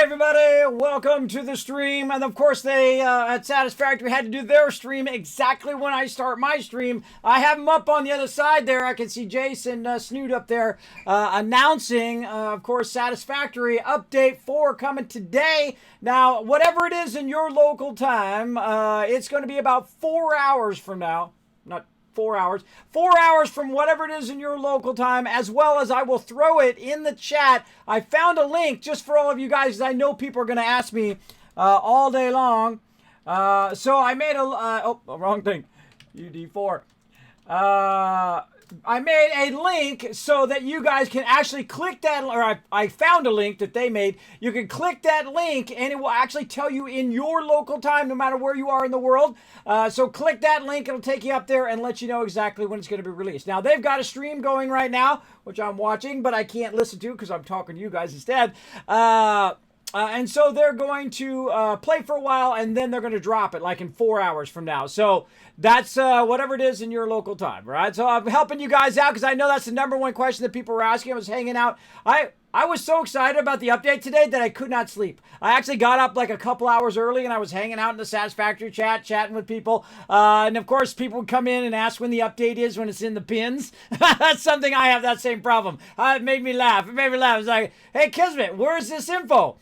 everybody, welcome to the stream. And of course they at Satisfactory had to do their stream exactly when I start my stream. I have them up on the other side there. I can see Jason Snoot up there announcing, of course, Satisfactory Update 4 coming today. Now, whatever it is in your local time, it's going to be about 4 hours from now. Not 4 hours. 4 hours from whatever it is in your local time, as well as I will throw it in the chat. I found a link just for all of you guys, because I know people are going to ask me all day long. So I made a... wrong thing. UD4. I made a link so that you guys can actually click that, or I found a link that they made. You can click that link and it will actually tell you in your local time, no matter where you are in the world. So click that link, it'll take you up there and let you know exactly when it's going to be released. Now, they've got a stream going right now, which I'm watching, but I can't listen to because I'm talking to you guys instead. And so they're going to play for a while, and then they're going to drop it like in 4 hours from now. So that's whatever it is in your local time, right? So I'm helping you guys out because I know that's the number one question that people were asking. I was hanging out. I was so excited about the update today that I could not sleep. I actually got up like a couple hours early, and I was hanging out in the Satisfactory chat, chatting with people. And of course, people would come in and ask when the update is, when it's in the pins. That's something I have that same problem. It made me laugh. It made me laugh. It's like, hey, Kismet, where's this info?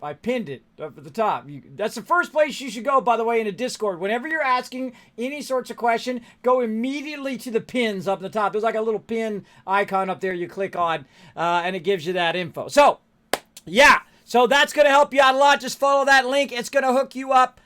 I pinned it up at the top. That's the first place you should go, by the way, in a Discord. Whenever you're asking any sorts of question, go immediately to the pins up at the top. There's like a little pin icon up there you click on, and it gives you that info. So, yeah. So that's going to help you out a lot. Just follow that link. It's going to hook you up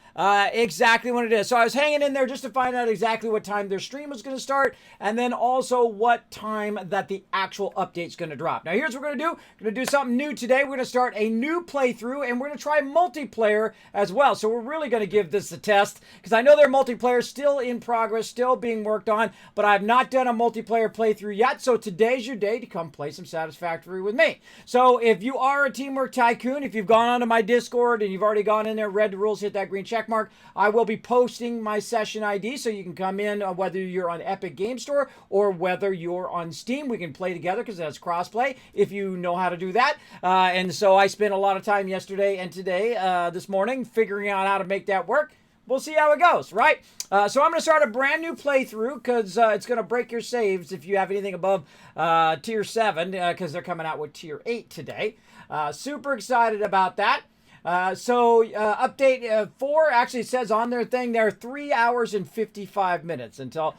exactly when it is. So I was hanging in there just to find out exactly what time their stream was going to start, and then also what time that the actual update's going to drop. Now here's what we're going to do. We're going to do something new today. We're going to start a new playthrough, and we're going to try multiplayer as well. So we're really going to give this a test, because I know their multiplayer is still in progress, still being worked on, but I've not done a multiplayer playthrough yet. So today's your day to come play some Satisfactory with me. So if you are a Teamwork Tycoon, if you've gone onto my Discord and you've already gone in there, read the rules, hit that green check mark, I will be posting my session ID, so you can come in whether you're on Epic Game Store or whether you're on Steam. We can play together because that's crossplay if you know how to do that. And so I spent a lot of time yesterday and today, this morning, figuring out how to make that work. We'll see how it goes, right? So I'm going to start a brand new playthrough because it's going to break your saves if you have anything above Tier 7, because they're coming out with Tier 8 today. Super excited about that. Update 4 actually says on their thing they're 3 hours and 55 minutes until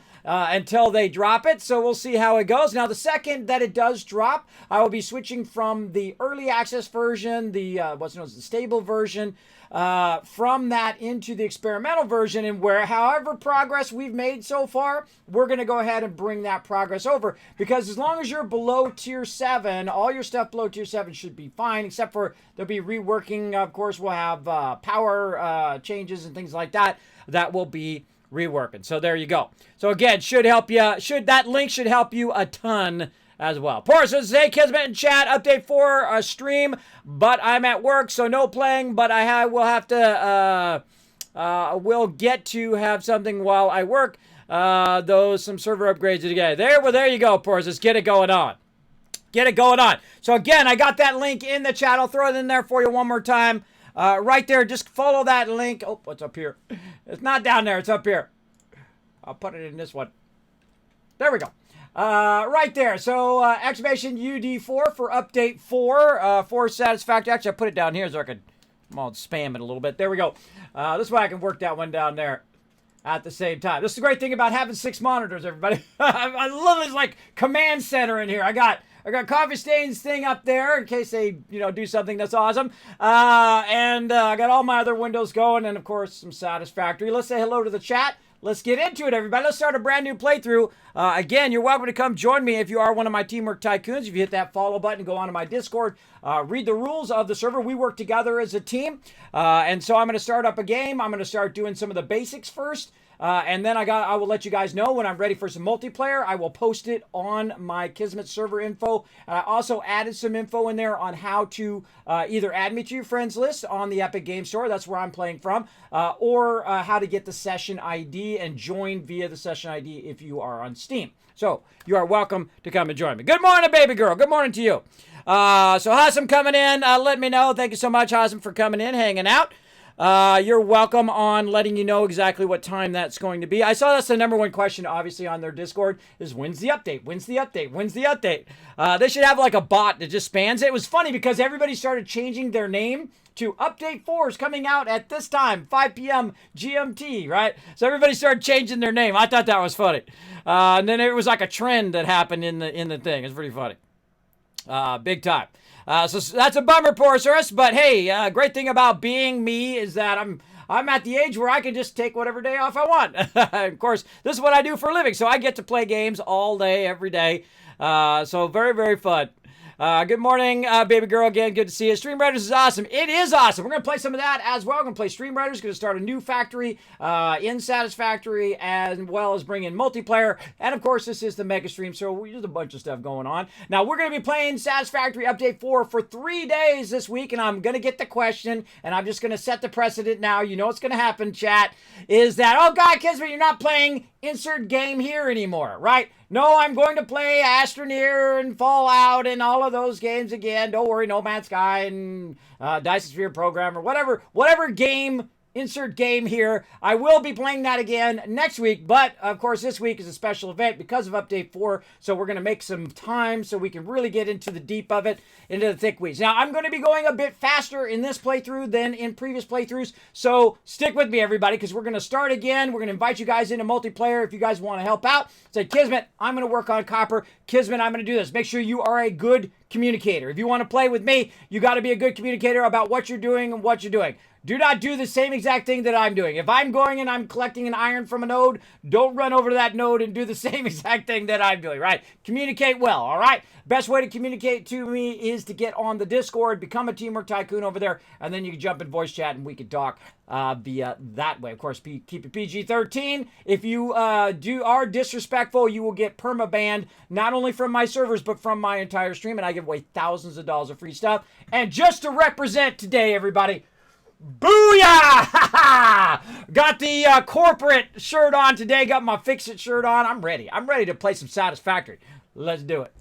they drop it. So we'll see how it goes. Now, the second that it does drop, I will be switching from the early access version, the what's known as the stable version, from that into the experimental version, and where however progress we've made so far, we're going to go ahead and bring that progress over, because as long as you're below Tier 7, all your stuff below Tier 7 should be fine, except for there'll be reworking. Of course, we'll have power changes and things like that that will be reworking. So there you go. So again, that link should help you a ton as well. Poor says, hey, Kismet in chat, update 4 stream, but I'm at work, so no playing, but I will have to, will get to have something while I work, some server upgrades today. There you go, Porzus, get it going on. Get it going on. So again, I got that link in the chat. I'll throw it in there for you one more time. Right there, just follow that link. Oh, what's up here? It's not down there, it's up here. I'll put it in this one. There we go. Right there. So, exclamation UD4 for update 4 for Satisfactory. Actually, I put it down here so I could spam it a little bit. There we go. This way I can work that one down there at the same time. This is the great thing about having 6 monitors, everybody. I love this, like, command center in here. I got Coffee Stain's thing up there in case they, do something that's awesome. I got all my other windows going, and of course some Satisfactory. Let's say hello to the chat. Let's get into it, everybody. Let's start a brand new playthrough. Again, you're welcome to come join me if you are one of my Teamwork Tycoons. If you hit that follow button, go onto my Discord, read the rules of the server. We work together as a team. And so I'm going to start up a game. I'm going to start doing some of the basics first. And then I will let you guys know when I'm ready for some multiplayer. I will post it on my Kismet server info. And I also added some info in there on how to either add me to your friends list on the Epic Game Store. That's where I'm playing from. Or how to get the session ID and join via the session ID if you are on Steam. So you are welcome to come and join me. Good morning, baby girl. Good morning to you. So Hassan coming in. Let me know. Thank you so much, Hassan, for coming in, hanging out. You're welcome on letting you know exactly what time that's going to be. I saw that's the number one question, obviously, on their Discord is when's the update? When's the update? When's the update? They should have like a bot that just spans it. It was funny because everybody started changing their name to Update 4 is coming out at this time, 5 p.m. GMT, right? So everybody started changing their name. I thought that was funny. And then it was like a trend that happened in the thing. It's pretty funny. Big time. So that's a bummer for us, but hey, great thing about being me is that I'm at the age where I can just take whatever day off I want. Of course, this is what I do for a living, so I get to play games all day, every day. So very, very fun. Good morning, baby girl. Again, good to see you. Stream Riders is awesome. It is awesome. We're going to play some of that as well. We're going to play Stream Riders. Going to start a new factory in Satisfactory, as well as bring in multiplayer. And of course, this is the mega stream, so there's a bunch of stuff going on. Now, we're going to be playing Satisfactory Update 4 for 3 days this week, and I'm going to get the question, and I'm just going to set the precedent now. You know what's going to happen, chat, is that, oh, God, Kismet, you're not playing insert game here anymore, right? No, I'm going to play Astroneer and Fallout and all of those games again. Don't worry, No Man's Sky and Dyson Sphere Program or whatever game, insert game here. I will be playing that again next week, but of course this week is a special event because of Update 4, so we're going to make some time so we can really get into the deep of it, into the thick weeds. Now, I'm going to be going a bit faster in this playthrough than in previous playthroughs, so stick with me, everybody, because we're going to start again. We're going to invite you guys into multiplayer if you guys want to help out. Say, Kismet, I'm going to work on copper. Kismet, I'm going to do this. Make sure you are a good communicator. If you want to play with me, you got to be a good communicator about what you're doing and what you're doing. Do not do the same exact thing that I'm doing. If I'm going and I'm collecting an iron from a node, don't run over to that node and do the same exact thing that I'm doing, right? Communicate well, all right? Best way to communicate to me is to get on the Discord, become a Teamwork Tycoon over there, and then you can jump in voice chat and we can talk via that way. Of course, keep it PG-13. If you are disrespectful, you will get perma-banned, not only from my servers, but from my entire stream, and I give away thousands of dollars of free stuff. And just to represent today, everybody, booyah! Got the corporate shirt on today. Got my Fix-It shirt on. I'm ready. I'm ready to play some Satisfactory. Let's do it.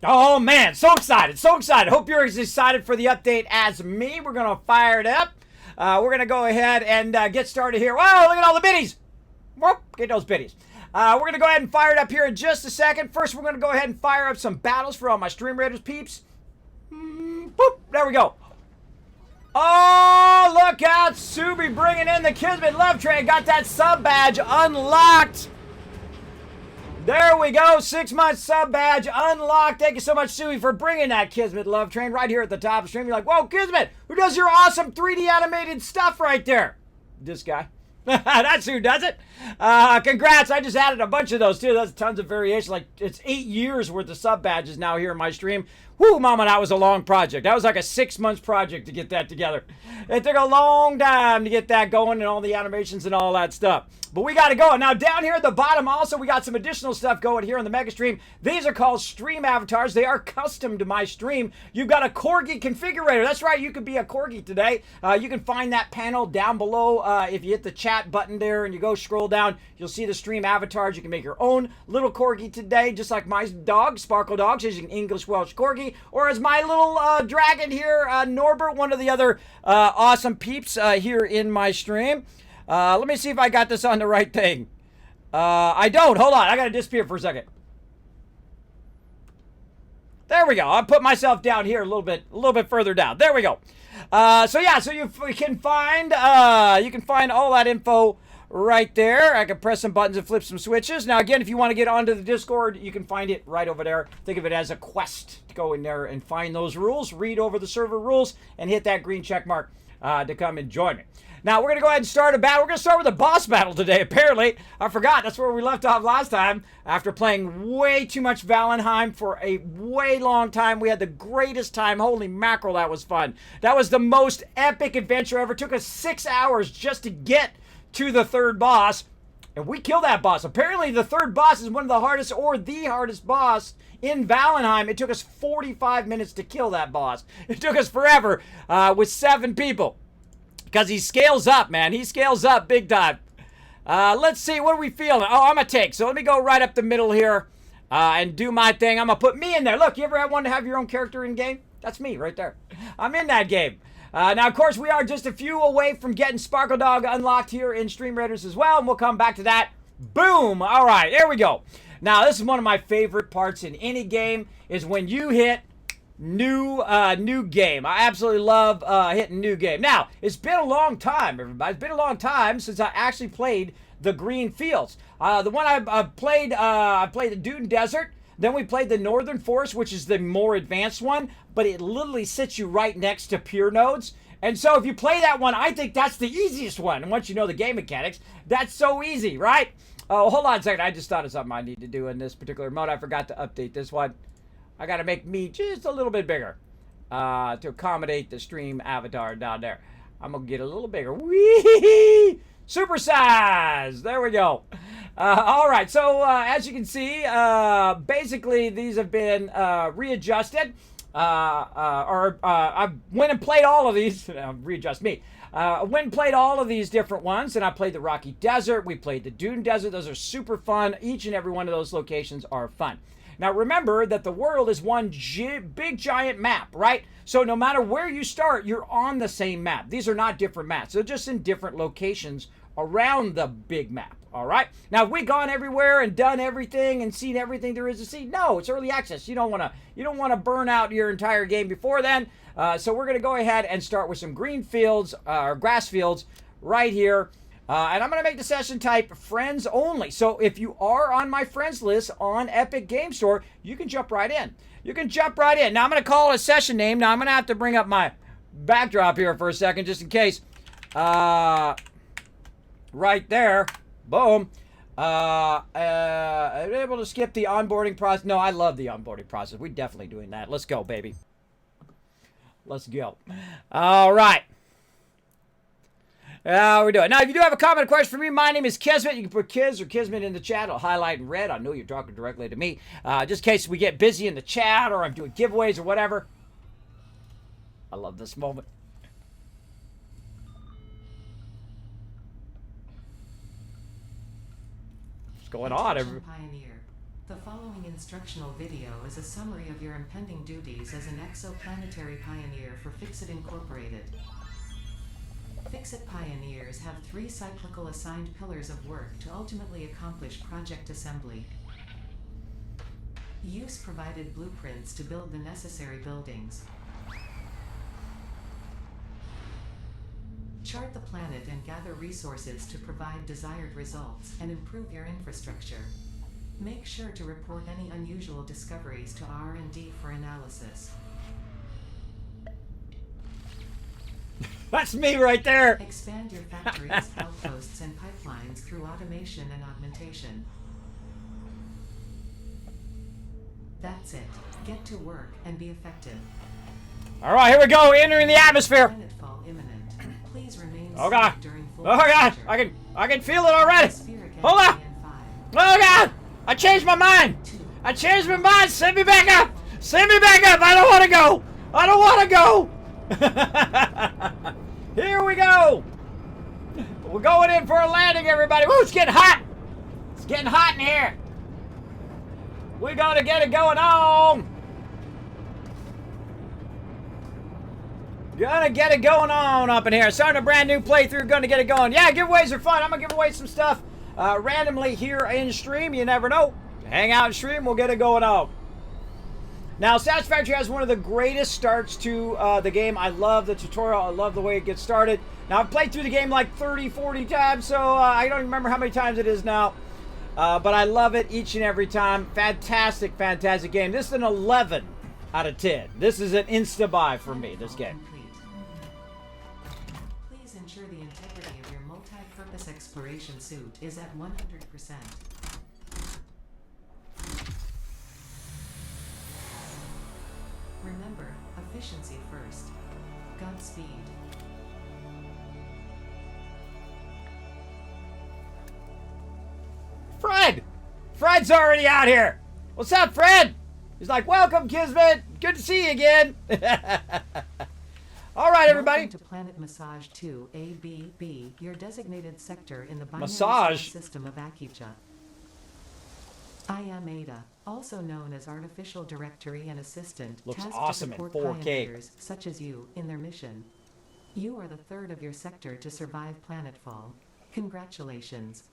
Oh, man. So excited. So excited. Hope you're as excited for the update as me. We're going to fire it up. We're going to go ahead and get started here. Wow, look at all the biddies. Whoop, get those biddies. We're going to go ahead and fire it up here in just a second. First, we're going to go ahead and fire up some battles for all my Stream Raiders peeps. Boop, there we go. Oh, look out. Subi bringing in the Kismet Love Train. Got that sub badge unlocked. There we go. 6-month sub badge unlocked. Thank you so much, Subi, for bringing that Kismet Love Train right here at the top of the stream. You're like, whoa, Kismet, who does your awesome 3D animated stuff right there? This guy. That's who does it. Congrats. I just added a bunch of those too. That's tons of variation. Like, it's 8 years worth of sub badges now here in my stream. Whoo, mama, that was a long project. That was like a 6-month project to get that together. It took a long time to get that going and all the animations and all that stuff. But we got to go. Now, down here at the bottom, also, we got some additional stuff going here on the Mega Stream. These are called stream avatars. They are custom to my stream. You've got a Corgi configurator. That's right. You could be a Corgi today. You can find that panel down below. If you hit the chat button there and you go scroll down, you'll see the stream avatars. You can make your own little Corgi today, just like my dog, Sparkle Dog. She's an English Welsh Corgi. Or as my little dragon here, Norbert, one of the other awesome peeps here in my stream. Let me see if I got this on the right thing. I don't. Hold on. I got to disappear for a second. There we go. I'll put myself down here a little bit further down. There we go. So you can find all that info right there. I can press some buttons and flip some switches. Now, again, if you want to get onto the Discord, you can find it right over there. Think of it as a quest to go in there and find those rules, read over the server rules, and hit that green check mark to come and join me. Now, we're going to go ahead and start a battle. We're going to start with a boss battle today, apparently. I forgot. That's where we left off last time. After playing way too much Valheim for a way long time, we had the greatest time. Holy mackerel, that was fun. That was the most epic adventure ever. It took us 6 hours just to get to the third boss. And we killed that boss. Apparently, the third boss is one of the hardest or the hardest boss in Valheim. It took us 45 minutes to kill that boss. It took us forever with 7 people. Because he scales up, man. He scales up big time. Let's see. What are we feeling? Oh, I'm a tank. So let me go right up the middle here and do my thing. I'm going to put me in there. Look, you ever want to have your own character in game? That's me right there. I'm in that game. Now, of course, we are just a few away from getting Sparkle Dog unlocked here in Stream Raiders as well. And we'll come back to that. Boom. All right. There we go. Now, this is one of my favorite parts in any game is when you hit new game. I absolutely love hitting new game. Now, it's been a long time, everybody. It's been a long time since I actually played the Green Fields. The one I played the Dune Desert. Then we played the Northern Forest, which is the more advanced one, but it literally sits you right next to Pure Nodes. And so if you play that one, I think that's the easiest one. And once you know the game mechanics, that's so easy, right? Oh, hold on a second. I just thought of something I need to do in this particular mode. I forgot to update this one. I got to make me just a little bit bigger to accommodate the stream avatar down there. I'm going to get a little bigger. Whee! Super size! There we go. All right, so as you can see, basically these have been readjusted. I went and played all of these. Readjust me. I went and played all of these different ones, and I played the Rocky Desert. We played the Dune Desert. Those are super fun. Each and every one of those locations are fun. Now, remember that the world is one big, giant map, right? So no matter where you start, you're on the same map. These are not different maps. They're just in different locations around the big map, all right? Now, have we gone everywhere and done everything and seen everything there is to see? No, it's early access. You don't want to burn out your entire game before then. So we're going to go ahead and start with some green fields, or grass fields right here. And I'm going to make the session type friends only. So if you are on my friends list on Epic Game Store, you can jump right in. You can jump right in. Now I'm going to call it a session name. Now I'm going to have to bring up my backdrop here for a second just in case. Right there. Boom. I'm able to skip the onboarding process. No, I love the onboarding process. We're definitely doing that. Let's go, baby. Let's go. All right. We're doing. Now, if you do have a comment or question for me, my name is Kismet. You can put Kiz or Kismet in the chat. I'll highlight in red. I know you're talking directly to me. Just in case we get busy in the chat or I'm doing giveaways or whatever. I love this moment. What's going on? Pioneer. The following instructional video is a summary of your impending duties as an exoplanetary pioneer for Fixit Incorporated. Fixit Pioneers have 3 cyclical assigned pillars of work to ultimately accomplish project assembly. Use provided blueprints to build the necessary buildings. Chart the planet and gather resources to provide desired results and improve your infrastructure. Make sure to report any unusual discoveries to R&D for analysis. That's me right there. Expand your factories, outposts, and pipelines through automation and augmentation. That's it. Get to work and be effective. All right, here we go. Entering the atmosphere. Planetfall imminent. Please remain Oh God. during full Oh God. temperature. I can feel it already. Atmospheric Hold on. energy in 5, Oh God. I changed my mind. 2, I changed my mind. Send me back up. Send me back up. I don't want to go. I don't want to go. Here we go. We're going in for a landing, everybody. Woo, it's getting hot. It's getting hot in here. We gotta get it going on. Gonna get it going on up in here. Starting a brand new playthrough. Gonna get it going. Yeah, giveaways are fun. I'm gonna give away some stuff randomly here in stream. You never know. Hang out in stream. We'll get it going on. Now, Satisfactory has one of the greatest starts to the game. I love the tutorial. I love the way it gets started. Now, I've played through the game like 30, 40 times, so I don't even remember how many times it is now. But I love it each and every time. Fantastic, fantastic game. This is an 11 out of 10. This is an insta-buy for me, this game. ensure the integrity of your multi-purpose exploration suit is at 100%. Remember, efficiency first. Godspeed. Fred! Fred's already out here. What's up, Fred? He's like, welcome, Kismet. Good to see you again. All right, everybody. Welcome to Planet Massage 2, ABB, your designated sector in the binary Massage? star system of Akicha. I am Ada, also known as Artificial Directory and Assistant, Looks tasked awesome to in support 4K. pioneers such as you in their mission. You are the third of your sector to survive planetfall. Congratulations.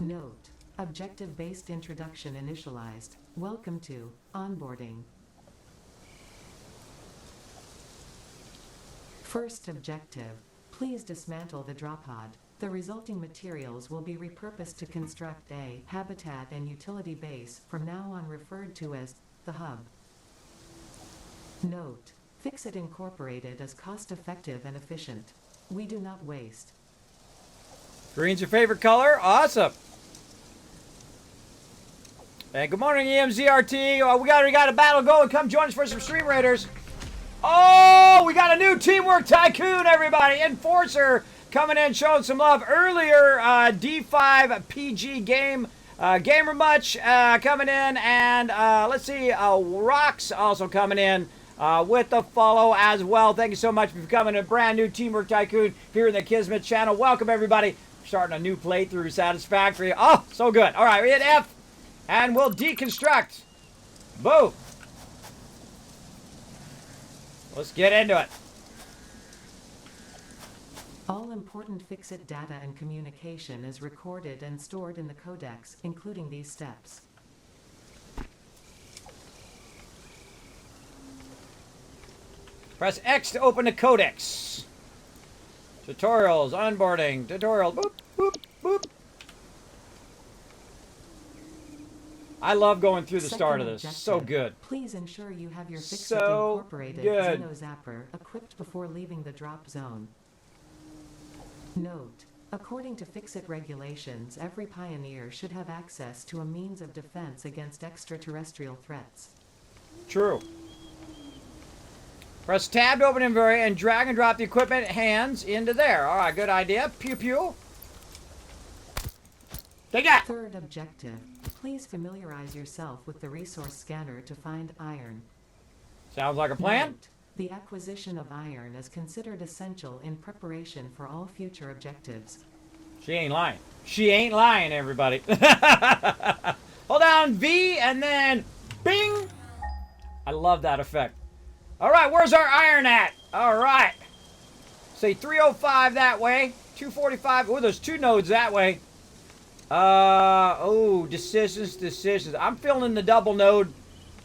Note: objective-based introduction initialized. Welcome to onboarding. First objective: please dismantle the drop pod. The resulting materials will be repurposed to construct a habitat and utility base, from now on referred to as the hub. Note: Fixit Incorporated is cost-effective and efficient. We do not waste. Green's your favorite color? Awesome. Hey, good morning, EMZRT. Oh, we got a battle going. Come join us for some Stream Raiders. Oh, we got a new Teamwork Tycoon, everybody. Enforcer coming in, showing some love. Earlier, D5 PG game, Gamer Much coming in. And let's see, Rocks also coming in with the follow as well. Thank you so much for coming. A brand new Teamwork Tycoon here in the Kismet channel. Welcome, everybody. Starting a new playthrough, Satisfactory. Oh, so good. All right, we hit F, and we'll deconstruct. Boom. Let's get into it. All important Fixit data and communication is recorded and stored in the codex, including these steps. Press X to open the codex. Tutorials, onboarding, tutorial. Boop, boop, boop. I love going through the start of this. So good. Please ensure you have your Fixit So Incorporated good. Xenozapper equipped before leaving the drop zone. Note: according to Fixit regulations, every pioneer should have access to a means of defense against extraterrestrial threats. True. Press tab to open inventory and drag and drop the equipment hands into there. All right, good idea. Pew pew. Take that. Third objective: please familiarize yourself with the resource scanner to find iron. Sounds like a plan. Note: the acquisition of iron is considered essential in preparation for all future objectives. She ain't lying. She ain't lying, everybody. Hold down V and then bing. I love that effect. All right, where's our iron at? All right. Say 305 that way. 245. Oh, there's two nodes that way. Oh, decisions. I'm feeling the double node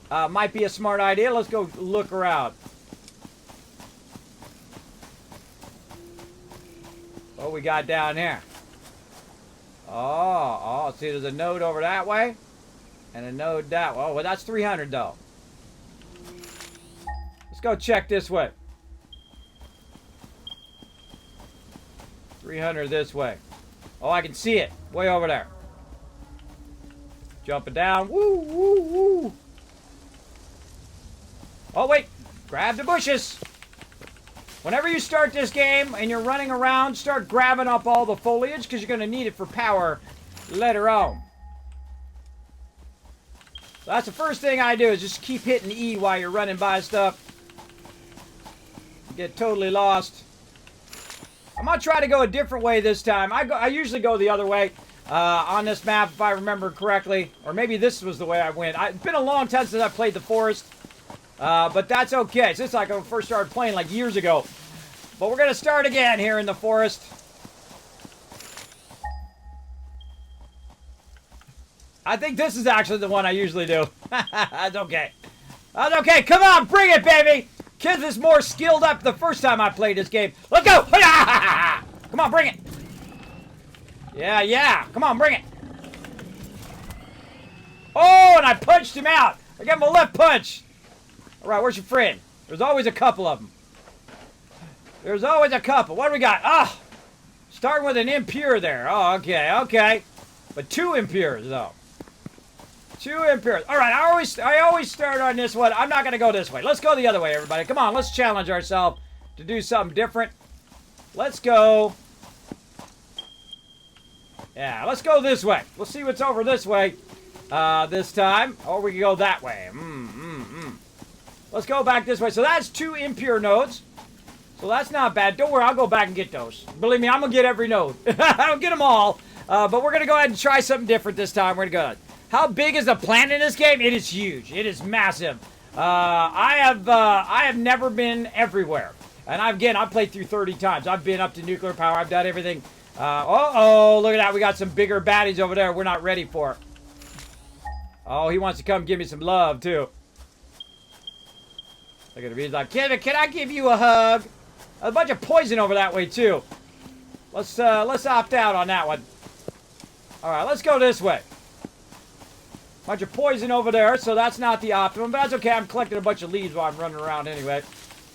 might be a smart idea. Let's go look around. What we got down here? Oh, see, there's a node over that way and a node that way. Oh, well, that's 300 though. Let's go check this way. 300 this way. Oh, I can see it. Way over there. Jumping down. Woo, woo, woo. Oh, wait. Grab the bushes. Whenever you start this game and you're running around, start grabbing up all the foliage because you're going to need it for power later on. So that's the first thing I do is just keep hitting E while you're running by stuff. Get totally lost. I'm going to try to go a different way this time. I usually go the other way on this map, if I remember correctly. Or maybe this was the way I went. It's been a long time since I played the forest. But that's okay. Since like I first started playing like years ago. But we're going to start again here in the forest. I think this is actually the one I usually do. That's okay. That's okay. Come on, bring it, baby. Kids is more skilled up the first time I played this game. Let's go! Come on, bring it! Yeah. Come on, bring it! Oh, and I punched him out! I gave him a left punch! Alright, where's your friend? There's always a couple of them. There's always a couple. What do we got? Oh, starting with an impure there. Oh, okay, okay. But 2 impures, though. 2 impures. All right, I always start on this one. I'm not going to go this way. Let's go the other way, everybody. Come on, let's challenge ourselves to do something different. Let's go. Yeah, let's go this way. We'll see what's over this way this time. Or we can go that way. Let's go back this way. So that's 2 impure nodes. So that's not bad. Don't worry, I'll go back and get those. Believe me, I'm going to get every node. I don't get them all. But we're going to go ahead and try something different this time. We're going to go. How big is the planet in this game? It is huge. It is massive. I have never been everywhere. And I've played through 30 times. I've been up to nuclear power. I've done everything. Uh-oh, look at that. We got some bigger baddies over there we're not ready for. Oh, he wants to come give me some love, too. Look at him. He's like, can I give you a hug? A bunch of poison over that way, too. Let's opt out on that one. All right, let's go this way. Bunch of poison over there, so that's not the optimum, but that's okay. I'm collecting a bunch of leaves while I'm running around anyway.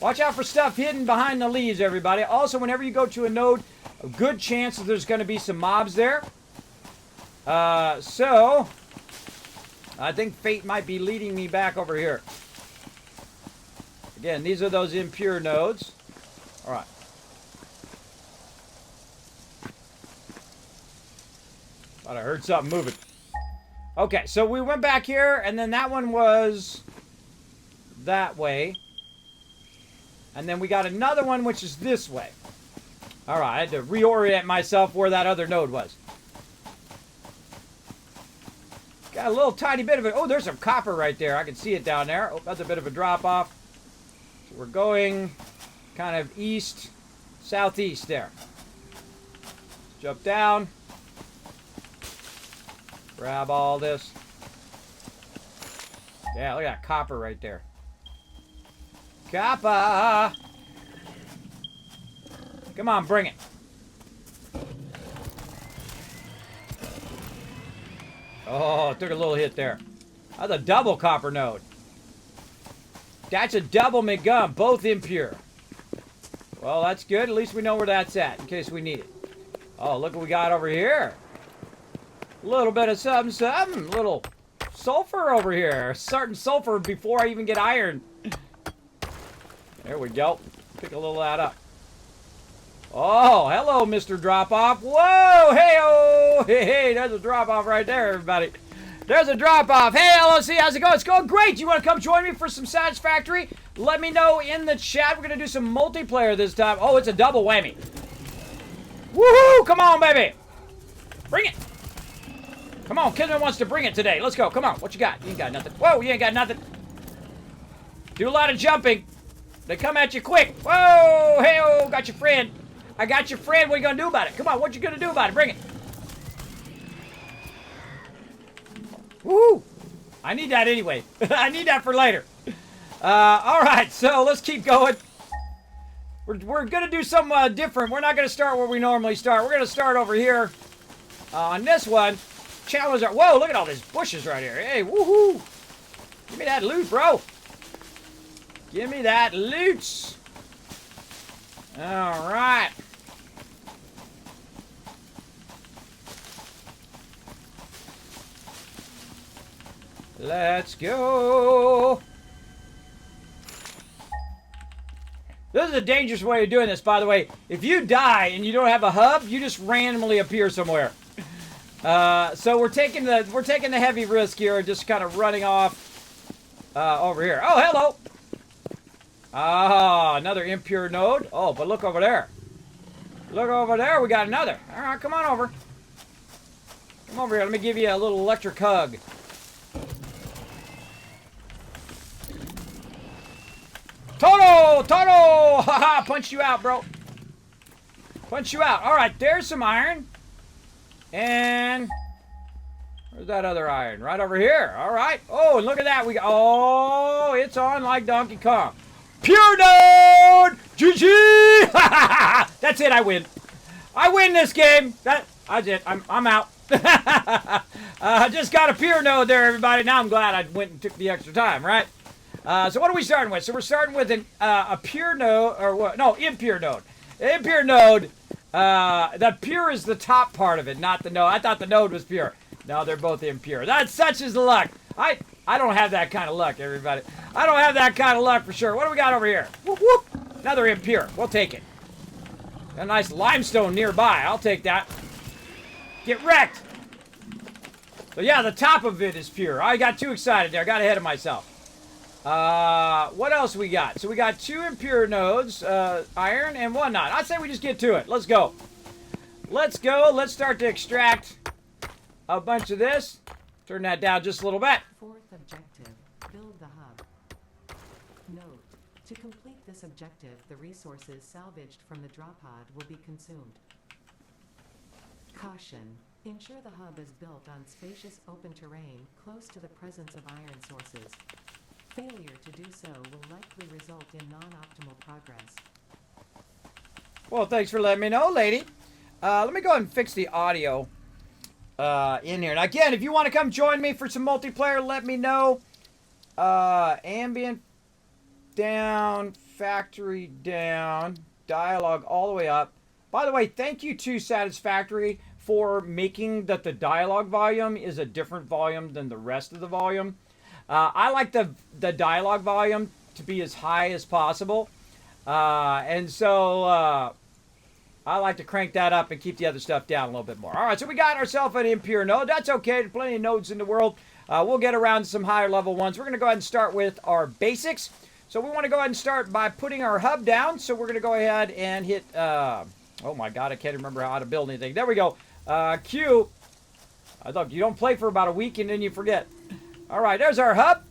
Watch out for stuff hidden behind the leaves, everybody. Also, whenever you go to a node, a good chance that there's going to be some mobs there. So, I think fate might be leading me back over here. Again, these are those impure nodes. All right. Thought I heard something moving. Okay, so we went back here, and then that one was that way. And then we got another one, which is this way. All right, I had to reorient myself where that other node was. Got a little tiny bit of it. Oh, there's some copper right there. I can see it down there. Oh, that's a bit of a drop-off. So we're going kind of east, southeast there. Jump down. Grab all this. Yeah, look at that copper right there. Copper! Come on, bring it. Oh, took a little hit there. That's a double copper node. That's a double McGum, both impure. Well, that's good. At least we know where that's at in case we need it. Oh, look what we got over here. A little bit of something, something. A little sulfur over here. Certain sulfur before I even get iron. There we go. Pick a little of that up. Oh, hello, Mr. Drop-Off. Whoa, hey-oh. Hey, there's a drop-off right there, everybody. There's a drop-off. Hey, LOC, how's it going? It's going great. You want to come join me for some Satisfactory? Let me know in the chat. We're going to do some multiplayer this time. Oh, it's a double whammy. Woohoo! Come on, baby. Bring it. Come on, Kismet wants to bring it today. Let's go. Come on. What you got? You ain't got nothing. Whoa, you ain't got nothing. Do a lot of jumping. They come at you quick. Whoa, hey-oh, got your friend. I got your friend. What are you going to do about it? Come on, what you going to do about it? Bring it. Woo! I need that anyway. I need that for later. All right, so let's keep going. We're going to do something different. We're not going to start where we normally start. We're going to start over here on this one. Challenge our... Whoa, look at all these bushes right here. Hey, woohoo! Give me that loot, bro. Give me that loot. All right. Let's go. This is a dangerous way of doing this, by the way. If you die and you don't have a hub, you just randomly appear somewhere. So we're taking the heavy risk here, just kind of running off over here. Oh, hello. Ah, another impure node. Oh, but look over there. Look over there. We got another. All right, come on over. Come over here. Let me give you a little electric hug. Toto! Toto! Haha, punched you out, bro. Punch you out. All right, there's some iron. And where's that other iron? Right over here. All right. Oh, and look at that. Oh, it's on like Donkey Kong. Pure node! GG! That's it. I win. I win this game. That's it. I'm out. Just got a pure node there, everybody. Now I'm glad I went and took the extra time, right? So what are we starting with? So we're starting with a pure node, or what? No, impure node. Impure node. The pure is the top part of it, not the node. I thought the node was pure. No, they're both impure. That's such is the luck. I don't have that kind of luck, everybody. I don't have that kind of luck for sure. What do we got over here? Whoop, whoop. Another impure. We'll take it. A nice limestone nearby. I'll take that. Get wrecked. So yeah, the top of it is pure. I got too excited there. I got ahead of myself. What else we got? So we got 2 impure nodes, iron and 1 not. I'd say we just get to it. Let's go. Let's go. Let's start to extract a bunch of this. Turn that down just a little bit. 4th objective, build the hub. Note, to complete this objective, the resources salvaged from the drop pod will be consumed. Caution. Ensure the hub is built on spacious open terrain close to the presence of iron sources. Failure to do so will likely result in non-optimal progress. Well, thanks for letting me know, lady. Let me go ahead and fix the audio in here. And again, if you want to come join me for some multiplayer, let me know. Ambient down, factory down, dialogue all the way up. By the way, thank you to Satisfactory for making that the dialogue volume is a different volume than the rest of the volume. I like the dialogue volume to be as high as possible. And so I like to crank that up and keep the other stuff down a little bit more. All right, so we got ourselves an impure node. That's okay. There's plenty of nodes in the world. We'll get around to some higher level ones. We're going to go ahead and start with our basics. So we want to go ahead and start by putting our hub down. So we're going to go ahead and hit, oh my God, I can't remember how to build anything. There we go. Q. I thought you don't play for about a week and then you forget. All right, there's our hub.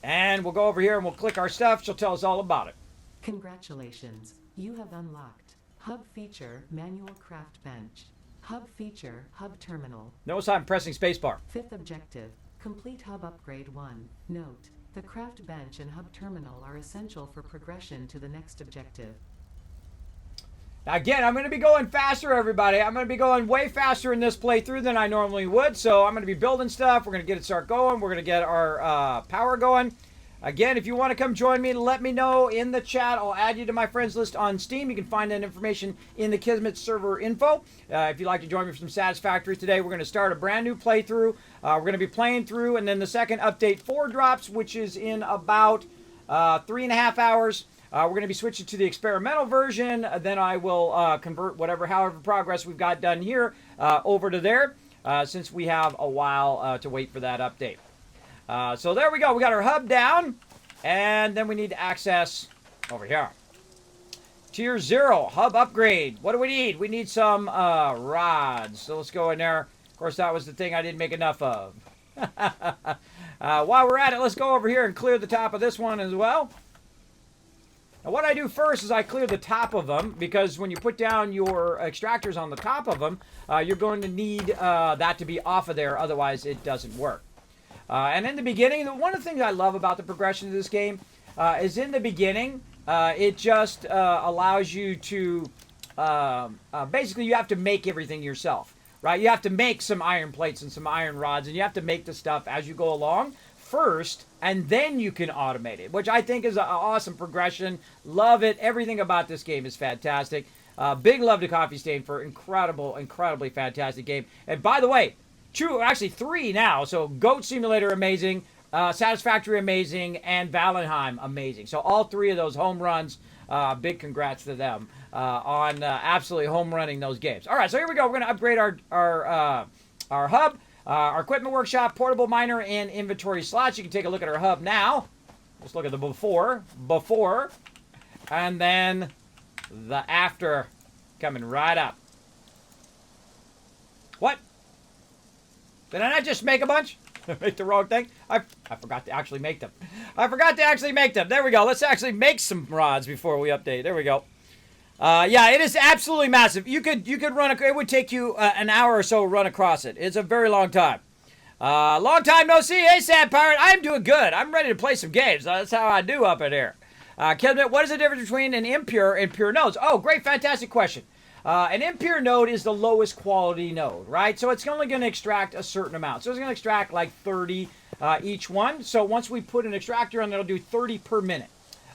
And we'll go over here and we'll click our stuff. She'll tell us all about it. Congratulations. You have unlocked Hub Feature Manual Craft Bench. Hub Feature Hub Terminal. Notice I'm pressing spacebar. 5th objective. Complete Hub Upgrade 1. Note, the craft bench and hub terminal are essential for progression to the next objective. Now again, I'm going to be going faster, everybody. I'm going to be going way faster in this playthrough than I normally would. So I'm going to be building stuff. We're going to get it start going. We're going to get our power going. Again, if you want to come join me, let me know in the chat. I'll add you to my friends list on Steam. You can find that information in the Kismet server info. If you'd like to join me for some Satisfactory today, we're going to start a brand new playthrough. We're going to be playing through, and then the second update 4 drops, which is in about 3.5 hours. We're going to be switching to the experimental version. Then I will convert however progress we've got done here over to there, since we have a while to wait for that update. So there we go. We got our hub down, and then we need to access over here. Tier 0, hub upgrade. What do we need? We need some rods. So let's go in there. Of course, that was the thing I didn't make enough of. While we're at it, let's go over here and clear the top of this one as well. Now, what I do first is I clear the top of them, because when you put down your extractors on the top of them, you're going to need that to be off of there. Otherwise, it doesn't work. And in the beginning, one of the things I love about the progression of this game is in the beginning, it just allows you to, basically you have to make everything yourself, right? You have to make some iron plates and some iron rods, and you have to make the stuff as you go along first, and then you can automate it, which I think is an awesome progression. Love it. Everything about this game is fantastic. Big love to Coffee Stain for incredibly fantastic game. And by the way, actually 3 now. So Goat Simulator, amazing. Satisfactory, amazing. And Valheim, amazing. So all 3 of those home runs, big congrats to them on absolutely home running those games. All right, so here we go. We're going to upgrade our hub, our equipment workshop, portable miner, and inventory slots. You can take a look at our hub now. Let's look at the before, and then the after coming right up. What? Did I not just make a bunch? Make the wrong thing? I forgot to actually make them. There we go. Let's actually make some rods before we update. There we go. Yeah, it is absolutely massive. You could run. It would take you an hour or so to run across it. It's a very long time. Long time no see. Hey, Sad Pirate. I'm doing good. I'm ready to play some games. That's how I do up in here. Kismet, what is the difference between an impure and pure nodes? Oh, great, fantastic question. An impure node is the lowest quality node, right? So it's only going to extract a certain amount. So it's going to extract like 30 each one. So once we put an extractor on, it'll do 30 per minute.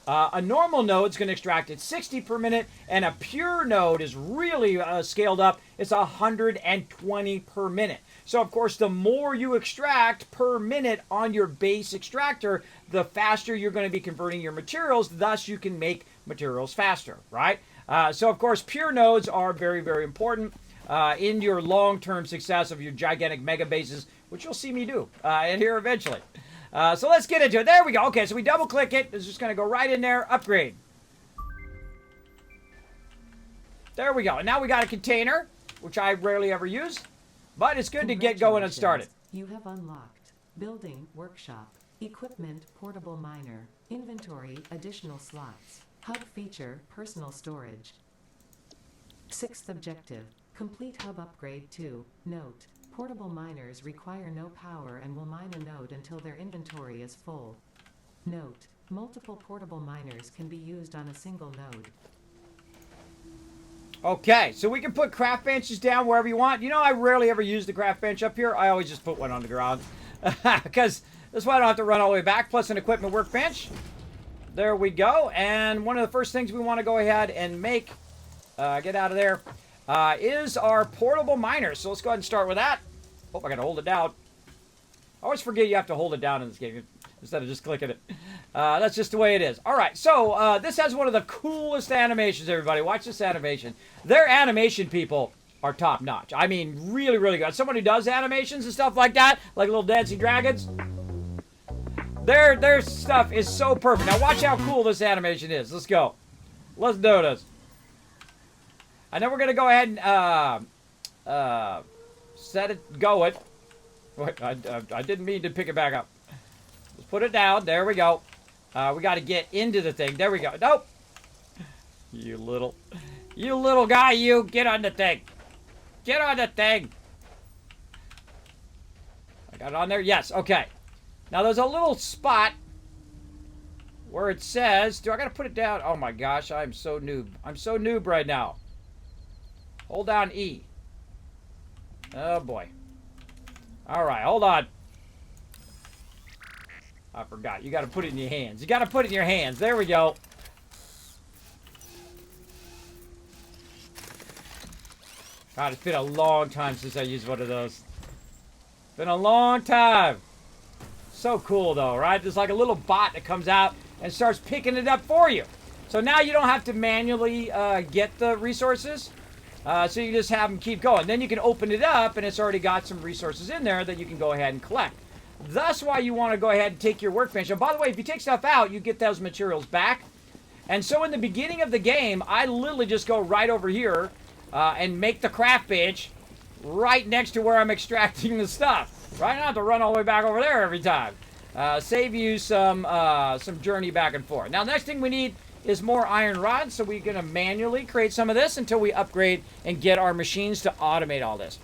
A normal node is going to extract at 60 per minute, and a pure node is really scaled up. It's 120 per minute. So, of course, the more you extract per minute on your base extractor, the faster you're going to be converting your materials. Thus, you can make materials faster, right? So, of course, pure nodes are very, very important in your long-term success of your gigantic mega bases, which you'll see me do here eventually. So let's get into it. There we go. Okay, so we double click it. It's just going to go right in there. Upgrade. There we go. And now we got a container, which I rarely ever use. But it's good to get going and started. You have unlocked Building Workshop, Equipment Portable Miner, Inventory Additional Slots, Hub Feature Personal Storage. 6th objective, Complete Hub Upgrade 2. Note, portable miners require no power and will mine a node until their inventory is full. Note, multiple portable miners can be used on a single node. Okay, so we can put craft benches down wherever you want. You know, I rarely ever use the craft bench up here. I always just put one on the ground. Because this way I don't have to run all the way back. Plus an equipment workbench. There we go. And one of the first things we want to go ahead and make, get out of there, is our portable miner. So let's go ahead and start with that. Oh, I got to hold it down. I always forget you have to hold it down in this game instead of just clicking it. That's just the way it is. All right, so this has one of the coolest animations, everybody. Watch this animation. Their animation people are top-notch. I mean, really, really good. Someone who does animations and stuff like that, like little dancing dragons, their stuff is so perfect. Now, watch how cool this animation is. Let's go. Let's do this. And then we're going to go ahead and set it going. What? I didn't mean to pick it back up. Let's put it down. There we go. We got to get into the thing. There we go. Nope. You little guy, you. Get on the thing. Get on the thing. I got it on there? Yes. Okay. Now, there's a little spot where it says, do I got to put it down? Oh, my gosh. I'm so noob. I'm so noob right now. Hold down E. Oh, boy. All right. Hold on. I forgot. You got to put it in your hands. You got to put it in your hands. There we go. God, it's been a long time since I used one of those. Been a long time. So cool, though, right? There's like a little bot that comes out and starts picking it up for you. So now you don't have to manually get the resources. So you just have them keep going. Then you can open it up, and it's already got some resources in there that you can go ahead and collect. That's why you want to go ahead and take your workbench. And by the way, if you take stuff out, you get those materials back. And so in the beginning of the game, I literally just go right over here and make the craft bench right next to where I'm extracting the stuff. Right? I don't have to run all the way back over there every time. Save you some journey back and forth. Now, the next thing we need is more iron rods. So we're going to manually create some of this until we upgrade and get our machines to automate all this.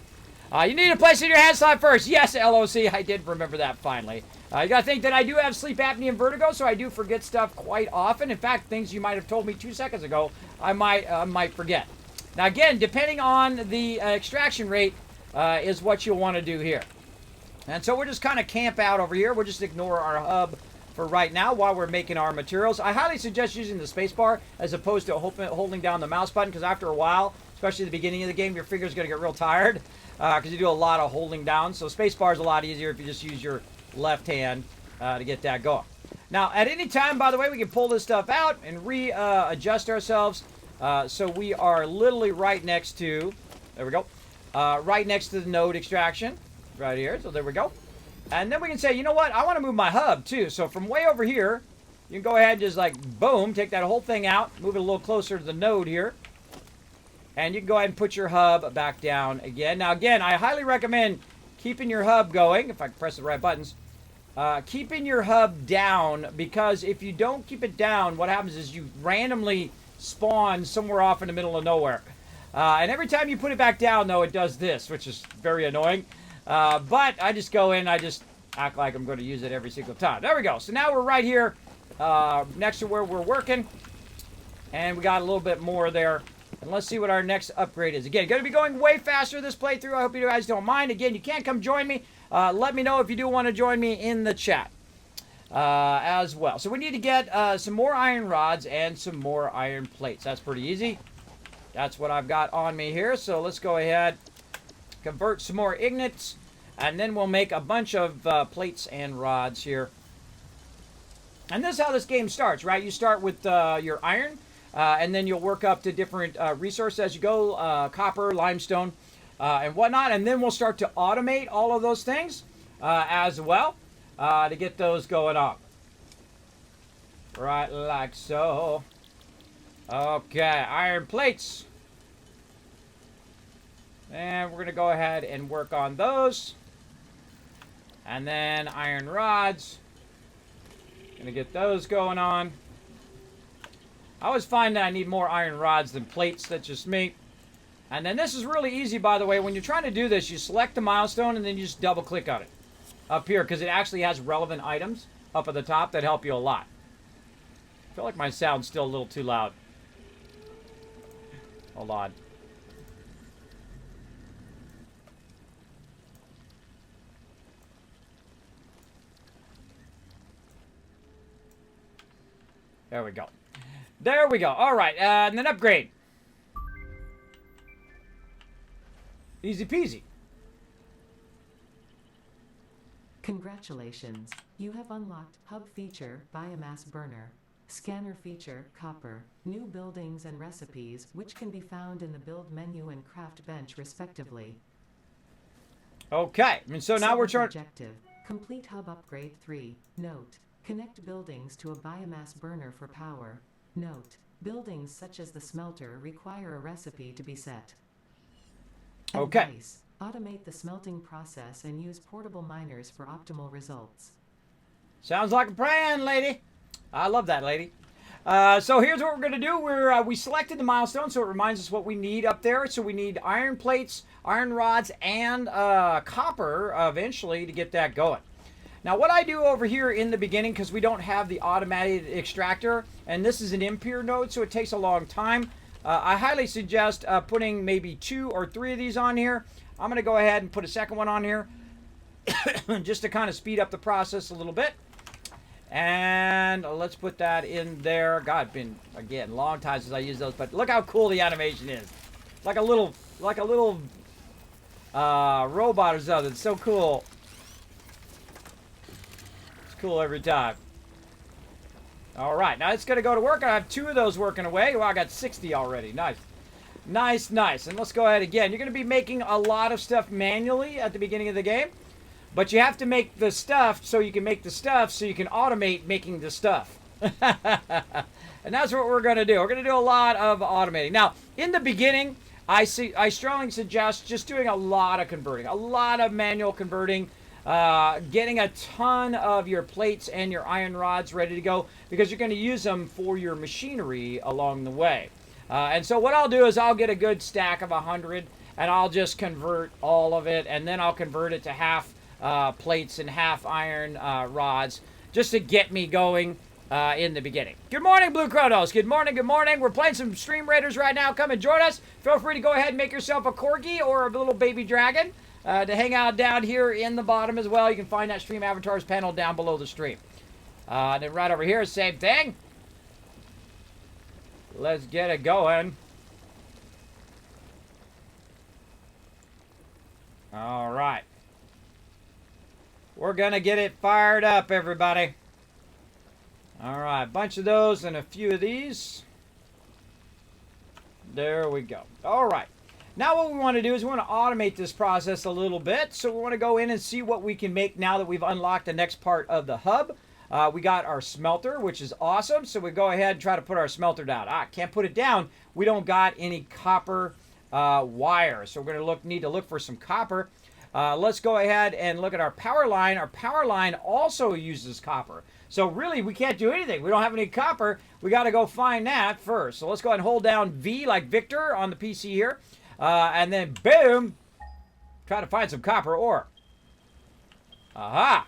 You need to place in your hand slot first. Yes, LOC, I did remember that finally. You got to think that I do have sleep apnea and vertigo, so I do forget stuff quite often. In fact, things you might have told me 2 seconds ago, I might forget. Now, again, depending on the extraction rate is what you'll want to do here. And so we're just kind of camp out over here. We'll just ignore our hub for right now while we're making our materials. I highly suggest using the spacebar as opposed to holding down the mouse button, because after a while, especially at the beginning of the game, your finger's going to get real tired. Because you do a lot of holding down. So spacebar is a lot easier if you just use your left hand to get that going. Now, at any time, by the way, we can pull this stuff out and readjust ourselves. So we are literally right next to, there we go, right next to the node extraction, right here. So there we go. And then we can say, you know what, I want to move my hub too. So from way over here, you can go ahead and just like, boom, take that whole thing out, move it a little closer to the node here. And you can go ahead and put your hub back down again. Now, again, I highly recommend keeping your hub going, if I can press the right buttons. Keeping your hub down, because if you don't keep it down, what happens is you randomly spawn somewhere off in the middle of nowhere. And every time you put it back down, though, it does this, which is very annoying. But I just go in, I just act like I'm going to use it every single time. There we go. So now we're right here next to where we're working. And we got a little bit more there. And let's see what our next upgrade is. Again, going to be going way faster this playthrough. I hope you guys don't mind. Again, you can't come join me. Let me know if you do want to join me in the chat as well. So we need to get some more iron rods and some more iron plates. That's pretty easy. That's what I've got on me here. So let's go ahead, convert some more ignites, and then we'll make a bunch of plates and rods here. And this is how this game starts, right? You start with your iron, and then you'll work up to different resources as you go, copper, limestone, and whatnot. And then we'll start to automate all of those things as well to get those going on. Right, like so. Okay, iron plates. And we're going to go ahead and work on those. And then iron rods. Gonna get those going on. I always find that I need more iron rods than plates. That's just me. And then this is really easy, by the way. When you're trying to do this, you select the milestone and then you just double click on it up here, because it actually has relevant items up at the top that help you a lot. I feel like my sound's still a little too loud. Hold on. There we go. There we go. All right, and then upgrade. Easy peasy. Congratulations. You have unlocked Hub feature, Biomass Burner, Scanner feature, Copper, New Buildings and Recipes, which can be found in the Build menu and Craft bench, respectively. Okay, and so now we're trying... Objective. Complete Hub Upgrade 3. Note. Connect buildings to a biomass burner for power. Note. Buildings such as the smelter require a recipe to be set. Okay. Advice. Automate the smelting process and use portable miners for optimal results. Sounds like a plan, lady. I love that, lady. So here's what we're going to do. We selected the milestone, so it reminds us what we need up there. So we need iron plates, iron rods, and copper eventually to get that going. Now, what I do over here in the beginning, because we don't have the automated extractor, and this is an impure node, so it takes a long time, I highly suggest putting maybe 2 or 3 of these on here. I'm going to go ahead and put a second one on here just to kind of speed up the process a little bit. And let's put that in there. God, been, again, long time since I used those, but look how cool the animation is. Like a little robot or something. It's so cool. Cool every time. All right, now it's going to go to work. I have 2 of those working away. Well, I got 60 already. Nice. Nice, nice. And let's go ahead again. You're going to be making a lot of stuff manually at the beginning of the game, but you have to make the stuff so you can make the stuff so you can automate making the stuff. And that's what we're going to do. We're going to do a lot of automating. Now, in the beginning, I strongly suggest just doing a lot of converting, a lot of manual converting. Getting a ton of your plates and your iron rods ready to go, because you're going to use them for your machinery along the way. And so what I'll do is I'll get a good stack of 100 and I'll just convert all of it, and then I'll convert it to half plates and half iron rods just to get me going in the beginning. Good morning, Blue Chronos. Good morning, good morning. We're playing some Stream Raiders right now. Come and join us. Feel free to go ahead and make yourself a corgi or a little baby dragon. To hang out down here in the bottom as well. You can find that Stream Avatars panel down below the stream. And then right over here, same thing. Let's get it going. All right. We're going to get it fired up, everybody. All right, a bunch of those and a few of these. There we go. All right. Now what we want to do is we want to automate this process a little bit. So we want to go in and see what we can make now that we've unlocked the next part of the hub. We got our smelter, which is awesome. So we go ahead and try to put our smelter down. Can't put it down. We don't got any copper wire. So we're going to need to look for some copper. Let's go ahead and look at our power line. Our power line also uses copper. So really, we can't do anything. We don't have any copper. We got to go find that first. So let's go ahead and hold down V like Victor on the PC here. And then, boom, try to find some copper ore. Aha!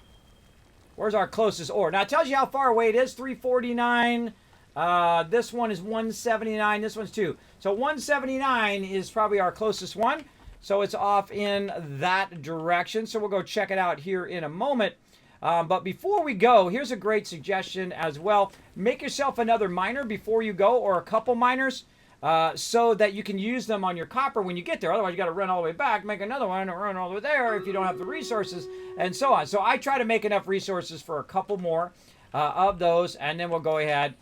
Where's our closest ore? Now, it tells you how far away it is, 349. This one is 179. This one's 2. So 179 is probably our closest one. So it's off in that direction. So we'll go check it out here in a moment. But before we go, here's a great suggestion as well. Make yourself another miner before you go, or a couple miners, so that you can use them on your copper when you get there. Otherwise, you got to run all the way back, make another one, and run all the way there if you don't have the resources, and so on. So I try to make enough resources for a couple more of those, and then we'll go ahead,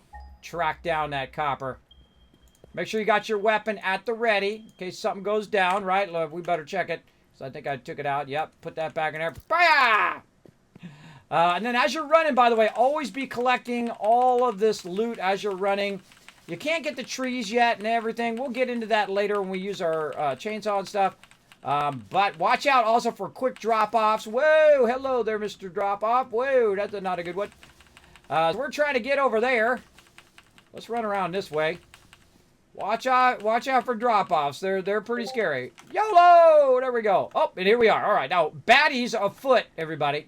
track down that copper. Make sure you got your weapon at the ready in case something goes down, right? We better check it. So I think I took it out. Yep, put that back in there. Booyah! And then as you're running, by the way, always be collecting all of this loot as you're running. You can't get the trees yet and everything. We'll get into that later when we use our chainsaw and stuff. But watch out also for quick drop-offs. Whoa, hello there, Mr. Drop-Off. Whoa, that's not a good one. We're trying to get over there. Let's run around this way. Watch out for drop-offs. They're pretty scary. YOLO! There we go. Oh, and here we are. All right, now, baddies afoot, everybody.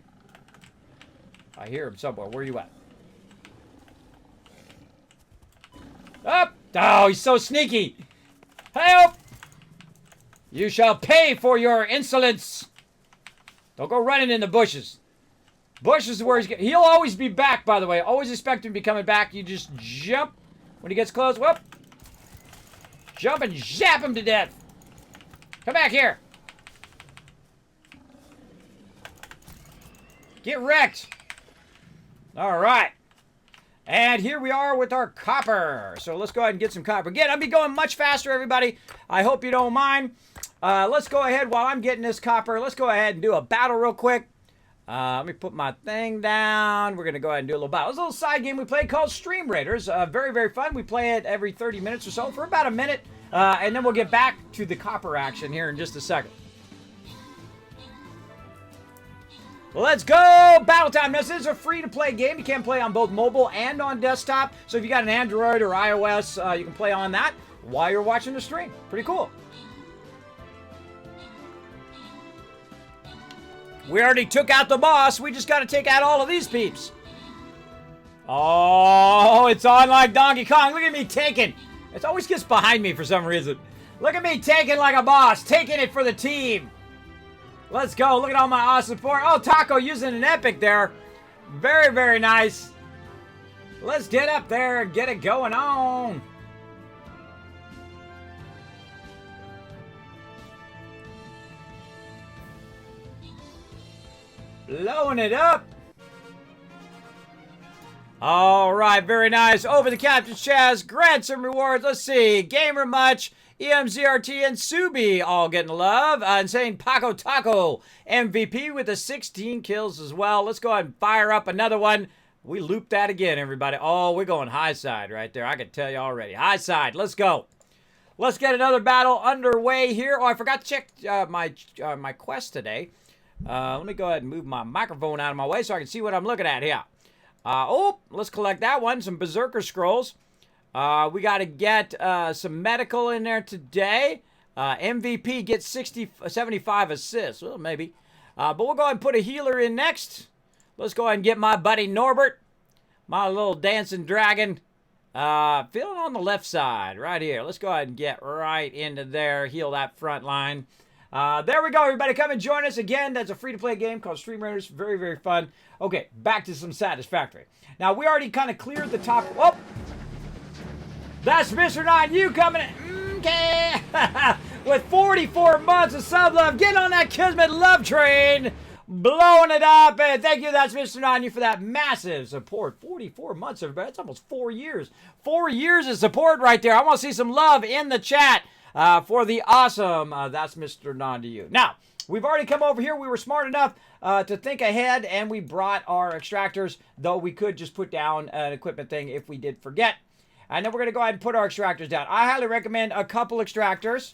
I hear him somewhere. Where are you at? Up! Oh, he's so sneaky. Help! You shall pay for your insolence. Don't go running in the bushes. Bushes is where he'll always be back, by the way. Always expect him to be coming back. You just jump when he gets close. Whoop! Jump and zap him to death. Come back here. Get wrecked. All right. And here we are with our copper. So let's go ahead and get some copper. Again, I'll be going much faster, everybody. I hope you don't mind. Let's go ahead while I'm getting this copper. Let's go ahead and do a battle real quick. Let me put my thing down. We're going to go ahead and do a little battle. It's a little side game we play called Stream Raiders. Very, very fun. We play it every 30 minutes or so for about a minute. And then we'll get back to the copper action here in just a second. Let's go! Battle time. Now, this is a free-to-play game. You can play on both mobile and on desktop. So if you got an Android or iOS, you can play on that while you're watching the stream. Pretty cool. We already took out the boss. We just got to take out all of these peeps. Oh, it's on like Donkey Kong. Look at me taking. It always gets behind me for some reason. Look at me taking like a boss. Taking it for the team. Let's go. Look at all my awesome support. Oh, Taco using an epic there. Very, very nice. Let's get up there and get it going on. Blowing it up. All right, very nice. Over the Captain's chest. Grant some rewards. Let's see. Gamer Much, EMZRT, and Subi all getting love. And saying Paco Taco, MVP with the 16 kills as well. Let's go ahead and fire up another one. We looped that again, everybody. Oh, we're going high side right there. I can tell you already. High side. Let's go. Let's get another battle underway here. Oh, I forgot to check my quest today. Let me go ahead and move my microphone out of my way so I can see what I'm looking at here. Let's collect that one. Some Berserker Scrolls. We got to get some medical in there today. MVP gets 75 assists. Well, maybe. But we'll go ahead and put a healer in next. Let's go ahead and get my buddy Norbert. My little dancing dragon. Feeling on the left side right here. Let's go ahead and get right into there. Heal that front line. There we go, everybody. Come and join us again. That's a free-to-play game called Stream Raiders. Very, very fun. Okay, back to some Satisfactory. Now, we already kind of cleared the top. Oh! That's Mr. 9U coming in. Okay. With 44 months of sub love. Get on that Kismet love train. Blowing it up. And thank you, that's Mr. 9U, for that massive support. 44 months, everybody. That's almost 4 years. 4 years of support right there. I want to see some love in the chat. For the awesome, that's Mr. Non-to-You. Now, we've already come over here. We were smart enough to think ahead, and we brought our extractors, though we could just put down an equipment thing if we did forget. And then we're going to go ahead and put our extractors down. I highly recommend a couple extractors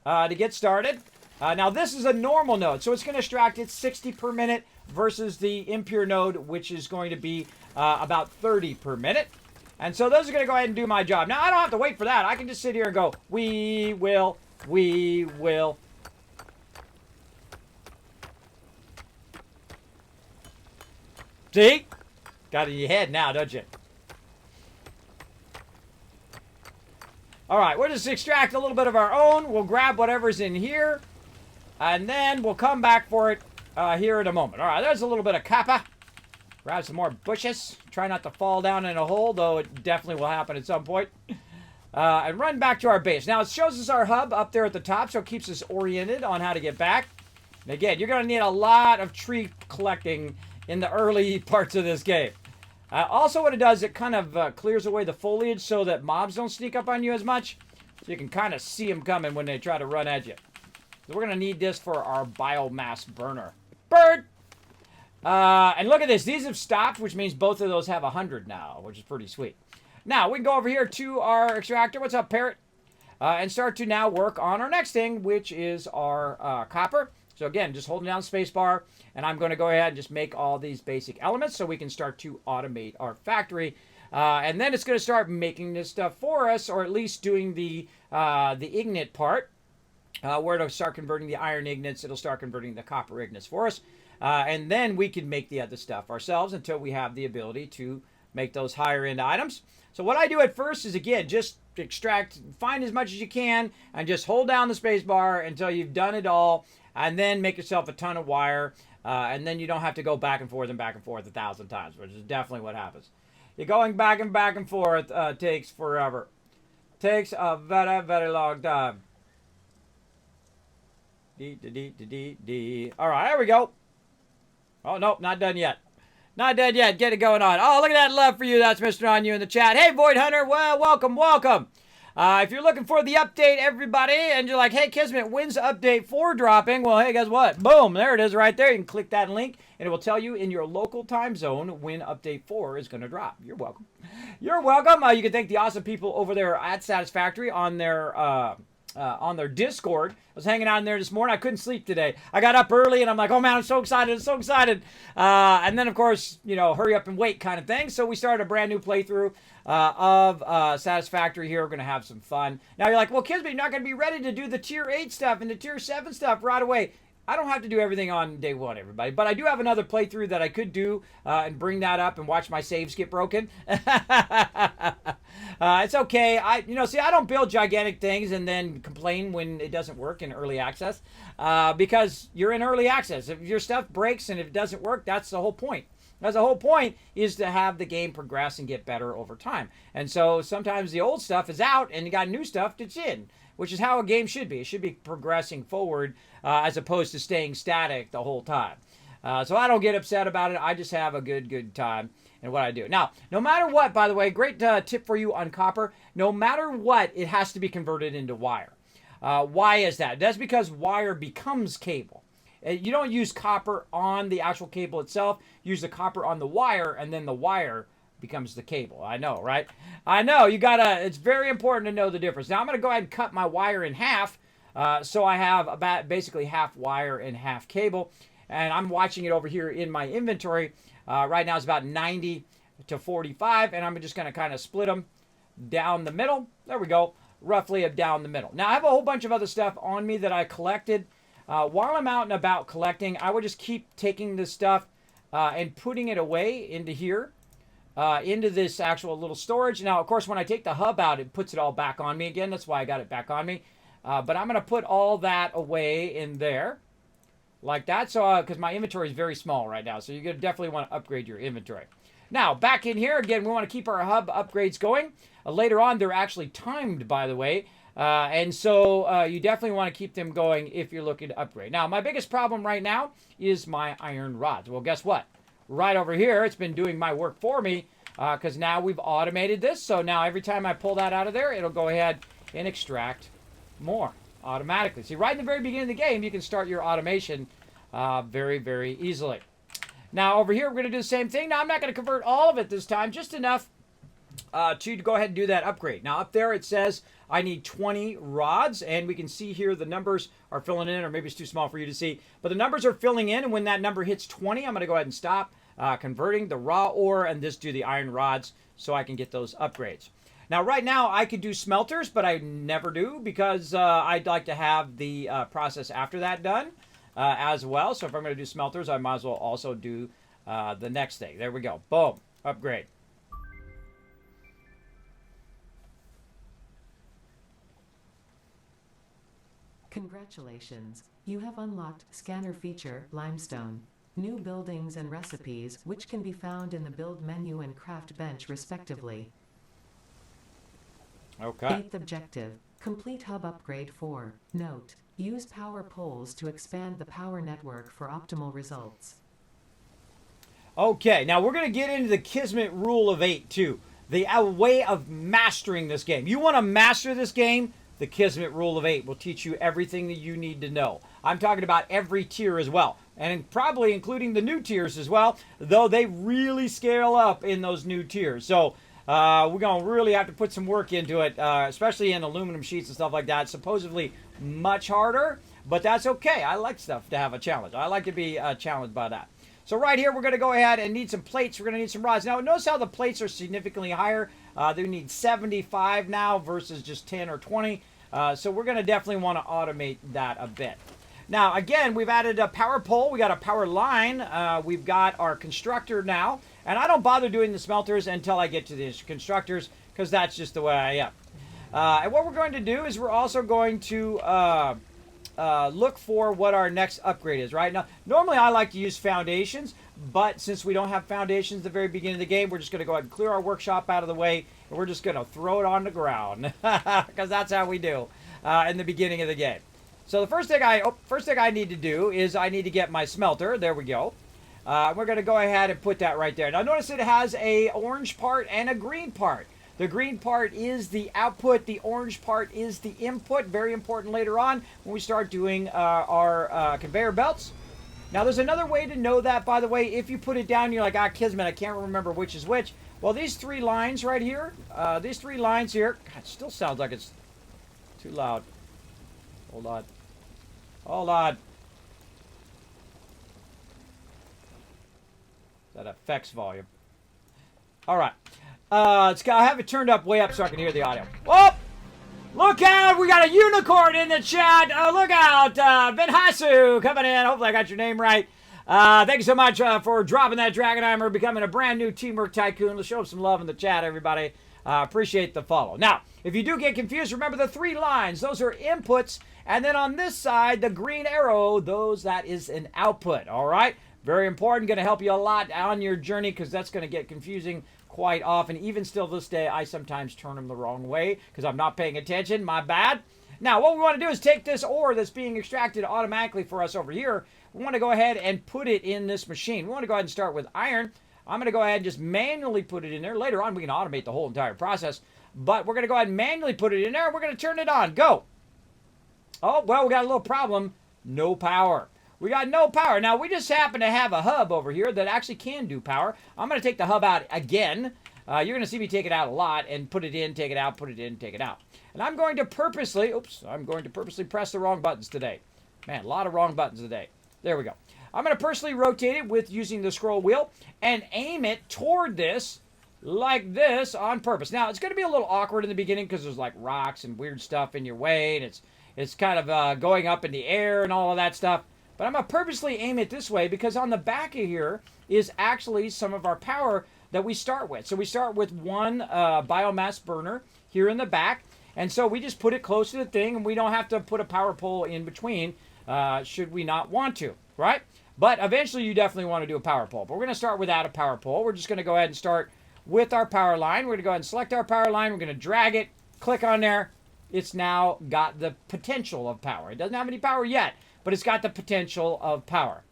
to get started. Now, this is a normal node, so it's going to extract at 60 per minute versus the impure node, which is going to be about 30 per minute. And so those are going to go ahead and do my job. Now, I don't have to wait for that. I can just sit here and go, we will. See? Got it in your head now, don't you? All right, we'll just extract a little bit of our own. We'll grab whatever's in here, and then we'll come back for it here in a moment. All right, there's a little bit of copper. Grab some more bushes. Try not to fall down in a hole, though it definitely will happen at some point. And run back to our base. Now, it shows us our hub up there at the top, so it keeps us oriented on how to get back. And again, you're going to need a lot of tree collecting in the early parts of this game. Also, what it does, it kind of clears away the foliage so that mobs don't sneak up on you as much. So you can kind of see them coming when they try to run at you. So we're going to need this for our biomass burner. Bird! And look at this. These have stopped, which means both of those have 100 now, which is pretty sweet. Now, we can go over here to our extractor. What's up, Parrot? And start to now work on our next thing, which is our copper. So again, just holding down spacebar, and I'm going to go ahead and just make all these basic elements so we can start to automate our factory. And then it's going to start making this stuff for us, or at least doing the ignite part, where it'll start converting the iron ignites. It'll start converting the copper ignites for us. And then we can make the other stuff ourselves until we have the ability to make those higher end items. So what I do at first is, again, just extract, find as much as you can, and just hold down the space bar until you've done it all, and then make yourself a ton of wire, and then you don't have to go back and forth 1,000 times, which is definitely what happens. You're going back and forth takes forever. Takes a very, very long time. All right, there we go. Oh, nope, not done yet. Not dead yet. Get it going on. Oh, look at that love for you. That's Mr. On You in the chat. Hey, Void Hunter. Well, welcome, welcome. If you're looking for the update, everybody, and you're like, hey, Kismet, when's update 4 dropping? Well, hey, guess what? Boom, there it is right there. You can click that link, and it will tell you in your local time zone when update 4 is going to drop. You're welcome. You're welcome. You can thank the awesome people over there at Satisfactory on their Discord. I was hanging out in there this morning. I couldn't sleep today. I got up early, and I'm like, oh, man, I'm so excited. I'm so excited. And then, of course, you know, hurry up and wait kind of thing. So we started a brand new playthrough of Satisfactory here. We're going to have some fun. Now, you're like, well, Kismet, you're not going to be ready to do the Tier 8 stuff and the Tier 7 stuff right away. I don't have to do everything on day 1, everybody. But I do have another playthrough that I could do and bring that up and watch my saves get broken. It's okay. I don't build gigantic things and then complain when it doesn't work in early access because you're in early access. If your stuff breaks and if it doesn't work, that's the whole point. That's the whole point, is to have the game progress and get better over time. And so sometimes the old stuff is out and you got new stuff that's in, which is how a game should be. It should be progressing forward as opposed to staying static the whole time. So I don't get upset about it. I just have a good time in what I do. Now, no matter what, by the way, great tip for you on copper. No matter what, it has to be converted into wire. Why is that? That's because wire becomes cable. You don't use copper on the actual cable itself. Use the copper on the wire, and then the wire becomes the cable. I know, right? I know. It's very important to know the difference. Now, I'm going to go ahead and cut my wire in half. So I have about basically half wire and half cable. And I'm watching it over here in my inventory. Right now it's about 90 to 45. And I'm just going to kind of split them down the middle. There we go. Roughly down the middle. Now, I have a whole bunch of other stuff on me that I collected. While I'm out and about collecting, I would just keep taking this stuff and putting it away into here. Into this actual little storage. Now, of course, when I take the hub out, it puts it all back on me again. That's why I got it back on me. But I'm going to put all that away in there like that. So, because my inventory is very small right now. So you're going to definitely want to upgrade your inventory. Now, back in here, again, we want to keep our hub upgrades going. Later on, they're actually timed, by the way. And so you definitely want to keep them going if you're looking to upgrade. Now, my biggest problem right now is my iron rods. Well, guess what? Right over here, it's been doing my work for me because now we've automated this. So now every time I pull that out of there, it'll go ahead and extract more automatically. See, right in the very beginning of the game, you can start your automation very, very easily. Now, over here, we're going to do the same thing. Now, I'm not going to convert all of it this time, just enough to go ahead and do that upgrade. Now, up there, it says I need 20 rods, and we can see here the numbers are filling in, or maybe it's too small for you to see. But the numbers are filling in, and when that number hits 20, I'm going to go ahead and stop converting the raw ore and just do the iron rods so I can get those upgrades. Now, right now, I could do smelters, but I never do because I'd like to have the process after that done as well. So if I'm going to do smelters, I might as well also do the next thing. There we go. Boom. Upgrade. Congratulations, you have unlocked Scanner Feature Limestone. New buildings and recipes, which can be found in the Build menu and Craft bench respectively. Okay. 8th objective, complete hub upgrade 4. Note, use power poles to expand the power network for optimal results. Okay, now we're going to get into the Kismet rule of 8 too. The way of mastering this game. You want to master this game? The Kismet rule of 8 will teach you everything that you need to know. I'm talking about every tier as well, and probably including the new tiers as well, though they really scale up in those new tiers. So we're going to really have to put some work into it, especially in aluminum sheets and stuff like that. Supposedly much harder, but that's okay. I like stuff to have a challenge. I like to be challenged by that. So right here, we're going to go ahead and need some plates. We're going to need some rods. Now, notice how the plates are significantly higher. They need 75 now versus just 10 or 20. So we're going to definitely want to automate that a bit. Now, again, we've added a power pole. We got a power line. We've got our constructor now. And I don't bother doing the smelters until I get to the constructors because that's just the way I am. And what we're going to do is we're also going to look for what our next upgrade is, right? Now, normally I like to use foundations, but since we don't have foundations at the very beginning of the game, we're just going to go ahead and clear our workshop out of the way, and we're just going to throw it on the ground, because that's how we do in the beginning of the game. So the first thing I need to do is I need to get my smelter. There we go. We're going to go ahead and put that right there. Now, notice it has a orange part and a green part. The green part is the output. The orange part is the input. Very important later on when we start doing our conveyor belts. Now, there's another way to know that, by the way. If you put it down, you're like, Kismet, I can't remember which is which. Well, these three lines right here, God, it still sounds like it's too loud. Hold on. Hold on. That affects volume. All right. I have it turned up way up so I can hear the audio. Whoa! Look out! We got a unicorn in the chat. Oh, look out! Ben Hasu coming in. Hopefully I got your name right. Thank you so much for dropping that Dragonheimer, becoming a brand new Teamwork Tycoon. Let's show him some love in the chat, everybody. Appreciate the follow. Now, if you do get confused, remember the three lines. Those are inputs. And then on this side, the green arrow, that is an output. All right? Very important. Going to help you a lot on your journey because that's going to get confusing quite often. Even still this day, I sometimes turn them the wrong way because I'm not paying attention. My bad. Now, what we want to do is take this ore that's being extracted automatically for us over here. We want to go ahead and put it in this machine. We want to go ahead and start with iron. I'm going to go ahead and just manually put it in there. Later on, we can automate the whole entire process. But we're going to go ahead and manually put it in there. We're going to turn it on. Go. Oh, well, we got a little problem. No power. We got no power. Now, we just happen to have a hub over here that actually can do power. I'm going to take the hub out again. You're going to see me take it out a lot and put it in, take it out, put it in, take it out. And I'm going to purposely press the wrong buttons today. Man, a lot of wrong buttons today. There we go. I'm going to personally rotate it with using the scroll wheel and aim it toward this like this on purpose. Now, it's going to be a little awkward in the beginning because there's like rocks and weird stuff in your way, and it's kind of going up in the air and all of that stuff. But I'm going to purposely aim it this way because on the back of here is actually some of our power that we start with. So we start with one biomass burner here in the back. And so we just put it close to the thing, and we don't have to put a power pole in between should we not want to, right? But eventually you definitely want to do a power pole. But we're going to start without a power pole. We're just going to go ahead and start with our power line. We're going to go ahead and select our power line. We're going to drag it, click on there. It's now got the potential of power. It doesn't have any power yet, but it's got the potential of power.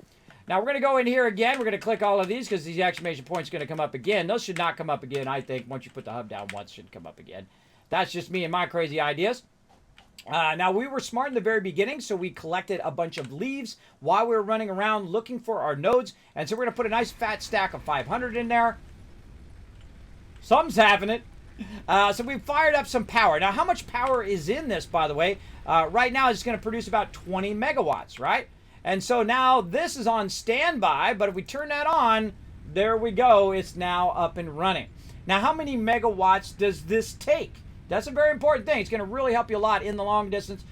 Now we're going to go in here again. We're going to click all of these because these exclamation points are going to come up again. Those should not come up again, I think. Once you put the hub down once, it should come up again. That's just me and my crazy ideas. Now, we were smart in the very beginning, so we collected a bunch of leaves while we were running around looking for our nodes. And so we're going to put a nice fat stack of 500 in there. Something's happening. So we've fired up some power. Now, how much power is in this, by the way? Right now, it's going to produce about 20 megawatts, right? And so now this is on standby, but if we turn that on, there we go. It's now up and running. Now, how many megawatts does this take? That's a very important thing. It's going to really help you a lot in the long distance,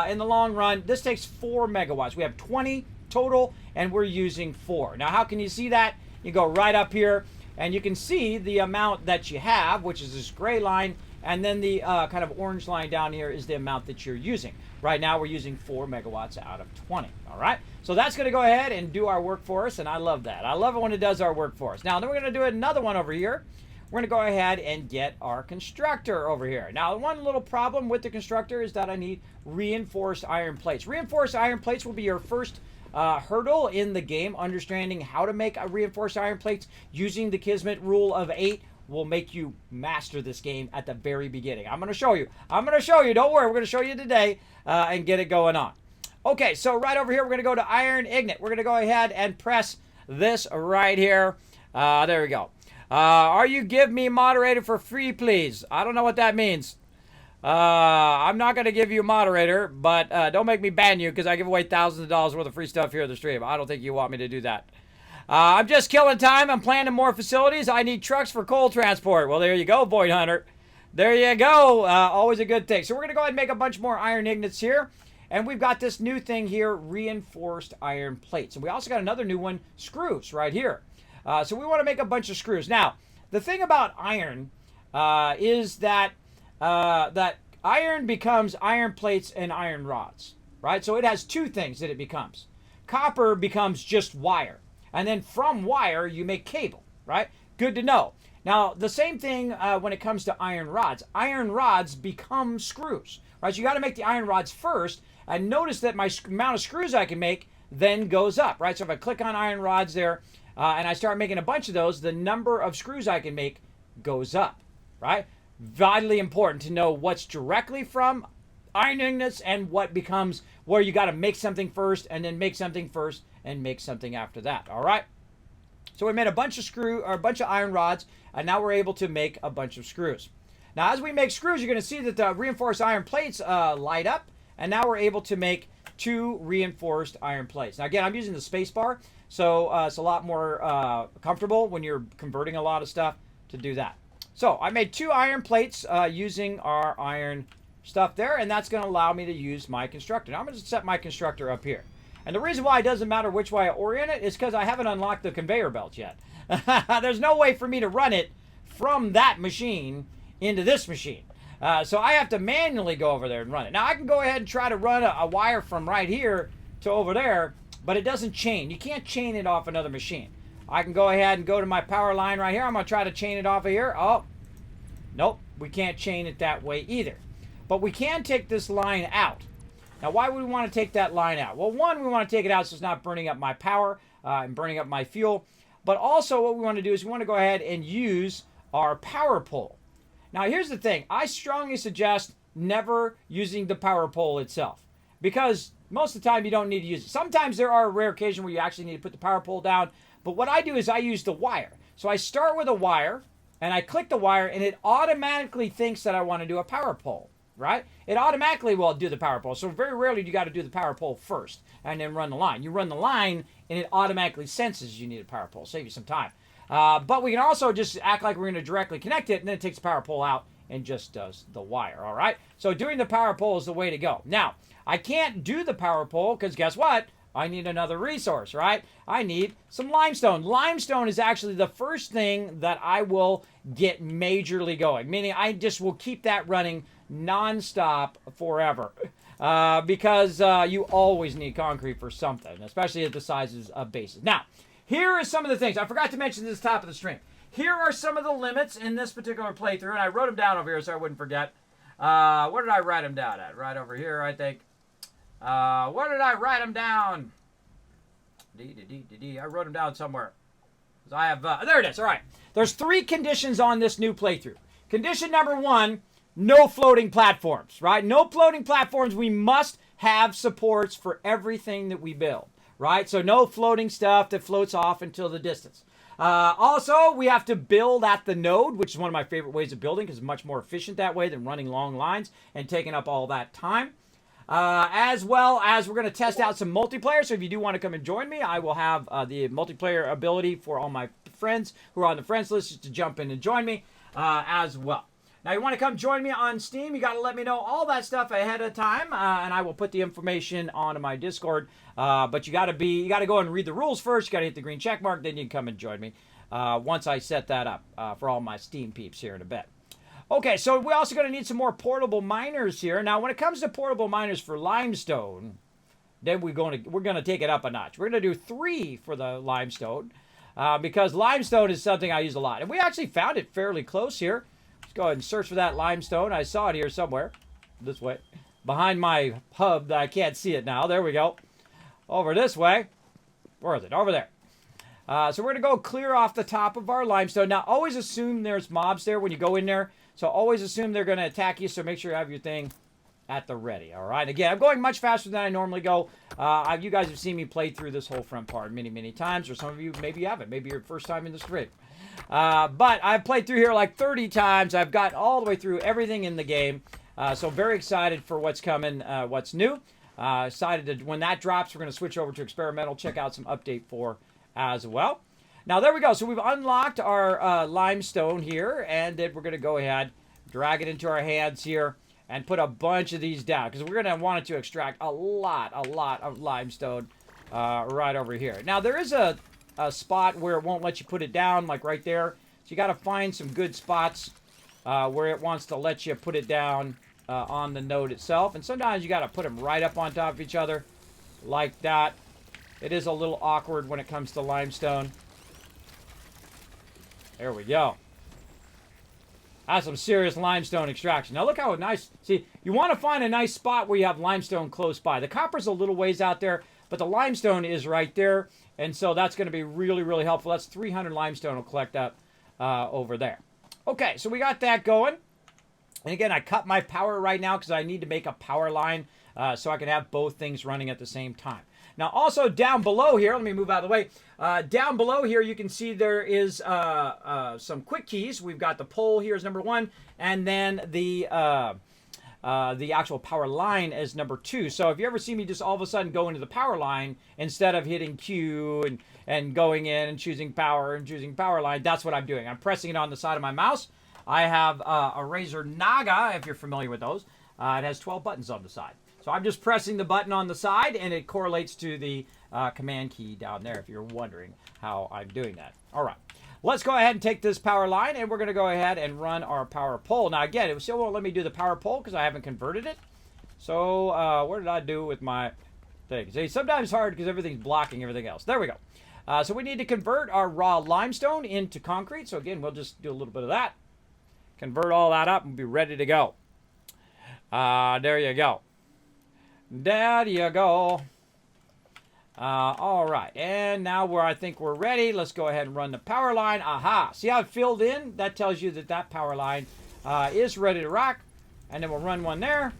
in the long run. This takes 4 megawatts. We have 20 total, and we're using 4. Now, how can you see that? You go right up here, and you can see the amount that you have, which is this gray line, And then the kind of orange line down here is the amount that you're using. Right now we're using 4 megawatts out of 20. All right. So that's going to go ahead and do our work for us. And I love that. I love it when it does our work for us. Now, then we're going to do another one over here. We're going to go ahead and get our constructor over here. Now, one little problem with the constructor is that I need reinforced iron plates. Reinforced iron plates will be your first hurdle in the game. Understanding how to make reinforced iron plates using the Kismet rule of 8 will make you master this game at the very beginning. I'm going to show you. I'm going to show you. Don't worry. We're going to show you today and get it going on. Okay, so right over here, we're going to go to Iron Ignite. We're going to go ahead and press this right here. There we go. Are you give me moderator for free, please? I don't know what that means. I'm not going to give you a moderator, but don't make me ban you because I give away thousands of dollars worth of free stuff here at the stream. I don't think you want me to do that. I'm just killing time. I'm planning more facilities. I need trucks for coal transport. Well, there you go, Void Hunter. There you go. Always a good thing. So we're going to go ahead and make a bunch more iron ignites here. And we've got this new thing here, reinforced iron plates. And we also got another new one, screws, right here. So we want to make a bunch of screws. Now, the thing about iron is that that iron becomes iron plates and iron rods, right? So it has two things that it becomes. Copper becomes just wire. And then from wire, you make cable, right? Good to know. Now, the same thing when it comes to iron rods. Iron rods become screws, right? So you got to make the iron rods first. And notice that my amount of screws I can make then goes up, right? So if I click on iron rods there and I start making a bunch of those, the number of screws I can make goes up, right? Vitally important to know what's directly from iron ignites and what becomes where you got to make something first and then make something first and make something after that. All right. So we made a bunch of iron rods, and now we're able to make a bunch of screws. Now, as we make screws, you're going to see that the reinforced iron plates light up, and now we're able to make 2 reinforced iron plates. Now, again, I'm using the space bar, so it's a lot more comfortable when you're converting a lot of stuff to do that. So I made 2 iron plates using our iron stuff there, and that's going to allow me to use my constructor. Now, I'm going to set my constructor up here. And the reason why it doesn't matter which way I orient it is because I haven't unlocked the conveyor belt yet. There's no way for me to run it from that machine into this machine. So I have to manually go over there and run it. Now, I can go ahead and try to run a wire from right here to over there, but it doesn't chain. You can't chain it off another machine. I can go ahead and go to my power line right here. I'm going to try to chain it off of here. Oh, nope. We can't chain it that way either. But we can take this line out. Now, why would we want to take that line out? Well, one, we want to take it out so it's not burning up my power and burning up my fuel. But also what we want to do is we want to go ahead and use our power pole. Now, here's the thing. I strongly suggest never using the power pole itself because most of the time you don't need to use it. Sometimes there are a rare occasion where you actually need to put the power pole down. But what I do is I use the wire. So I start with a wire and I click the wire and it automatically thinks that I want to do a power pole. Right? It automatically will do the power pole. So very rarely do you got to do the power pole first and then run the line. You run the line and it automatically senses you need a power pole. Save you some time. But we can also just act like we're going to directly connect it and then it takes the power pole out and just does the wire. All right? So doing the power pole is the way to go. Now, I can't do the power pole because guess what? I need another resource, right? I need some limestone. Limestone is actually the first thing that I will get majorly going, meaning I just will keep that running non-stop forever because you always need concrete for something, especially at the sizes of bases. Now, here are some of the things. I forgot to mention this top of the stream. Here are some of the limits in this particular playthrough, and I wrote them down over here so I wouldn't forget. Where did I write them down at? Right over here, I think. Where did I write them down? I wrote them down somewhere. I have, there it is. All right. There's 3 conditions on this new playthrough. Condition number 1, no floating platforms, right? No floating platforms. We must have supports for everything that we build, right? So no floating stuff that floats off into the distance. Also, we have to build at the node, which is one of my favorite ways of building because it's much more efficient that way than running long lines and taking up all that time. As well as we're going to test out some multiplayer. So if you do want to come and join me, I will have the multiplayer ability for all my friends who are on the friends list just to jump in and join me as well. Now, you want to come join me on Steam, you got to let me know all that stuff ahead of time, and I will put the information onto my Discord. But you got to go and read the rules first. You got to hit the green check mark, then you can come and join me once I set that up for all my Steam peeps here in a bit. Okay, so we're also going to need some more portable miners here. Now, when it comes to portable miners for limestone, then we're going to take it up a notch. We're going to do 3 for the limestone because limestone is something I use a lot. And we actually found it fairly close here. Let's go ahead and search for that limestone. I saw it here somewhere. This way. Behind my hub that I can't see it now. There we go. Over this way. Where is it? Over there. So we're going to go clear off the top of our limestone. Now, always assume there's mobs there when you go in there. So always assume they're going to attack you. So make sure you have your thing at the ready. All right. Again, I'm going much faster than I normally go. You guys have seen me play through this whole front part many, many times. Or some of you, maybe you haven't. Maybe your first time in this rig. But I've played through here like 30 times. I've gotten all the way through everything in the game. So very excited for what's coming, what's new. Excited to, when that drops, we're going to switch over to experimental. Check out some update 4 as well. Now, there we go. So we've unlocked our limestone here, and then we're going to go ahead, drag it into our hands here, and put a bunch of these down, because we're going to want it to extract a lot of limestone right over here. Now, there is a spot where it won't let you put it down, like right there. So you got to find some good spots where it wants to let you put it down on the node itself. And sometimes you got to put them right up on top of each other, like that. It is a little awkward when it comes to limestone. There we go. That's some serious limestone extraction. Now look how nice. See, you want to find a nice spot where you have limestone close by. The copper's a little ways out there, but the limestone is right there. And so that's going to be really, really helpful. That's 300 limestone will collect up over there. Okay, so we got that going. And again, I cut my power right now because I need to make a power line so I can have both things running at the same time. Now, also down below here, let me move out of the way. Down below here, you can see there is some quick keys. We've got the pole here as number 1, and then the actual power line as number 2. So if you ever see me just all of a sudden go into the power line instead of hitting Q and going in and choosing power line, that's what I'm doing. I'm pressing it on the side of my mouse. I have a Razer Naga, if you're familiar with those. It has 12 buttons on the side. So I'm just pressing the button on the side, and it correlates to the command key down there, if you're wondering how I'm doing that. All right. Let's go ahead and take this power line, and we're going to go ahead and run our power pole. Now, again, it still won't let me do the power pole because I haven't converted it. So what did I do with my thing? See, sometimes it's hard because everything's blocking everything else. There we go. So we need to convert our raw limestone into concrete. So, again, we'll just do a little bit of that. Convert all that up and be ready to go. There you go. There you go. All right. And now I think we're ready. Let's go ahead and run the power line. Aha. See how it filled in? That tells you that that power line is ready to rock. And then we'll run one there.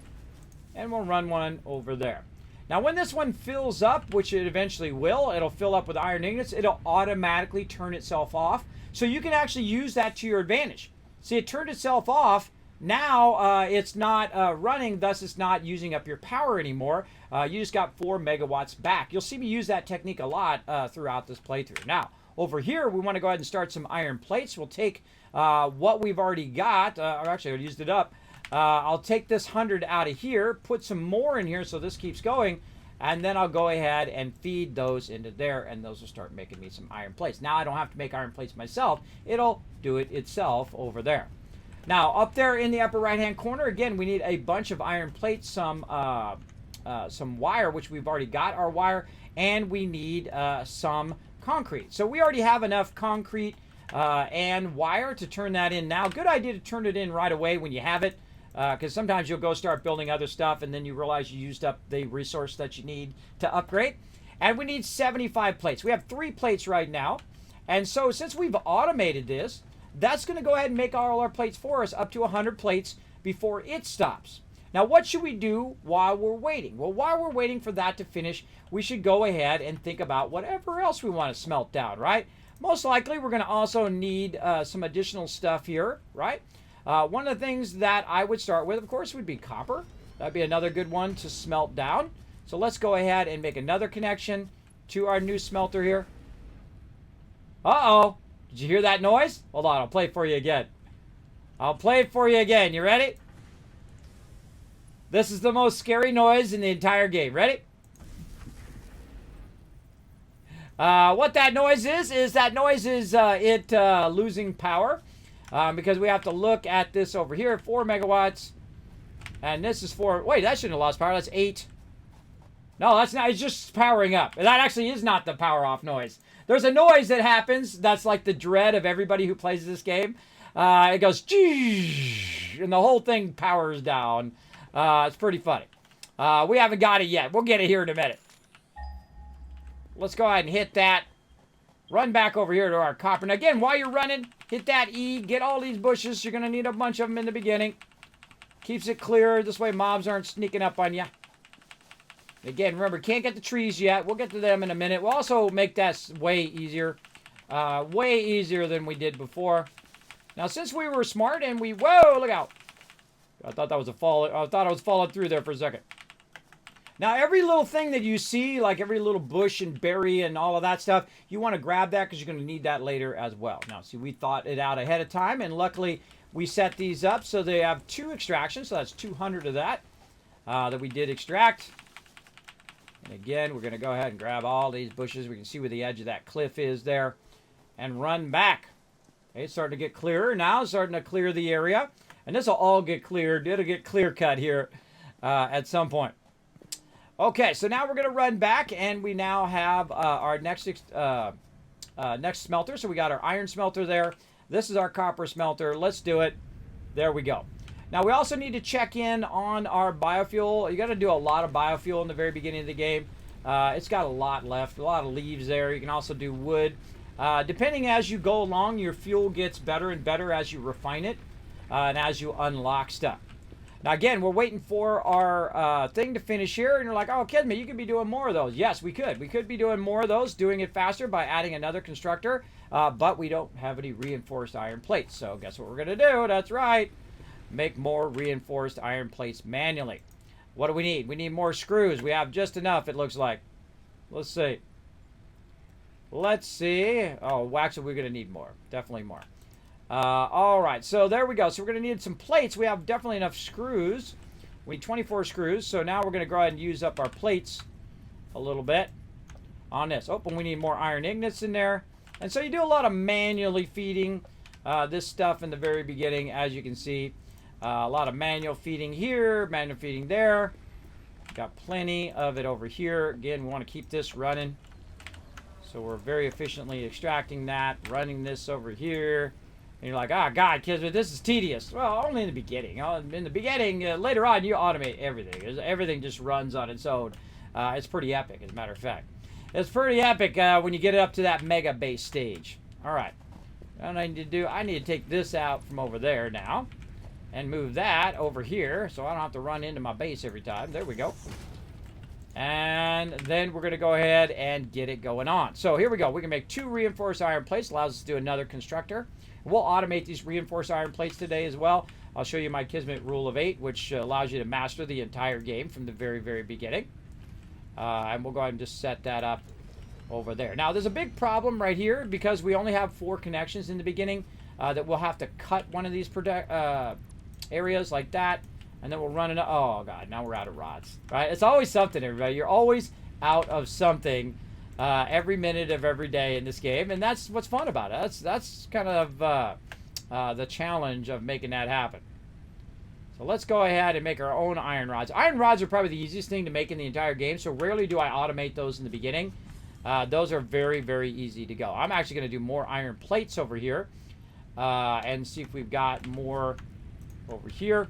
And we'll run one over there. Now, when this one fills up, which it eventually will, it'll fill up with iron ingots. It'll automatically turn itself off. So you can actually use that to your advantage. See, it turned itself off. Now it's not running, thus it's not using up your power anymore. You just got 4 megawatts back. You'll see me use that technique a lot throughout this playthrough. Now, over here, we want to go ahead and start some iron plates. We'll take what we've already got, or actually I used it up. I'll take this 100 out of here, put some more in here so this keeps going, and then I'll go ahead and feed those into there, and those will start making me some iron plates. Now I don't have to make iron plates myself. It'll do it itself over there. Now, up there in the upper right-hand corner, again, we need a bunch of iron plates, some wire, which we've already got our wire, and we need some concrete. So we already have enough concrete and wire to turn that in now. Good idea to turn it in right away when you have it, because sometimes you'll go start building other stuff, and then you realize you used up the resource that you need to upgrade. And we need 75 plates. We have 3 plates right now. And so since we've automated this, that's going to go ahead and make all our plates for us up to 100 plates before it stops. Now, what should we do while we're waiting? Well, while we're waiting for that to finish, we should go ahead and think about whatever else we want to smelt down, right? Most likely, we're going to also need some additional stuff here, right? One of the things that I would start with, of course, would be copper. That'd be another good one to smelt down. So let's go ahead and make another connection to our new smelter here. Uh-oh. Did you hear that noise? Hold on, I'll play it for you again. I'll play it for you again. You ready? This is the most scary noise in the entire game. Ready? What that noise is it losing power. because we have to look at this over here, 4 megawatts. And this is 4. Wait, that shouldn't have lost power. That's 8. No, that's not. It's just powering up. That actually is not the power off noise. There's a noise that happens. That's like the dread of everybody who plays this game. It goes, and the whole thing powers down. It's pretty funny. We haven't got it yet. We'll get it here in a minute. Let's go ahead and hit that. Run back over here to our copper. And again, while you're running, hit that E. Get all these bushes. You're going to need a bunch of them in the beginning. Keeps it clear. This way mobs aren't sneaking up on you. Again, remember, can't get the trees yet. We'll get to them in a minute. We'll also make that way easier. Way easier than we did before. Now, since we were smart and we... Whoa, look out. I thought that was a fall. I thought I was falling through there for a second. Now, every little thing that you see, like every little bush and berry and all of that stuff, you want to grab that because you're going to need that later as well. Now, see, we thought it out ahead of time, and luckily we set these up so they have 2 extractions. So that's 200 of that that we did extract. And again, we're going to go ahead and grab all these bushes. We can see where the edge of that cliff is there and run back. Okay, it's starting to get clearer now. It's starting to clear the area. And this will all get cleared. It'll get clear cut here at some point. Okay, so now we're going to run back, and we now have our next smelter. So we got our iron smelter there. This is our copper smelter. Let's do it. There we go. Now, we also need to check in on our biofuel. You got to do a lot of biofuel in the very beginning of the game. It's got a lot left, a lot of leaves there. You can also do wood. Depending as you go along, your fuel gets better and better as you refine it and as you unlock stuff. Now, again, we're waiting for our thing to finish here, and you're like, oh, Kismet, you could be doing more of those. Yes, we could. We could be doing more of those, doing it faster by adding another constructor, but we don't have any reinforced iron plates. So guess what we're going to do? That's right. Make more reinforced iron plates manually. What do we need? We need more screws. We have just enough, it looks like. Let's see. Let's see. Oh, actually, we're going to need more. Definitely more. All right, so there we go. So we're going to need some plates. We have definitely enough screws. We need 24 screws. So now we're going to go ahead and use up our plates a little bit on this. Oh, and we need more iron ingots in there. And so you do a lot of manually feeding this stuff in the very beginning, as you can see. A lot of manual feeding here, manual feeding there. Got plenty of it over here. Again, we want to keep this running. So we're very efficiently extracting that, running this over here. And you're like, oh, God, Kismet, this is tedious. Well, only in the beginning. In the beginning, later on, you automate everything. Everything just runs on its own. It's pretty epic, as a matter of fact. It's pretty epic when you get it up to that mega base stage. All right. What I need to do, I need to take this out from over there now and move that over here so I don't have to run into my base every time. There we go. And then we're going to go ahead and get it going on. So here we go. We can make 2 reinforced iron plates. Allows us to do another constructor. We'll automate these reinforced iron plates today as well. I'll show you my Kismet rule of 8, which allows you to master the entire game from the very, very beginning. And we'll go ahead and just set that up over there. Now, there's a big problem right here because we only have 4 connections in the beginning that we'll have to cut one of these areas like that. And then we'll run it. Oh, God, now we're out of rods. Right? It's always something, everybody. You're always out of something every minute of every day in this game. And that's what's fun about it. That's kind of the challenge of making that happen. So let's go ahead and make our own iron rods. Iron rods are probably the easiest thing to make in the entire game. So rarely do I automate those in the beginning. Those are very, very easy to go. I'm actually going to do more iron plates over here. And see if we've got more over here.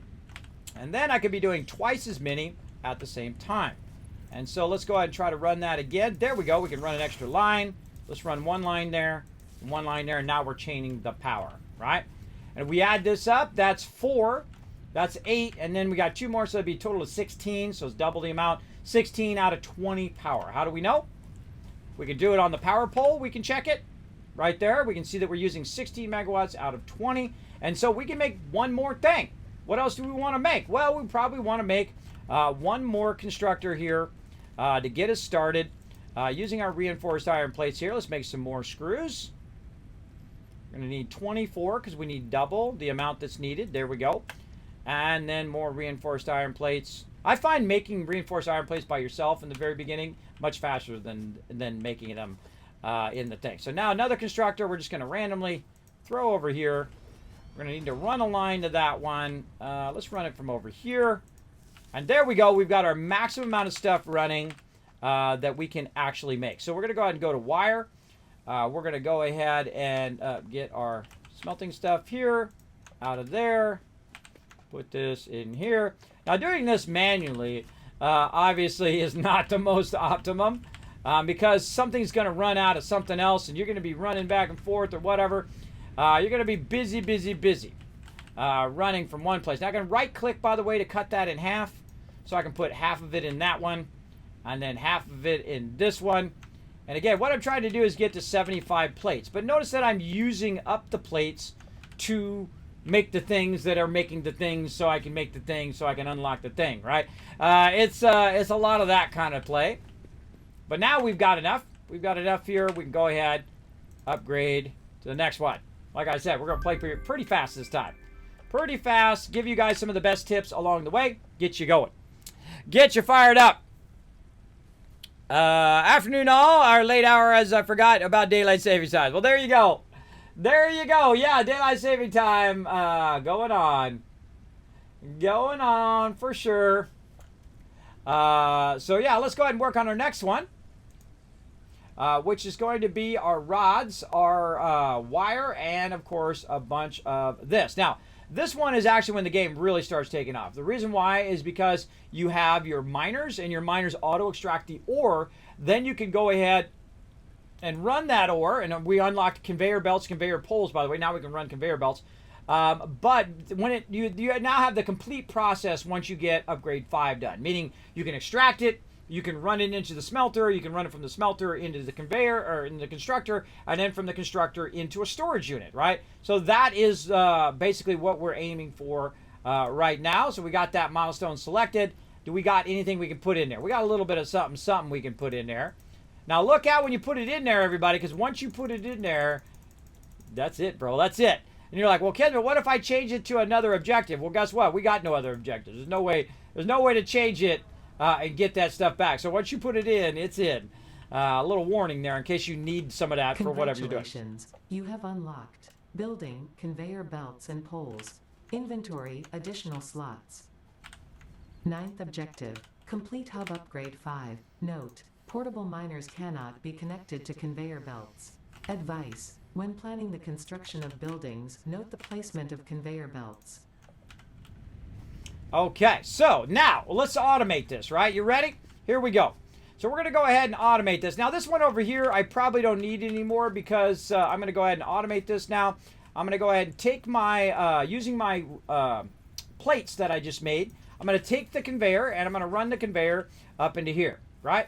And then I could be doing twice as many at the same time. And so let's go ahead and try to run that again. There we go. We can run an extra line. Let's run one line there, one line there, and now we're chaining the power, right? And if we add this up, that's 4. That's 8. And then we got 2 more, so it'd be a total of 16. So it's double the amount. 16 out of 20 power. How do we know? We can do it on the power pole. We can check it right there. We can see that we're using 16 megawatts out of 20. And so we can make one more thing. What else do we want to make? Well, we probably want to make one more constructor here to get us started. Using our reinforced iron plates here, let's make some more screws. We're going to need 24 because we need double the amount that's needed. There we go. And then more reinforced iron plates. I find making reinforced iron plates by yourself in the very beginning much faster than making them in the thing. So now another constructor we're just going to randomly throw over here. We're going to need to run a line to that one. Let's run it from over here. And there we go. We've got our maximum amount of stuff running that we can actually make. So we're going to go ahead and go to wire. We're going to go ahead and get our smelting stuff here, out of there. Put this in here. Now doing this manually obviously is not the most optimum because something's going to run out of something else and you're going to be running back and forth or whatever. You're going to be busy running from one place. Now I can right click, by the way, to cut that in half. So I can put half of it in that one and then half of it in this one. And again, what I'm trying to do is get to 75 plates. But notice that I'm using up the plates to make the things that are making the things so I can make the thing so I can unlock the thing, right? It's a lot of that kind of play. But now we've got enough. We've got enough here. We can go ahead, upgrade to the next one. Like I said, we're going to play pretty fast this time. Pretty fast. Give you guys some of the best tips along the way. Get you going. Get you fired up. Afternoon all, our late hour as I forgot about daylight saving time. Well, there you go. There you go. Yeah, daylight saving time going on. Going on for sure. So yeah, let's go ahead and work on our next one. Which is going to be our rods, our wire, and of course a bunch of this. Now, this one is actually when the game really starts taking off. The reason why is because you have your miners, and your miners auto-extract the ore. Then you can go ahead and run that ore, and we unlocked conveyor belts, conveyor poles, by the way. Now we can run conveyor belts. But when you now have the complete process once you get upgrade 5 done, meaning you can extract it, you can run it into the smelter, you can run it from the smelter into the conveyor or in the constructor, and then from the constructor into a storage unit, right? So that is basically what we're aiming for right now. So we got that milestone selected. Do we got anything we can put in there? We got a little bit of something we can put in there. Now look out when you put it in there, everybody, because once you put it in there, that's it, bro. That's it. And you're like, well, Ken, what if I change it to another objective? Well, guess what? We got no other objectives. There's no way to change it and get that stuff back. So once you put it in, it's in. A little warning there in case you need some of that for whatever you're doing. Congratulations. You have unlocked building, conveyor belts and poles. Inventory, additional slots. 9th objective, complete hub upgrade 5. Note, portable miners cannot be connected to conveyor belts. Advice, when planning the construction of buildings, note the placement of conveyor belts. Okay, so now let's automate this, right? You ready? Here we go. So we're going to go ahead and automate this. Now this one over here, I probably don't need anymore because I'm going to go ahead and automate this now. I'm going to go ahead and take my, using my plates that I just made, I'm going to take the conveyor and I'm going to run the conveyor up into here, right?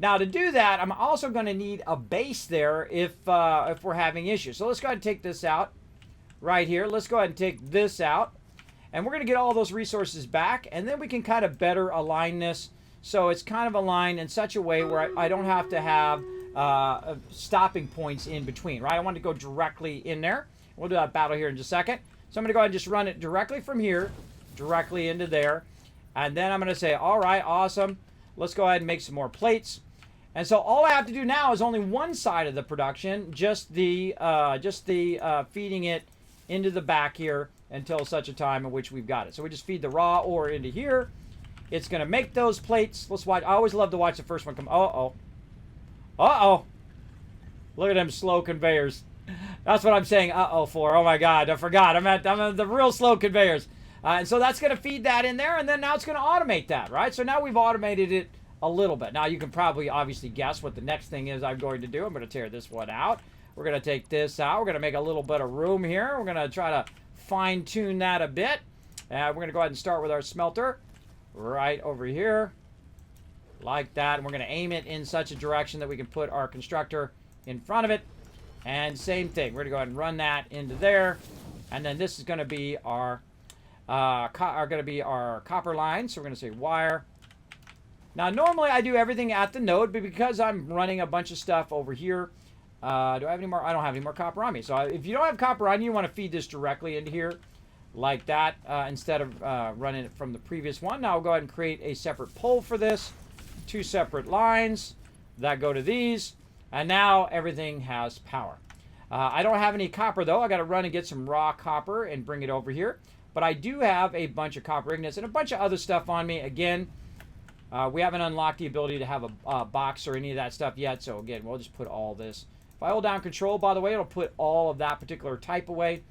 Now to do that, I'm also going to need a base there if we're having issues. So let's go ahead and take this out right here. Let's go ahead and take this out. And we're going to get all those resources back, and then we can kind of better align this so it's kind of aligned in such a way where I don't have to have stopping points in between, right? I want to go directly in there. We'll do that battle here in just a second. So I'm going to go ahead and just run it directly from here, directly into there. And then I'm going to say, all right, awesome. Let's go ahead and make some more plates. And so all I have to do now is only one side of the production, just the feeding it into the back here until such a time in which we've got it. So we just feed the raw ore into here. It's going to make those plates. Let's watch. I always love to watch the first one come. Uh-oh. Uh-oh. Look at them slow conveyors. That's what I'm saying uh-oh for. Oh, my God. I forgot. I'm at the real slow conveyors. And so that's going to feed that in there, and then now it's going to automate that, right? So now we've automated it a little bit. Now you can probably obviously guess what the next thing is I'm going to do. I'm going to tear this one out. We're going to take this out. We're going to make a little bit of room here. We're going to try to fine-tune that a bit. We're going to go ahead and start with our smelter right over here like that. And we're going to aim it in such a direction that we can put our constructor in front of it. And same thing. We're going to go ahead and run that into there. And then this is going to be our copper line. So we're going to say wire. Now, normally I do everything at the node, but because I'm running a bunch of stuff over here, do I have any more? I don't have any more copper on me. So if you don't have copper on you, want to feed this directly into here like that instead of running it from the previous one. Now I'll go ahead and create a separate pole for this. 2 separate lines that go to these. And now everything has power. I don't have any copper, though. I got to run and get some raw copper and bring it over here. But I do have a bunch of copper ingots and a bunch of other stuff on me. Again, we haven't unlocked the ability to have a box or any of that stuff yet. So, again, we'll just put all this. If I hold down control, by the way, it'll put all of that particular type away.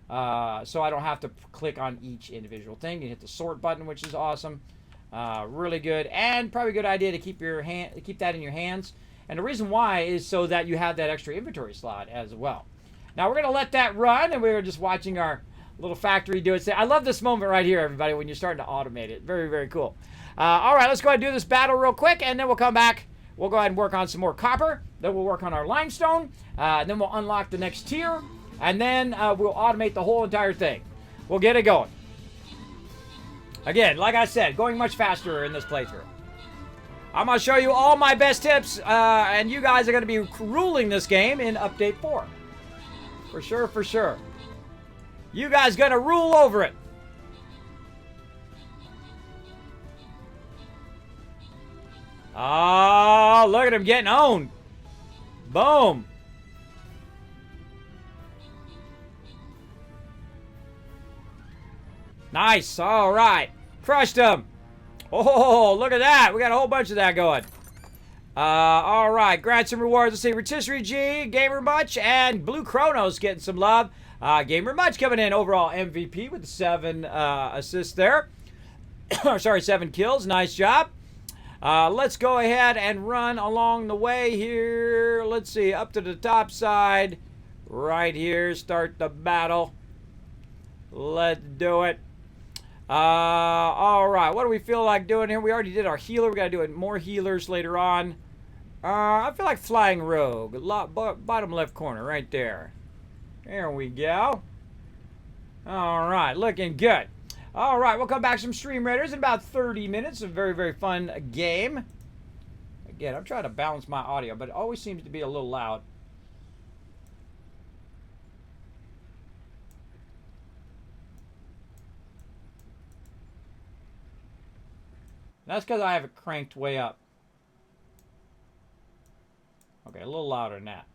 So I don't have to click on each individual thing. You hit the sort button, which is awesome. Really good. And probably a good idea to keep that in your hands. And the reason why is so that you have that extra inventory slot as well. Now, we're going to let that run, and we're just watching our little factory do its thing. I love this moment right here, everybody, when you're starting to automate it. Very, very cool. All right, let's go ahead and do this battle real quick, and then we'll come back. We'll go ahead and work on some more copper. Then we'll work on our limestone. Then we'll unlock the next tier. And then we'll automate the whole entire thing. We'll get it going. Again, like I said, going much faster in this playthrough. I'm going to show you all my best tips, and you guys are going to be ruling this game in Update 4. For sure, for sure. You guys going to rule over it. Oh, look at him getting owned. Boom. Nice. All right. Crushed him. Oh, look at that. We got a whole bunch of that going. All right. Grant some rewards. Let's see. Rotisserie G, Gamer Much, and Blue Chronos getting some love. Gamer Much coming in overall MVP with 7 assists there. Sorry, 7 kills. Nice job. Let's go ahead and run along the way here. Let's see. Up to the top side. Right here. Start the battle. Let's do it. All right. What do we feel like doing here? We already did our healer. We got to do more healers later on. I feel like flying rogue. Bottom left corner right there. There we go. All right. Looking good. All right. We'll come back some Stream Raiders in about 30 minutes. A very, very fun game. Again, I'm trying to balance my audio, but it always seems to be a little loud. That's because I have it cranked way up. Okay, a little louder than that.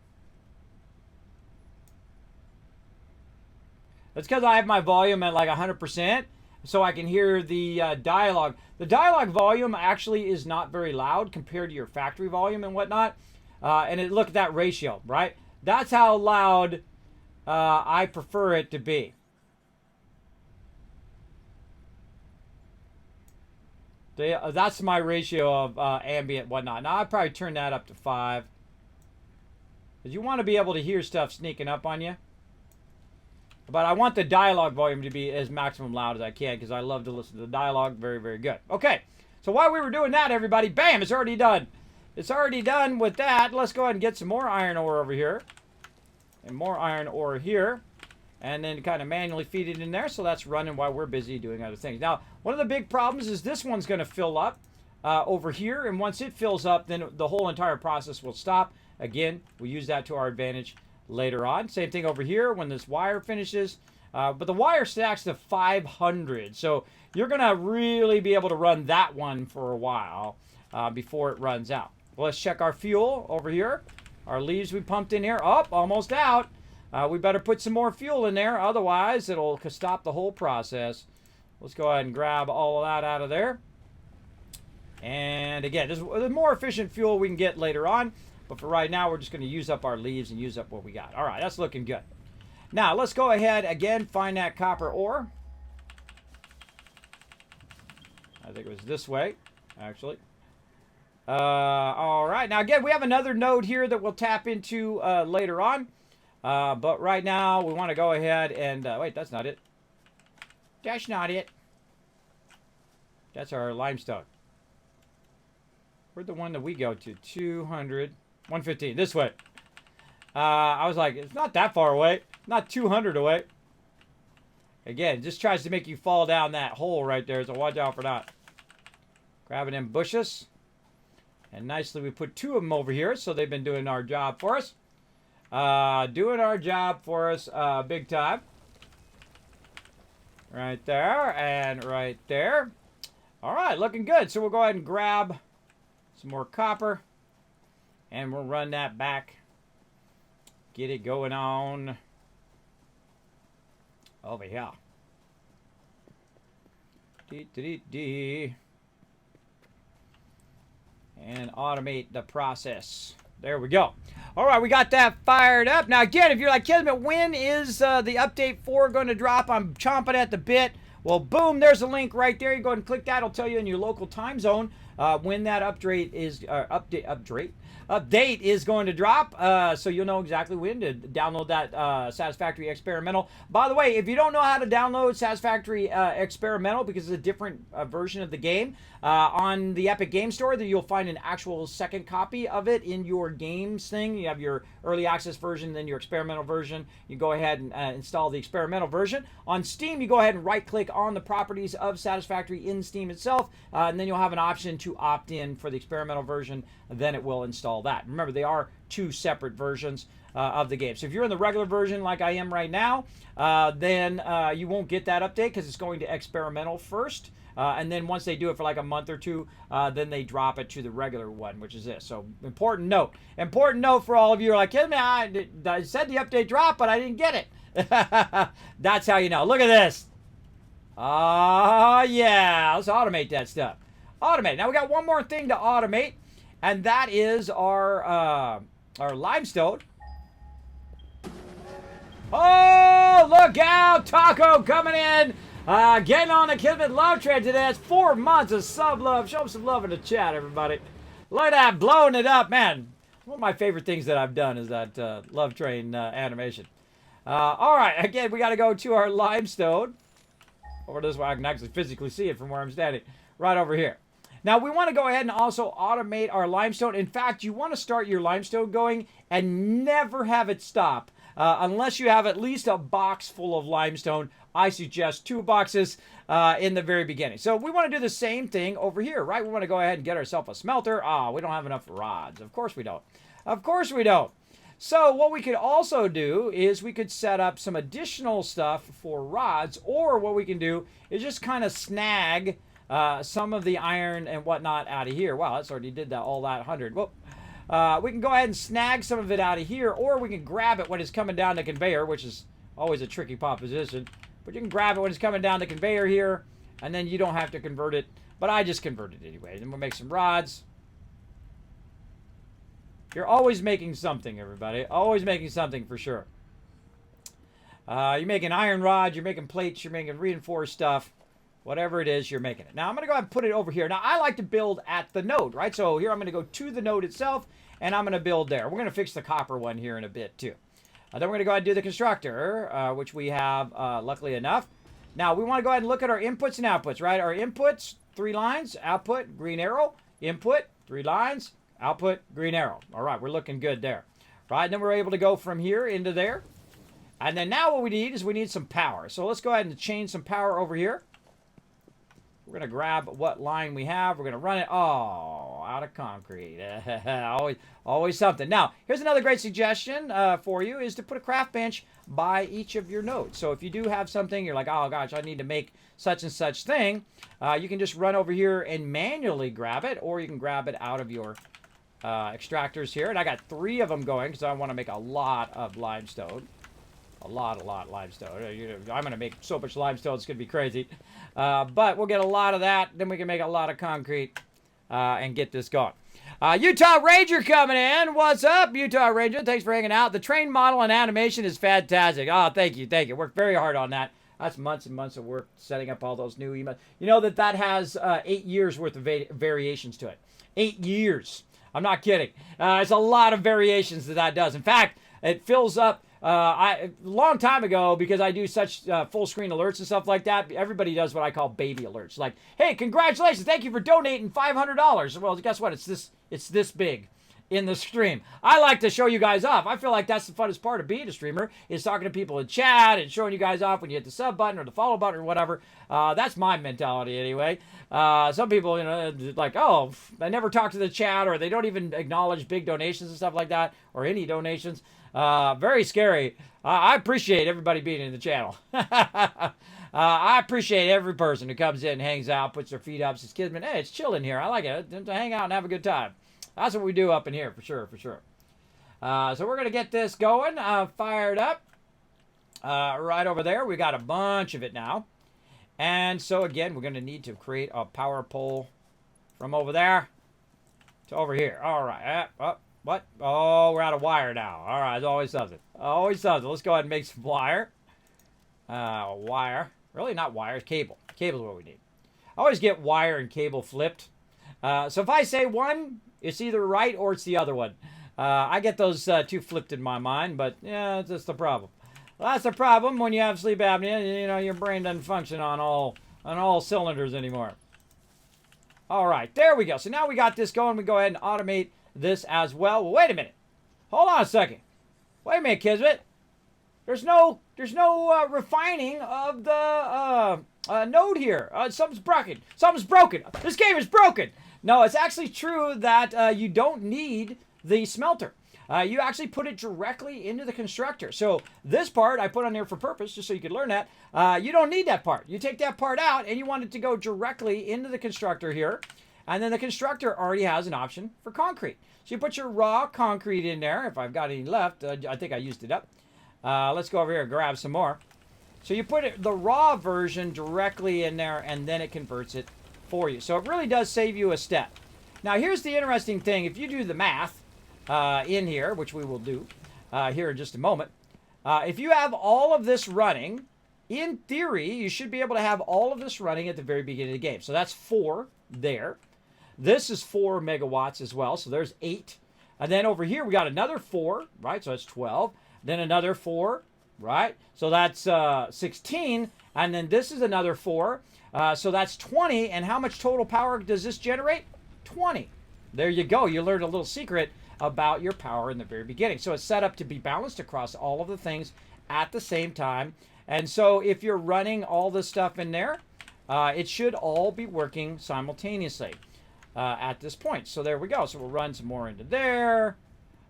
That's because I have my volume at like 100%, so I can hear the dialogue. The dialogue volume actually is not very loud compared to your factory volume and whatnot. Look at that ratio, right? That's how loud I prefer it to be. That's my ratio of ambient whatnot. Now, I'd probably turn that up to 5. Because you want to be able to hear stuff sneaking up on you. But I want the dialogue volume to be as maximum loud as I can, because I love to listen to the dialogue. Very, very good. Okay, so while we were doing that, everybody, bam, it's already done. It's already done with that. Let's go ahead and get some more iron ore over here. And more iron ore here. And then kind of manually feed it in there. So that's running while we're busy doing other things. Now, one of the big problems is this one's going to fill up over here. And once it fills up, then the whole entire process will stop. Again, we use that to our advantage later on. Same thing over here when this wire finishes. But the wire stacks to 500. So you're going to really be able to run that one for a while before it runs out. Well, let's check our fuel over here. Our leaves we pumped in here. Oh, almost out. We better put some more fuel in there. Otherwise, it'll stop the whole process. Let's go ahead and grab all of that out of there. And again, there's more efficient fuel we can get later on. But for right now, we're just going to use up our leaves and use up what we got. All right, that's looking good. Now, let's go ahead again, find that copper ore. I think it was this way, actually. All right. Now, again, we have another node here that we'll tap into later on. But right now, we want to go ahead and... wait, that's not it. That's not it. That's our limestone. Where'd the one that we go to? 200... 115, this way. I was like, it's not that far away. Not 200 away. Again, just tries to make you fall down that hole right there, so watch out for that. Grabbing them bushes. And nicely, we put 2 of them over here, so they've been doing our job for us. Doing our job for us big time. Right there, and right there. All right, looking good. So we'll go ahead and grab some more copper. And we'll run that back get it going on over here. And automate the process. There we go. All right, we got that fired up. Now, again, if you're like, Kismet, when is the update 4 going to drop? I'm chomping at the bit. Well, boom, there's a link right there. You go ahead and click that. It'll tell you in your local time zone when that update is going to drop. So you'll know exactly when to download that Satisfactory Experimental. By the way, if you don't know how to download Satisfactory Experimental because it's a different version of the game, on the Epic Game Store, you'll find an actual second copy of it in your games thing. You have your early access version, then your experimental version. You go ahead and install the experimental version. On Steam, you go ahead and right-click on the properties of Satisfactory in Steam itself, and then you'll have an option to opt in for the experimental version. Then it will install that. Remember, they are two separate versions of the game. So if you're in the regular version like I am right now, then you won't get that update because it's going to experimental first. And then once they do it for like a month or two, then they drop it to the regular one, which is this. So important note. Important note for all of you who are like, hey, man, I said the update dropped, but I didn't get it. That's how you know. Look at this. Yeah. Let's automate that stuff. Automate. Now we got one more thing to automate, and that is our limestone. Oh, look out! Taco coming in. Getting on the Kismet love train today. That's 4 months of sub love. Show them some love in the chat, everybody. Look at that, blowing it up, man. One of my favorite things that I've done is that love train animation. All right, again, we got to go to our limestone. Over this way, I can actually physically see it from where I'm standing. Right over here. Now, we want to go ahead and also automate our limestone. In fact, you want to start your limestone going and never have it stop. Unless you have at least a box full of limestone. I suggest 2 boxes in the very beginning. So we want to do the same thing over here, right? We want to go ahead and get ourselves a smelter. We don't have enough rods. Of course we don't. Of course we don't. So what we could also do is we could set up some additional stuff for rods, or what we can do is just kind of snag some of the iron and whatnot out of here. Wow, that's already did that, all that 100. Well, we can go ahead and snag some of it out of here, or we can grab it when it's coming down the conveyor, which is always a tricky proposition. But you can grab it when it's coming down the conveyor here, and then you don't have to convert it. But I just converted it anyway. Then we'll make some rods. You're always making something, everybody. Always making something for sure. You're making iron rods, you're making plates, you're making reinforced stuff. Whatever it is, you're making it. Now, I'm going to go ahead and put it over here. Now, I like to build at the node, right? So here I'm going to go to the node itself, and I'm going to build there. We're going to fix the copper one here in a bit, too. Then we're going to go ahead and do the constructor, which we have, luckily enough. Now, we want to go ahead and look at our inputs and outputs, right? Our inputs, 3 lines, output, green arrow, input, 3 lines, output, green arrow. All right, we're looking good there. Right, and then we're able to go from here into there. And then now what we need is we need some power. So let's go ahead and change some power over here. We're going to grab what line we have. We're going to run it, out of concrete. always something. Now, here's another great suggestion for you is to put a craft bench by each of your nodes. So if you do have something, you're like, oh gosh, I need to make such and such thing, you can just run over here and manually grab it, or you can grab it out of your extractors here. And I got 3 of them going because I want to make a lot of limestone. A lot of limestone. I'm going to make so much limestone, it's going to be crazy. But we'll get a lot of that. Then we can make a lot of concrete and get this going. Utah Ranger coming in. What's up, Utah Ranger? Thanks for hanging out. The train model and animation is fantastic. Oh, thank you. Thank you. Worked very hard on that. That's months and months of work setting up all those new emails. You know that has 8 years worth of variations to it. 8 years. I'm not kidding. It's a lot of variations that does. In fact, it fills up. A long time ago, because I do such full screen alerts and stuff like that, everybody does what I call baby alerts. Like, hey, congratulations, thank you for donating $500. Well, guess what? It's this big in the stream. I like to show you guys off. I feel like that's the funnest part of being a streamer, is talking to people in chat and showing you guys off when you hit the sub button or the follow button or whatever. That's my mentality anyway. Some people, like, oh, I never talk to the chat, or they don't even acknowledge big donations and stuff like that, or any donations. Very scary. I appreciate everybody being in the channel. I appreciate every person who comes in, hangs out, puts their feet up, says, Kismet, hey, it's chill in here. I like it. To hang out and have a good time. That's what we do up in here, for sure, for sure. So we're going to get this going, fired up. Right over there, we got a bunch of it now. And so again, we're going to need to create a power pole from over there to over here. All right. What? Oh, we're out of wire now. All right. It's always something. Always something. Let's go ahead and make some wire. Wire. Really not wire. It's cable. Cable is what we need. I always get wire and cable flipped. So if I say one, it's either right or it's the other one. I get those two flipped in my mind, but yeah, that's the problem. Well, that's the problem when you have sleep apnea. You know, your brain doesn't function on all cylinders anymore. All right, there we go. So now we got this going. We go ahead and automate this as well. Well, wait a minute. Hold on a second. Wait a minute, Kismet. There's no refining of the node here. Something's broken. Something's broken. This game is broken. No, it's actually true that you don't need the smelter. You actually put it directly into the constructor. So this part I put on there for purpose, just so you could learn that. You don't need that part. You take that part out, and you want it to go directly into the constructor here. And then the constructor already has an option for concrete. So you put your raw concrete in there. If I've got any left, I think I used it up. Let's go over here and grab some more. So you put the raw version directly in there, and then it converts it for you. So it really does save you a step. Now here's the interesting thing. If you do the math in here, which we will do here in just a moment, if you have all of this running, in theory, you should be able to have all of this running at the very beginning of the game. So that's 4 there. This is 4 megawatts as well. So there's 8. And then over here, we got another 4, right? So that's 12. Then another 4, right? So that's 16. And then this is another 4. So that's 20. And how much total power does this generate? 20. There you go. You learned a little secret about your power in the very beginning. So it's set up to be balanced across all of the things at the same time. And so if you're running all this stuff in there, it should all be working simultaneously at this point. So there we go. So we'll run some more into there.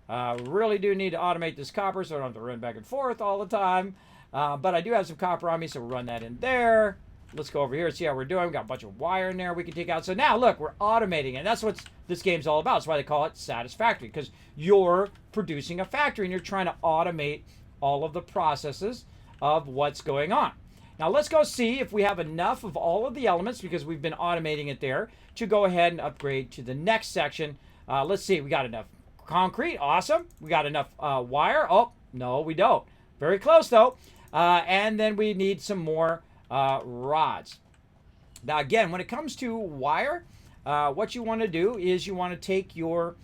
We really do need to automate this copper so I don't have to run back and forth all the time. But I do have some copper on me, so we'll run that in there. Let's go over here and see how we're doing. We've got a bunch of wire in there we can take out. So now, look, we're automating, and that's what this game's all about. That's why they call it Satisfactory, because you're producing a factory, and you're trying to automate all of the processes of what's going on. Now, let's go see if we have enough of all of the elements, because we've been automating it there, to go ahead and upgrade to the next section. Let's see. We got enough concrete. Awesome. We got enough wire. Oh, no, we don't. Very close, though. And then we need some more rods. Now again, when it comes to wire, what you want to do is you want to take your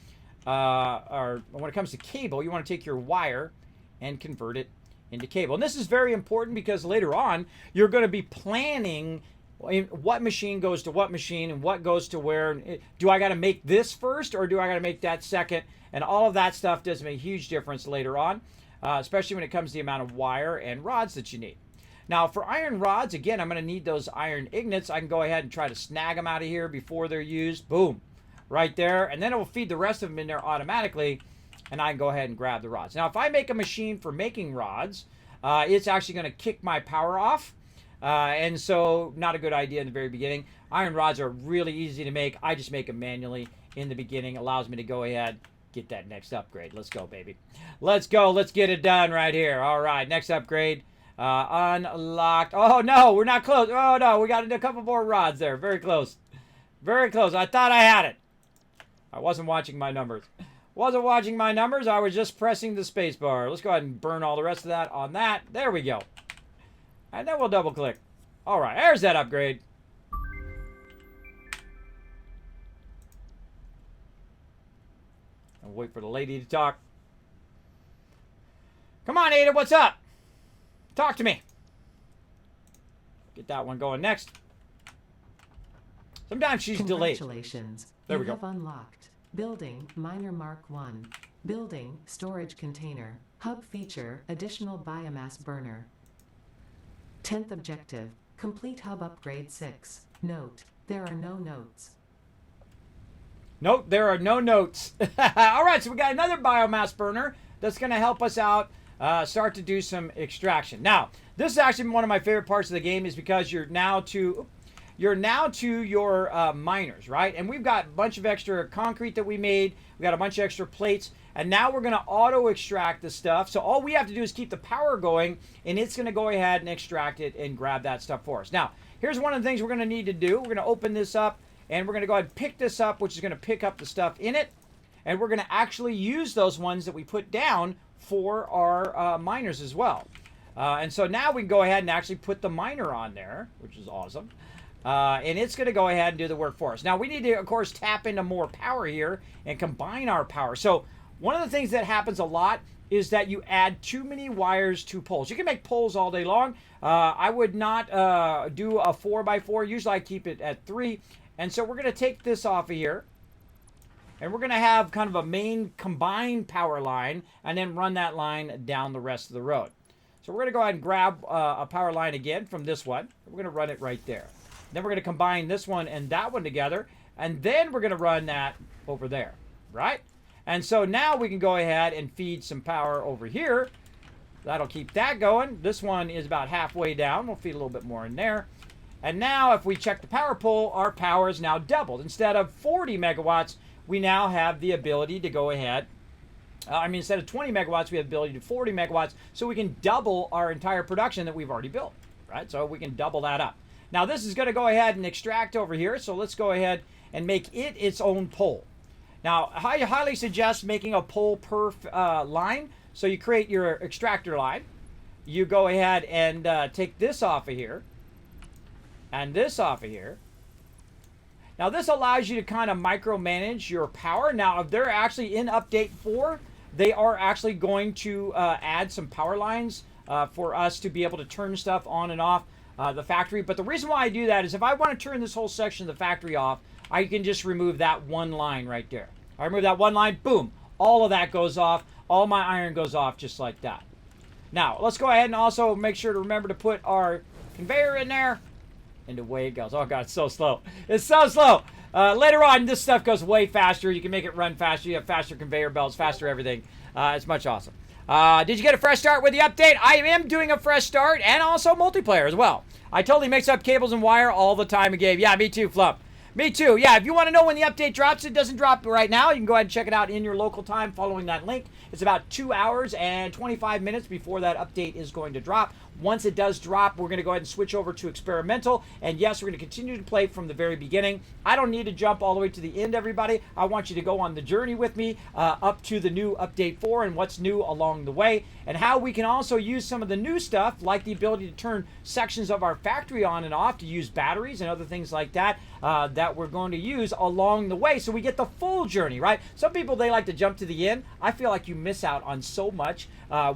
or when it comes to cable, you want to take your wire and convert it into cable. And this is very important because later on you're going to be planning what machine goes to what machine and what goes to where. Do I got to make this first or do I got to make that second? And all of that stuff does make a huge difference later on, especially when it comes to the amount of wire and rods that you need. Now, for iron rods, again, I'm going to need those iron ingots. I can go ahead and try to snag them out of here before they're used. Boom. Right there. And then it will feed the rest of them in there automatically, and I can go ahead and grab the rods. Now, if I make a machine for making rods, it's actually going to kick my power off. And so, not a good idea in the very beginning. Iron rods are really easy to make. I just make them manually in the beginning. Allows me to go ahead, get that next upgrade. Let's go, baby. Let's go. Let's get it done right here. All right, next upgrade. Unlocked. Oh, no, we're not close. Oh, no, we got a couple more rods there. Very close. Very close. I thought I had it. I wasn't watching my numbers. Wasn't watching my numbers. I was just pressing the space bar. Let's go ahead and burn all the rest of that on that. There we go. And then we'll double click. All right, there's that upgrade. I'll wait for the lady to talk. Come on, Ada, what's up? Talk to me. Get that one going next. Sometimes she's delayed. Congratulations. There we You go. have unlocked Building Miner Mark 1. Building Storage Container. Hub feature Additional Biomass Burner. 10th objective. Complete Hub Upgrade 6. Note. There are no notes. Nope, there are no notes. All right, so we got another biomass burner that's going to help us out start to do some extraction. Now, this is actually one of my favorite parts of the game is because you're you're now to your miners, right? And we've got a bunch of extra concrete that we made. We got a bunch of extra plates. And now we're going to auto extract the stuff. So all we have to do is keep the power going, and it's going to go ahead and extract it and grab that stuff for us. Now, here's one of the things we're going to need to do. We're going to open this up, and we're going to go ahead and pick this up, which is going to pick up the stuff in it. And we're going to actually use those ones that we put down for our miners as well. And so now we can go ahead and actually put the miner on there, which is awesome. And it's going to go ahead and do the work for us. Now, we need to, of course, tap into more power here and combine our power. So one of the things that happens a lot is that you add too many wires to poles. You can make poles all day long. I would not do a 4x4. Usually I keep it at 3. And so we're going to take this off of here. And we're going to have kind of a main combined power line and then run that line down the rest of the road. So we're going to go ahead and grab a power line again from this one. We're going to run it right there. Then we're going to combine this one and that one together. And then we're going to run that over there, right? And so now we can go ahead and feed some power over here. That'll keep that going. This one is about halfway down. We'll feed a little bit more in there. And now if we check the power pole, our power is now doubled. Instead of 40 megawatts, we now have the ability to go ahead. Instead of 20 megawatts, we have the ability to 40 megawatts. So we can double our entire production that we've already built, right? So we can double that up. Now this is going to go ahead and extract over here. So let's go ahead and make it its own pole. Now, I highly suggest making a pole per line. So you create your extractor line. You go ahead and take this off of here. And this off of here. Now, this allows you to kind of micromanage your power. Now, if they're actually in Update 4, they are actually going to add some power lines for us to be able to turn stuff on and off the factory. But the reason why I do that is if I want to turn this whole section of the factory off, I can just remove that one line right there. I remove that one line, boom, all of that goes off. All my iron goes off just like that. Now, let's go ahead and also make sure to remember to put our conveyor in there. And away it goes. Oh, God, it's so slow. It's so slow. Later on, this stuff goes way faster. You can make it run faster. You have faster conveyor belts, faster everything. It's much awesome. Did you get a fresh start with the update? I am doing a fresh start and also multiplayer as well. I totally mix up cables and wire all the time again. Yeah, me too, Flump. Me too. Yeah, if you want to know when the update drops, it doesn't drop right now. You can go ahead and check it out in your local time following that link. It's about 2 hours and 25 minutes before that update is going to drop. Once it does drop, we're going to go ahead and switch over to experimental. And yes, we're going to continue to play from the very beginning. I don't need to jump all the way to the end, everybody. I want you to go on the journey with me up to the new update 4 and what's new along the way. And how we can also use some of the new stuff, like the ability to turn sections of our factory on and off to use batteries and other things like that, that we're going to use along the way. So we get the full journey, right? Some people, they like to jump to the end. I feel like you miss out on so much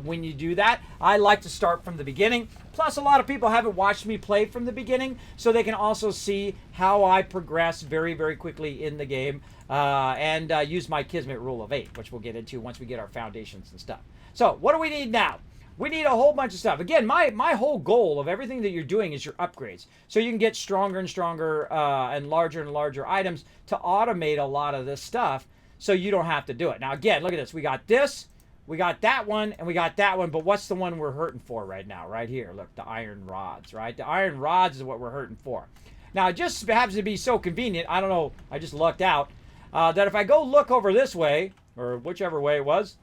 when you do that. I like to start from the beginning. Plus, a lot of people haven't watched me play from the beginning, so they can also see how I progress very, very quickly in the game and use my Kismet rule of 8, which we'll get into once we get our foundations and stuff. So, what do we need now? We need a whole bunch of stuff. Again, my whole goal of everything that you're doing is your upgrades. So you can get stronger and stronger and larger items to automate a lot of this stuff so you don't have to do it. Now, again, look at this. We got this. We got that one, and we got that one, but what's the one we're hurting for right now? Right here, look, the iron rods, right? The iron rods is what we're hurting for. Now, it just happens to be so convenient, I don't know, I just lucked out, that if I go look over this way, or whichever way it was,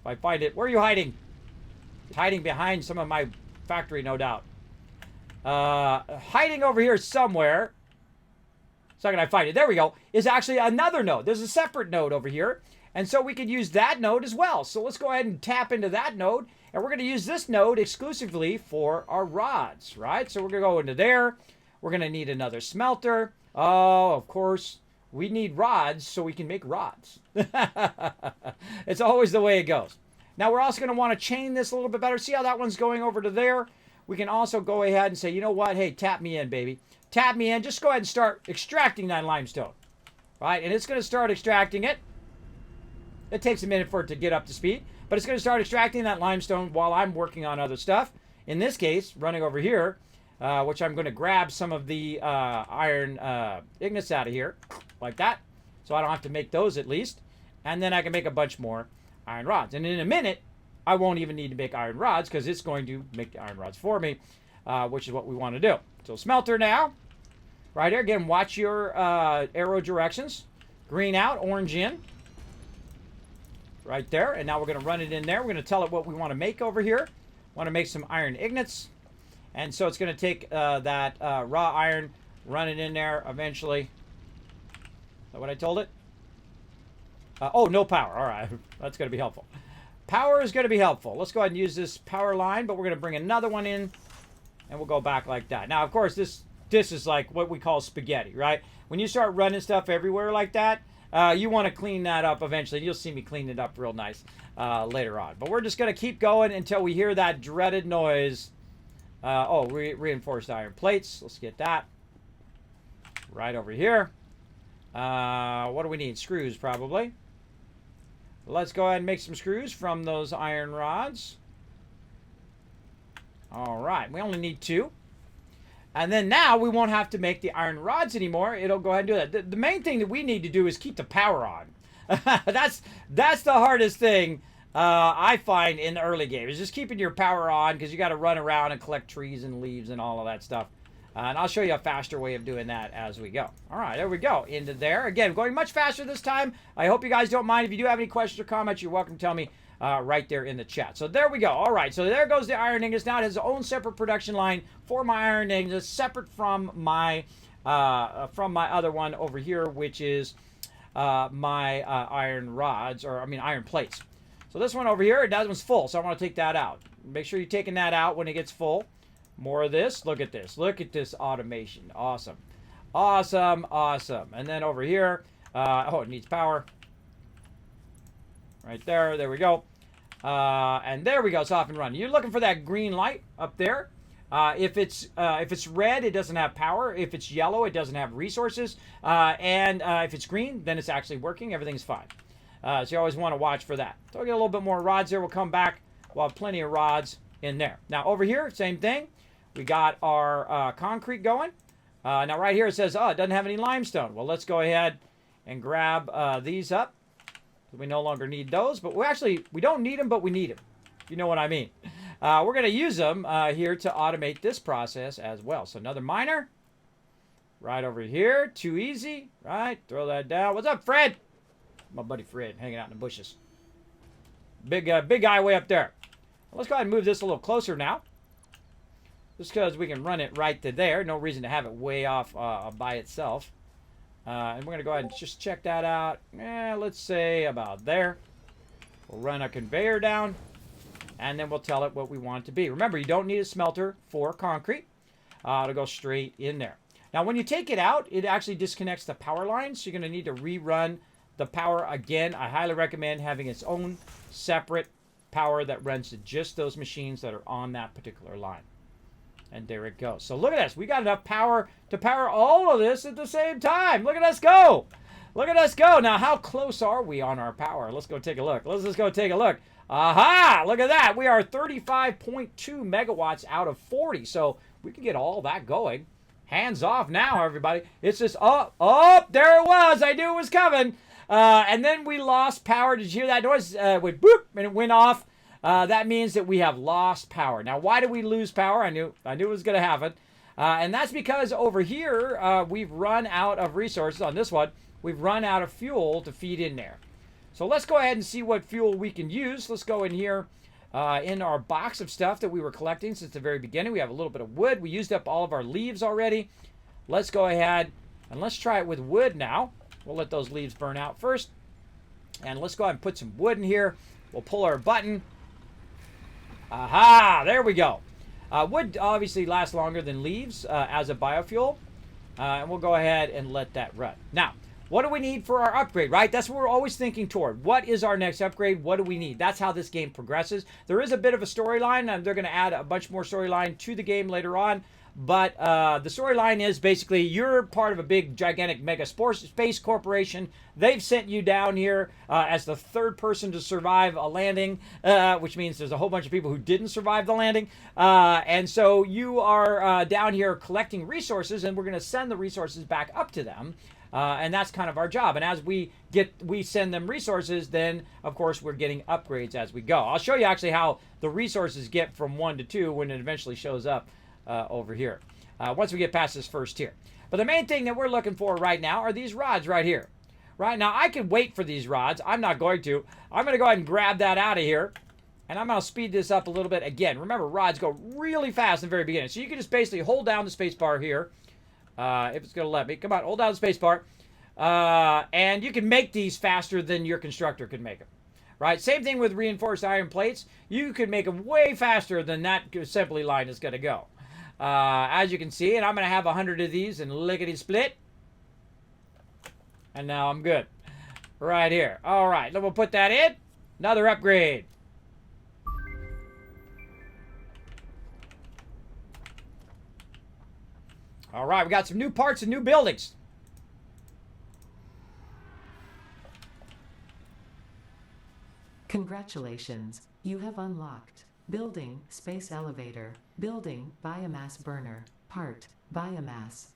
if I find it, where are you hiding? It's hiding behind some of my factory, no doubt. Hiding over here somewhere, second I find it, there we go, is actually another node. There's a separate node over here. And so we could use that node as well. So let's go ahead and tap into that node. And we're going to use this node exclusively for our rods, right? So we're going to go into there. We're going to need another smelter. Oh, of course, we need rods so we can make rods. It's always the way it goes. Now, we're also going to want to chain this a little bit better. See how that one's going over to there? We can also go ahead and say, you know what? Hey, tap me in, baby. Tap me in. Just go ahead and start extracting that limestone, right? And it's going to start extracting it. It takes a minute for it to get up to speed, but it's going to start extracting that limestone while I'm working on other stuff. In this case, running over here, which I'm going to grab some of the iron ignits out of here, like that, so I don't have to make those at least. And then I can make a bunch more iron rods. And in a minute, I won't even need to make iron rods because it's going to make the iron rods for me, which is what we want to do. So smelter now. Right here, again, watch your arrow directions. Green out, orange in. Right there, and now we're going to run it in there. We're going to tell it what we want to make over here. Want to make some iron ingots. And so it's going to take that raw iron, run it in there eventually. Is that what I told it? Oh, no power. All right, that's going to be helpful. Power is going to be helpful. Let's go ahead and use this power line, but we're going to bring another one in, and we'll go back like that. Now, of course, this is like what we call spaghetti, right? When you start running stuff everywhere like that, you want to clean that up eventually. You'll see me clean it up real nice later on. But we're just going to keep going until we hear that dreaded noise. Reinforced iron plates. Let's get that. Right over here. What do we need? Screws, probably. Let's go ahead and make some screws from those iron rods. All right. We only need 2. And then now we won't have to make the iron rods anymore. It'll go ahead and do that. The main thing that we need to do is keep the power on. That's the hardest thing I find in the early game, is just keeping your power on, because you got to run around and collect trees and leaves and all of that stuff. And I'll show you a faster way of doing that as we go. All right, there we go. Into there. Again, going much faster this time. I hope you guys don't mind. If you do have any questions or comments, you're welcome to tell me right there in the chat. So there we go. All right, so there goes the iron ingots. Now it has its own separate production line for my iron ingots, separate from my other one over here, which is my iron rods, or I mean iron plates. So this one over here, that one's full, so I want to take that out. Make sure you're taking that out when it gets full. More of this. Look at this. Look at this automation. Awesome. Awesome. Awesome. And then over here, it needs power. Right there. There we go. And there we go. It's off and running. You're looking for that green light up there. If it's red, it doesn't have power. If it's yellow, it doesn't have resources. If it's green, then it's actually working. Everything's fine. So you always want to watch for that. So we'll get a little bit more rods there. We'll come back. We'll have plenty of rods in there. Now over here, same thing. We got our concrete going. Now right here it says, it doesn't have any limestone. Well, let's go ahead and grab these up. We no longer need those, but we don't need them, but we need them. If you know what I mean. We're going to use them here to automate this process as well. So another miner right over here. Too easy, right? Throw that down. What's up, Fred? My buddy Fred, hanging out in the bushes. Big guy way up there. Well, let's go ahead and move this a little closer now. Just because we can run it right to there. No reason to have it way off by itself. And we're going to go ahead and just check that out. Let's say about there. We'll run a conveyor down. And then we'll tell it what we want it to be. Remember, you don't need a smelter for concrete. It'll go straight in there. Now, when you take it out, it actually disconnects the power line. So you're going to need to rerun the power again. I highly recommend having its own separate power that runs to just those machines that are on that particular line. And there it goes. So look at this. We got enough power to power all of this at the same time. Look at us go. Look at us go. Now, how close are we on our power? Let's go take a look. Let's just go take a look. Aha! Look at that. We are 35.2 megawatts out of 40. So we can get all that going. Hands off now, everybody. It's just, there it was. I knew it was coming. And then we lost power. Did you hear that noise? It went boop, and it went off. That means that we have lost power. Now, why did we lose power? I knew it was going to happen. And that's because over here, we've run out of resources on this one. We've run out of fuel to feed in there. So let's go ahead and see what fuel we can use. Let's go in here in our box of stuff that we were collecting since the very beginning. We have a little bit of wood. We used up all of our leaves already. Let's go ahead and let's try it with wood now. We'll let those leaves burn out first. And let's go ahead and put some wood in here. We'll pull our button. Aha! There we go. Wood obviously lasts longer than leaves as a biofuel. And we'll go ahead and let that run. Now, what do we need for our upgrade, right? That's what we're always thinking toward. What is our next upgrade? What do we need? That's how this game progresses. There is a bit of a storyline, and they're going to add a bunch more storyline to the game later on. But the storyline is basically you're part of a big, gigantic, mega space corporation. They've sent you down here as the third person to survive a landing, which means there's a whole bunch of people who didn't survive the landing. And so you are down here collecting resources, and we're going to send the resources back up to them. And that's kind of our job. And as we send them resources, then, of course, we're getting upgrades as we go. I'll show you actually how the resources get from 1 to 2 when it eventually shows up over here once we get past this first tier. But the main thing that we're looking for right now are these rods right here. Right now, I can wait for these rods. I'm not going to. I'm going to go ahead and grab that out of here. And I'm going to speed this up a little bit. Again, remember, rods go really fast in the very beginning. So you can just basically hold down the space bar here. If it's going to let me. Come on, hold down the space bar. And you can make these faster than your constructor could make them. Right? Same thing with reinforced iron plates. You could make them way faster than that assembly line is going to go. As you can see, and I'm going to have 100 of these and lickety-split. And now I'm good. Right here. All right, then we'll put that in. Another upgrade. All right, we got some new parts and new buildings. Congratulations, you have unlocked Building Space Elevator, Building Biomass Burner, Part Biomass.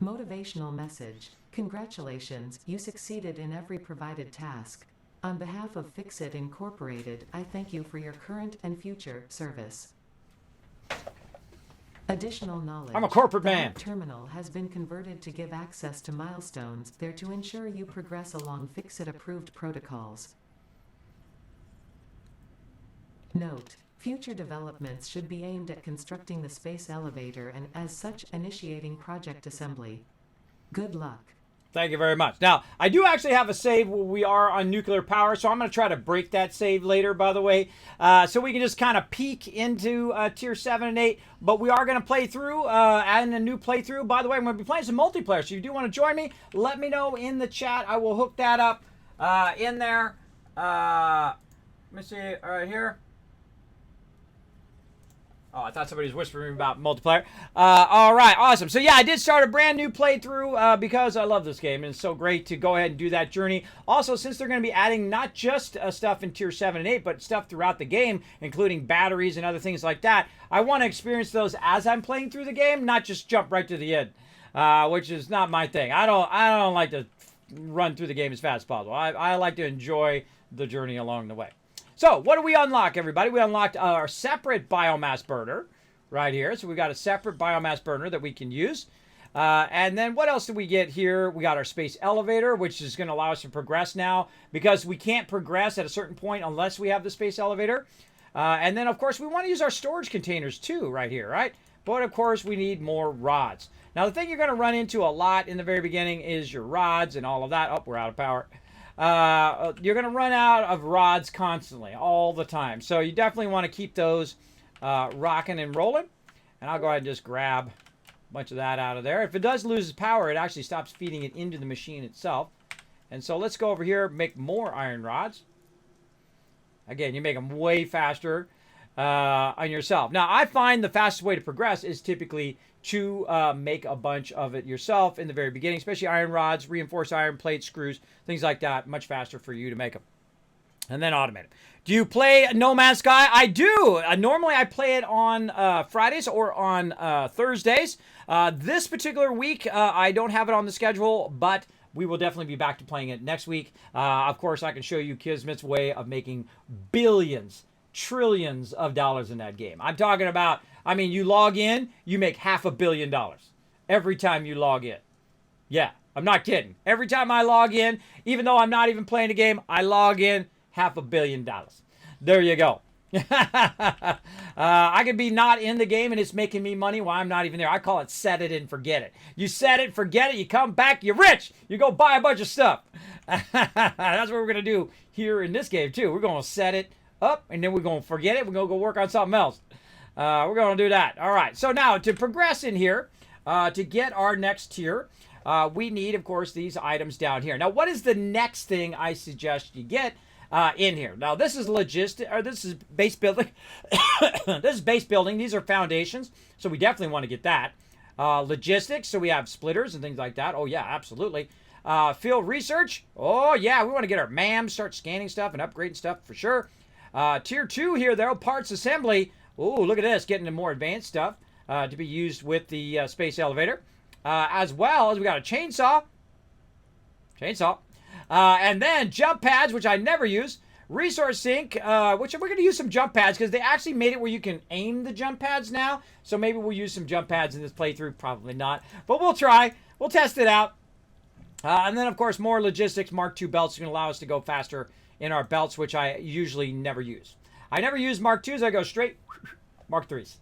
Motivational message. Congratulations, you succeeded in every provided task. On behalf of Fixit Incorporated, I thank you for your current and future service. Additional knowledge. I'm a corporate man. The terminal has been converted to give access to milestones there to ensure you progress along Fixit-approved protocols. Note: future developments should be aimed at constructing the space elevator and, as such, initiating project assembly. Good luck. Thank you very much. Now, I do actually have a save where we are on nuclear power, so I'm going to try to break that save later, by the way, so we can just kind of peek into Tier 7 and 8, but we are going to play through, adding a new playthrough. By the way, I'm going to be playing some multiplayer, so if you do want to join me, let me know in the chat. I will hook that up in there. Let me see, right here. Oh, I thought somebody was whispering about multiplayer. All right, awesome. So yeah, I did start a brand new playthrough because I love this game, and it's so great to go ahead and do that journey. Also, since they're going to be adding not just stuff in Tier 7 and 8, but stuff throughout the game, including batteries and other things like that, I want to experience those as I'm playing through the game, not just jump right to the end, which is not my thing. I don't like to run through the game as fast as possible. I like to enjoy the journey along the way. So, what do we unlock, everybody? We unlocked our separate biomass burner right here. So, we've got a separate biomass burner that we can use. And then what else do we get here? We got our space elevator, which is going to allow us to progress now because we can't progress at a certain point unless we have the space elevator. And then, of course, we want to use our storage containers too right here, right? But, of course, we need more rods. Now, the thing you're going to run into a lot in the very beginning is your rods and all of that. Oh, we're out of power. You're going to run out of rods constantly, all the time. So you definitely want to keep those rocking and rolling. And I'll go ahead and just grab a bunch of that out of there. If it does lose power, it actually stops feeding it into the machine itself. And so let's go over here, make more iron rods. Again, you make them way faster on yourself. Now, I find the fastest way to progress is typically to make a bunch of it yourself in the very beginning, especially iron rods, reinforced iron plates, screws, things like that. Much faster for you to make them. And then automate them. Do you play No Man's Sky? I do. Normally, I play it on Fridays or on Thursdays. This particular week, I don't have it on the schedule, but we will definitely be back to playing it next week. Of course, I can show you Kismet's way of making billions, trillions of dollars in that game. I'm talking about, I mean, you log in, you make $500 million every time you log in. Yeah, I'm not kidding. Every time I log in, even though I'm not even playing a game, I log in, $500 million. There you go. I could be not in the game and it's making me money while I'm not even there. I call it set it and forget it. You set it, forget it, you come back, you're rich. You go buy a bunch of stuff. That's what we're going to do here in this game too. We're going to set it up and then we're going to forget it. We're going to go work on something else. We're going to do that. All right. So now to progress in here, to get our next tier, we need, of course, these items down here. Now, what is the next thing I suggest you get in here? Now, this is this is base building. This is base building. These are foundations. So we definitely want to get that. Logistics. So we have splitters and things like that. Oh, yeah, absolutely. Field research. Oh, yeah, we want to get our MAMs, start scanning stuff and upgrading stuff for sure. Tier 2 here, though, parts assembly. Oh, look at this, getting to more advanced stuff to be used with the space elevator. As well as we got a chainsaw. And then jump pads, which I never use. Resource sink, which we're going to use some jump pads because they actually made it where you can aim the jump pads now. So maybe we'll use some jump pads in this playthrough. Probably not. But we'll try. We'll test it out. And then, of course, more logistics. Mark II belts are going to allow us to go faster in our belts, which I usually never use. I never use Mark IIs. I go straight Mark IIIs.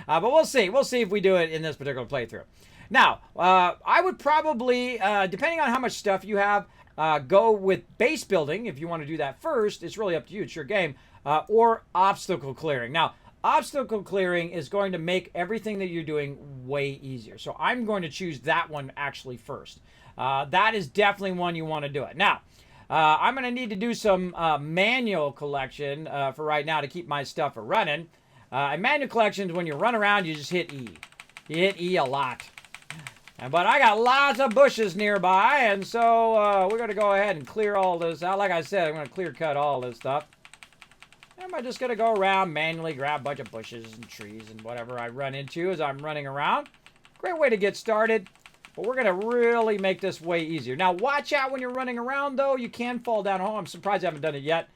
But we'll see. We'll see if we do it in this particular playthrough. Now, I would probably, depending on how much stuff you have, go with base building. If you want to do that first, it's really up to you. It's your game. Or obstacle clearing. Now, obstacle clearing is going to make everything that you're doing way easier. So I'm going to choose that one actually first. That is definitely one you want to do it. Now, I'm going to need to do some manual collection for right now to keep my stuff running. And manual collections, when you run around, you just hit E. You hit E a lot. But I got lots of bushes nearby, and so we're going to go ahead and clear all this out. Like I said, I'm going to clear cut all this stuff. And I'm just going to go around, manually grab a bunch of bushes and trees and whatever I run into as I'm running around. Great way to get started, but we're going to really make this way easier. Now, watch out when you're running around, though. You can fall down a hole. I'm surprised I haven't done it yet.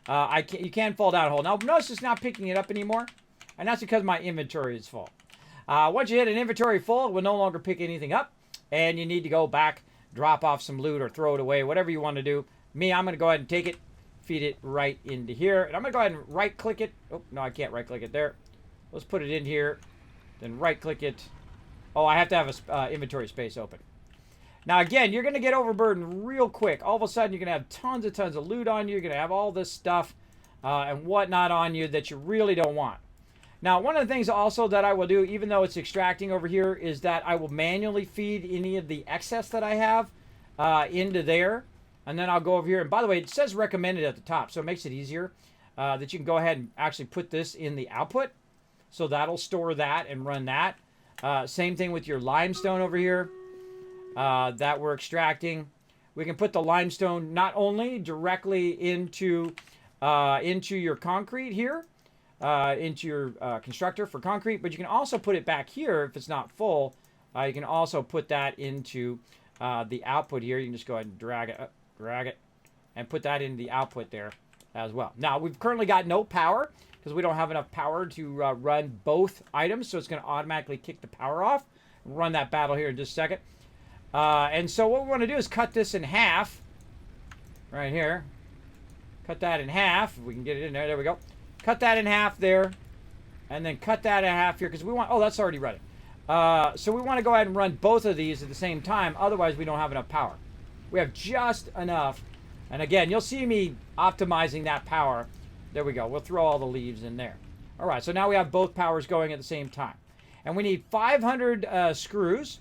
You can fall down a hole. Now, notice it's not picking it up anymore, and that's because my inventory is full. Once you hit an inventory full, it will no longer pick anything up, and you need to go back, drop off some loot, or throw it away, whatever you want to do. Me, I'm going to go ahead and take it, feed it right into here, and I'm going to go ahead and right-click it. Oh, no, I can't right-click it there. Let's put it in here, then right-click it. Oh, I have to have a inventory space open. Now, again, you're going to get overburdened real quick. All of a sudden, you're going to have tons of loot on you. You're going to have all this stuff and whatnot on you that you really don't want. Now, one of the things also that I will do, even though it's extracting over here, is that I will manually feed any of the excess that I have into there. And then I'll go over here. And by the way, it says recommended at the top, so it makes it easier that you can go ahead and actually put this in the output. So that'll store that and run that. Same thing with your limestone over here that we're extracting. We can put the limestone not only directly into your concrete here, into your constructor for concrete, but you can also put it back here if it's not full. You can also put that into the output here. You can just go ahead and drag it, and put that into the output there as well. Now, we've currently got no power because we don't have enough power to run both items, so it's going to automatically kick the power off. We'll run that battle here in just a second. And so what we want to do is cut this in half right here. Cut that in half. If we can get it in there. There we go. Cut that in half there, and then cut that in half here because we want, oh, that's already running. So we want to go ahead and run both of these at the same time, otherwise we don't have enough power. We have just enough, and again, you'll see me optimizing that power. There we go. We'll throw all the leaves in there. All right, so now we have both powers going at the same time. And we need 500 screws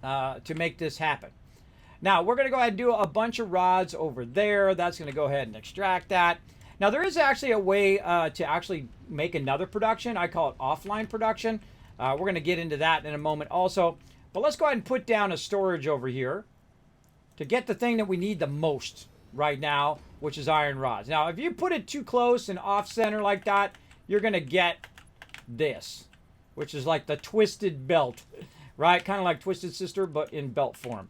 to make this happen. Now, we're going to go ahead and do a bunch of rods over there. That's going to go ahead and extract that. Now, there is actually a way to actually make another production. I call it offline production. We're going to get into that in a moment also. But let's go ahead and put down a storage over here to get the thing that we need the most right now, which is iron rods. Now, if you put it too close and off-center like that, you're going to get this, which is like the twisted belt, right? Kind of like Twisted Sister, but in belt form.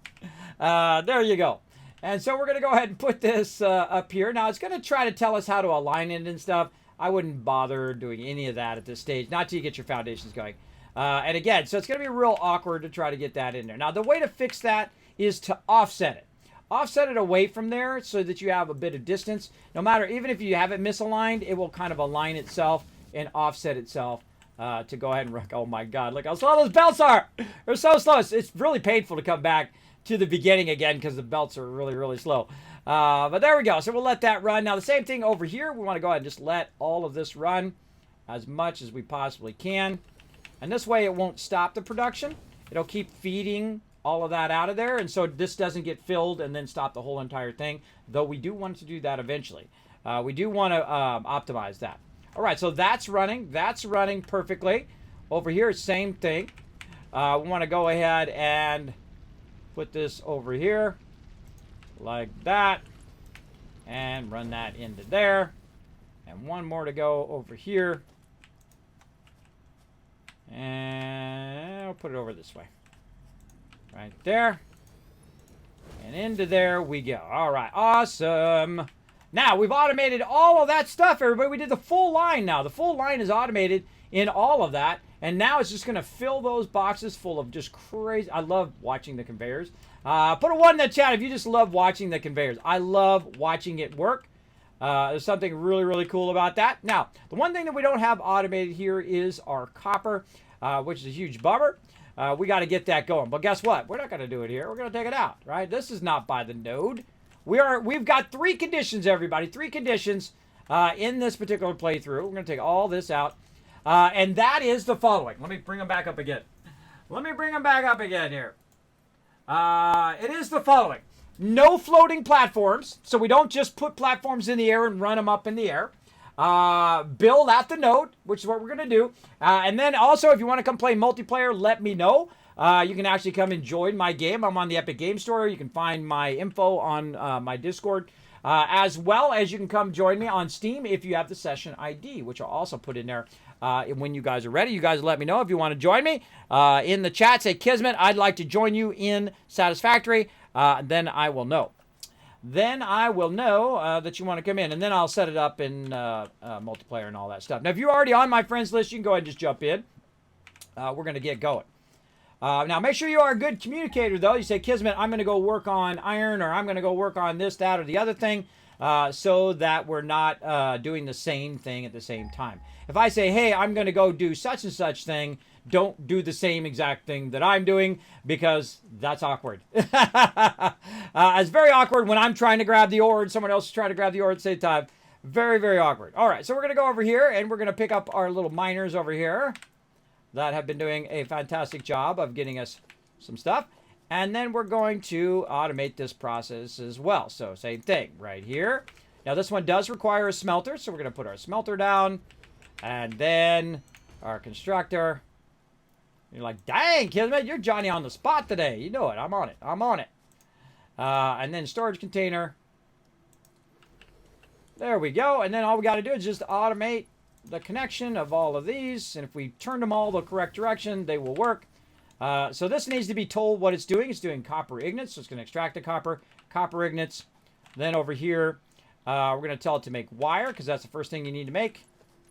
There you go. And so we're going to go ahead and put this up here. Now, it's going to try to tell us how to align it and stuff. I wouldn't bother doing any of that at this stage, not till you get your foundations going. And again, so it's going to be real awkward to try to get that in there. Now, the way to fix that is to offset it. Offset it away from there so that you have a bit of distance. No matter, even if you have it misaligned, it will kind of align itself and offset itself to go ahead and wreck. Oh my God, look how slow those belts are. They're so slow. It's really painful to come back to the beginning again because the belts are really, really slow. But there we go. So we'll let that run. Now the same thing over here. We want to go ahead and just let all of this run as much as we possibly can. And this way it won't stop the production. It'll keep feeding all of that out of there. And so this doesn't get filled and then stop the whole entire thing. Though we do want to do that eventually. We do want to optimize that. All right, so that's running. That's running perfectly. Over here, same thing. We want to go ahead and put this over here like that and run that into there. And one more to go over here. And I'll put it over this way. Right there. And into there we go. All right, awesome. Now, we've automated all of that stuff, everybody. We did the full line now. The full line is automated in all of that. And now it's just going to fill those boxes full of just crazy. I love watching the conveyors. Put a 1 in the chat if you just love watching the conveyors. I love watching it work. There's something really, really cool about that. Now, the one thing that we don't have automated here is our copper, which is a huge bummer. We got to get that going. But guess what? We're not going to do it here. We're going to take it out, right? This is not by the node. We've got 3 conditions, everybody. 3 conditions in this particular playthrough. We're going to take all this out. And that is the following. Let me bring them back up again. Here. It is the following. No floating platforms. So we don't just put platforms in the air and run them up in the air. Build at the node, which is what we're going to do. And then also, if you want to come play multiplayer, let me know. You can actually come and join my game. I'm on the Epic Game Store. You can find my info on my Discord. As well as you can come join me on Steam if you have the session ID, which I'll also put in there when you guys are ready. You guys let me know if you want to join me. In the chat, say, Kismet, I'd like to join you in Satisfactory. Then I will know. That you want to come in. And then I'll set it up in multiplayer and all that stuff. Now, if you're already on my friends list, you can go ahead and just jump in. We're going to get going. Now, make sure you are a good communicator, though. You say, Kismet, I'm going to go work on iron, or I'm going to go work on this, that, or the other thing, so that we're not doing the same thing at the same time. If I say, hey, I'm going to go do such and such thing, don't do the same exact thing that I'm doing, because that's awkward. It's very awkward when I'm trying to grab the ore and someone else is trying to grab the ore at the same time. Very, very awkward. All right, so we're going to go over here, and we're going to pick up our little miners over here that have been doing a fantastic job of getting us some stuff. And then we're going to automate this process as well. So same thing right here. Now this one does require a smelter, so we're going to put our smelter down. And then our constructor. You're like, dang, Kismet, you're Johnny on the spot today. You know it. I'm on it. And then storage container. There we go. And then all we got to do is just automate the connection of all of these, and if we turn them all the correct direction, they will work. So this needs to be told what it's doing. It's doing copper ignites, so it's going to extract the copper ignites. Then over here, we're going to tell it to make wire, because that's the first thing you need to make.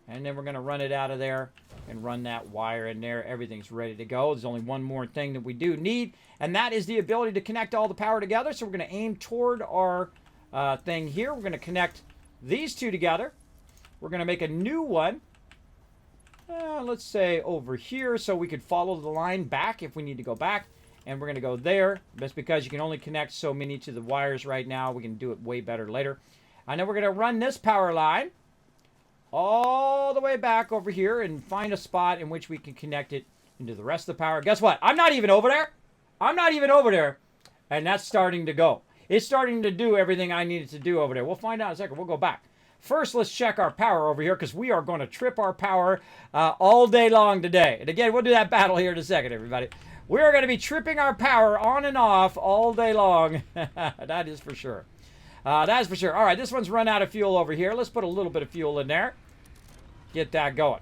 And then we're going to run it out of there and run that wire in there. Everything's ready to go. There's only one more thing that we do need, and that is the ability to connect all the power together. So we're going to aim toward our thing here. We're going to connect these two together. We're going to make a new one, let's say over here, so we could follow the line back if we need to go back. And we're going to go there. That's because you can only connect so many to the wires right now. We can do it way better later. And then we're going to run this power line all the way back over here and find a spot in which we can connect it into the rest of the power. Guess what? I'm not even over there. And that's starting to go. It's starting to do everything I needed to do over there. We'll find out in a second. We'll go back. First, let's check our power over here, because we are going to trip our power all day long today. And again, we'll do that battle here in a second, everybody. We are going to be tripping our power on and off all day long. That is for sure. That is for sure. All right, this one's run out of fuel over here. Let's put a little bit of fuel in there. Get that going.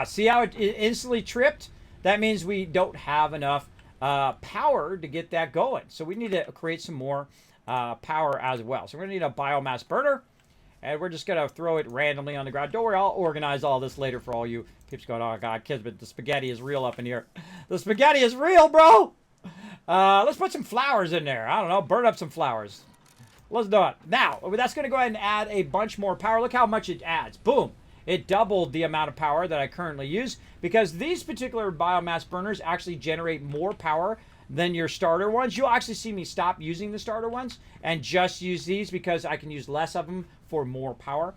See how it instantly tripped? That means we don't have enough power to get that going. So we need to create some more power as well. So we're going to need a biomass burner, and we're just going to throw it randomly on the ground. Don't worry, I'll organize all this later for all you keeps going, oh God, Kismet, the spaghetti is real up in here. The spaghetti is real, bro! Let's put some flowers in there. I don't know, burn up some flowers. Let's do it. Now, that's going to go ahead and add a bunch more power. Look how much it adds. Boom! It doubled the amount of power that I currently use, because these particular biomass burners actually generate more power than your starter ones. You'll actually see me stop using the starter ones and just use these, because I can use less of them for more power.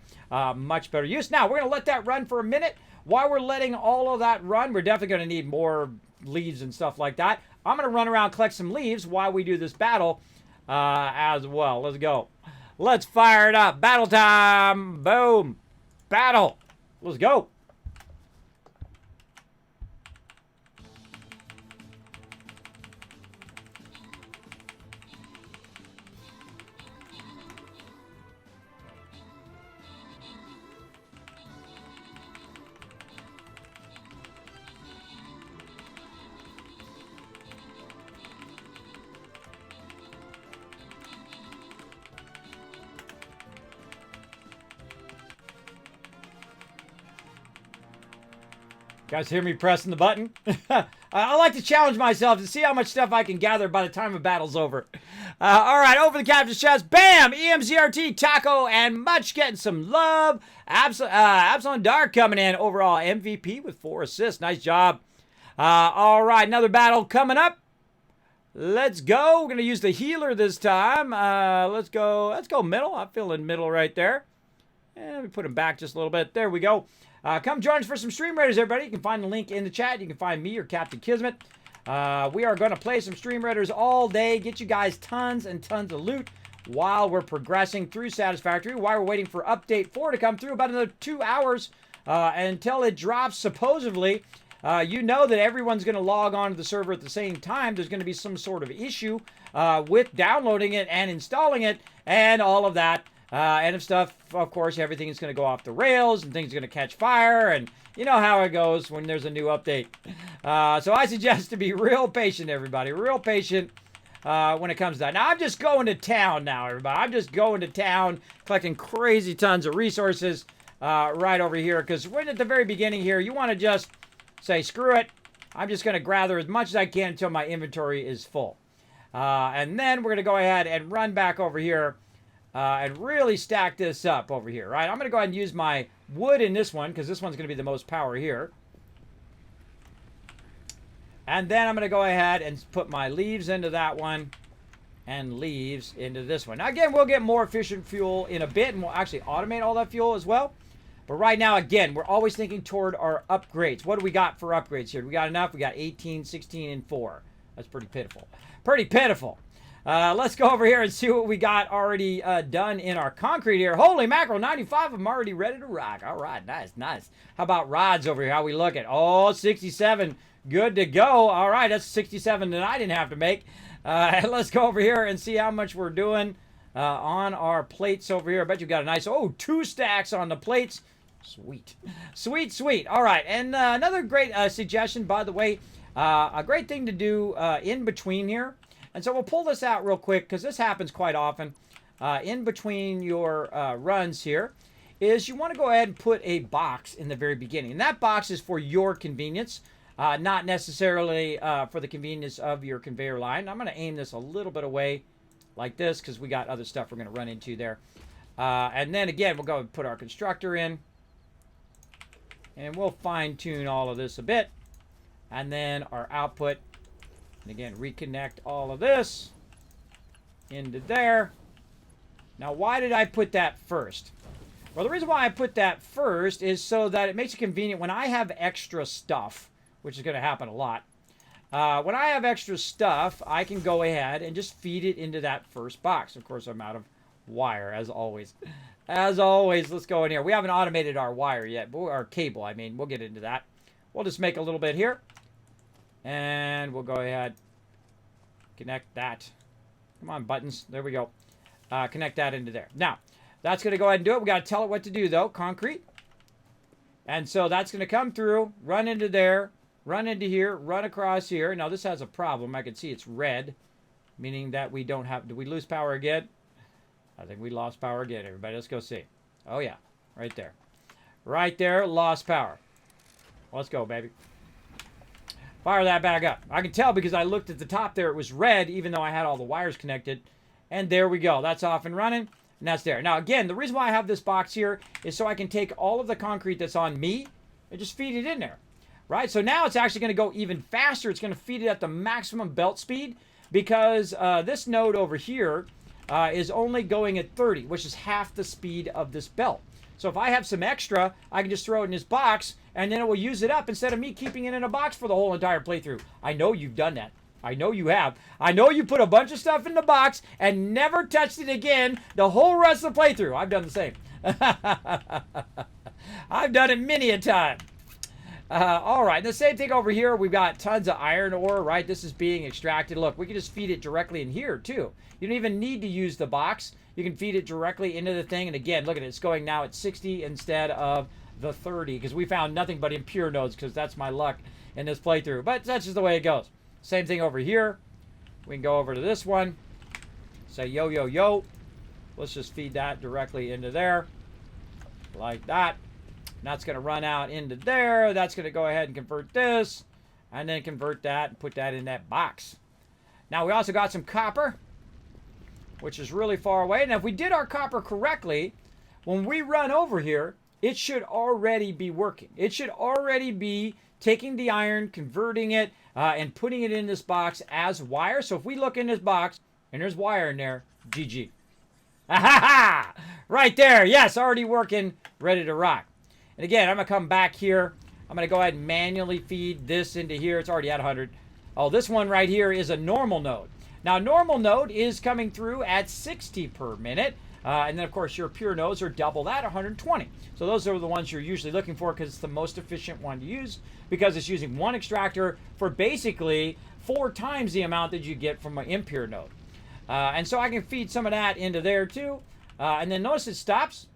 Much better use. Now, we're going to let that run for a minute. While we're letting all of that run, we're definitely going to need more leaves and stuff like that. I'm going to run around, collect some leaves while we do this battle as well. Let's go. Let's fire it up. Battle time. Boom. Battle. Let's go. Guys hear me pressing the button? I like to challenge myself to see how much stuff I can gather by the time a battle's over. All right, over the captain's chest. Bam! EMZRT, Taco, and Much getting some love. Absalom Dark coming in. Overall MVP with 4 assists. Nice job. All right, another battle coming up. Let's go. We're going to use the healer this time. Let's go middle. I'm feeling middle right there. And let me put him back just a little bit. There we go. Come join us for some Stream Raiders, everybody. You can find the link in the chat. You can find me or Captain Kismet. We are going to play some Stream Raiders all day. Get you guys tons and tons of loot while we're progressing through Satisfactory. While we're waiting for Update 4 to come through. About another 2 hours until it drops, supposedly. You know that everyone's going to log on to the server at the same time. There's going to be some sort of issue with downloading it and installing it and all of that. And if stuff, of course, everything is going to go off the rails and things are going to catch fire. And you know how it goes when there's a new update. So I suggest to be real patient, everybody. Real patient when it comes to that. Now, I'm just going to town now, everybody. I'm just going to town, collecting crazy tons of resources right over here. Because when at the very beginning here, you want to just say, screw it. I'm just going to gather as much as I can until my inventory is full. And then we're going to go ahead and run back over here. And really stack this up over here, right? I'm going to go ahead and use my wood in this one because this one's going to be the most power here. And then I'm going to go ahead and put my leaves into that one and leaves into this one. Now, again, we'll get more efficient fuel in a bit, and we'll actually automate all that fuel as well. But right now, again, we're always thinking toward our upgrades. What do we got for upgrades here? We got enough? We got 18, 16, and 4. That's pretty pitiful. Pretty pitiful. Let's go over here and see what we got already done in our concrete here. Holy mackerel, 95 of them already ready to rock. All right, nice, nice. How about rods over here? How we looking? Oh, 67, good to go. All right, that's 67 that I didn't have to make. Let's go over here and see how much we're doing on our plates over here. I bet you got a nice, 2 stacks on the plates. Sweet, sweet, sweet. All right, and another great suggestion, by the way, a great thing to do in between here. And so we'll pull this out real quick because this happens quite often in between your runs here, is you want to go ahead and put a box in the very beginning. And that box is for your convenience, not necessarily for the convenience of your conveyor line. I'm going to aim this a little bit away like this because we got other stuff we're going to run into there. And then again, we'll go and put our constructor in. And we'll fine tune all of this a bit. And then our output. And again, reconnect all of this into there. Now, why did I put that first? Well, the reason why I put that first is so that it makes it convenient when I have extra stuff, which is going to happen a lot. When I have extra stuff, I can go ahead and just feed it into that first box. Of course, I'm out of wire, as always. As always, let's go in here. We haven't automated our wire yet, our cable, I mean. We'll get into that. We'll just make a little bit here. And we'll go ahead, connect that. Come on, buttons. There we go. Connect that into there. Now, that's going to go ahead and do it. We got to tell it what to do, though. Concrete. And so that's going to come through, run into there, run into here, run across here. Now, this has a problem. I can see it's red, meaning that we don't have... Did we lose power again? I think we lost power again, everybody. Let's go see. Oh, yeah. Right there. Right there, lost power. Let's go, baby. Fire that back up. I can tell because I looked at the top there. It was red, even though I had all the wires connected. And there we go. That's off and running. And that's there. Now, again, the reason why I have this box here is so I can take all of the concrete that's on me and just feed it in there. Right? So now it's actually going to go even faster. It's going to feed it at the maximum belt speed because this node over here is only going at 30, which is half the speed of this belt. So if I have some extra, I can just throw it in this box, and then it will use it up instead of me keeping it in a box for the whole entire playthrough. I know you've done that. I know you have. I know you put a bunch of stuff in the box and never touched it again the whole rest of the playthrough. I've done the same. I've done it many a time. All right, the same thing over here. We've got tons of iron ore, right? This is being extracted. Look, we can just feed it directly in here, too. You don't even need to use the box. You can feed it directly into the thing. And again, look at it. It's going now at 60 instead of the 30 because we found nothing but impure nodes because that's my luck in this playthrough. But that's just the way it goes. Same thing over here. We can go over to this one. Say yo, yo, yo. Let's just feed that directly into there like that. And that's going to run out into there. That's going to go ahead and convert this. And then convert that and put that in that box. Now, we also got some copper, which is really far away. Now, if we did our copper correctly, when we run over here, it should already be working. It should already be taking the iron, converting it, and putting it in this box as wire. So if we look in this box, and there's wire in there, GG. Ha! Right there. Yes, already working, ready to rock. And again, I'm going to come back here. I'm going to go ahead and manually feed this into here. It's already at 100. Oh, this one right here is a normal node. Now, normal node is coming through at 60 per minute. And then, of course, your pure nodes are double that, 120. So those are the ones you're usually looking for because it's the most efficient one to use because it's using one extractor for basically 4 times the amount that you get from an impure node. And so I can feed some of that into there too. And then notice it stops.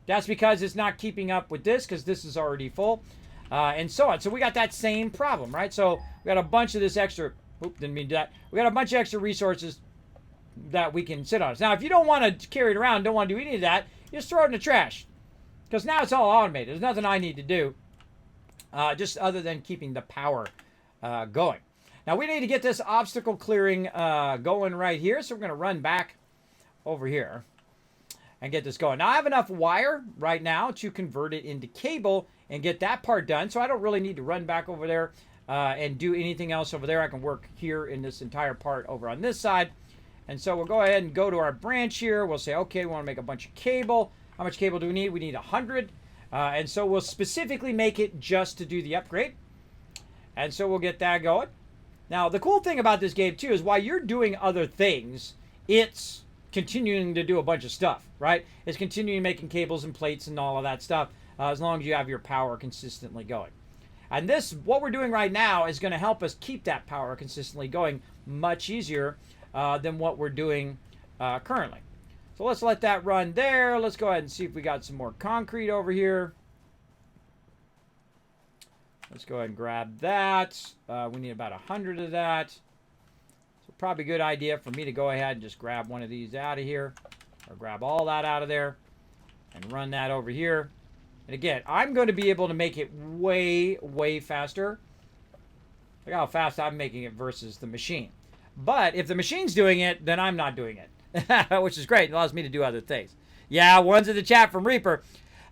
That's because it's not keeping up with this because this is already full. And so on. So we got that same problem, right? So we got a bunch of this extra, oops, didn't mean that. We got a bunch of extra resources that we can sit on. Now, if you don't want to carry it around, don't want to do any of that, just throw it in the trash. Because now it's all automated. There's nothing I need to do. Just other than keeping the power going. Now, we need to get this obstacle clearing going right here. So we're going to run back over here and get this going. Now, I have enough wire right now to convert it into cable and get that part done. So I don't really need to run back over there and do anything else over there. I can work here in this entire part over on this side. And so we'll go ahead and go to our branch here. We'll say, okay, we want to make a bunch of cable. How much cable do we need? We need 100. And so we'll specifically make it just to do the upgrade. And so we'll get that going. Now, the cool thing about this game, too, is while you're doing other things, it's continuing to do a bunch of stuff, right? It's continuing making cables and plates and all of that stuff as long as you have your power consistently going. And this, what we're doing right now, is going to help us keep that power consistently going much easier than what we're doing currently. So let's let that run there. Let's go ahead and see if we got some more concrete over here. Let's go ahead and grab that. We need about 100 of that. So probably a good idea for me to go ahead and just grab one of these out of here. Or grab all that out of there. And run that over here. And again, I'm going to be able to make it way, way faster. Look how fast I'm making it versus the machine. But if the machine's doing it, then I'm not doing it. Which is great. It allows me to do other things. Yeah, one's in the chat from Reaper.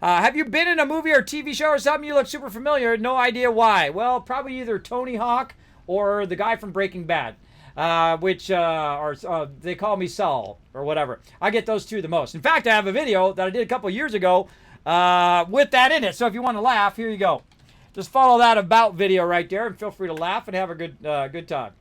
Have you been in a movie or TV show or something? You look super familiar. No idea why. Well, probably either Tony Hawk or the guy from Breaking Bad. They call me Saul or whatever. I get those two the most. In fact, I have a video that I did a couple years ago with that in it. So if you want to laugh, here you go. Just follow that about video right there and feel free to laugh and have a good time.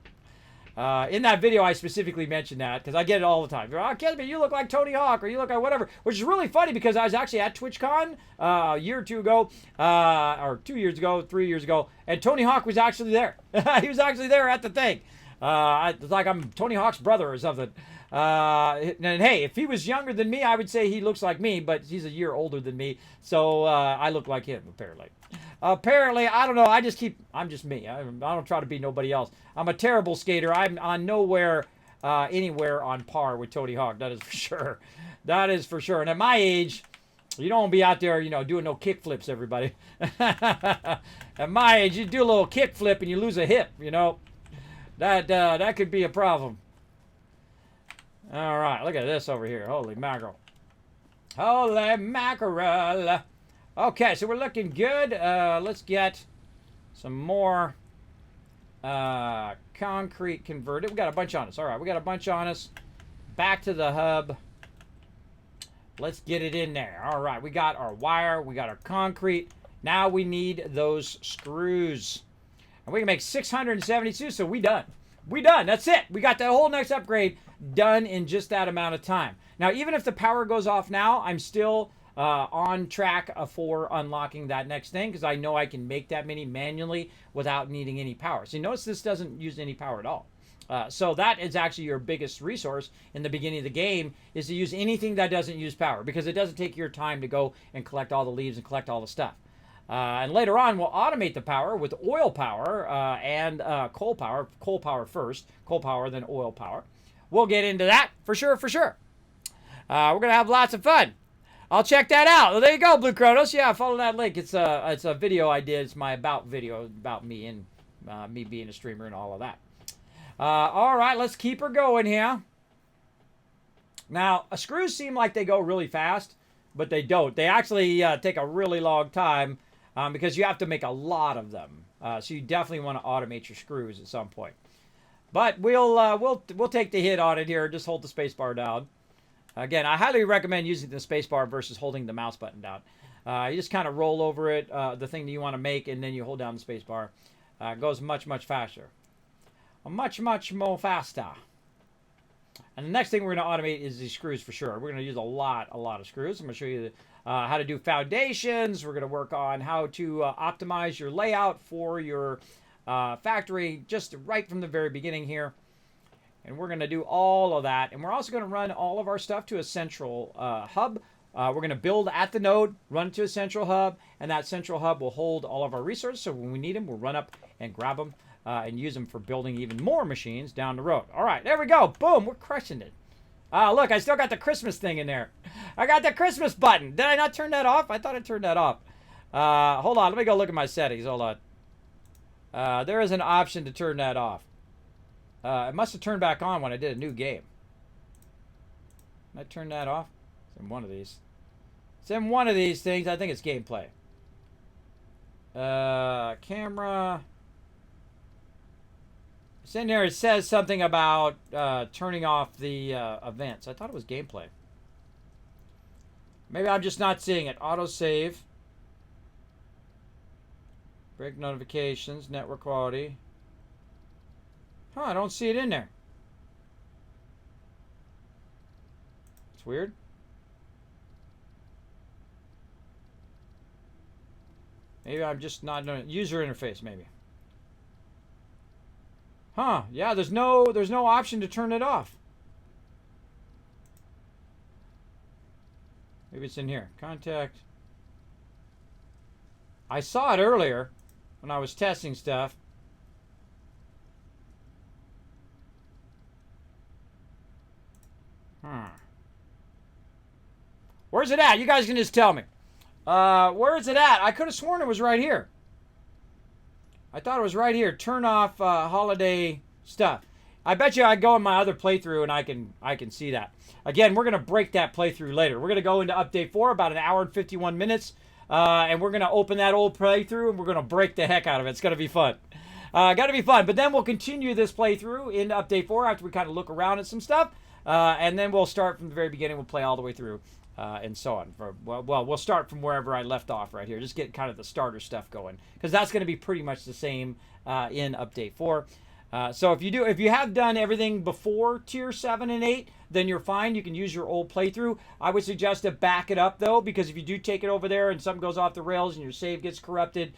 In that video, I specifically mentioned that because I get it all the time. Oh, Kismet, you look like Tony Hawk or you look like whatever, which is really funny because I was actually at TwitchCon a year or two ago, or 2 years ago, 3 years ago, and Tony Hawk was actually there. He was actually there at the thing. It's like I'm Tony Hawk's brother or something. And hey, if he was younger than me, I would say he looks like me, but he's a year older than me, so I look like him, apparently. Apparently, I don't know, I'm just me. I don't try to be nobody else. I'm a terrible skater. I'm on nowhere, anywhere on par with Tony Hawk, that is for sure. That is for sure. And at my age, you don't be out there, doing no kick flips, everybody. At my age, you do a little kick flip and you lose a hip, That could be a problem. All right, look at this over here. Holy mackerel. Holy mackerel. Okay, so we're looking good. Let's get some more concrete converted. We got a bunch on us. All right, we got a bunch on us. Back to the hub. Let's get it in there. All right, we got our wire. We got our concrete. Now we need those screws. And we can make 672, so we done. We done. That's it. We got the whole next upgrade done in just that amount of time. Now, even if the power goes off now, I'm still on track for unlocking that next thing because I know I can make that many manually without needing any power. So you notice this doesn't use any power at all. So that is actually your biggest resource in the beginning of the game is to use anything that doesn't use power because it doesn't take your time to go and collect all the leaves and collect all the stuff. And later on, we'll automate the power with oil power and coal power. Coal power first, coal power, then oil power. We'll get into that for sure, for sure. We're going to have lots of fun. I'll check that out. Well, there you go, Blue Kronos. Yeah, follow that link. It's a video I did. It's my about video about me and me being a streamer and all of that. All right, let's keep her going here. Now, screws seem like they go really fast, but they don't. They actually take a really long time because you have to make a lot of them. So you definitely want to automate your screws at some point. But we'll take the hit on it here. Just hold the space bar down. Again, I highly recommend using the space bar versus holding the mouse button down. You just kind of roll over it, the thing that you want to make, and then you hold down the space bar. It goes much, much faster. Much, much more faster. And the next thing we're going to automate is these screws for sure. We're going to use a lot of screws. I'm going to show you how to do foundations. We're going to work on how to optimize your layout for your factory just right from the very beginning here. And we're going to do all of that. And we're also going to run all of our stuff to a central hub. We're going to build at the node, run it to a central hub, and that central hub will hold all of our resources. So when we need them, we'll run up and grab them and use them for building even more machines down the road. All right, there we go. Boom, we're crushing it. Look, I still got the Christmas thing in there. I got the Christmas button. Did I not turn that off? I thought I turned that off. Hold on, let me go look at my settings. Hold on. There is an option to turn that off. It must have turned back on when I did a new game. Did I turn that off? It's in one of these. It's in one of these things. I think it's gameplay. Camera. It's in there. It says something about turning off the events. I thought it was gameplay. Maybe I'm just not seeing it. Autosave. Break notifications. Network quality. Huh, I don't see it in there. It's weird. Maybe I'm just not doing it. User interface, maybe. Huh, yeah, there's no option to turn it off. Maybe it's in here. Contact. I saw it earlier when I was testing stuff. Where's it at? You guys can just tell me. Where is it at? I could have sworn it was right here. I thought it was right here. Turn off holiday stuff. I bet you I go in my other playthrough and I can see that. Again, we're going to break that playthrough later. We're going to go into update 4, about an hour and 51 minutes. And we're going to open that old playthrough and we're going to break the heck out of it. It's going to be fun. Got to be fun. But then we'll continue this playthrough into update 4 after we kind of look around at some stuff. And then we'll start from the very beginning. We'll play all the way through. And so on. Well, we'll start from wherever I left off right here. Just get kind of the starter stuff going, because that's going to be pretty much the same in update 4. So if you have done everything before tier 7 and 8, then you're fine. You can use your old playthrough. I would suggest to back it up though, because if you do take it over there and something goes off the rails and your save gets corrupted,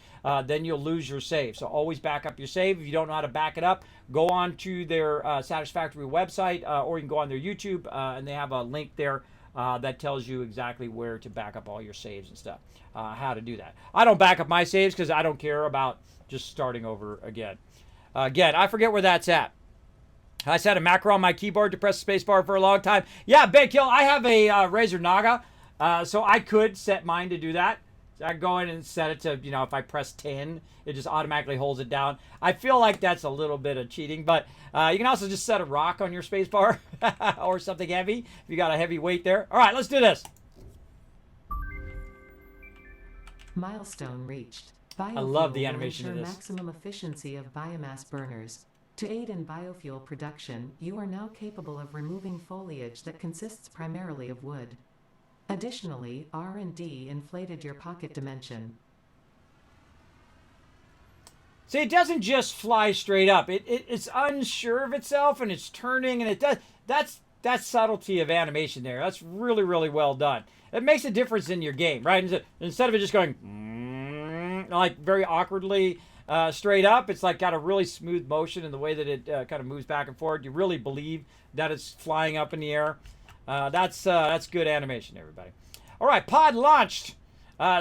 then you'll lose your save. So always back up your save. If you don't know how to back it up, go on to their Satisfactory website, or you can go on their YouTube, and they have a link there. That tells you exactly where to back up all your saves and stuff, how to do that. I don't back up my saves because I don't care about just starting over again. Again, I forget where that's at. I set a macro on my keyboard to press the spacebar for a long time. Yeah, Big Kill, I have a Razer Naga, so I could set mine to do that. So I go in and set it to, if I press 10, it just automatically holds it down. I feel like that's a little bit of cheating, but you can also just set a rock on your spacebar or something heavy if you got a heavy weight there. All right, let's do this. Milestone reached. I love the animation of this. Maximum efficiency of biomass burners. To aid in biofuel production, you are now capable of removing foliage that consists primarily of wood. Additionally, R&D inflated your pocket dimension. See, it doesn't just fly straight up. It's unsure of itself, and it's turning, and it does. That's subtlety of animation there. That's really, really well done. It makes a difference in your game, right? Instead of it just going like very awkwardly straight up, it's like got a really smooth motion in the way that it kind of moves back and forth. You really believe that it's flying up in the air. That's good animation, everybody. All right, pod launched.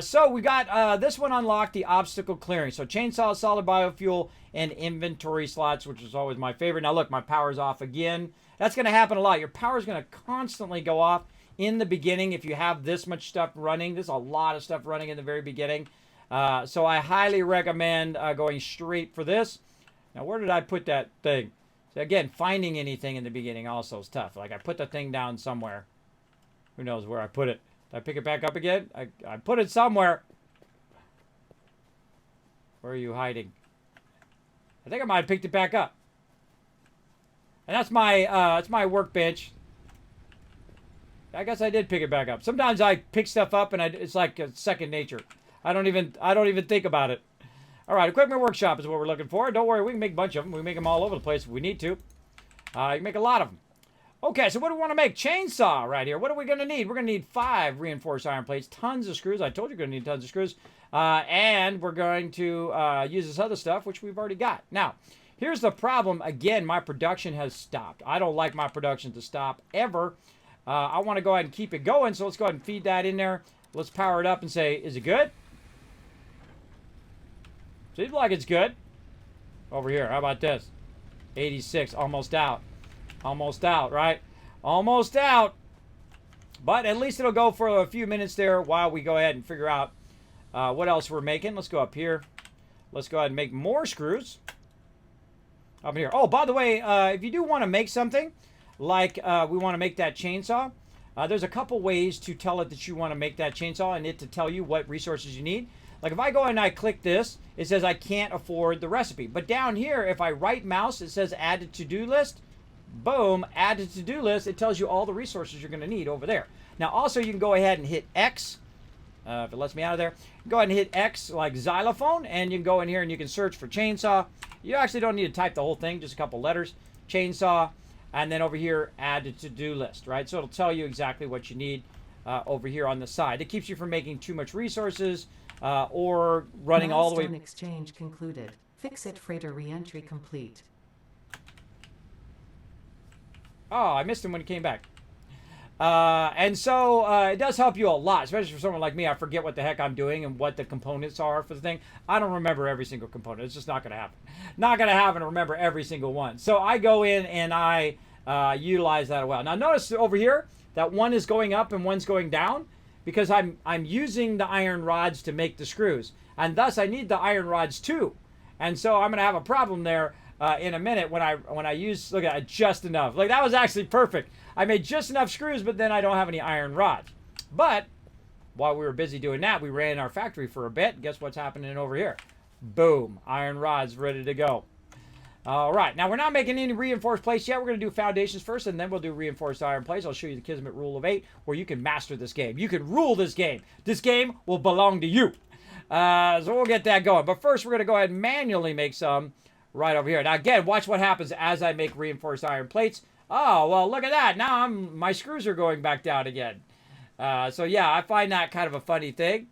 So we got this one unlocked, the obstacle clearing. So chainsaw, solid biofuel, and inventory slots, which is always my favorite. Now look, my power's off again. That's going to happen a lot. Your power's going to constantly go off in the beginning if you have this much stuff running. There's a lot of stuff running in the very beginning. So I highly recommend going straight for this. Now, where did I put that thing? So again, finding anything in the beginning also is tough. Like I put the thing down somewhere. Who knows where I put it? Did I pick it back up again? I put it somewhere. Where are you hiding? I think I might have picked it back up. And that's my workbench. I guess I did pick it back up. Sometimes I pick stuff up and it's like a second nature. I don't even think about it. All right, equipment workshop is what we're looking for. Don't worry, we can make a bunch of them. We can make them all over the place if we need to. You can make a lot of them. Okay, so what do we want to make? Chainsaw right here. What are we going to need? We're going to need 5 reinforced iron plates, tons of screws. I told you we're going to need tons of screws. And we're going to use this other stuff, which we've already got. Now, here's the problem. Again, my production has stopped. I don't like my production to stop ever. I want to go ahead and keep it going, so let's go ahead and feed that in there. Let's power it up and say, is it good? Seems like it's good. Over here, how about this? 86, almost out. Almost out, right? Almost out. But at least it'll go for a few minutes there while we go ahead and figure out what else we're making. Let's go up here. Let's go ahead and make more screws. Up here. Oh, by the way, if you do want to make something, like we want to make that chainsaw, there's a couple ways to tell it that you want to make that chainsaw and it to tell you what resources you need. Like if I go and I click this, it says I can't afford the recipe. But down here, if I right mouse, it says add to to-do list. Boom, add to to-do list. It tells you all the resources you're going to need over there. Now also you can go ahead and hit X. If it lets me out of there, go ahead and hit X like xylophone, and you can go in here and you can search for chainsaw. You actually don't need to type the whole thing, just a couple letters. Chainsaw, and then over here, add to to-do list, right? So it'll tell you exactly what you need over here on the side. It keeps you from making too much resources or running all the way. Milestone exchange concluded. Fix-it freighter re-entry complete. Oh, I missed him when he came back. And so it does help you a lot, especially for someone like me. I forget what the heck I'm doing and what the components are for the thing. I don't remember every single component. It's just not going to happen. Not going to happen to remember every single one. So I go in and I utilize that well. Now notice over here that one is going up and one's going down because I'm using the iron rods to make the screws. And thus I need the iron rods too. And so I'm going to have a problem there in a minute when I use, look at it, just enough. Like that was actually perfect. I made just enough screws, but then I don't have any iron rods. But while we were busy doing that, we ran our factory for a bit. Guess what's happening over here? Boom, iron rods ready to go. All right, now we're not making any reinforced plates yet. We're going to do foundations first, and then we'll do reinforced iron plates. I'll show you the Kismet rule of 8, where you can master this game. You can rule this game. This game will belong to you. So we'll get that going. But first, we're going to go ahead and manually make some right over here. Now, again, watch what happens as I make reinforced iron plates. Oh, well, look at that. Now my screws are going back down again. So, yeah, I find that kind of a funny thing,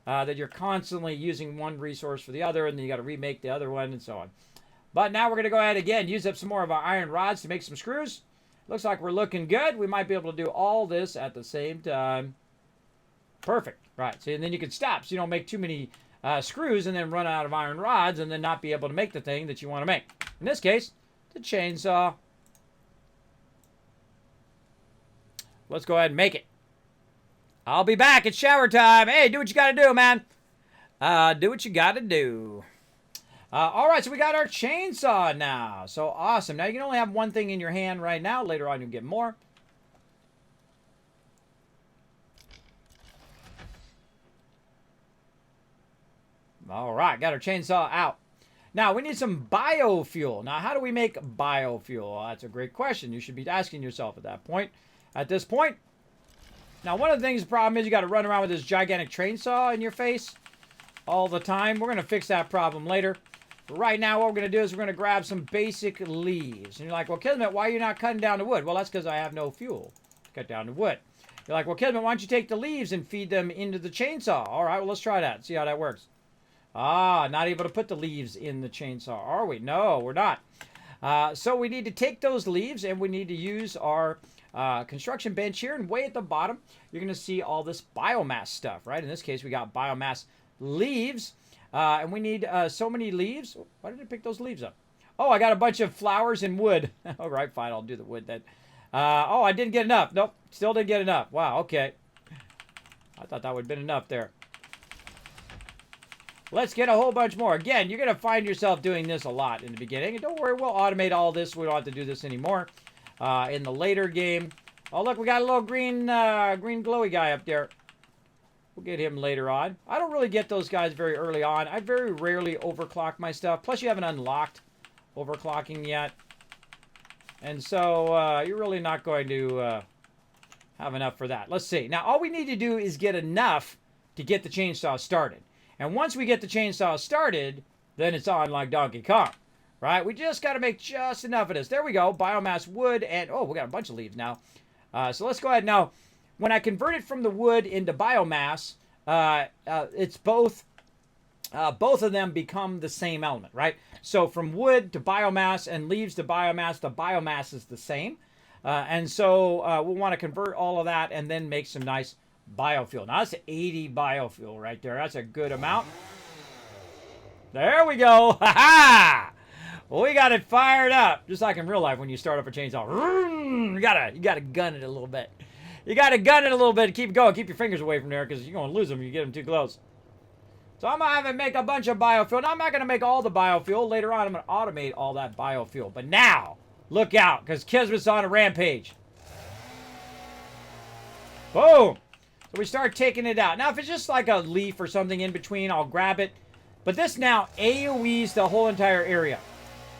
that you're constantly using one resource for the other, and then you got to remake the other one and so on. But now we're going to go ahead again, use up some more of our iron rods to make some screws. Looks like we're looking good. We might be able to do all this at the same time. Perfect. Right. See, and then you can stop so you don't make too many screws and then run out of iron rods and then not be able to make the thing that you want to make. In this case, the chainsaw. Let's go ahead and make it. I'll be back. It's shower time. Hey, do what you got to do, man. Do what you got to do. All right, so we got our chainsaw now. So awesome. Now you can only have one thing in your hand right now. Later on, you'll get more. All right, got our chainsaw out. Now, we need some biofuel. Now, how do we make biofuel? Well, that's a great question. You should be asking yourself at that point. At this point. Now, one of the things, the problem is you got to run around with this gigantic chainsaw in your face all the time. We're going to fix that problem later. But right now, what we're going to do is we're going to grab some basic leaves. And you're like, well, Kismet, why are you not cutting down the wood? Well, that's because I have no fuel to cut down the wood. You're like, well, Kismet, why don't you take the leaves and feed them into the chainsaw? All right, well, let's try that. See how that works. Ah, not able to put the leaves in the chainsaw, are we? No, we're not. So we need to take those leaves and we need to use our construction bench here. And way at the bottom, you're going to see all this biomass stuff, right? In this case, we got biomass leaves. And we need so many leaves. Why did I pick those leaves up? Oh, I got a bunch of flowers and wood. All right, fine, I'll do the wood then. Oh, I didn't get enough. Nope, still didn't get enough. Wow, okay. I thought that would have been enough there. Let's get a whole bunch more. Again, you're going to find yourself doing this a lot in the beginning. And don't worry, we'll automate all this. We don't have to do this anymore in the later game. Oh, look, we got a little green glowy guy up there. We'll get him later on. I don't really get those guys very early on. I very rarely overclock my stuff. Plus, you haven't unlocked overclocking yet. And so, you're really not going to have enough for that. Let's see. Now, all we need to do is get enough to get the chainsaw started. And once we get the chainsaw started, then it's on like Donkey Kong, right? We just got to make just enough of this. There we go. Biomass wood and, oh, we got a bunch of leaves now. So let's go ahead. Now, when I convert it from the wood into biomass, it's both of them become the same element, right? So from wood to biomass and leaves to biomass, the biomass is the same. And so we'll want to convert all of that and then make some nice biofuel. Now that's 80 biofuel right there. That's a good amount. There we go. Ha ha! Well, we got it fired up, just like in real life when you start up a chainsaw. You gotta gun it a little bit. You gotta gun it a little bit to keep it going. Keep your fingers away from there because you're gonna lose them if you get them too close. So I'm gonna have it make a bunch of biofuel. Now I'm not gonna make all the biofuel. Later on, I'm gonna automate all that biofuel. But now, look out, because Kismet's on a rampage. Boom! So we start taking it out. Now, if it's just like a leaf or something in between, I'll grab it. But this now AoEs the whole entire area.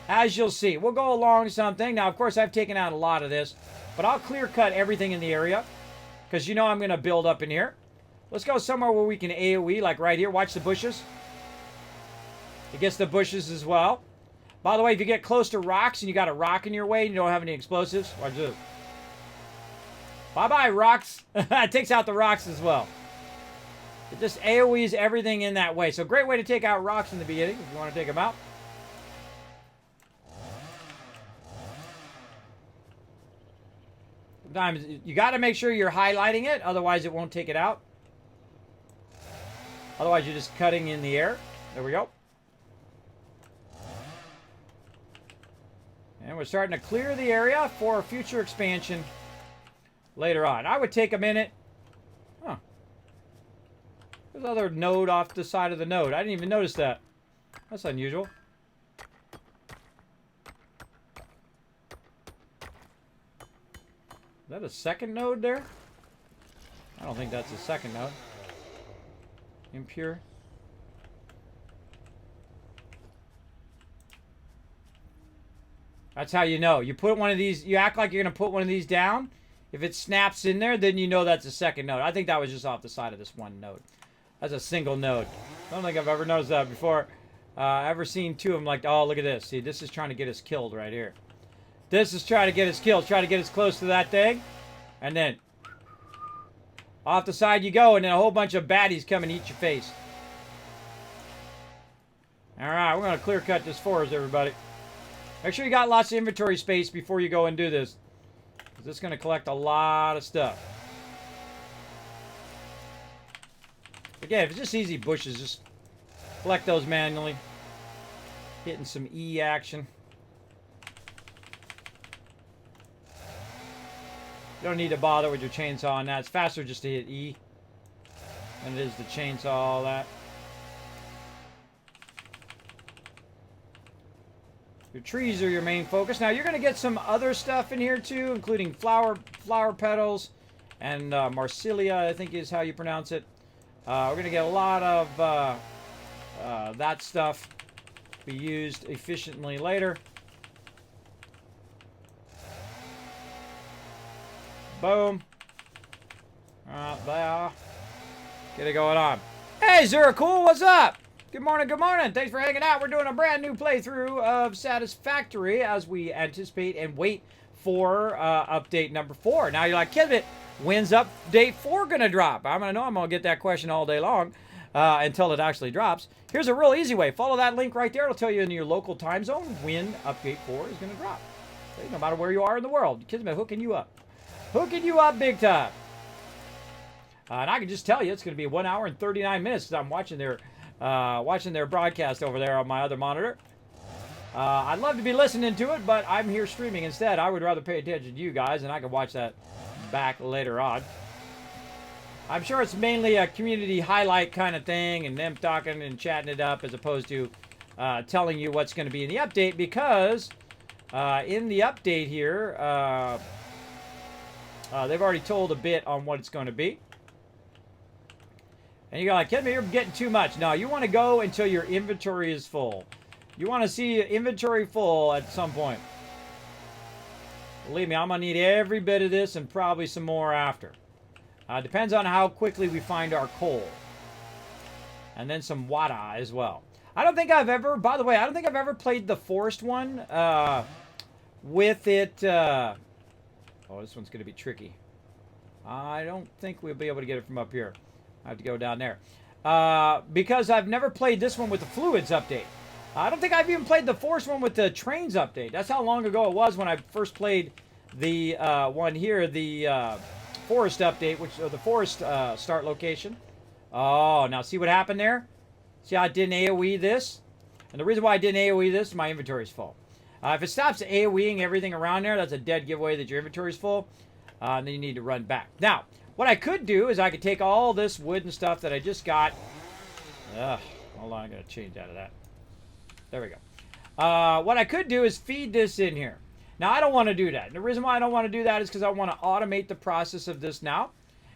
As you'll see, we'll go along something. Now, of course, I've taken out a lot of this. But I'll clear cut everything in the area. Because you know I'm going to build up in here. Let's go somewhere where we can AoE, like right here. Watch the bushes. It gets the bushes as well. By the way, if you get close to rocks and you got a rock in your way and you don't have any explosives, watch this. Bye-bye, rocks. It takes out the rocks as well. It just AoEs everything in that way. So great way to take out rocks in the beginning if you want to take them out. Sometimes you got to make sure you're highlighting it. Otherwise, it won't take it out. Otherwise, you're just cutting in the air. There we go. And we're starting to clear the area for future expansion later on. I would take a minute. Huh. There's another node off the side of the node. I didn't even notice that. That's unusual. Is that a second node there? I don't think that's a second node. Impure. That's how you know. You put one of these, you act like you're going to put one of these down. If it snaps in there, then you know that's a second node. I think that was just off the side of this one node. That's a single node. I don't think I've ever noticed that before. Ever seen two of them like, oh, look at this. See, this is trying to get us killed right here. This is trying to get us killed. Try to get us close to that thing. And then off the side you go, and then a whole bunch of baddies come and eat your face. Alright, we're going to clear cut this forest, everybody. Make sure you got lots of inventory space before you go and do this. Because this is going to collect a lot of stuff. Again, if it's just easy bushes, just collect those manually. Hitting some E action. You don't need to bother with your chainsaw on that. It's faster just to hit E than it is to chainsaw all that. Your trees are your main focus. Now you're going to get some other stuff in here too, including flower petals and Marsilia, I think is how you pronounce it. We're going to get a lot of that stuff to be used efficiently later. Boom. There. Get it going on. Hey, Zuracool, what's up? Good morning, good morning. Thanks for hanging out. We're doing a brand new playthrough of Satisfactory as we anticipate and wait for update number 4. Now you're like, Kismet, when's update 4 going to drop? I'm going to get that question all day long until it actually drops. Here's a real easy way. Follow that link right there. It'll tell you in your local time zone when update 4 is going to drop. No matter where you are in the world. Kismet hooking you up. Hooking you up big time. And I can just tell you it's going to be 1 hour and 39 minutes because I'm watching their broadcast over there on my other monitor. I'd love to be listening to it, but I'm here streaming instead. I would rather pay attention to you guys, and I can watch that back later on. I'm sure it's mainly a community highlight kind of thing, and them talking and chatting it up as opposed to telling you what's going to be in the update, because in the update here, they've already told a bit on what it's going to be. And you're like, Kismet, you're getting too much. No, you want to go until your inventory is full. You want to see inventory full at some point. Believe me, I'm going to need every bit of this and probably some more after. Depends on how quickly we find our coal. And then some water as well. I don't think I've ever, by the way, I don't think I've ever played the forest one with it. Oh, this one's going to be tricky. I don't think we'll be able to get it from up here. I have to go down there. Because I've never played this one with the fluids update. I don't think I've even played the forest one with the trains update. That's how long ago it was when I first played the one here, the forest update, which the forest start location. Oh, now see what happened there? See how I didn't AoE this? And the reason why I didn't AoE this is my inventory is full. If it stops AoEing everything around there, that's a dead giveaway that your inventory is full. And then you need to run back. Now, what I could do is I could take all this wood and stuff that I just got. Hold on, I gotta change out of that. There we go. What I could do is feed this in here. Now, I don't want to do that. And the reason why I don't want to do that is because I want to automate the process of this now.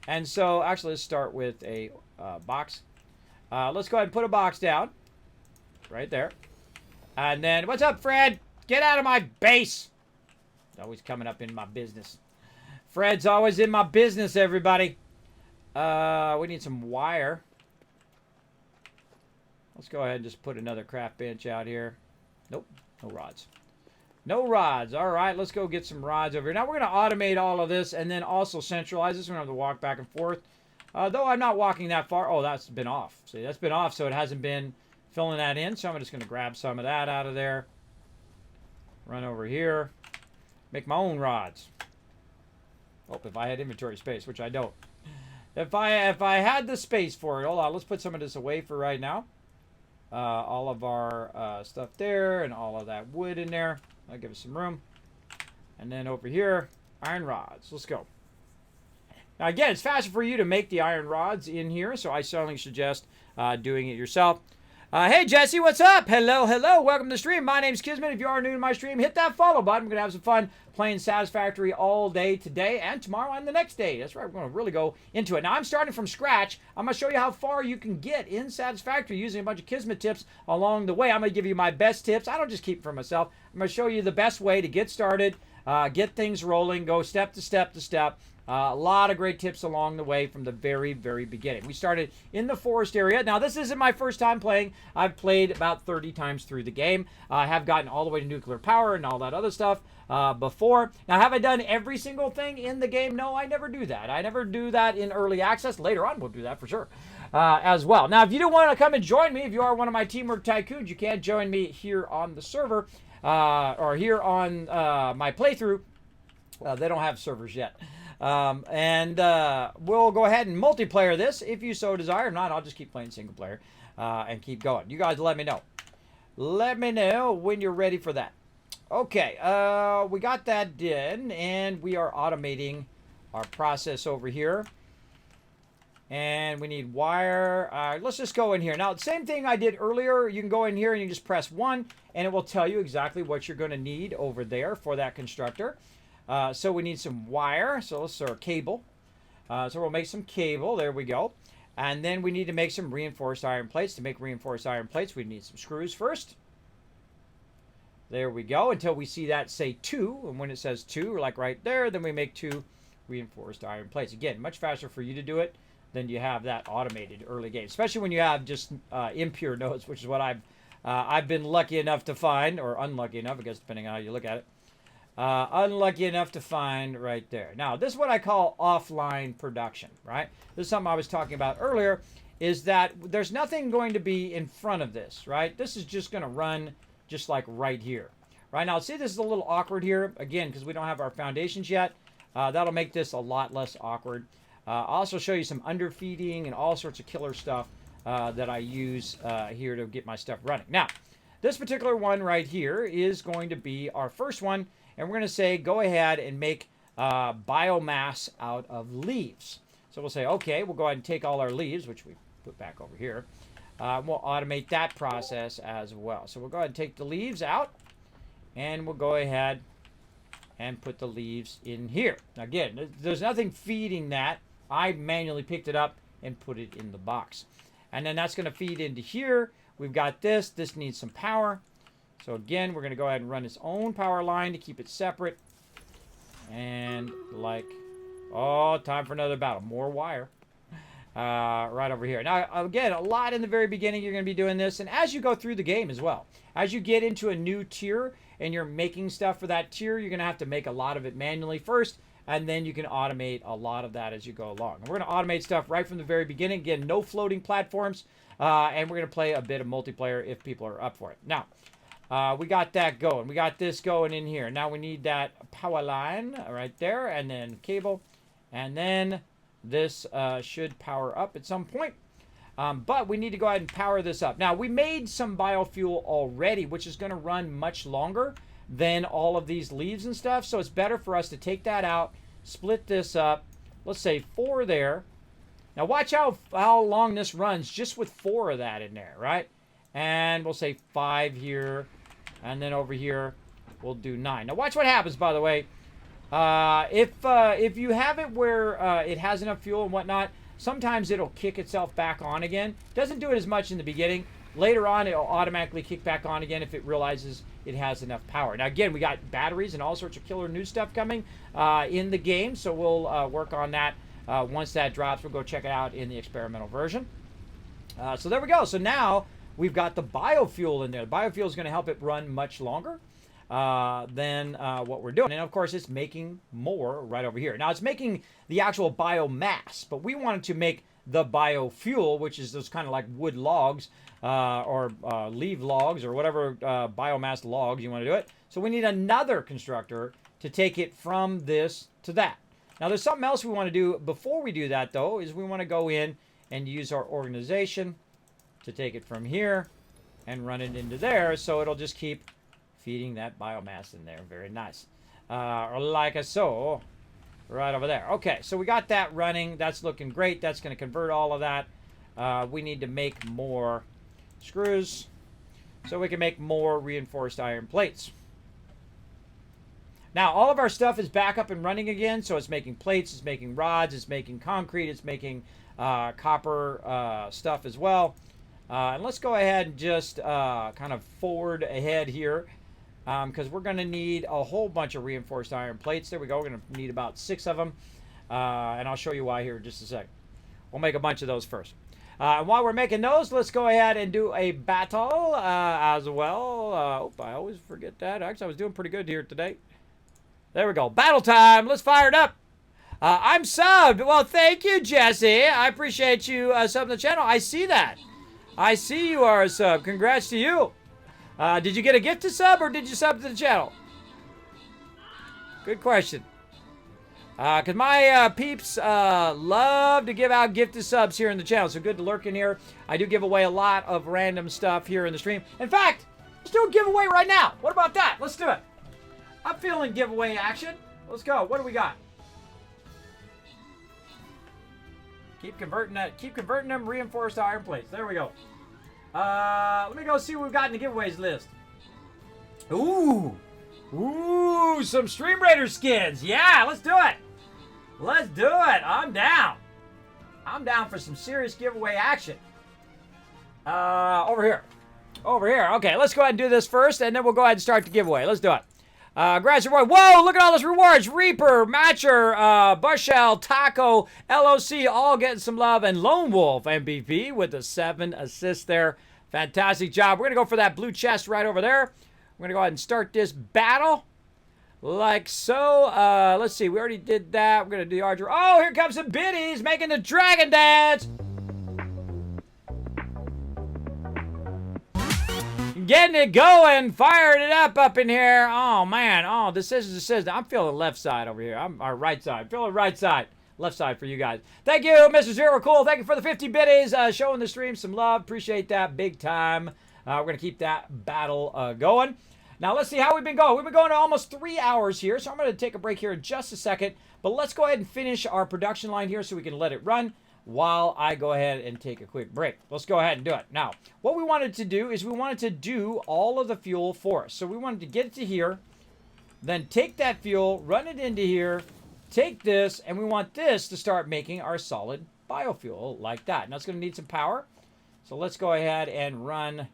And so, actually, let's start with a box. Let's go ahead and put a box down. Right there. And then, what's up, Fred? Get out of my base. Always coming up in my business. Fred's always in my business, everybody. We need some wire. Let's go ahead and just put another craft bench out here. Nope, no rods. No rods. All right, let's go get some rods over here. Now, we're going to automate all of this and then also centralize this. We're going to have to walk back and forth. Though I'm not walking that far. Oh, that's been off. See, that's been off, so it hasn't been filling that in. So I'm just going to grab some of that out of there. Run over here. Make my own rods. Oh, if I had inventory space, which I don't. If I had the space for it. Hold on, let's put some of this away for right now. All of our stuff there and all of that wood in there. That'll give us some room. And then over here, iron rods. Let's go. Now again, it's faster for you to make the iron rods in here, so I certainly suggest doing it yourself. Hey Jesse, what's up? Hello, hello. Welcome to the stream. My name's Kismet. If you are new to my stream, hit that follow button. We're going to have some fun playing Satisfactory all day today and tomorrow and the next day. That's right. We're going to really go into it. Now, I'm starting from scratch. I'm going to show you how far you can get in Satisfactory using a bunch of Kismet tips along the way. I'm going to give you my best tips. I don't just keep them for myself. I'm going to show you the best way to get started, get things rolling, go step to step to step. A lot of great tips along the way from the very, very beginning. We started in the forest area. Now, this isn't my first time playing. I've played about 30 times through the game. I have gotten all the way to nuclear power and all that other stuff before. Now, have I done every single thing in the game? No, I never do that. I never do that in early access. Later on, we'll do that for sure as well. Now, if you do want to come and join me, if you are one of my Teamwork Tycoons, you can join me here on the server or here on my playthrough. They don't have servers yet. We'll go ahead and multiplayer this if you so desire. If not, I'll just keep playing single player and keep going. You guys let me know. Let me know when you're ready for that. Okay, we got that done, and we are automating our process over here. And we need wire. Let's just go in here. Now, the same thing I did earlier. You can go in here and you just press 1, and it will tell you exactly what you're going to need over there for that constructor. So we need some wire. So let's start cable. So we'll make some cable. There we go. And then we need to make some reinforced iron plates. To make reinforced iron plates, we need some screws first. There we go. Until we see that say 2. And when it says 2, like right there, then we make 2 reinforced iron plates. Again, much faster for you to do it than you have that automated early game. Especially when you have just impure nodes, which is what I've been lucky enough to find, or unlucky enough, I guess, depending on how you look at it. Unlucky enough to find right there. Now, this is what I call offline production, right? This is something I was talking about earlier, is that there's nothing going to be in front of this, right? This is just going to run just like right here. Right now, see, this is a little awkward here, again, because we don't have our foundations yet. That'll make this a lot less awkward. I'll also show you some underfeeding and all sorts of killer stuff that I use here to get my stuff running. Now, this particular one right here is going to be our first one. And we're going to say, go ahead and make biomass out of leaves. So we'll say, okay, we'll go ahead and take all our leaves, which we put back over here. We'll automate that process as well. So we'll go ahead and take the leaves out, and we'll go ahead and put the leaves in here. Now, again, there's nothing feeding that. I manually picked it up and put it in the box. And then that's going to feed into here. We've got this. This needs some power. So again, we're going to go ahead and run its own power line to keep it separate. And like, oh, time for another battle. More wire. Right over here. Now, again, a lot in the very beginning you're going to be doing this. And as you go through the game as well. As you get into a new tier and you're making stuff for that tier, you're going to have to make a lot of it manually first. And then you can automate a lot of that as you go along. And we're going to automate stuff right from the very beginning. Again, no floating platforms. And we're going to play a bit of multiplayer if people are up for it. Now, we got that going. We got this going in here. Now we need that power line right there. And then cable. And then this should power up at some point. But we need to go ahead and power this up. Now, we made some biofuel already, which is going to run much longer than all of these leaves and stuff. So it's better for us to take that out, split this up. Let's say 4 there. Now watch how long this runs just with 4 of that in there, right? And we'll say 5 here. And then over here, we'll do 9. Now watch what happens, by the way. If you have it where it has enough fuel and whatnot, sometimes it'll kick itself back on again. Doesn't do it as much in the beginning. Later on, it'll automatically kick back on again if it realizes it has enough power. Now, again, we got batteries and all sorts of killer new stuff coming in the game, so we'll work on that. Once that drops, we'll go check it out in the experimental version. So there we go. So now we've got the biofuel in there. The biofuel is going to help it run much longer than what we're doing. And, of course, it's making more right over here. Now, it's making the actual biomass, but we wanted to make the biofuel, which is those kind of like wood logs or leaf logs or whatever biomass logs you want to do it. So we need another constructor to take it from this to that. Now, there's something else we want to do before we do that, though, is we want to go in and use our organization to take it from here and run it into there. So it'll just keep feeding that biomass in there. Very nice. Like so. Right over there. Okay, so we got that running. That's looking great. That's going to convert all of that. We need to make more screws so we can make more reinforced iron plates. Now, all of our stuff is back up and running again. So it's making plates, it's making rods, it's making concrete, it's making copper stuff as well. And let's go ahead and just kind of forward ahead here. Because we're going to need a whole bunch of reinforced iron plates. There we go. We're going to need about 6 of them. And I'll show you why here in just a second. We'll make a bunch of those first. And while we're making those, let's go ahead and do a battle as well. I always forget that. Actually, I was doing pretty good here today. There we go. Battle time. Let's fire it up. I'm subbed. Well, thank you, Jesse. I appreciate you subbing the channel. I see that. I see you are a sub. Congrats to you. Did you get a gift to sub or did you sub to the channel? Good question. Because my peeps love to give out gifted subs here in the channel. So good to lurk in here. I do give away a lot of random stuff here in the stream. In fact, let's do a giveaway right now. What about that? Let's do it. I'm feeling giveaway action. Let's go. What do we got? Keep converting that. Keep converting them reinforced iron plates. There we go. Let me go see what we've got in the giveaways list. Ooh, some Stream Raider skins. Yeah, let's do it. Let's do it. I'm down. I'm down for some serious giveaway action. Over here. Over here. Okay, let's go ahead and do this first, and then we'll go ahead and start the giveaway. Let's do it. Grass reward. Whoa, look at all those rewards. Reaper, Matcher, Bushell, Taco, LOC, all getting some love. And Lone Wolf MVP with the 7 assists there. Fantastic job. We're going to go for that blue chest right over there. We're going to go ahead and start this battle. Like so. Let's see. We already did that. We're going to do Archer. Oh, here comes some biddies making the dragon dance. Getting it going, firing it up in here. Oh, man. Oh, decisions. I'm feeling left side over here. I'm our right side. I'm feeling right side. Left side for you guys. Thank you, Mr. Zero Cool. Thank you for the 50 biddies. Showing the stream some love. Appreciate that big time. We're going to keep that battle going. Now, let's see how we've been going. We've been going almost 3 hours here, so I'm going to take a break here in just a second. But let's go ahead and finish our production line here so we can let it run while I go ahead and take a quick break. Let's go ahead and do it. Now, what we wanted to do is we wanted to do all of the fuel for us. So we wanted to get it to here, then take that fuel, run it into here, take this, and we want this to start making our solid biofuel like that. Now, it's going to need some power. So let's go ahead and run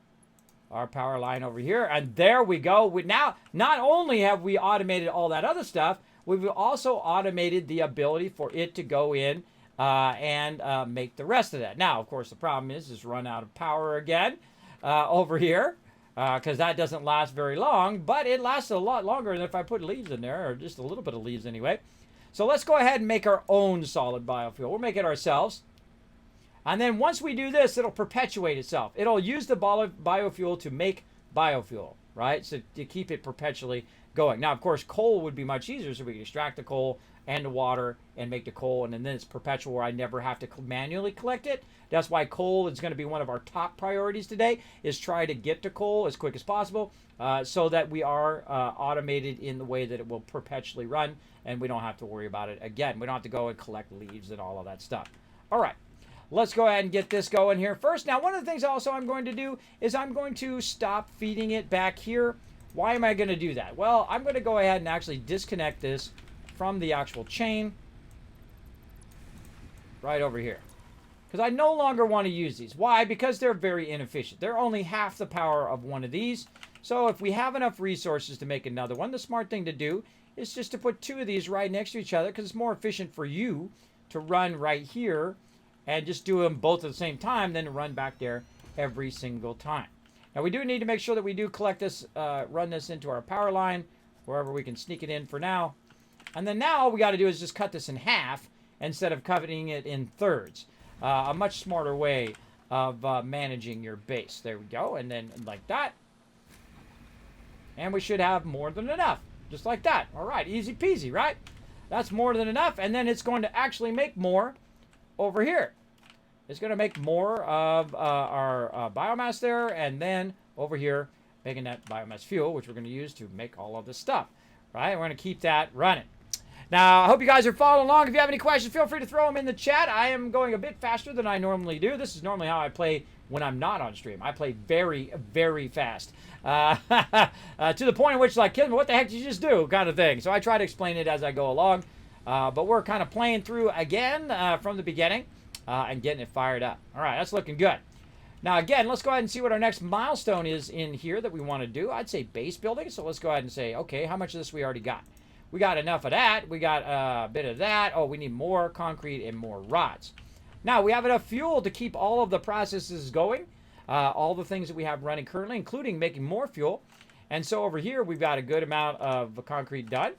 our power line over here. And there we go. Now, not only have we automated all that other stuff, we've also automated the ability for it to go in and make the rest of that. Now, of course, the problem is run out of power again over here because that doesn't last very long, but it lasts a lot longer than if I put leaves in there, or just a little bit of leaves anyway. So let's go ahead and make our own solid biofuel. We'll make it ourselves. And then once we do this, it'll perpetuate itself. It'll use the biofuel to make biofuel, right? So to keep it perpetually going. Now, of course, coal would be much easier, so we can extract the coal and the water and make the coal, and then it's perpetual where I never have to manually collect it. That's why coal is going to be one of our top priorities today, is try to get to coal as quick as possible so that we are automated in the way that it will perpetually run, and we don't have to worry about it again. We don't have to go and collect leaves and all of that stuff. All right. Let's go ahead and get this going here first. Now, one of the things also I'm going to do is I'm going to stop feeding it back here. Why am I going to do that? Well, I'm going to go ahead and actually disconnect this from the actual chain right over here. Because I no longer want to use these. Why? Because they're very inefficient. They're only half the power of one of these. So if we have enough resources to make another one, the smart thing to do is just to put two of these right next to each other, because it's more efficient for you to run right here and just do them both at the same time than to run back there every single time. Now, we do need to make sure that we do collect this, run this into our power line, wherever we can sneak it in for now. And then now all we got to do is just cut this in half instead of cutting it in thirds. A much smarter way of managing your base. There we go. And then like that. And we should have more than enough. Just like that. All right. Easy peasy, right? That's more than enough. And then it's going to actually make more over here. It's going to make more of our biomass there, and then over here making that biomass fuel, which we're going to use to make all of this stuff. Right? We're going to keep that running. Now, I hope you guys are following along. If you have any questions, feel free to throw them in the chat. I am going a bit faster than I normally do. This is normally how I play when I'm not on stream. I play very, very fast. To the point in which, like, Kismet, what the heck did you just do? Kind of thing. So I try to explain it as I go along. But we're kind of playing through again from the beginning and getting it fired up. All right, that's looking good. Now, again, let's go ahead and see what our next milestone is in here that we want to do. I'd say base building. So let's go ahead and say, okay, how much of this we already got? We got enough of that. We got a bit of that. Oh, we need more concrete and more rods. Now, we have enough fuel to keep all of the processes going, all the things that we have running currently, including making more fuel. And so over here, we've got a good amount of concrete done.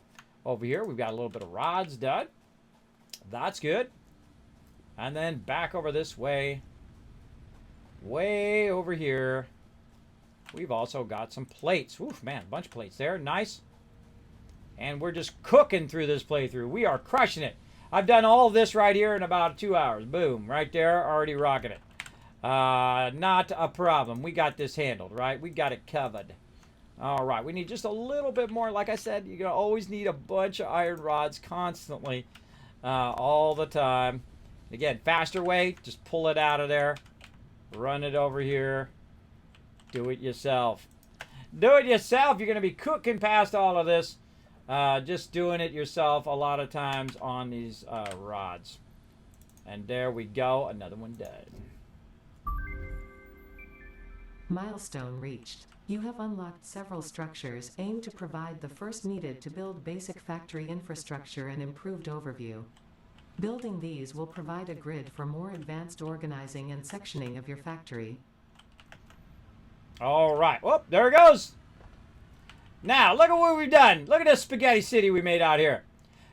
Over here, we've got a little bit of rods done. That's good. And then back over this way, way over here, we've also got some plates. Oof, man, a bunch of plates there. Nice. And we're just cooking through this playthrough. We are crushing it. I've done all this right here in about 2 hours. Boom, right there, already rocking it. Not a problem. We got this handled, right? We got it covered. All right, we need just a little bit more. Like I said, you're going to always need a bunch of iron rods constantly, all the time. Again, faster way, just pull it out of there. Run it over here. Do it yourself. Do it yourself. You're going to be cooking past all of this. Just doing it yourself a lot of times on these rods. And there we go. Another one done. Milestone reached. You have unlocked several structures aimed to provide the first needed to build basic factory infrastructure and improved overview. Building these will provide a grid for more advanced organizing and sectioning of your factory. All right. Whoop, there it goes. Now, look at what we've done. Look at this spaghetti city we made out here.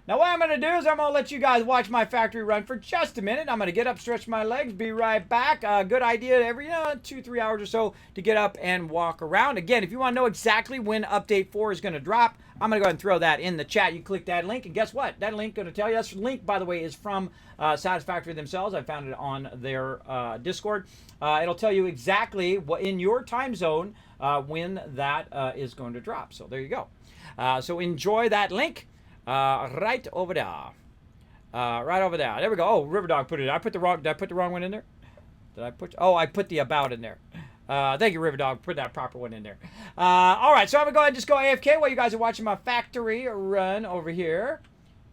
Now what I'm going to do is I'm going to let you guys watch my factory run for just a minute. I'm going to get up, stretch my legs, be right back. Good idea every 2-3 hours or so to get up and walk around. Again, if you want to know exactly when update 4 is going to drop, I'm going to go ahead and throw that in the chat. You click that link, and guess what? That link going to tell you. That link, by the way, is from Satisfactory themselves. I found it on their Discord. It'll tell you exactly what in your time zone when that is going to drop. So there you go. So enjoy that link. Right over there. Right over there. There we go. Oh, Riverdog put it in. Did I put the wrong one in there? Oh, I put the about in there. Thank you, Riverdog. Put that proper one in there. All right, so I'm going to go ahead and just go AFK while you guys are watching my factory run over here.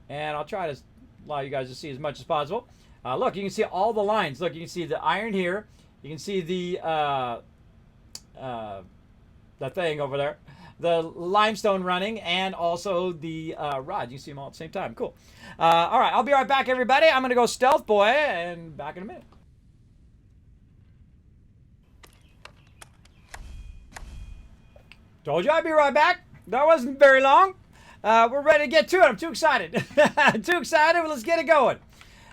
And I'll try to allow you guys to see as much as possible. Look, you can see all the lines. Look, you can see the iron here. You can see the thing over there. The limestone running, and also the rod. You see them all at the same time. Cool. All right, I'll be right back, everybody. I'm going to go stealth boy, and back in a minute. Told you I'd be right back. That wasn't very long. We're ready to get to it. I'm too excited. Too excited. Well, let's get it going.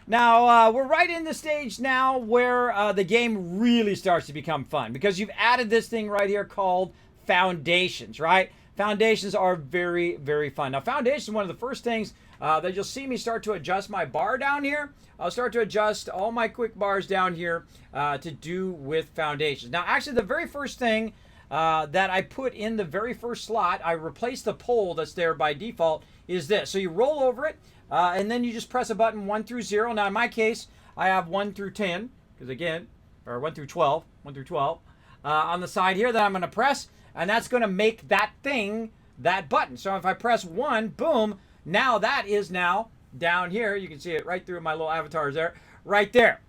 Now, we're right in the stage now where the game really starts to become fun, because you've added this thing right here called foundations, right? Foundations are very, very fun. Now, foundation is one of the first things that you'll see me start to adjust my bar down here. I'll start to adjust all my quick bars down here to do with foundations. Now, actually, the very first thing that I put in the very first slot, I replaced the pole that's there by default, is this. So you roll over it, and then you just press a button 1 through 0. Now, in my case, I have 1 through 10, because again, or 1 through 12, 1 through 12, on the side here that I'm going to press. And that's going to make that thing that button. So if I press 1, boom, now that is now down here. You can see it right through my little avatars there, right there.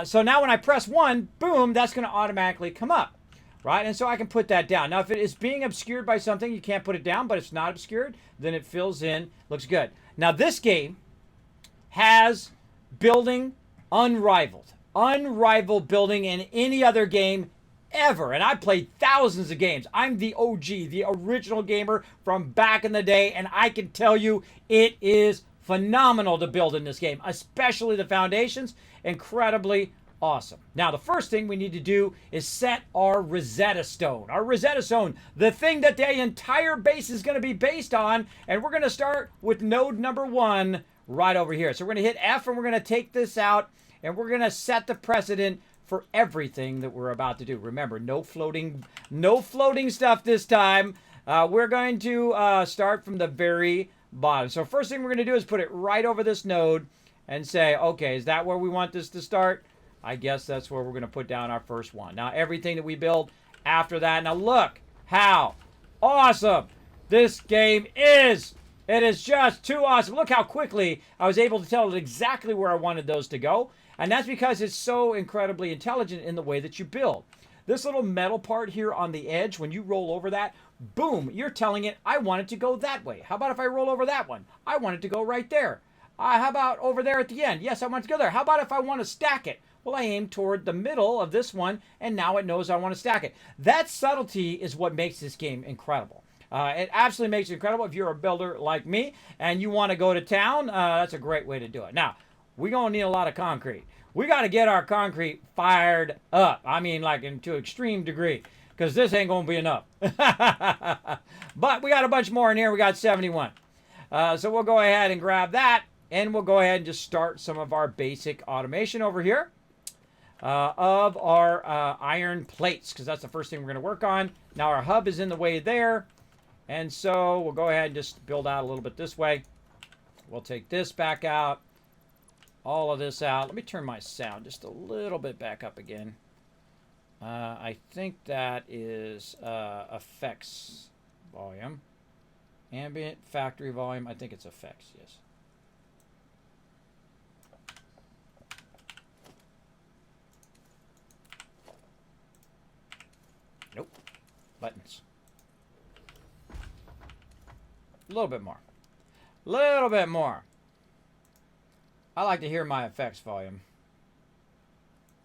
So now when I press 1, boom, that's going to automatically come up, right? And so I can put that down. Now, if it is being obscured by something, you can't put it down, but it's not obscured, then it fills in, looks good. Now, this game has building unrivaled. Unrivaled building in any other game ever. And I played thousands of games. I'm the OG, the original gamer from back in the day, and I can tell you it is phenomenal to build in this game, especially the foundations. Incredibly awesome. Now, the first thing we need to do is set our Rosetta Stone. Our Rosetta Stone, the thing that the entire base is going to be based on, and we're going to start with node number 1 right over here. So we're going to hit F, and we're going to take this out, and we're going to set the precedent for everything that we're about to do. Remember, no floating stuff this time. We're going to start from the very bottom. So first thing we're going to do is put it right over this node and say, okay, is that where we want this to start? I guess that's where we're going to put down our first one. Now, everything that we build after that. Now, look how awesome this game is. It is just too awesome. Look how quickly I was able to tell it exactly where I wanted those to go. And that's because it's so incredibly intelligent in the way that you build. This little metal part here on the edge, when you roll over that, boom, you're telling it, I want it to go that way. How about if I roll over that one? I want it to go right there. How about over there at the end? Yes, I want it to go there. How about if I want to stack it? Well, I aim toward the middle of this one, and now it knows I want to stack it. That subtlety is what makes this game incredible. It absolutely makes it incredible. If you're a builder like me and you want to go to town, that's a great way to do it. Now, we're going to need a lot of concrete. We got to get our concrete fired up. I mean, like to an extreme degree, because this ain't going to be enough. But we got a bunch more in here. We got 71. So we'll go ahead and grab that, and we'll go ahead and just start some of our basic automation over here of our iron plates, because that's the first thing we're going to work on. Now, our hub is in the way there, and so we'll go ahead and just build out a little bit this way. We'll take this back out. All of this out. Let me turn my sound just a little bit back up again. I think that is effects volume. Ambient factory volume. I think it's effects, yes. Nope. Buttons. A little bit more. A little bit more. I like to hear my effects volume,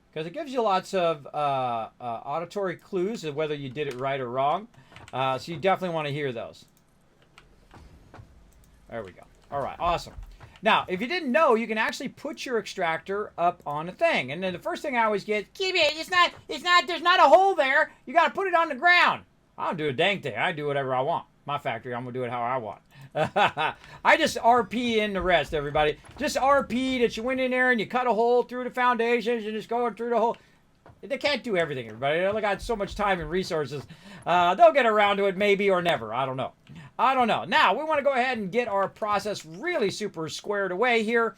because it gives you lots of auditory clues of whether you did it right or wrong. So you definitely want to hear those. There we go. All right, awesome. Now, if you didn't know, you can actually put your extractor up on a thing. And then the first thing I always get, there's not a hole there. You got to put it on the ground. I don't do a dang thing. I do whatever I want. My factory, I'm going to do it how I want. I just RP in the rest, everybody. Just RP that you went in there and you cut a hole through the foundations and just going through the hole. They can't do everything, everybody. They only got so much time and resources. They'll get around to it maybe or never. I don't know. Now, we want to go ahead and get our process really super squared away here.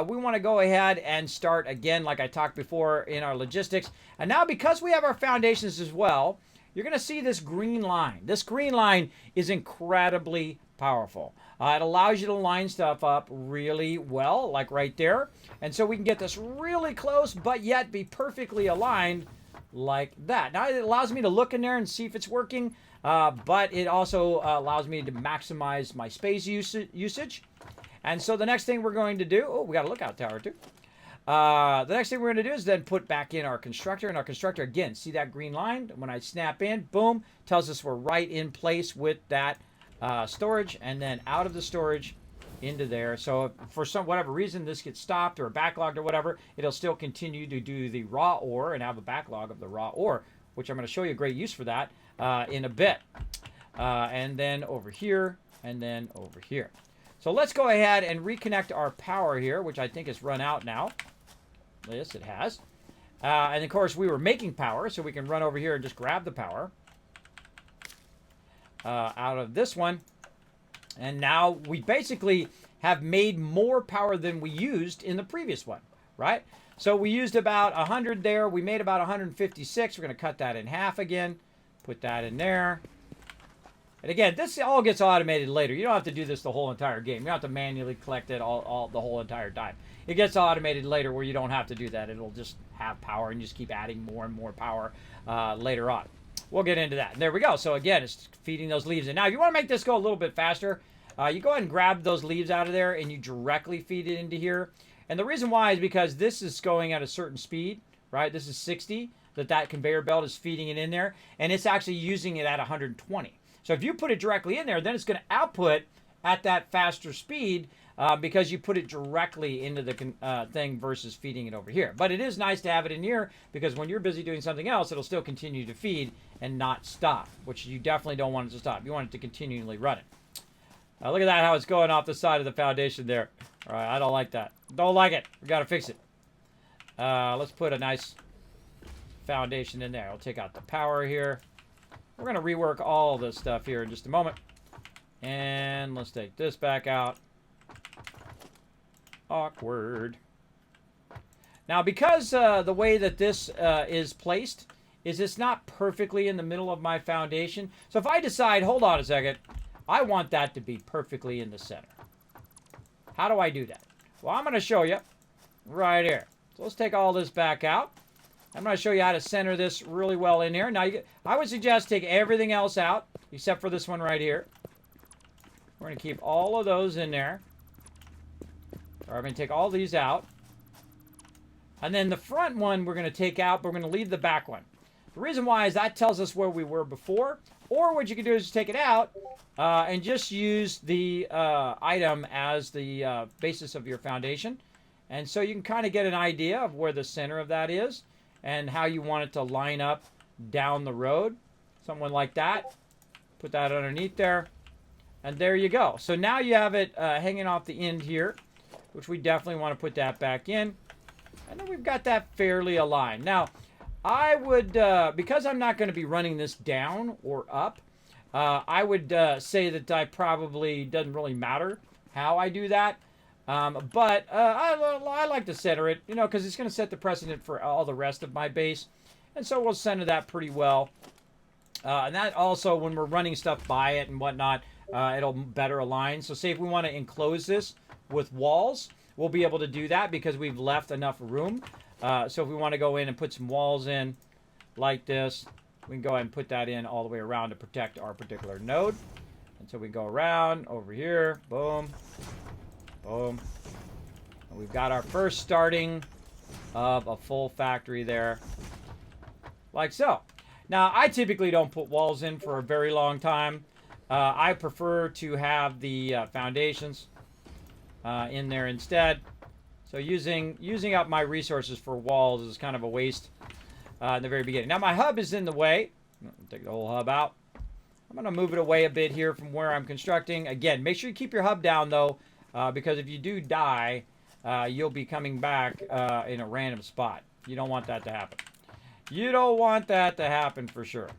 We want to go ahead and start again, like I talked before, in our logistics. And now, because we have our foundations as well, you're going to see this green line. This green line is incredibly powerful. It allows you to line stuff up really well, like right there. And so we can get this really close, but yet be perfectly aligned like that. Now, it allows me to look in there and see if it's working, but it also allows me to maximize my space usage. And so the next thing we're going to do, we got a lookout tower too. The next thing we're going to do is then put back in our constructor. And our constructor, again, see that green line? When I snap in, boom, tells us we're right in place with that storage, and then out of the storage into there. So if for whatever reason this gets stopped or backlogged or whatever, it'll still continue to do the raw ore and have a backlog of the raw ore, which I'm going to show you a great use for that in a bit. And then over here, and then over here. So let's go ahead and reconnect our power here, which I think has run out now. Yes, it has. And of course, we were making power, so we can run over here and just grab the power out of this one. And now we basically have made more power than we used in the previous one, right? So we used about 100 there. We made about 156. We're going to cut that in half again. Put that in there. And again, this all gets automated later. You don't have to do this the whole entire game. You don't have to manually collect it all the whole entire time. It gets automated later where you don't have to do that. It'll just have power and you just keep adding more and more power later on. We'll get into that. And there we go. So again, it's feeding those leaves in. Now, if you want to make this go a little bit faster, you go ahead and grab those leaves out of there and you directly feed it into here. And the reason why is because this is going at a certain speed, right? This is 60, that conveyor belt is feeding it in there. And it's actually using it at 120. So if you put it directly in there, then it's going to output at that faster speed because you put it directly into the thing versus feeding it over here. But it is nice to have it in here because when you're busy doing something else, it'll still continue to feed and not stop, which you definitely don't want it to stop. You want it to continually run it. Look at that, how it's going off the side of the foundation there. All right, I don't like that. Don't like it. We got to fix it. Let's put a nice foundation in there. I'll take out the power here. We're going to rework all this stuff here in just a moment. And let's take this back out. Awkward. Now, because the way that this is placed is it's not perfectly in the middle of my foundation. So if I decide, hold on a second, I want that to be perfectly in the center. How do I do that? Well, I'm going to show you right here. So let's take all this back out. I'm going to show you how to center this really well in here. Now, I would suggest take everything else out, except for this one right here. We're going to keep all of those in there. Or I'm going to take all these out. And then the front one we're going to take out, but we're going to leave the back one. The reason why is that tells us where we were before. Or what you can do is just take it out and just use the item as the basis of your foundation. And so you can kind of get an idea of where the center of that is and how you want it to line up down the road. Something like that. Put that underneath there. And there you go. So now you have it hanging off the end here, which we definitely want to put that back in. And then we've got that fairly aligned. Now, I would, because I'm not going to be running this down or up, I would say that I probably doesn't really matter how I do that. But I like to center it, you know, because it's going to set the precedent for all the rest of my base. And so we'll center that pretty well. And that also, when we're running stuff by it and whatnot, it'll better align. So say if we want to enclose this with walls, we'll be able to do that because we've left enough room. So if we want to go in and put some walls in like this, we can go ahead and put that in all the way around to protect our particular node. And so we go around over here, boom, boom. And we've got our first starting of a full factory there, like so. Now, I typically don't put walls in for a very long time. I prefer to have the foundations in there instead. So using up my resources for walls is kind of a waste in the very beginning. Now my hub is in the way. Take the whole hub out. I'm going to move it away a bit here from where I'm constructing. Again, make sure you keep your hub down though, because if you do die, you'll be coming back in a random spot. You don't want that to happen. You don't want that to happen for sure.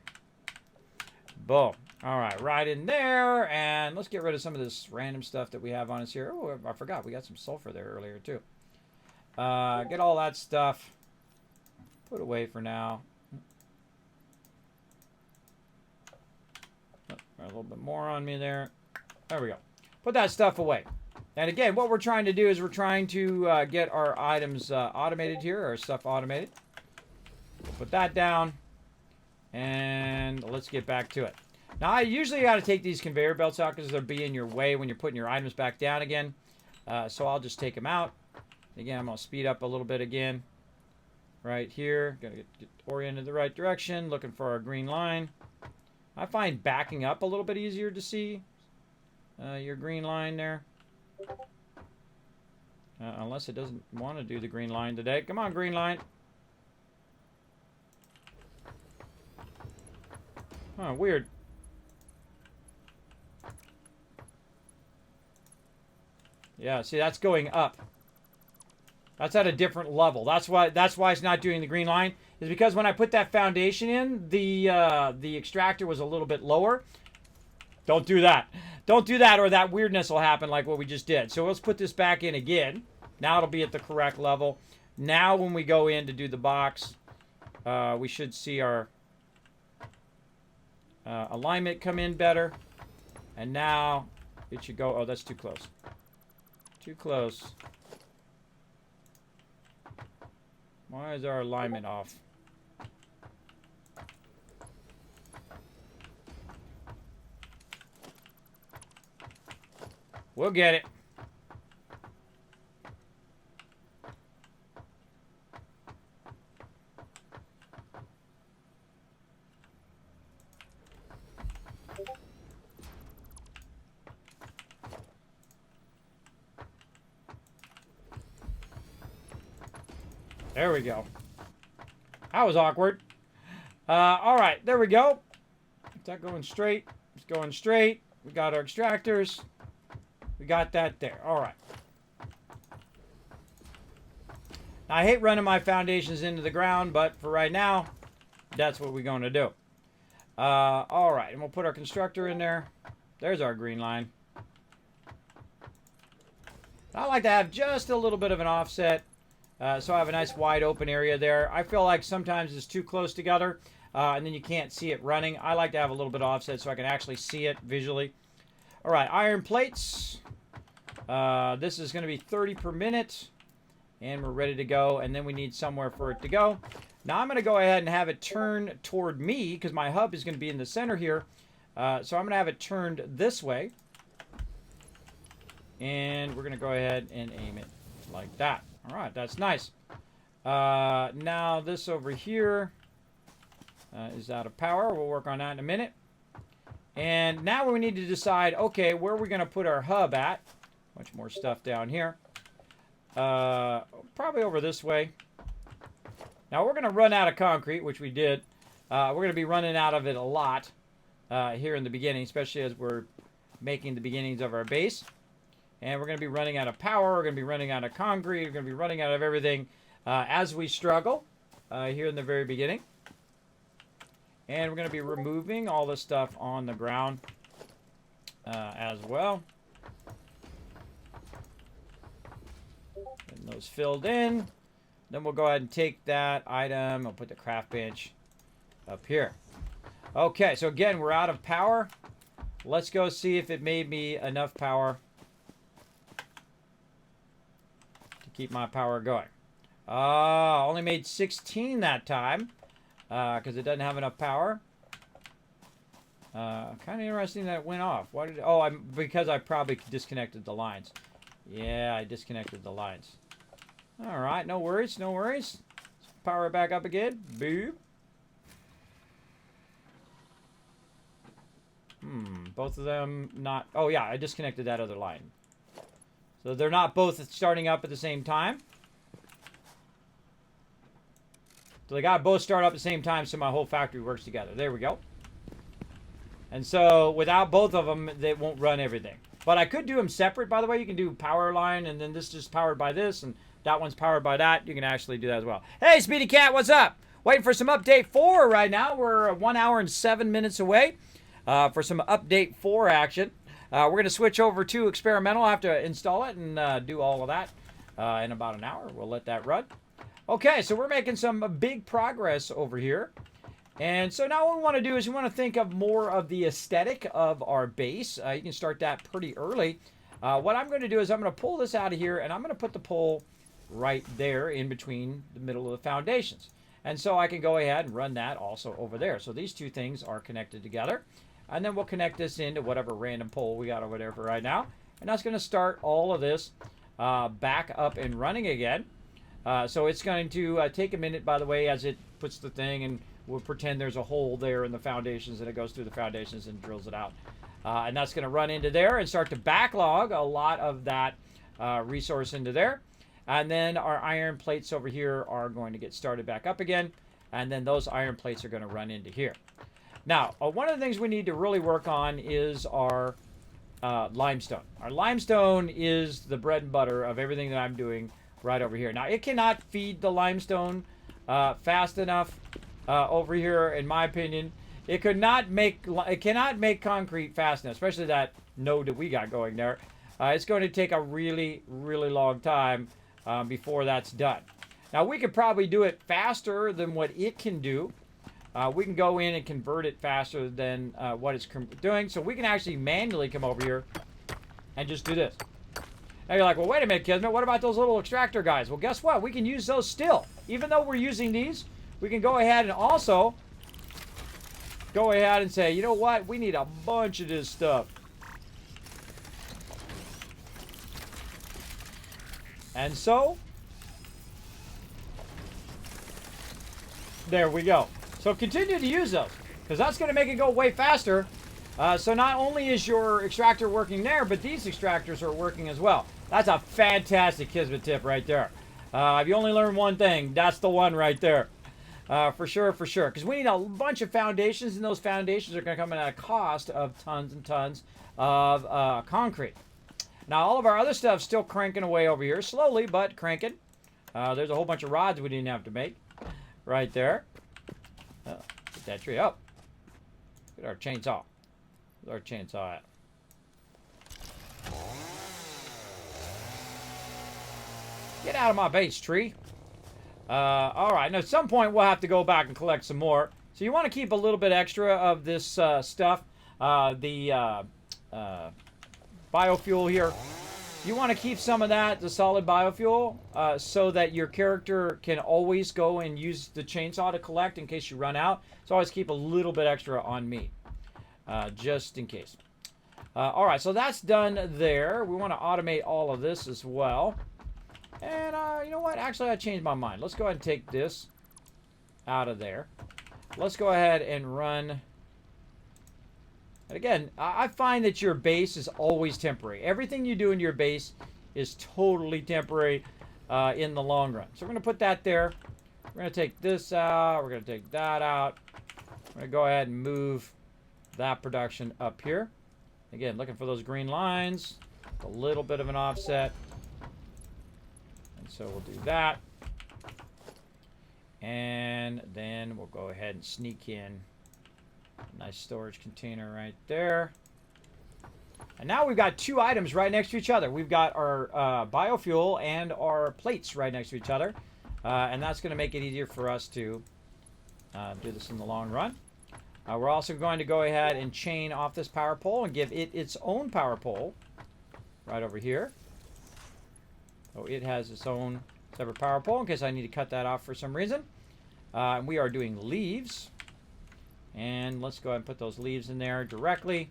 Boom. All right, right in there. And let's get rid of some of this random stuff that we have on us here. Oh, I forgot. We got some sulfur there earlier too. Get all that stuff put away for now. Oh, a little bit more on me there. There we go. Put that stuff away. And again, what we're trying to do is we're trying to get our items automated here, our stuff automated. We'll put that down. And let's get back to it. Now, I usually got to take these conveyor belts out because they'll be in your way when you're putting your items back down again. So I'll just take them out. Again, I'm going to speed up a little bit again. Right here. Got to get oriented the right direction. Looking for our green line. I find backing up a little bit easier to see your green line there. Unless it doesn't want to do the green line today. Come on, green line. Huh, weird. Yeah, see, that's going up. That's at a different level. That's why it's not doing the green line. Is because when I put that foundation in, the extractor was a little bit lower. Don't do that. Don't do that, or that weirdness will happen like what we just did. So let's put this back in again. Now it'll be at the correct level. Now when we go in to do the box, we should see our alignment come in better. And now it should go. Oh, that's too close. Too close. Why is our alignment off? We'll get it. There we go. That was awkward. All right, there we go. Is that going straight? It's going straight. We got our extractors. We got that there. All right. Now, I hate running my foundations into the ground, but for right now, that's what we're going to do. All right, and we'll put our constructor in there. There's our green line. I like to have just a little bit of an offset. So I have a nice wide open area there. I feel like sometimes it's too close together and then you can't see it running. I like to have a little bit of offset so I can actually see it visually. All right, iron plates. This is going to be 30 per minute and we're ready to go. And then we need somewhere for it to go. Now I'm going to go ahead and have it turn toward me because my hub is going to be in the center here. So I'm going to have it turned this way. And we're going to go ahead and aim it like that. All right, that's nice. Now this over here is out of power. We'll work on that in a minute. And now we need to decide, okay, where are we going to put our hub at? Much more stuff down here. Probably over this way. Now we're going to run out of concrete, which we did. We're going to be running out of it a lot here in the beginning, especially as we're making the beginnings of our base. And we're going to be running out of power. We're going to be running out of concrete. We're going to be running out of everything as we struggle here in the very beginning. And we're going to be removing all the stuff on the ground as well. Getting those filled in. Then we'll go ahead and take that item. I'll put the craft bench up here. Okay, so again, we're out of power. Let's go see if it made me enough power keep my power going. Only made 16 that time because it doesn't have enough power. Kind of interesting that it went off. Why did? Oh, because I probably disconnected the lines. Yeah, I disconnected the lines. All right, no worries, no worries. Let's power it back up again. Boop. Both of them not. Oh yeah, I disconnected that other line. So they're not both starting up at the same time. So they got to both start up at the same time so my whole factory works together. There we go. And so without both of them, they won't run everything. But I could do them separate, by the way. You can do power line, and then this is powered by this, and that one's powered by that. You can actually do that as well. Hey, Speedy Cat, what's up? Waiting for some update 4 right now. We're 1 hour and 7 minutes away for some update 4 action. We're going to switch over to experimental. I have to install it and do all of that in about an hour. We'll let that run. Okay, so we're making some big progress over here. And so now what we want to do is we want to think of more of the aesthetic of our base. You can start that pretty early. What I'm going to do is I'm going to pull this out of here, and I'm going to put the pole right there in between the middle of the foundations. And so I can go ahead and run that also over there. So these two things are connected together. And then we'll connect this into whatever random pole we got over there for right now. And that's going to start all of this back up and running again. So it's going to take a minute, by the way, as it puts the thing, and we'll pretend there's a hole there in the foundations, and it goes through the foundations and drills it out. And that's going to run into there and start to backlog a lot of that resource into there. And then our iron plates over here are going to get started back up again. And then those iron plates are going to run into here. Now, one of the things we need to really work on is our limestone. Our limestone is the bread and butter of everything that I'm doing right over here. Now, it cannot feed the limestone fast enough over here, in my opinion. It cannot make concrete fast enough, especially that node that we got going there. It's going to take a really, really long time before that's done. Now, we could probably do it faster than what it can do. We can go in and convert it faster than what it's doing. So we can actually manually come over here and just do this. Now you're like, well, wait a minute, Kismet, what about those little extractor guys? Well, guess what? We can use those still. Even though we're using these, we can go ahead and also go ahead and say, you know what? We need a bunch of this stuff. And so, there we go. So continue to use those, because that's going to make it go way faster. So not only is your extractor working there, but these extractors are working as well. That's a fantastic Kismet tip right there. If you only learn one thing, that's the one right there. For sure, for sure. Because we need a bunch of foundations, and those foundations are going to come at a cost of tons and tons of concrete. Now, all of our other stuff's still cranking away over here, slowly, but cranking. There's a whole bunch of rods we didn't have to make right there. Get that tree up. Get our chainsaw. Where's our chainsaw at? Get out of my base, tree. All right. Now, at some point, we'll have to go back and collect some more. So you want to keep a little bit extra of this stuff. The biofuel here. You want to keep some of that, the solid biofuel, so that your character can always go and use the chainsaw to collect in case you run out. So always keep a little bit extra on me, just in case. All right, so that's done there. We want to automate all of this as well. And you know what? Actually, I changed my mind. Let's go ahead and take this out of there. Let's go ahead and run. And again, I find that your base is always temporary. Everything you do in your base is totally temporary in the long run. So we're going to put that there. We're going to take this out. We're going to take that out. We're going to go ahead and move that production up here. Again, looking for those green lines. A little bit of an offset. And so we'll do that. And then we'll go ahead and sneak in a nice storage container right there. And now we've got two items right next to each other. We've got our biofuel and our plates right next to each other. And that's going to make it easier for us to do this in the long run. We're also going to go ahead and chain off this power pole and give it its own power pole right over here. So it has its own separate power pole in case I need to cut that off for some reason. And we are doing leaves. And let's go ahead and put those leaves in there directly.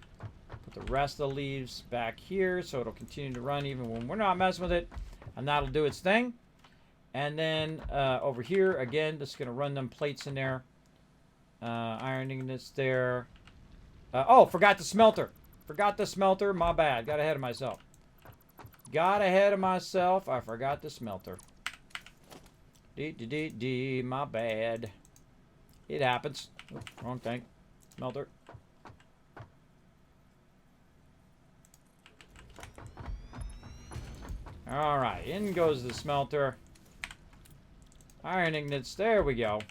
Put the rest of the leaves back here so it'll continue to run even when we're not messing with it. And that'll do its thing. And then over here, again, just going to run them plates in there. Ironing this there. Oh, forgot the smelter. Forgot the smelter. My bad. Got ahead of myself. Got ahead of myself. I forgot the smelter. My bad. It happens. Oh, wrong thing. Smelter. Alright, in goes the smelter. Iron ingots, there we go.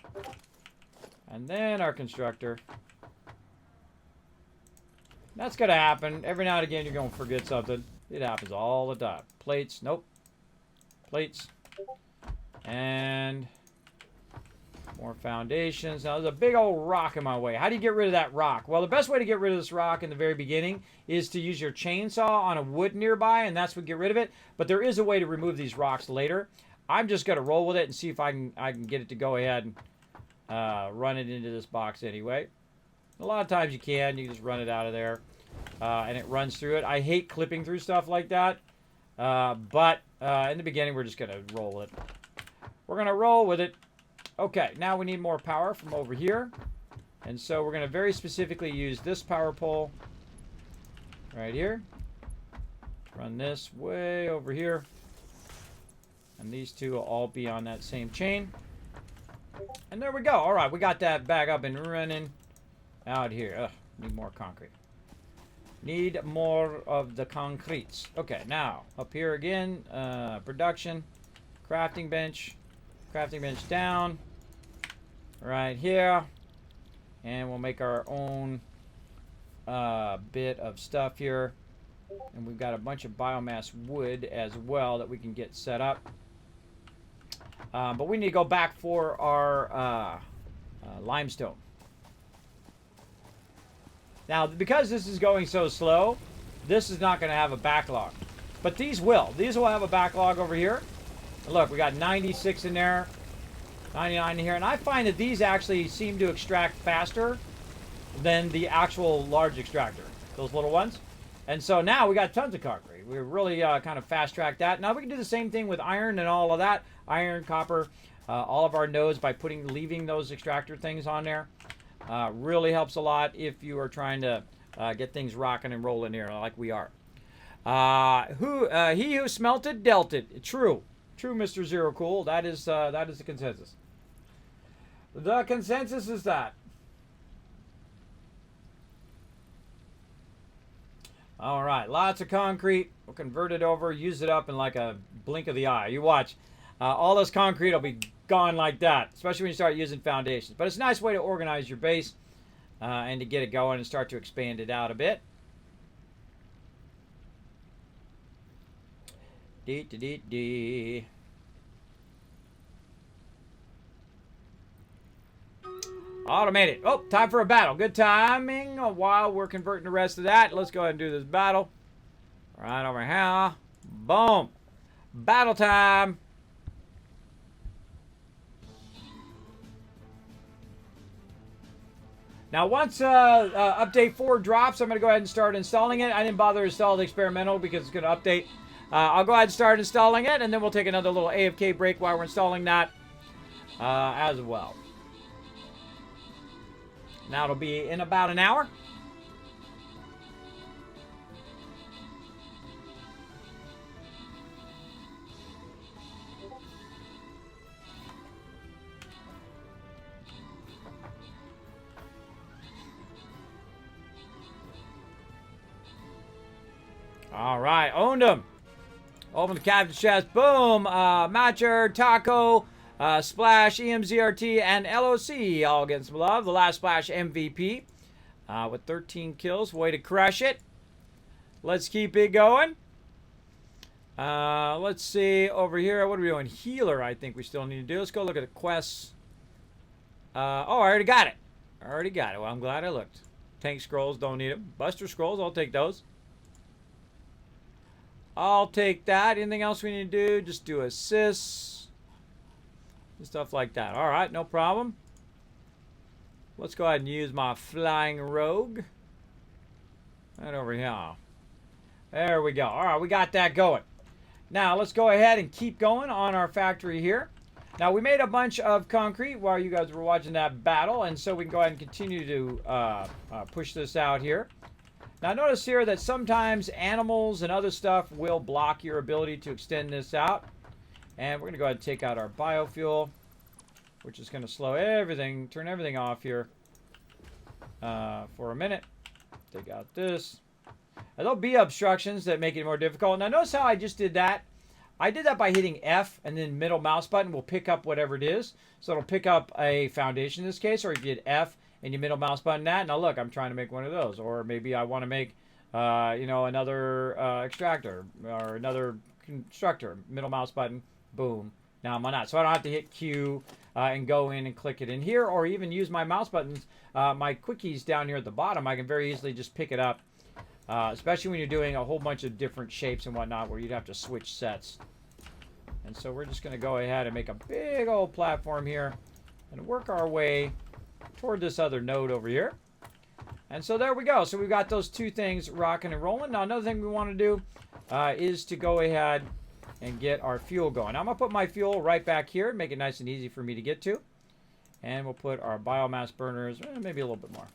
And then our constructor. That's gonna happen. Every now and again you're gonna forget something. It happens all the time. Plates, nope. Plates. And more foundations. Now there's a big old rock in my way. How do you get rid of that rock? Well, the best way to get rid of this rock in the very beginning is to use your chainsaw on a wood nearby, and that's what get rid of it. But there is a way to remove these rocks later. I'm just gonna roll with it and see if I can get it to go ahead and run it into this box anyway. A lot of times you can just run it out of there, and it runs through it. I hate clipping through stuff like that, but in the beginning we're just gonna roll with it. We're gonna roll with it. Okay, now we need more power from over here, and so we're gonna very specifically use this power pole right here. Run this way over here. And these two will all be on that same chain. And there we go. All right, we got that back up and running out here. Ugh, need more concrete. Need more of the concretes. Okay, now, up here again, production, crafting bench down, right here. And we'll make our own bit of stuff here. And we've got a bunch of biomass wood as well that we can get set up. But we need to go back for our limestone. Now, because this is going so slow, this is not going to have a backlog. But these will. These will have a backlog over here. And look, we got 96 in there, 99 in here. And I find that these actually seem to extract faster than the actual large extractor, those little ones. And so now we got tons of concrete. We really kind of fast-tracked that. Now we can do the same thing with iron and all of that. Iron, copper, all of our nodes by leaving those extractor things on there. Really helps a lot if you are trying to get things rocking and rolling here like we are. He who smelted dealt it. True, Mr. Zero Cool. That is the consensus. The consensus is that. All right, lots of concrete. We'll convert it over, use it up in like a blink of the eye. You watch. All this concrete will be gone like that, especially when you start using foundations. But it's a nice way to organize your base and to get it going and start to expand it out a bit. Dee. Automated. Oh, time for a battle. Good timing. While we're converting the rest of that, let's go ahead and do this battle. Right over here. Boom. Battle time. Now, once update 4 drops, I'm going to go ahead and start installing it. I didn't bother to install the experimental because it's going to update. I'll go ahead and start installing it, and then we'll take another little AFK break while we're installing that as well. Now it'll be in about an hour. All right, owned them. Open the captain chest. Boom. Matcher, Taco, Splash, EMZRT, and LOC all getting some love. The last Splash MVP with 13 kills. Way to crush it. Let's keep it going. Let's see over here. What are we doing? Healer, I think we still need to do. Let's go look at the quests. Oh, I already got it. Well, I'm glad I looked. Tank scrolls, don't need them. Buster scrolls, I'll take those. I'll take that. Anything else we need to do? Just do assists. Stuff like that. All right, no problem. Let's go ahead and use my flying rogue. Right over here. There we go. All right, we got that going. Now, let's go ahead and keep going on our factory here. Now, we made a bunch of concrete while you guys were watching that battle, and so we can go ahead and continue to push this out here. Now notice here that sometimes animals and other stuff will block your ability to extend this out. And we're going to go ahead and take out our biofuel, which is going to slow everything, turn everything off here for a minute. Take out this. Now, there'll be obstructions that make it more difficult. Now notice how I just did that. I did that by hitting F, and then middle mouse button will pick up whatever it is. So it'll pick up a foundation in this case, or if you hit F and you middle mouse button that. Now look, I'm trying to make one of those. Or maybe I want to make, you know, another extractor or another constructor. Middle mouse button, boom. Now I'm on that. So I don't have to hit Q and go in and click it in here, or even use my mouse buttons, my quick keys down here at the bottom. I can very easily just pick it up, especially when you're doing a whole bunch of different shapes and whatnot where you'd have to switch sets. And so we're just going to go ahead and make a big old platform here and work our way toward this other node over here. And so there we go. So we've got those two things rocking and rolling. Now another thing we want to do is to go ahead and get our fuel going. I'm going to put my fuel right back here, make it nice and easy for me to get to. And we'll put our biomass burners, maybe a little bit more.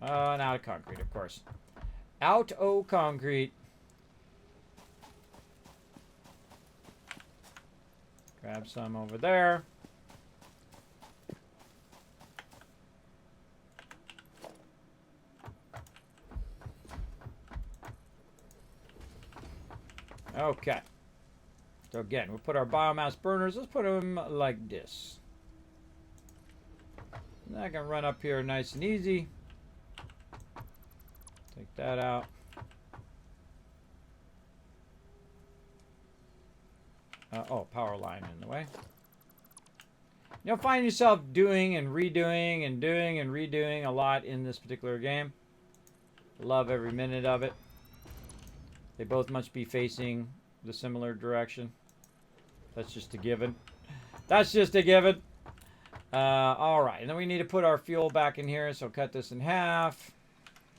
And out of concrete, of course. Out o' concrete. Grab some over there. Okay. So again, we'll put our biomass burners. Let's put them like this. And I can run up here nice and easy. Take that out. Oh, power line in the way. You'll find yourself doing and redoing and doing and redoing a lot in this particular game. Love every minute of it. They both must be facing the similar direction. That's just a given. That's just a given. All right, and then we need to put our fuel back in here. So cut this in half.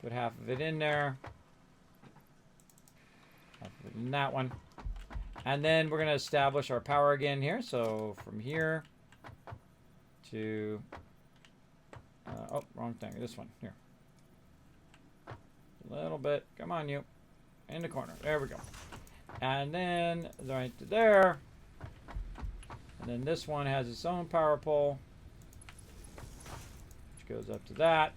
Put half of it in there. Half of it in that one. And then we're going to establish our power again here. So from here to... oh, wrong thing. This one. Here. A little bit. Come on, you. In the corner. There we go. And then right to there. And then this one has its own power pole, which goes up to that.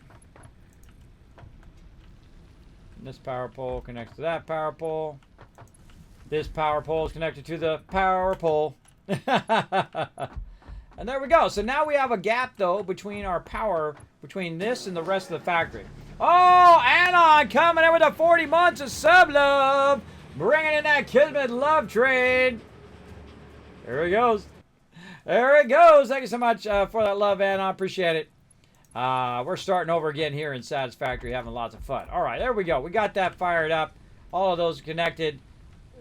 And this power pole connects to that power pole. This power pole is connected to the power pole. And there we go. So now we have a gap, though, between our power, between this and the rest of the factory. Oh, Anon coming in with the 40 months of sub love. Bringing in that Kismet love trade. There he goes. There it goes. Thank you so much for that love, Anon. Appreciate it. We're starting over again here in Satisfactory, having lots of fun. All right, there we go. We got that fired up. All of those connected.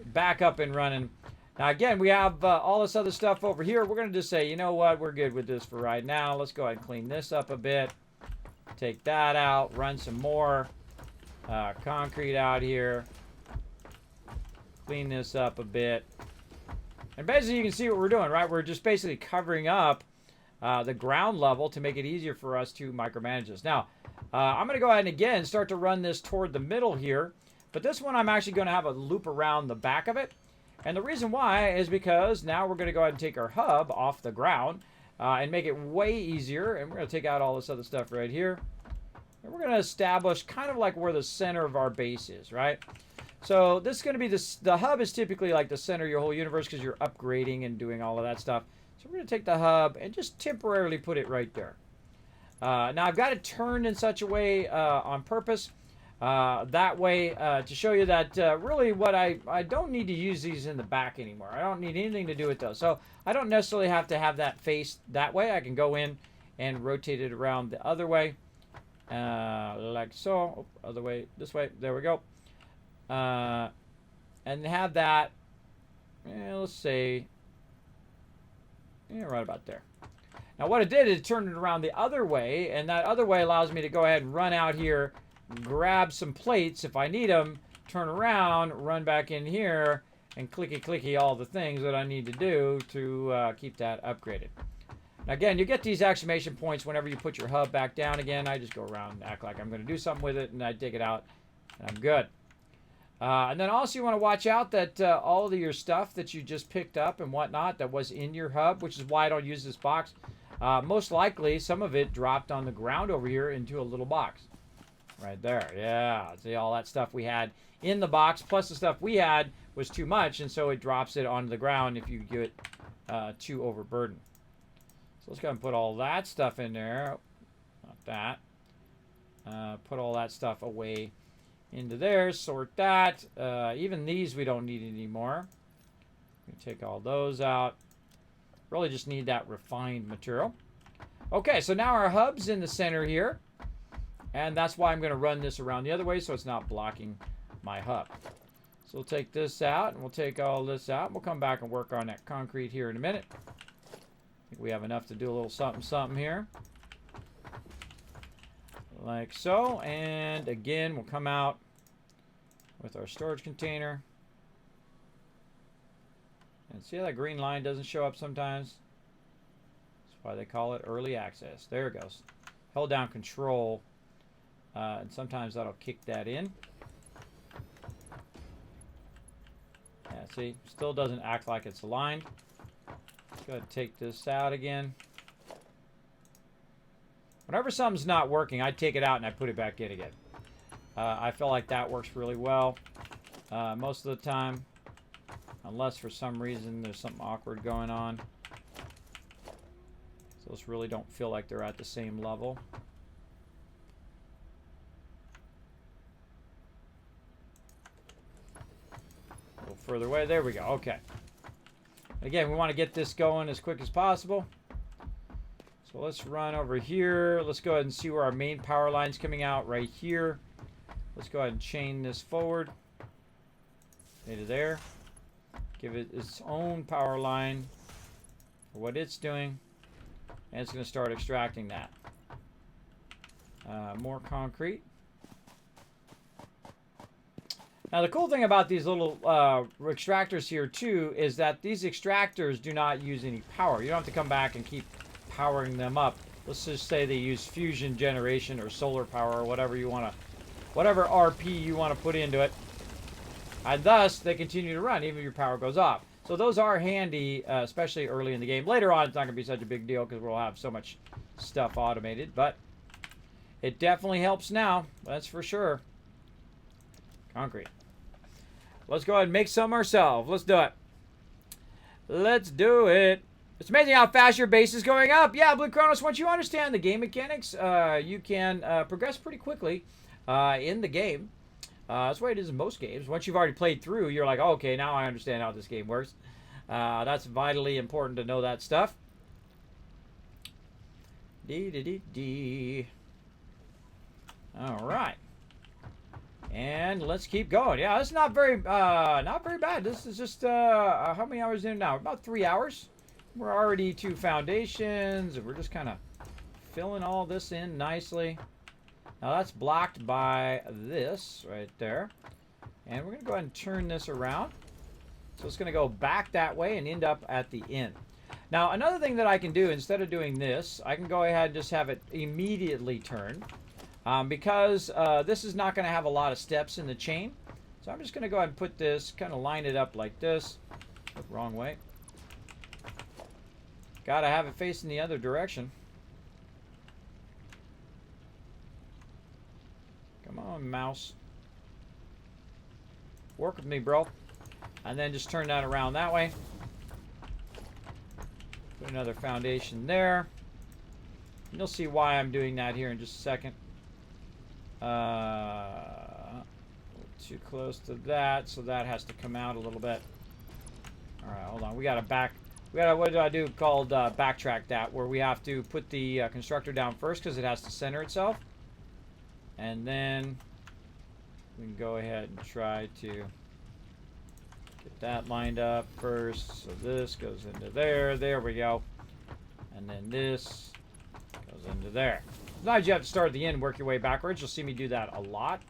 Back up and running. Now, again, we have all this other stuff over here. We're going to just say, you know what? We're good with this for right now. Let's go ahead and clean this up a bit. Take that out. Run some more concrete out here. Clean this up a bit. And basically, you can see what we're doing, right? We're just basically covering up the ground level to make it easier for us to micromanage this. Now, I'm going to go ahead and, again, start to run this toward the middle here. But this one, I'm actually going to have a loop around the back of it. And the reason why is because now we're going to go ahead and take our hub off the ground and make it way easier. And we're going to take out all this other stuff right here. And we're going to establish kind of like where the center of our base is, right? So this is going to be the hub is typically like the center of your whole universe because you're upgrading and doing all of that stuff. So we're going to take the hub and just temporarily put it right there. Now I've got it turned in such a way on purpose. That way to show you that really what I don't need to use these in the back anymore. I don't need anything to do with those. So I don't necessarily have to have that face that way. I can go in and rotate it around the other way. Like so. Oh, other way, this way. There we go. And have that, let's say, right about there. Now what it did is it turned it around the other way. And that other way allows me to go ahead and run out here, grab some plates if I need them, turn around, run back in here, and clicky all the things that I need to do to keep that upgraded. Again, you get these exclamation points whenever you put your hub back down again. I just go around and act like I'm going to do something with it, and I take it out, and I'm good. And then also you want to watch out that all of your stuff that you just picked up and whatnot that was in your hub, which is why I don't use this box, most likely some of it dropped on the ground over here into a little box. Right there, yeah. See, all that stuff we had in the box, plus the stuff we had was too much, and so it drops it onto the ground if you get too overburdened. So let's go ahead and put all that stuff in there. Not that. Put all that stuff away into there. Sort that. Even these we don't need anymore. We take all those out. Really just need that refined material. Okay, so now our hub's in the center here. And that's why I'm going to run this around the other way so it's not blocking my hub. So we'll take this out and we'll take all this out. We'll come back and work on that concrete here in a minute. I think we have enough to do a little something here. Like so. And again, we'll come out with our storage container. And see how that green line doesn't show up sometimes? That's why they call it early access. There it goes. Hold down control. And sometimes that'll kick that in. Yeah, see, still doesn't act like it's aligned. Let's go ahead and take this out again. Whenever something's not working, I take it out and I put it back in again. I feel like that works really well most of the time. Unless for some reason there's something awkward going on. So those really don't feel like they're at the same level. A little further away. There we go. Okay. Again, we want to get this going as quick as possible. So let's run over here. Let's go ahead and see where our main power line's coming out right here. Let's go ahead and chain this forward. Into there. Give it its own power line for what it's doing. And it's going to start extracting that. More concrete. Now the cool thing about these little extractors here too is that these extractors do not use any power. You don't have to come back and keep powering them up. Let's just say they use fusion generation or solar power or whatever you want to, whatever RP you want to put into it. And thus they continue to run even if your power goes off. So those are handy, especially early in the game. Later on it's not going to be such a big deal because we'll have so much stuff automated. But it definitely helps now. That's for sure. Concrete. Let's go ahead and make some ourselves. Let's do it. Let's do it. It's amazing how fast your base is going up. Yeah, Blue Kronos, once you understand the game mechanics, you can progress pretty quickly in the game. That's the way it is in most games. Once you've already played through, you're like, oh, okay, now I understand how this game works. That's vitally important to know that stuff. Dee. All right. And let's keep going. Yeah, that's not very bad. This is just how many hours in now? About 3 hours. We're already 2 foundations, and we're just kind of filling all this in nicely. Now that's blocked by this right there, and we're gonna go ahead and turn this around. So it's gonna go back that way and end up at the end. Now another thing that I can do instead of doing this, I can go ahead and just have it immediately turn. Because this is not going to have a lot of steps in the chain. So I'm just going to go ahead and put this, kind of line it up like this. Look, wrong way. Got to have it facing the other direction. Come on, mouse. Work with me, bro. And then just turn that around that way. Put another foundation there. And you'll see why I'm doing that here in just a second. Too close to that, so that has to come out a little bit. All right, hold on. We got what do I do called backtrack that, where we have to put the constructor down first because it has to center itself, and then we can go ahead and try to get that lined up first. So this goes into there. There we go, and then this goes into there. Sometimes you have to start at the end and work your way backwards. You'll see me do that a lot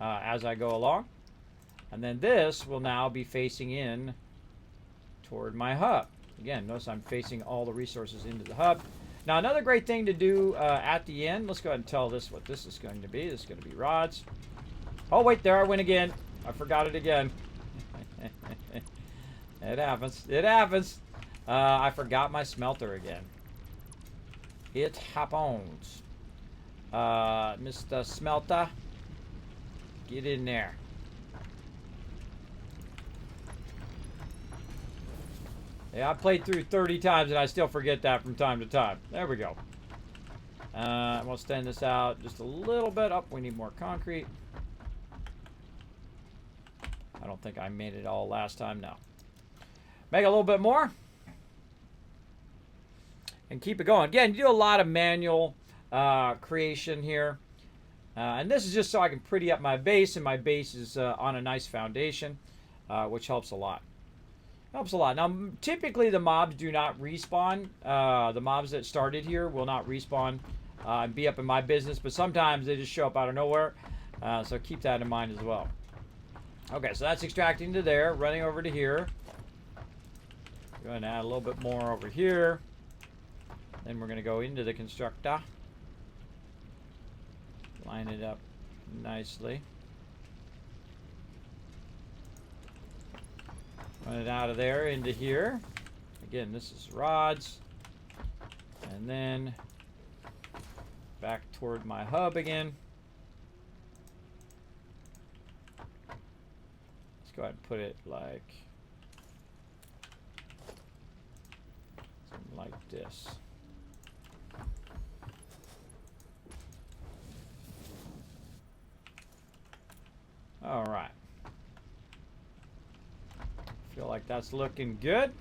as I go along. And then this will now be facing in toward my hub. Again, notice I'm facing all the resources into the hub. Now, another great thing to do at the end, let's go ahead and tell this what this is going to be. This is going to be rods. Oh, wait, there I went again. I forgot it again. It happens. It happens. I forgot my smelter again. It happens. Mr. Smelter, get in there. Yeah, I played through 30 times and I still forget that from time to time. There we go. We'll extend this out just a little bit. Up, we need more concrete. I don't think I made it all last time. No. Make a little bit more. And keep it going. Again, you do a lot of manual creation here. And this is just so I can pretty up my base. And my base is on a nice foundation, which helps a lot. Helps a lot. Now, typically the mobs do not respawn. The mobs that started here will not respawn and be up in my business. But sometimes they just show up out of nowhere. So keep that in mind as well. Okay, so that's extracting to there. Running over to here. Going to add a little bit more over here. Then we're going to go into the constructor. Line it up nicely. Run it out of there into here. Again, this is rods. And then back toward my hub again. Let's go ahead and put it like something like this. All right. Feel like that's looking good.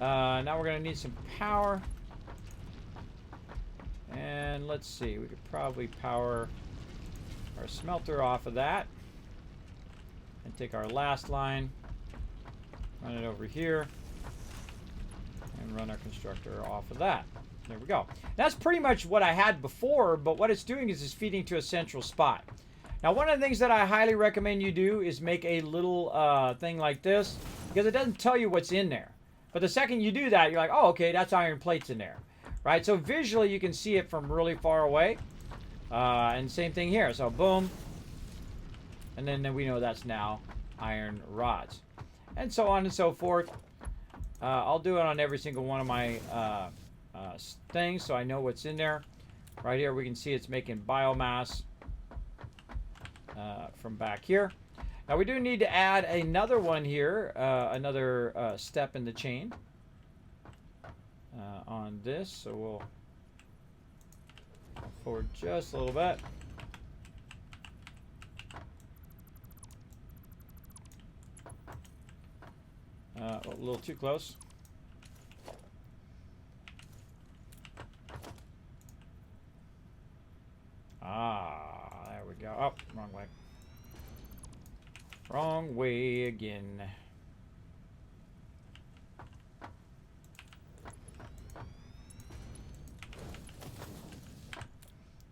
Now we're going to need some power. And let's see, we could probably power our smelter off of that. And take our last line, run it over here, and run our constructor off of that. There we go. That's pretty much what I had before, but what it's doing is it's feeding to a central spot. Now, one of the things that I highly recommend you do is make a little thing like this, because it doesn't tell you what's in there. But the second you do that, you're like, oh, okay, that's iron plates in there, right? So visually, you can see it from really far away. And same thing here. So boom. And then we know that's now iron rods. And so on and so forth. I'll do it on every single one of my things so I know what's in there. Right here, we can see it's making biomass. From back here. Now we do need to add another one here, another step in the chain on this. So we'll forward just a little bit. A little too close. There we go. Oh, wrong way. Wrong way again.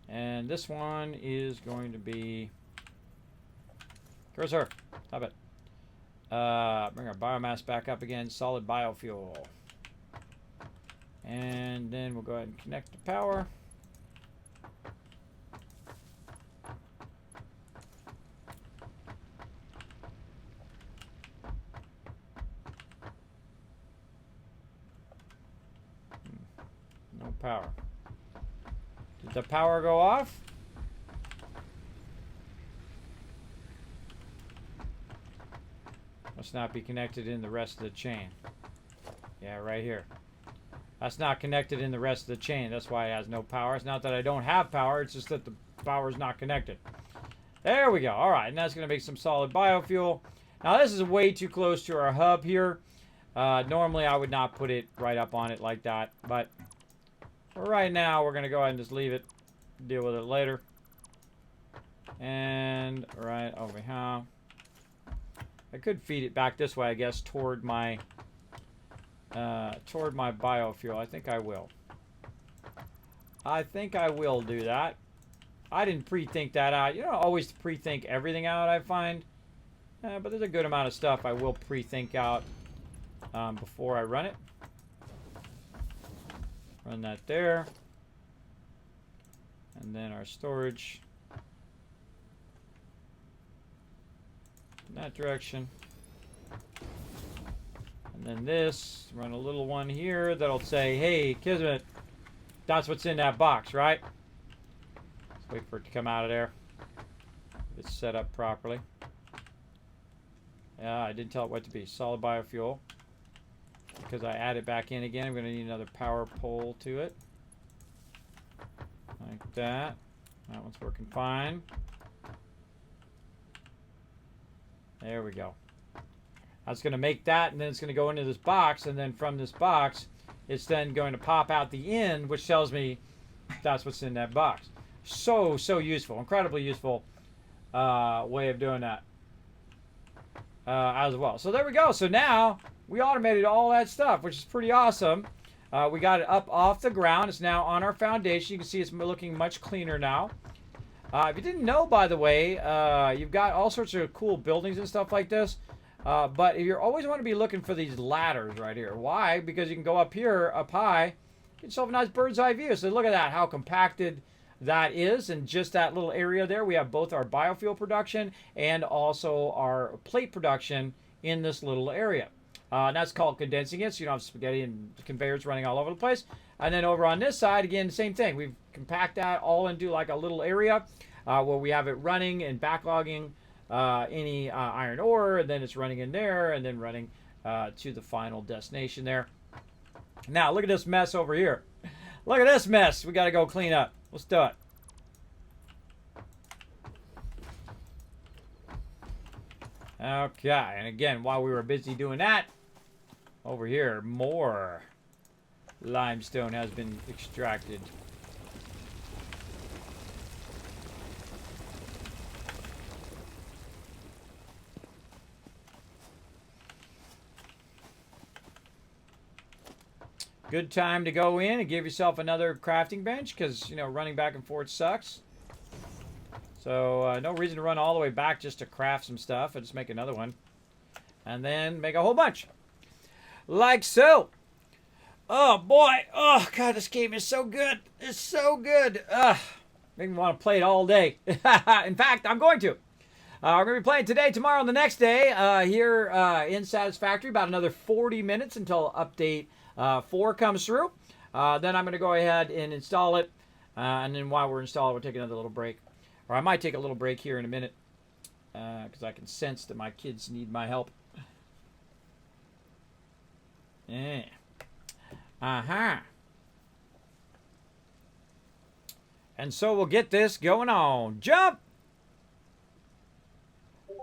And this one is going to be cursor. Stop it. Bring our biomass back up again. Solid biofuel. And then we'll go ahead and connect the power. No power. Did the power go off? Must not be connected in the rest of the chain. Yeah, right here. That's not connected in the rest of the chain. That's why it has no power. It's not that I don't have power. It's just that the power is not connected. There we go. All right, and that's going to make some solid biofuel. Now, this is way too close to our hub here. Normally, I would not put it right up on it like that. But for right now, we're going to go ahead and just leave it. Deal with it later. And right over here. I could feed it back this way, I guess, toward my biofuel. I think I will. I think I will do that. I didn't pre-think that out. You don't always pre-think everything out, I find. But there's a good amount of stuff I will pre-think out before I run it. Run that there. And then our storage in that direction. And then this, run a little one here that'll say, hey, Kismet, that's what's in that box, right? Let's wait for it to come out of there. If it's set up properly. Yeah, I didn't tell it what to be. Solid biofuel. Because I add it back in again, I'm going to need another power pole to it. Like that. That one's working fine. There we go. That's going to make that, and then it's going to go into this box, and then from this box, it's then going to pop out the end, which tells me that's what's in that box. So useful. Incredibly useful way of doing that as well. So there we go. So now we automated all that stuff, which is pretty awesome. We got it up off the ground. It's now on our foundation. You can see it's looking much cleaner now. If you didn't know, by the way, you've got all sorts of cool buildings and stuff like this. But if you always want to be looking for these ladders right here. Why? Because you can go up here, up high, get yourself a nice bird's eye view. So look at that, how compacted that is. And just that little area there, we have both our biofuel production and also our plate production in this little area. And that's called condensing it, so you don't have spaghetti and conveyors running all over the place. And then over on this side, again, same thing. We've compact that all into like a little area where we have it running and backlogging any iron ore, and then it's running in there, and then running to the final destination there. Now, look at this mess over here. Look at this mess we got to go clean up. Let's do it. Okay, and again, while we were busy doing that, over here, more limestone has been extracted. Good time to go in and give yourself another crafting bench because, you know, running back and forth sucks. So, no reason to run all the way back just to craft some stuff. I'll just make another one. And then make a whole bunch. Like so. Oh, boy. Oh, God, this game is so good. It's so good. Make me want to play it all day. In fact, I'm going to. We're going to be playing today, tomorrow, and the next day here in Satisfactory. About another 40 minutes until update 4 comes through. Then I'm going to go ahead and install it. And then while we're installing, we'll take another little break. Or I might take a little break here in a minute. Because I can sense that my kids need my help. Yeah. And so we'll get this going on. Jump!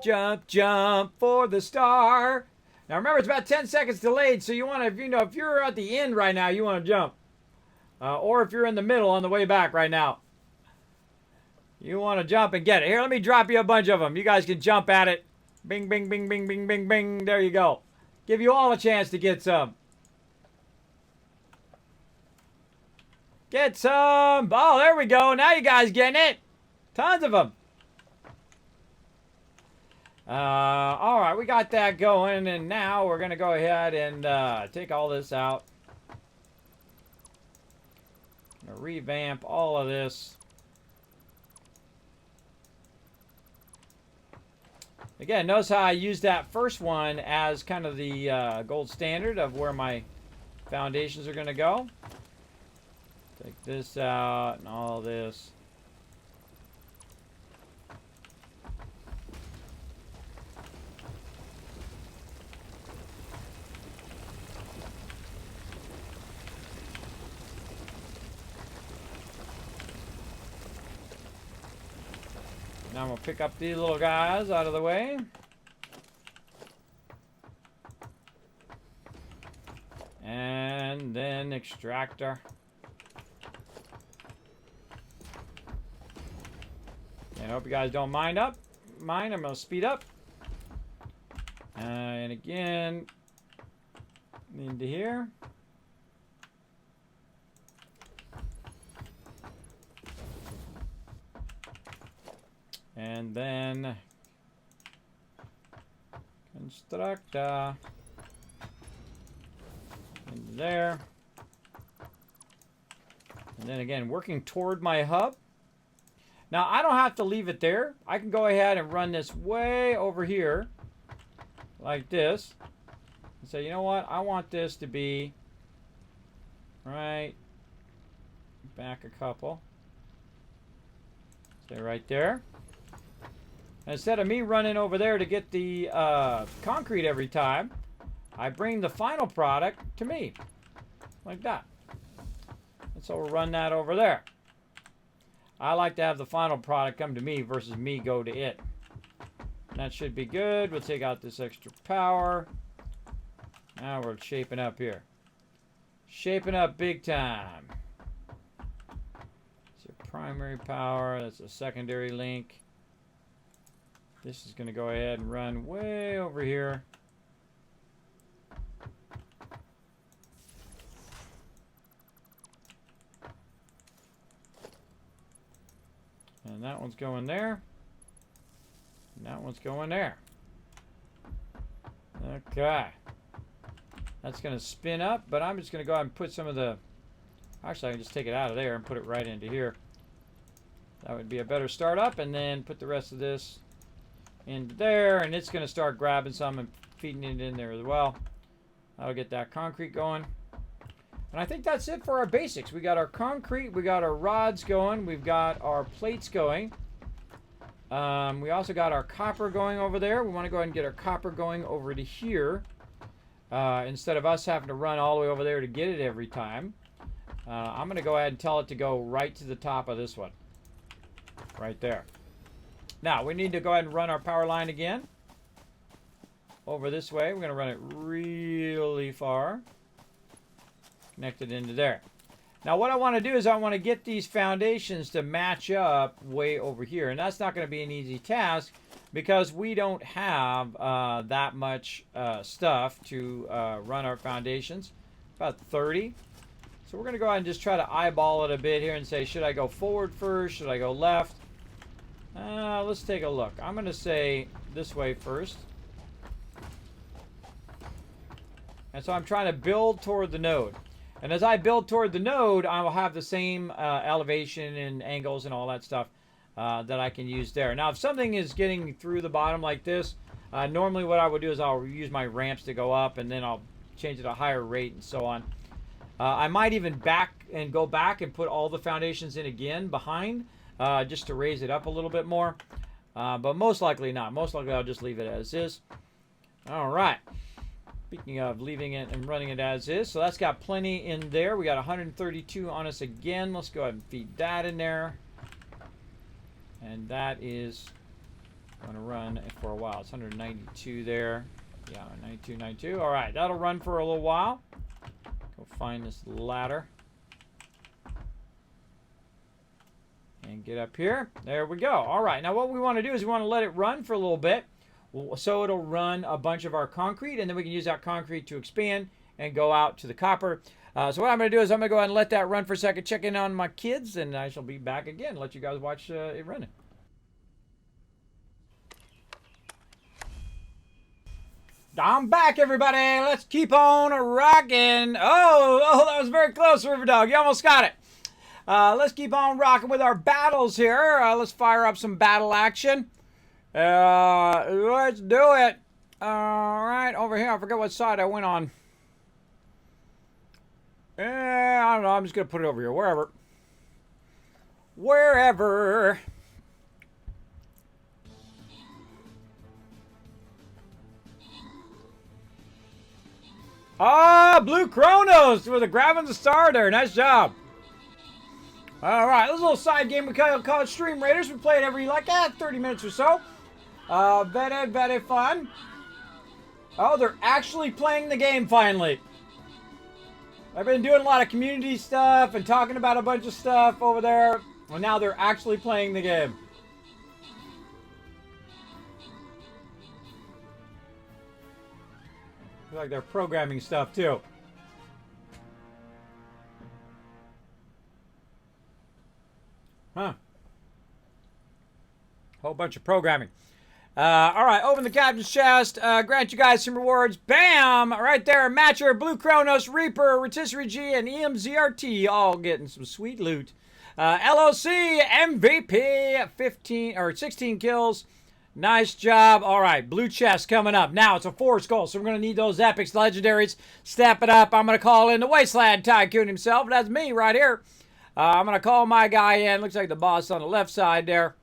Jump, jump for the star. Now remember, it's about 10 seconds delayed, so you want to, if you're at the end right now, you want to jump. Or if you're in the middle on the way back right now, you want to jump and get it. Here, let me drop you a bunch of them. You guys can jump at it. Bing, bing, bing, bing, bing, bing, bing. There you go. Give you all a chance to get some. Get some. Oh, there we go. Now you guys getting it. Tons of them. All right, we got that going, and now we're going to go ahead and take all this out. Revamp all of this. Again, notice how I used that first one as kind of the gold standard of where my foundations are going to go. Take this out and all this. Now I'm going to pick up these little guys out of the way. And then extractor. And I hope you guys don't mind. I'm going to speed up. And again, into here. And then constructor into there. And then again, working toward my hub. Now, I don't have to leave it there. I can go ahead and run this way over here, like this. And say, you know what? I want this to be right back a couple. Stay right there. And instead of me running over there to get the concrete every time, I bring the final product to me, like that. And so we'll run that over there. I like to have the final product come to me versus me go to it. And that should be good. We'll take out this extra power. Now we're shaping up here. Shaping up big time. It's your primary power. That's a secondary link. This is going to go ahead and run way over here. And that one's going there. And that one's going there. Okay. That's going to spin up, but I'm just going to go ahead and put some of the... Actually, I can just take it out of there and put it right into here. That would be a better start up, and then put the rest of this into there, and it's going to start grabbing some and feeding it in there as well. That'll get that concrete going. And I think that's it for our basics. We got our concrete, we got our rods going, we've got our plates going. We also got our copper going over there. We want to go ahead and get our copper going over to here. Instead of us having to run all the way over there to get it every time. I'm going to go ahead and tell it to go right to the top of this one. Right there. Now, we need to go ahead and run our power line again. Over this way. We're going to run it really far. Connected into there. Now, what I want to do is I want to get these foundations to match up way over here. And that's not going to be an easy task because we don't have that much stuff to run our foundations. About 30. So we're going to go ahead and just try to eyeball it a bit here and say, should I go forward first? Should I go left? Let's take a look. I'm going to say this way first. And so I'm trying to build toward the node. And as I build toward the node, I will have the same elevation and angles and all that stuff that I can use there. Now, if something is getting through the bottom like this, normally what I would do is I'll use my ramps to go up, and then I'll change it to a higher rate and so on. I might even go back and put all the foundations in again behind, just to raise it up a little bit more. But most likely not. Most likely I'll just leave it as is. All right. Speaking of leaving it and running it as is, so that's got plenty in there. We got 132 on us again. Let's go ahead and feed that in there. And that is going to run for a while. It's 192 there. Yeah, 92, 92. All right, that'll run for a little while. Go find this ladder. And get up here. There we go. All right, now what we want to do is we want to let it run for a little bit. So it'll run a bunch of our concrete, and then we can use that concrete to expand and go out to the copper. So what I'm going to do is I'm going to go ahead and let that run for a second, check in on my kids, and I shall be back again. Let you guys watch it running. I'm back, everybody. Let's keep on rocking. Oh, that was very close, River Dog. You almost got it. Let's keep on rocking with our battles here. Let's fire up some battle action. Let's do it. All right, over here. I forget what side I went on. I don't know. I'm just going to put it over here. Wherever. Wherever. Ah, Blue Chronos with a grabbing the star there. Nice job. All right, this little side game we call it Stream Raiders. We play it every, 30 minutes or so. Very, very fun. Oh, they're actually playing the game finally. I've been doing a lot of community stuff and talking about a bunch of stuff over there. Well, now they're actually playing the game. Looks like they're programming stuff too. Huh. Whole bunch of programming. All right, open the captain's chest. Grant you guys some rewards. Bam! Right there. Matcher, Blue Kronos, Reaper, Rotisserie G, and EMZRT all getting some sweet loot. LOC, MVP, 15 or 16 kills. Nice job. All right, blue chest coming up. Now it's a 4 skull, so we're going to need those epics, legendaries. Step it up. I'm going to call in the Wasteland Tycoon himself. That's me right here. I'm going to call my guy in. Looks like the boss on the left side there.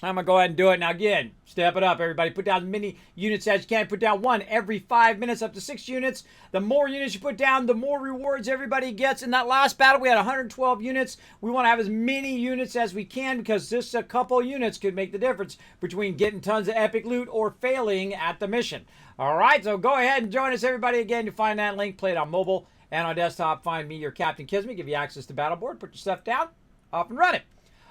I'm going to go ahead and do it. Now, again, step it up, everybody. Put down as many units as you can. Put down 1 every 5 minutes, up to 6 units. The more units you put down, the more rewards everybody gets. In that last battle, we had 112 units. We want to have as many units as we can because just a couple units could make the difference between getting tons of epic loot or failing at the mission. All right, so go ahead and join us, everybody. Again, you find that link. Play it on mobile and on desktop. Find me, your Captain Kismet. Give you access to Battleboard. Put your stuff down. Off and run it.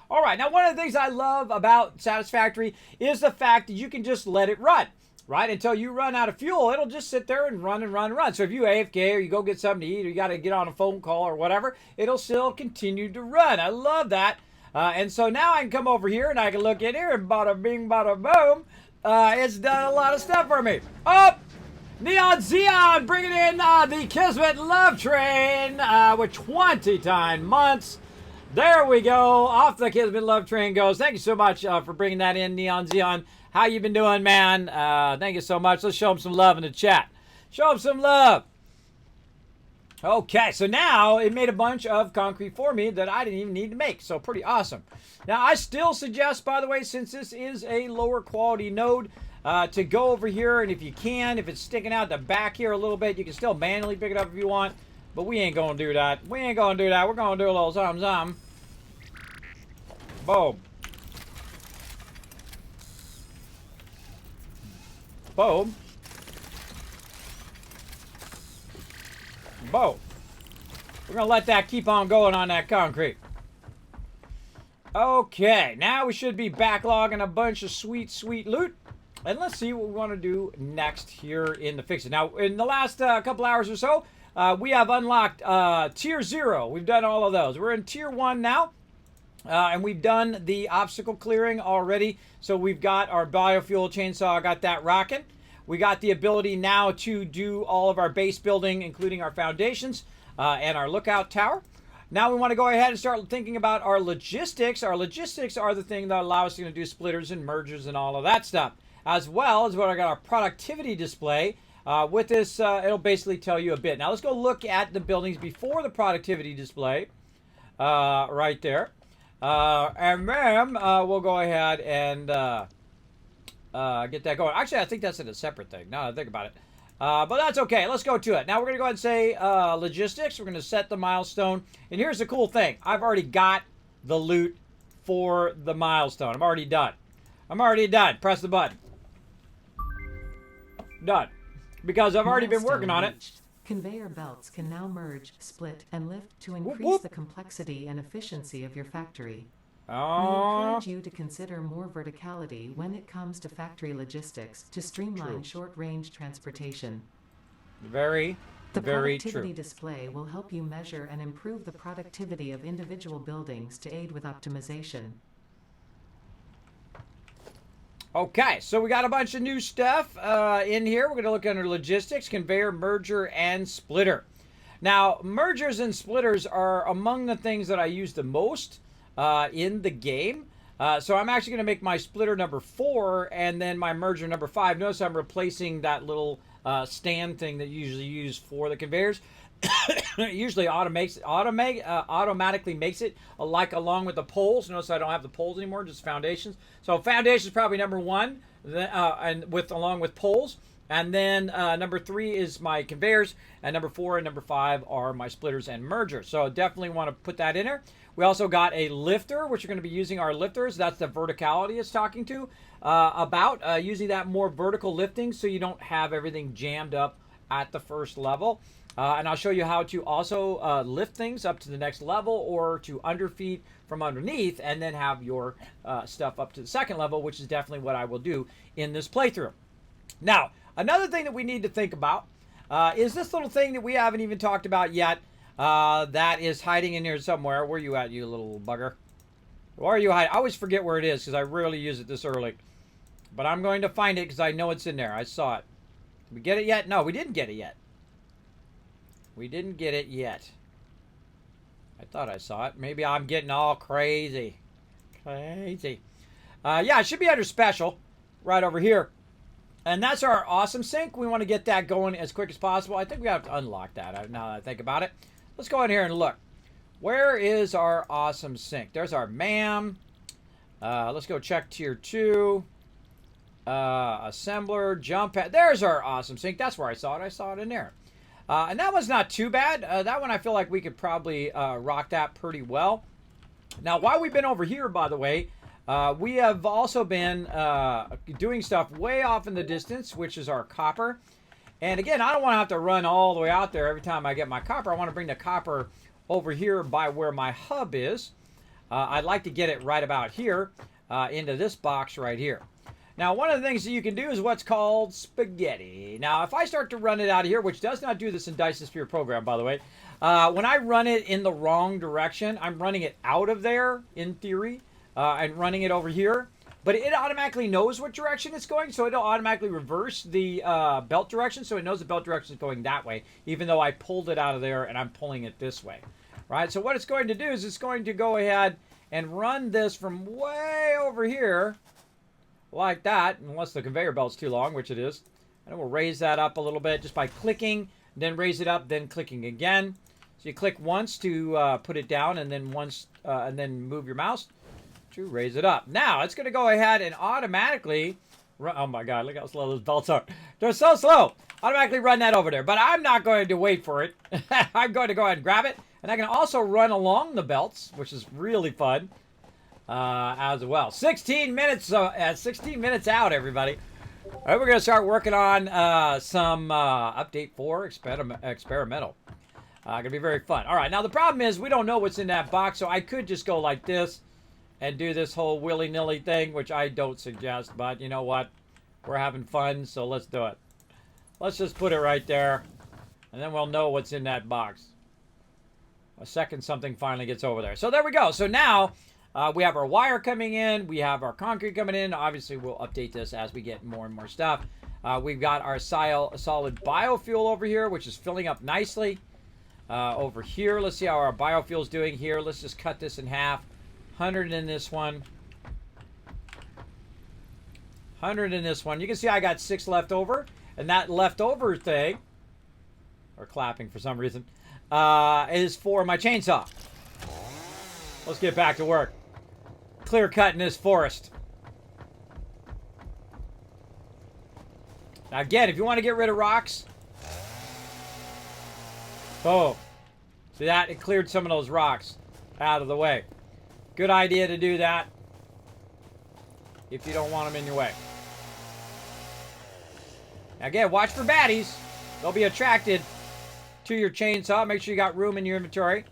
All right, now one of the things I love about Satisfactory is the fact that you can just let it run, right? Until you run out of fuel, it'll just sit there and run and run and run. So if you AFK or you go get something to eat or you got to get on a phone call or whatever, it'll still continue to run. I love that. And so now I can come over here and I can look in here and bada bing, bada boom. It's done a lot of stuff for me. Oh! Neon Xeon bringing in the Kismet Love Train with 29 months. There we go. Off the Kismet Love Train goes. Thank you so much for bringing that in, Neon Xeon. How you been doing, man? Thank you so much. Let's show him some love in the chat. Show him some love. Okay, so now it made a bunch of concrete for me that I didn't even need to make. So pretty awesome. Now, I still suggest, by the way, since this is a lower quality node, to go over here. And if you can, if it's sticking out the back here a little bit, you can still manually pick it up if you want. But we ain't going to do that. We ain't going to do that. We're going to do a little something. Boom. Boom. Boom. We're going to let that keep on going on that concrete. Okay, now we should be backlogging a bunch of sweet, sweet loot. And let's see what we want to do next here in the fix it. Now, in the last couple hours or so, we have unlocked Tier 0. We've done all of those. We're in Tier 1 now. And we've done the obstacle clearing already. So we've got our biofuel chainsaw, got that rocking. We got the ability now to do all of our base building, including our foundations and our lookout tower. Now we want to go ahead and start thinking about our logistics. Our logistics are the thing that allow us to do splitters and mergers and all of that stuff. As well as what I got our productivity display. With this, it'll basically tell you a bit. Now let's go look at the buildings before the productivity display. Right there. And then we'll go ahead and get that going. Actually, I think that's in a separate thing. Now that I think about it. But that's okay. Let's go to it. Now we're going to go ahead and say logistics. We're going to set the milestone. And here's the cool thing. I've already got the loot for the milestone. I'm already done. I'm already done. Press the button. Done. Because I've already been working on it. Conveyor belts can now merge, split, and lift to increase the complexity and efficiency of your factory. We encourage you to consider more verticality when it comes to factory logistics to streamline short-range transportation. Very The true. productivity display will help you measure and improve the productivity of individual buildings to aid with optimization. Okay, so we got a bunch of new stuff in here. We're going to look under logistics, conveyor, merger, and splitter. Now, mergers and splitters are among the things that I use the most in the game. So I'm actually going to make my splitter number 4 and then my merger number 5. Notice I'm replacing that little stand thing that you usually use for the conveyors. It usually automatically makes it like along with the poles. Notice I don't have the poles anymore, just foundations. So foundations probably number 1, and along with poles. And then number 3 is my conveyors, and number 4 and number 5 are my splitters and mergers. So definitely want to put that in there. We also got a lifter, which we're going to be using our lifters. That's the verticality it's talking to about using that more vertical lifting so you don't have everything jammed up at the first level. And I'll show you how to also lift things up to the next level or to underfeed from underneath and then have your stuff up to the second level, which is definitely what I will do in this playthrough. Now, another thing that we need to think about is this little thing that we haven't even talked about yet that is hiding in here somewhere. Where are you at, you little bugger? Where are you hiding? I always forget where it is because I rarely use it this early. But I'm going to find it because I know it's in there. I saw it. Did we get it yet? No, we didn't get it yet. We didn't get it yet. I thought I saw it. Maybe I'm getting all crazy. Crazy. Yeah, it should be under special. Right over here. And that's our awesome sink. We want to get that going as quick as possible. I think we have to unlock that now that I think about it. Let's go in here and look. Where is our awesome sink? There's our MAM. Let's go check tier 2. Assembler, jump pad. There's our awesome sink. That's where I saw it. I saw it in there. And that one's not too bad. That one I feel like we could probably rock that pretty well. Now, while we've been over here, by the way, we have also been doing stuff way off in the distance, which is our copper. And again, I don't want to have to run all the way out there every time I get my copper. I want to bring the copper over here by where my hub is. I'd like to get it right about here into this box right here. Now, one of the things that you can do is what's called spaghetti. Now, if I start to run it out of here, which does not do this in Dysosphere program, by the way, when I run it in the wrong direction, I'm running it out of there, in theory, and running it over here. But it automatically knows what direction it's going, so it'll automatically reverse the belt direction, so it knows the belt direction is going that way, even though I pulled it out of there and I'm pulling it this way. Right? So what it's going to do is it's going to go ahead and run this from way over here, like that, unless the conveyor belt's too long, which it is. And we'll raise that up a little bit just by clicking, then raise it up, then clicking again. So you click once to put it down, and then once, and then move your mouse to raise it up. Now it's going to go ahead and automatically run. Oh my God! Look how slow those belts are. They're so slow. Automatically run that over there. But I'm not going to wait for it. I'm going to go ahead and grab it, and I can also run along the belts, which is really fun. As well. 16 minutes 16 minutes out, everybody. All right, we're going to start working on some update 4 experimental. Going to be very fun. All right, now the problem is we don't know what's in that box, so I could just go like this and do this whole willy-nilly thing, which I don't suggest, but you know what? We're having fun, so let's do it. Let's just put it right there, and then we'll know what's in that box. A second something finally gets over there. So there we go. So now we have our wire coming in. We have our concrete coming in. Obviously, we'll update this as we get more and more stuff. We've got our solid biofuel over here, which is filling up nicely. Over here, let's see how our biofuel is doing here. Let's just cut this in half. 100 in this one. 100 in this one. You can see I got 6 left over. And that leftover thing, or clapping for some reason, is for my chainsaw. Let's get back to work. Clear cutting this forest. Now again, if you want to get rid of rocks, boom. See that? It cleared some of those rocks out of the way. Good idea to do that if you don't want them in your way. Now again, watch for baddies. They'll be attracted to your chainsaw. Make sure you got room in your inventory.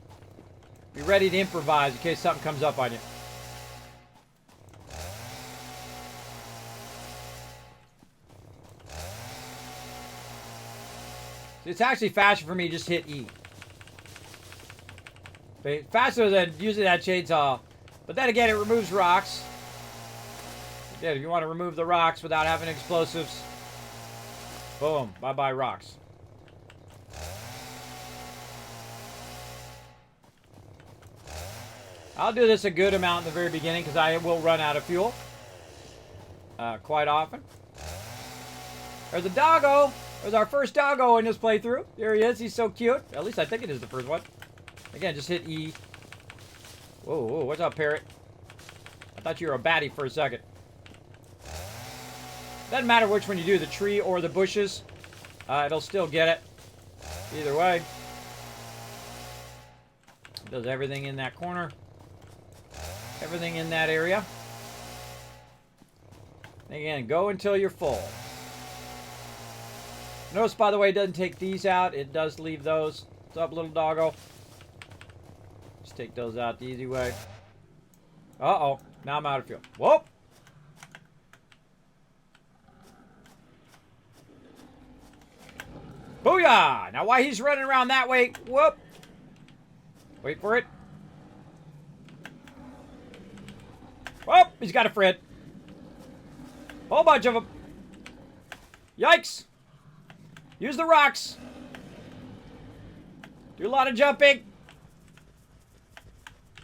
Be ready to improvise in case something comes up on you. It's actually faster for me to just hit E. Faster than using that chainsaw. But then again, it removes rocks. Again, if you want to remove the rocks without having explosives, boom, bye-bye rocks. I'll do this a good amount in the very beginning because I will run out of fuel quite often. There's a doggo. There's our first doggo in this playthrough. There he is. He's so cute. At least I think it is the first one. Again, just hit E. Whoa, whoa, what's up, parrot? I thought you were a baddie for a second. Doesn't matter which one you do, the tree or the bushes. It'll still get it. Either way. Does everything in that corner. Everything in that area. Again, go until you're full. Notice, by the way, it doesn't take these out. It does leave those. What's up, little doggo? Just take those out the easy way. Uh-oh. Now I'm out of fuel. Whoop! Booyah! Now, while he's running around that way, whoop! Wait for it. Whoop! He's got a Fred. Whole bunch of them. Yikes. Use the rocks. Do a lot of jumping.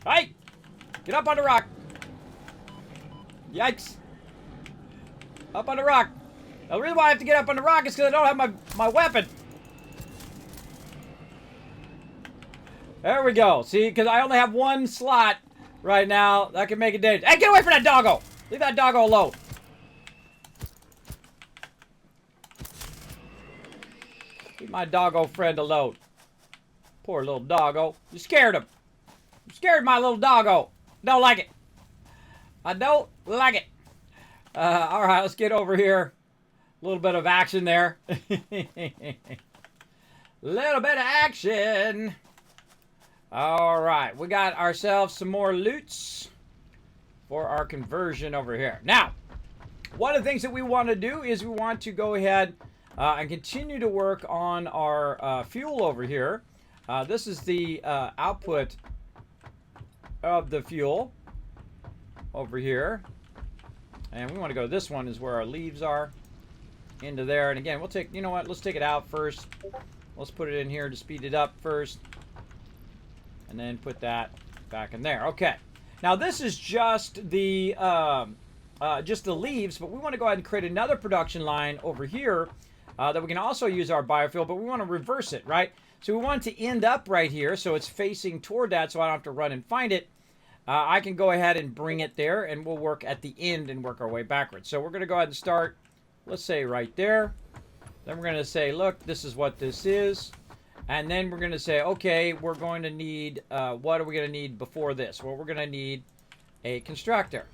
Hey! Get up on the rock. Yikes. Up on the rock. Now, the reason why I have to get up on the rock is because I don't have my weapon. There we go. See, because I only have one slot right now. That can make it dangerous. Hey, get away from that doggo! Leave that doggo alone. Leave my doggo friend alone. Poor little doggo. You scared him. You scared my little doggo. Don't like it. I don't like it. All right, let's get over here. A little bit of action there. Little bit of action. All right, we got ourselves some more loots for our conversion over here. Now, one of the things that we want to do is we want to go ahead and continue to work on our fuel over here. This is the output of the fuel over here. And we want to go, this one is where our leaves are. Into there. And again, we'll take, you know what, let's take it out first. Let's put it in here to speed it up first. And then put that back in there. Okay. Now this is just the leaves, but we want to go ahead and create another production line over here that we can also use our biofuel, but we want to reverse it, right? So we want it to end up right here, so it's facing toward that, so I don't have to run and find it. I can go ahead and bring it there, and we'll work at the end and work our way backwards. So we're going to go ahead and start, let's say right there. Then we're going to say, look, this is what this is. And then we're going to say, okay, we're going to need, what are we going to need before this? Well, we're going to need a constructor.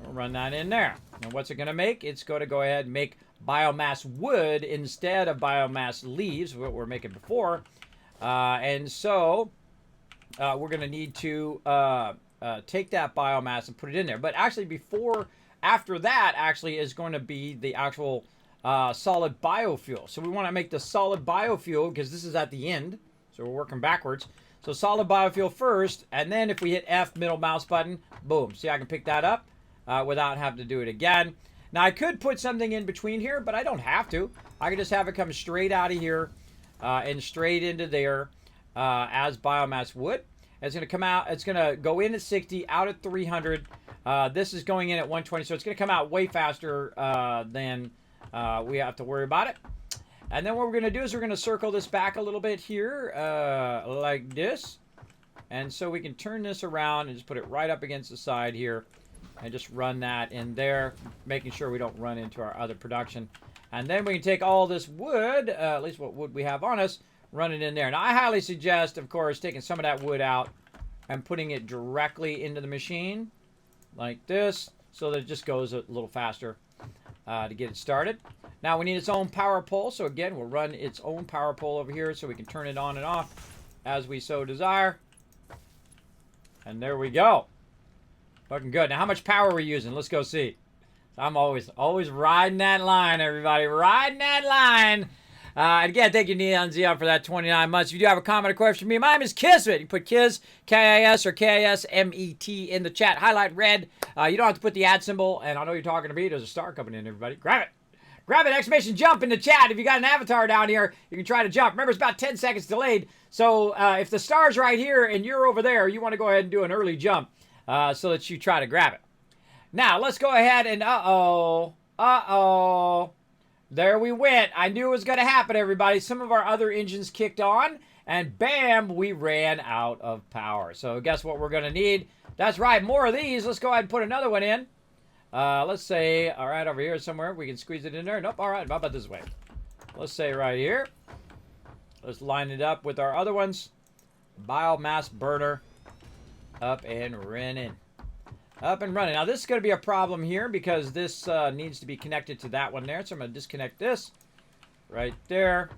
We'll run that in there. And what's it going to make? It's going to go ahead and make biomass wood instead of biomass leaves, what we're making before. And so we're going to need to take that biomass and put it in there. But actually after that actually is going to be the actual solid biofuel. So we want to make the solid biofuel because this is at the end. So we're working backwards. So solid biofuel first, and then if we hit F, middle mouse button, boom. See, I can pick that up without having to do it again. Now, I could put something in between here, but I don't have to. I can just have it come straight out of here and straight into there as biomass wood. It's going to come out, it's going to go in at 60, out at 300. This is going in at 120, so it's going to come out way faster than we have to worry about it. And then what we're going to do is we're going to circle this back a little bit here, like this. And so we can turn this around and just put it right up against the side here. And just run that in there, making sure we don't run into our other production. And then we can take all this wood, at least what wood we have on us, run it in there. Now, I highly suggest, of course, taking some of that wood out and putting it directly into the machine, like this, so that it just goes a little faster to get it started. Now, we need its own power pole, so again, we'll run its own power pole over here so we can turn it on and off as we so desire. And there we go. Looking good. Now, how much power are we using? Let's go see. I'm always riding that line, everybody. Riding that line. And again, thank you, Neon Zeon, for that 29 months. If you do have a comment or question for me, my name is Kismet. You put Kiz, K-I-S, or K-I-S-M-E-T in the chat. Highlight red. You don't have to put the ad symbol. And I know you're talking to me. There's a star coming in, everybody. Grab it. Grab it. Exclamation jump in the chat. If you got an avatar down here, you can try to jump. Remember, it's about 10 seconds delayed. So if the star's right here and you're over there, you want to go ahead and do an early jump. So that you try to grab it. Now, let's go ahead and there we went. I knew it was going to happen, everybody. Some of our other engines kicked on, and bam, we ran out of power. So guess what we're going to need? That's right, more of these. Let's go ahead and put another one in. Let's say, all right, over here somewhere. We can squeeze it in there. Nope, all right, how about this way? Let's say right here. Let's line it up with our other ones. Biomass burner. Up and running. Up and running. Now, this is going to be a problem here because this needs to be connected to that one there. So I'm going to disconnect this right there.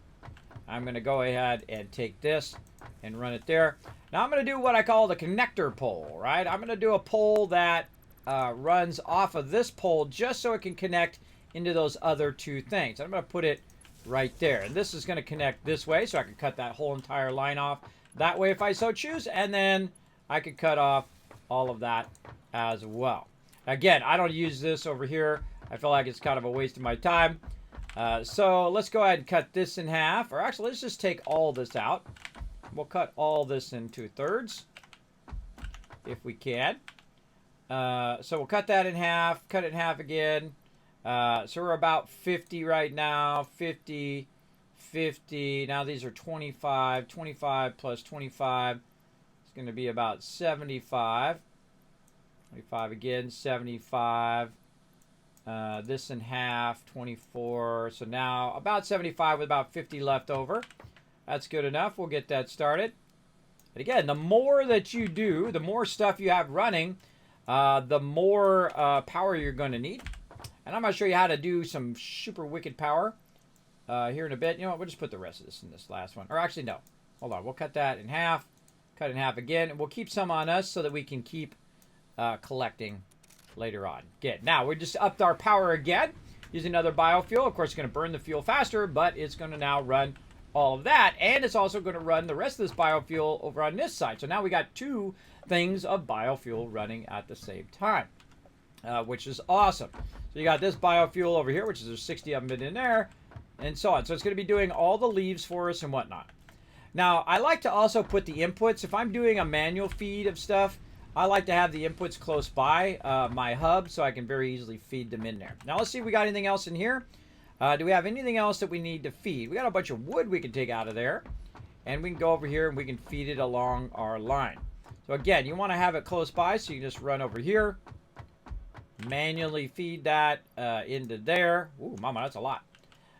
I'm going to go ahead and take this and run it there. Now, I'm going to do what I call the connector pole, right? I'm going to do a pole that runs off of this pole just so it can connect into those other two things. I'm going to put it right there. And this is going to connect this way so I can cut that whole entire line off that way if I so choose. And then I could cut off all of that as well. Again, I don't use this over here I feel like it's kind of a waste of my time. So let's go ahead and cut this in half. Or actually, let's just take all this out. We'll cut all this in 2/3 if we can. So we'll cut that in half, cut it in half again. So we're about 50 right now. 50, 50. Now these are 25. 25 plus 25. It's going to be about 75. 25 again, 75. This in half, 24. So now about 75 with about 50 left over. That's good enough. We'll get that started. And again, the more that you do, the more stuff you have running, the more power you're going to need. And I'm going to show you how to do some super wicked power here in a bit. You know what? We'll just put the rest of this in this last one. Or actually, no. Hold on. We'll cut that in half. Cut in half again. And we'll keep some on us so that we can keep collecting later on. Good. Now, we just upped our power again using another biofuel. Of course, it's going to burn the fuel faster, but it's going to now run all of that. And it's also going to run the rest of this biofuel over on this side. So now we got two things of biofuel running at the same time, which is awesome. So you got this biofuel over here, which is there's 60 of them in there, and so on. So it's going to be doing all the leaves for us and whatnot. Now, I like to also put the inputs. If I'm doing a manual feed of stuff, I like to have the inputs close by my hub so I can very easily feed them in there. Now, let's see if we got anything else in here. Do we have anything else that we need to feed? We got a bunch of wood we can take out of there. And we can go over here and we can feed it along our line. So again, you want to have it close by, so you can just run over here. Manually feed that into there. Ooh, mama, that's a lot.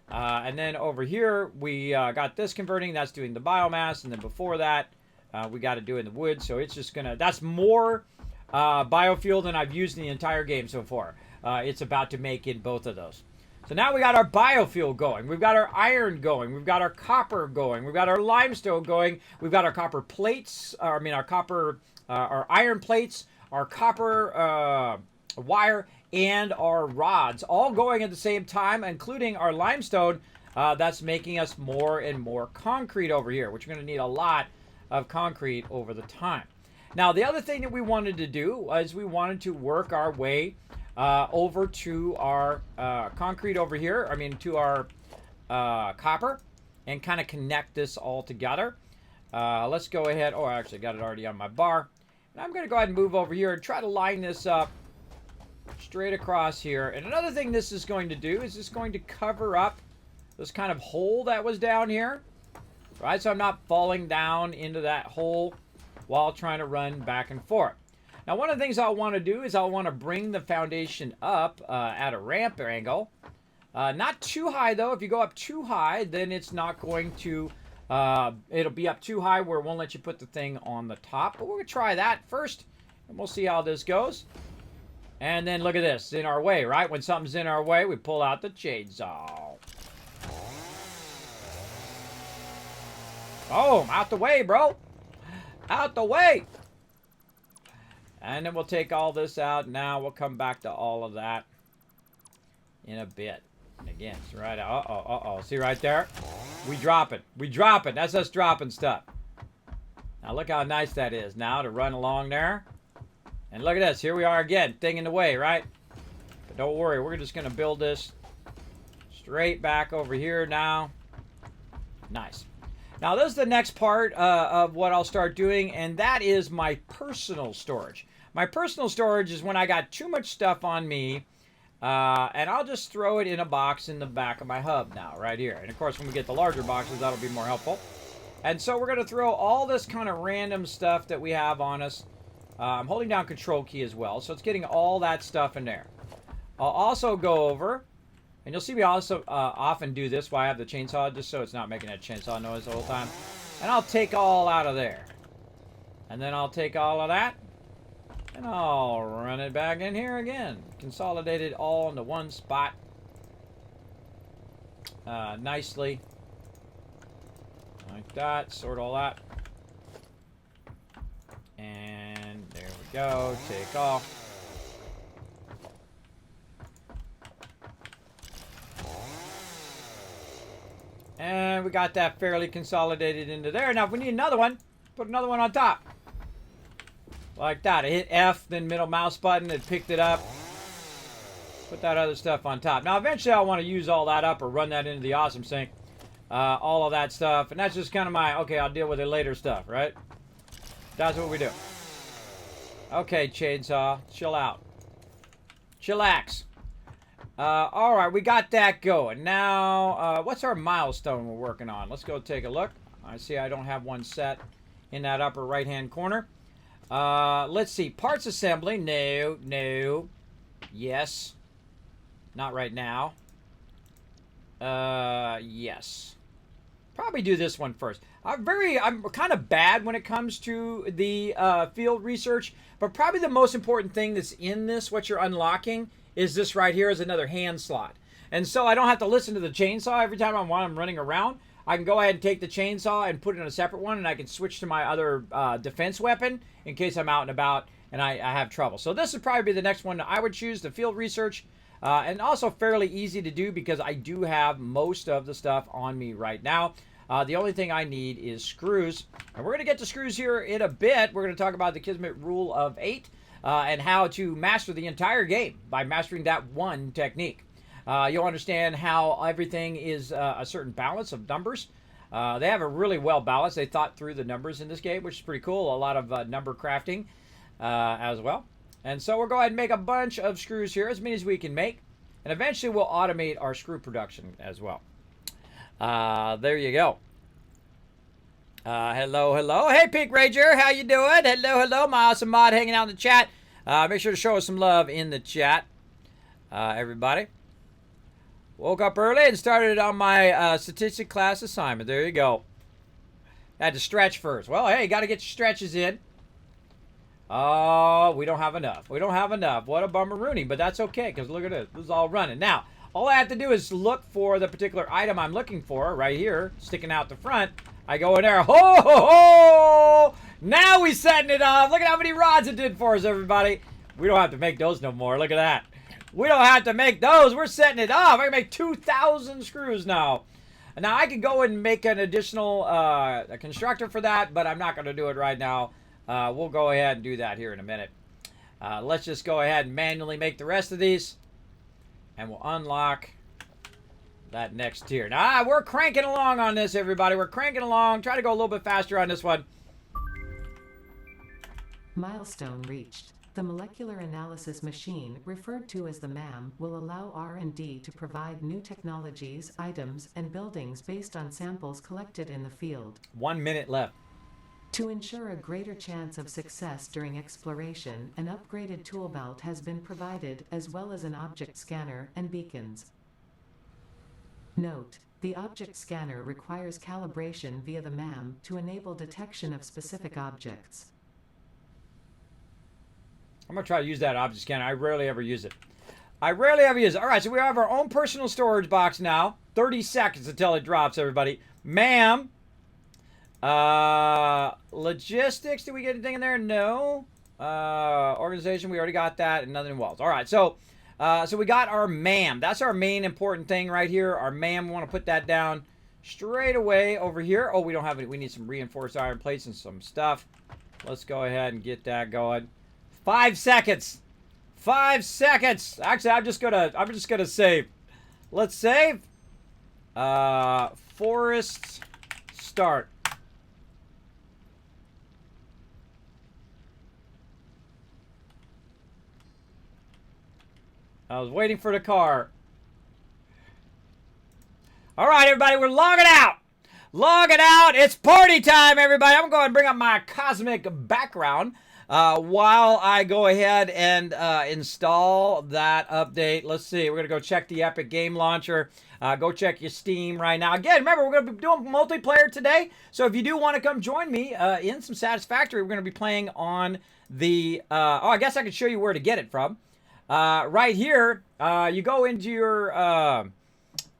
And then over here, we got this converting. That's doing the biomass. And then before that, we got to do in the wood. So it's just going to... That's more biofuel than I've used in the entire game so far. It's about to make in both of those. So now we got our biofuel going. We've got our iron going. We've got our copper going. We've got our limestone going. We've got our copper plates. Our iron plates, our copper wire, and our rods all going at the same time, including our limestone. That's making us more and more concrete over here, which we're going to need a lot of concrete over the time. Now, the other thing that we wanted to do is we wanted to work our way over to our concrete over here, to our copper, and kind of connect this all together. Let's go ahead. Oh, I actually got it already on my bar. And I'm going to go ahead and move over here and try to line this up straight across here. And another thing this is going to do is it's going to cover up this kind of hole that was down here. Right, so I'm not falling down into that hole while trying to run back and forth. Now, one of the things I'll want to do is I'll want to bring the foundation up at a ramp angle. Not too high, though. If you go up too high, then it's not going to... it'll be up too high where it won't let you put the thing on the top. But we're going to try that first, and we'll see how this goes. And then look at this. In our way, right? When something's in our way, we pull out the chainsaw. Oh, out the way, bro. Out the way. And then we'll take all this out. Now we'll come back to all of that in a bit. And again, it's right out. Uh-oh. See right there? We drop it. We drop it. That's us dropping stuff. Now look how nice that is now to run along there. And look at this. Here we are again. Thing in the way, right? But don't worry. We're just going to build this straight back over here now. Nice. Now, this is the next part of what I'll start doing, and that is my personal storage. My personal storage is when I got too much stuff on me, and I'll just throw it in a box in the back of my hub now, right here. And, of course, when we get the larger boxes, that'll be more helpful. And so we're going to throw all this kind of random stuff that we have on us. I'm holding down Control key as well, so it's getting all that stuff in there. I'll also go over... And you'll see me also often do this while I have the chainsaw, just so it's not making that chainsaw noise the whole time. And I'll take all out of there. And then I'll take all of that. And I'll run it back in here again. Consolidate it all into one spot. Nicely. Like that. Sort all that. And there we go. Take off. And we got that fairly consolidated into there. Now, if we need another one, put another one on top. Like that. I hit F, then middle mouse button. It picked it up. Put that other stuff on top. Now, eventually I'll want to use all that up or run that into the awesome sink. All of that stuff. And that's just kind of my, okay, I'll deal with it later stuff, right? That's what we do. Okay, chainsaw. Chill out. Chillax. All right, we got that going. Now, what's our milestone we're working on? Let's go take a look. I see I don't have one set in that upper right-hand corner. Let's see. Parts assembly. No, no. Yes. Not right now. Yes. Probably do this one first. I'm kind of bad when it comes to the field research, but probably the most important thing that's in this, what you're unlocking, is this right here is another hand slot. And so I don't have to listen to the chainsaw every time I'm running around. I can go ahead and take the chainsaw and put it in a separate one, and I can switch to my other defense weapon in case I'm out and about and I have trouble. So this would probably be the next one that I would choose, the field research. And also fairly easy to do because I do have most of the stuff on me right now. The only thing I need is screws. And we're going to get to screws here in a bit. We're going to talk about the Kismet rule of 8 and how to master the entire game by mastering that one technique. You'll understand how everything is a certain balance of numbers. They have a really well balanced. They thought through the numbers in this game, which is pretty cool. A lot of number crafting as well. And so we'll go ahead and make a bunch of screws here, as many as we can make. And eventually we'll automate our screw production as well. There you go. Hello, hello. Hey, Peak Rager, how you doing? Hello, hello. My awesome mod hanging out in the chat. Make sure to show us some love in the chat, everybody. Woke up early and started on my statistic class assignment. There you go. Had to stretch first. Well, hey, got to get your stretches in. Oh, we don't have enough. We don't have enough. What a bummer-rooney, but that's okay, because look at this. This is all running. Now, all I have to do is look for the particular item I'm looking for right here, sticking out the front. I go in there. Ho, ho, ho! Now we setting it off. Look at how many rods it did for us, everybody. We don't have to make those no more. Look at that. We don't have to make those. We're setting it off. I can make 2,000 screws now. Now, I could go and make an additional a constructor for that, but I'm not going to do it right now. We'll go ahead and do that here in a minute. Let's just go ahead and manually make the rest of these. And we'll unlock that next tier. Now, we're cranking along on this, everybody. We're cranking along. Try to go a little bit faster on this one. Milestone reached. The molecular analysis machine, referred to as the MAM, will allow R&D to provide new technologies, items, and buildings based on samples collected in the field. 1 minute left. To ensure a greater chance of success during exploration, an upgraded tool belt has been provided, as well as an object scanner and beacons. Note: the object scanner requires calibration via the MAM to enable detection of specific objects. I'm going to try to use that object scanner. I rarely ever use it. I rarely ever use it. All right, so we have our own personal storage box now. 30 seconds until it drops, everybody. MAM. Logistics, did we get anything in there? No. Organization, we already got that, and nothing in walls. All right, so we got our MAM. That's our main important thing right here. Our MAM, we want to put that down straight away over here. Oh, we don't have it. We need some reinforced iron plates and some stuff. Let's go ahead and get that going. 5 seconds. 5 seconds. Actually, I'm just gonna save. Let's save. Forest start. I was waiting for the car. All right, everybody, we're logging out. Log it out. It's party time, everybody. I'm going to bring up my cosmic background while I go ahead and install that update. Let's see. We're going to go check the Epic Game Launcher. Go check your Steam right now. Again, remember, we're going to be doing multiplayer today. So if you do want to come join me in some Satisfactory, we're going to be playing on the... I guess I could show you where to get it from. Right here, you go into your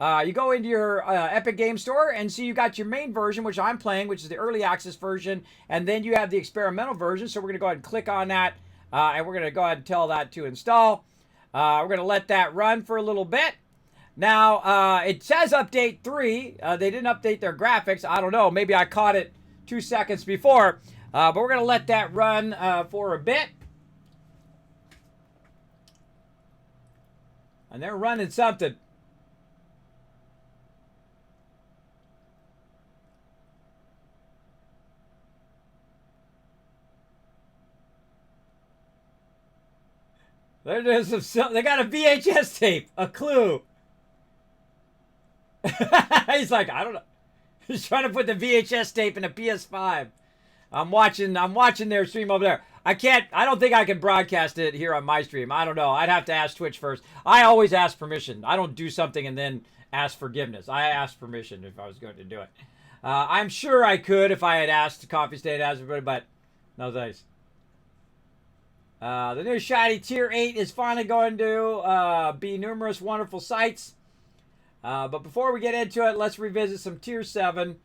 Epic Game Store, and see you got your main version, which I'm playing, which is the early access version, and then you have the experimental version. So we're going to go ahead and click on that, and we're going to go ahead and tell that to install. We're going to let that run for a little bit. Now, it says update 3. They didn't update their graphics. I don't know. Maybe I caught it 2 seconds before. But we're going to let that run for a bit. And they're running something. There's some, they got a VHS tape, a clue. He's like, I don't know. He's trying to put the VHS tape in a PS5. I'm watching their stream over there. I don't think I can broadcast it here on my stream. I don't know. I'd have to ask Twitch first. I always ask permission. I don't do something and then ask forgiveness. I ask permission if I was going to do it. I'm sure I could if I had asked Coffee State, but no thanks. The new shiny Tier 8 is finally going to be numerous wonderful sights. But before we get into it, let's revisit some Tier 7.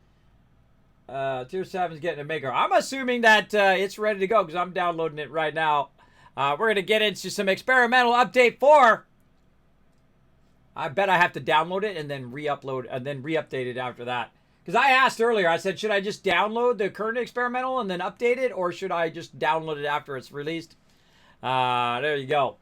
Tier 7 is getting a maker. I'm assuming that it's ready to go because I'm downloading it right now. We're going to get into some experimental update 4. I bet I have to download it and then re-upload and then re-update it after that. Because I asked earlier, I said, should I just download the current experimental and then update it? Or should I just download it after it's released? There you go.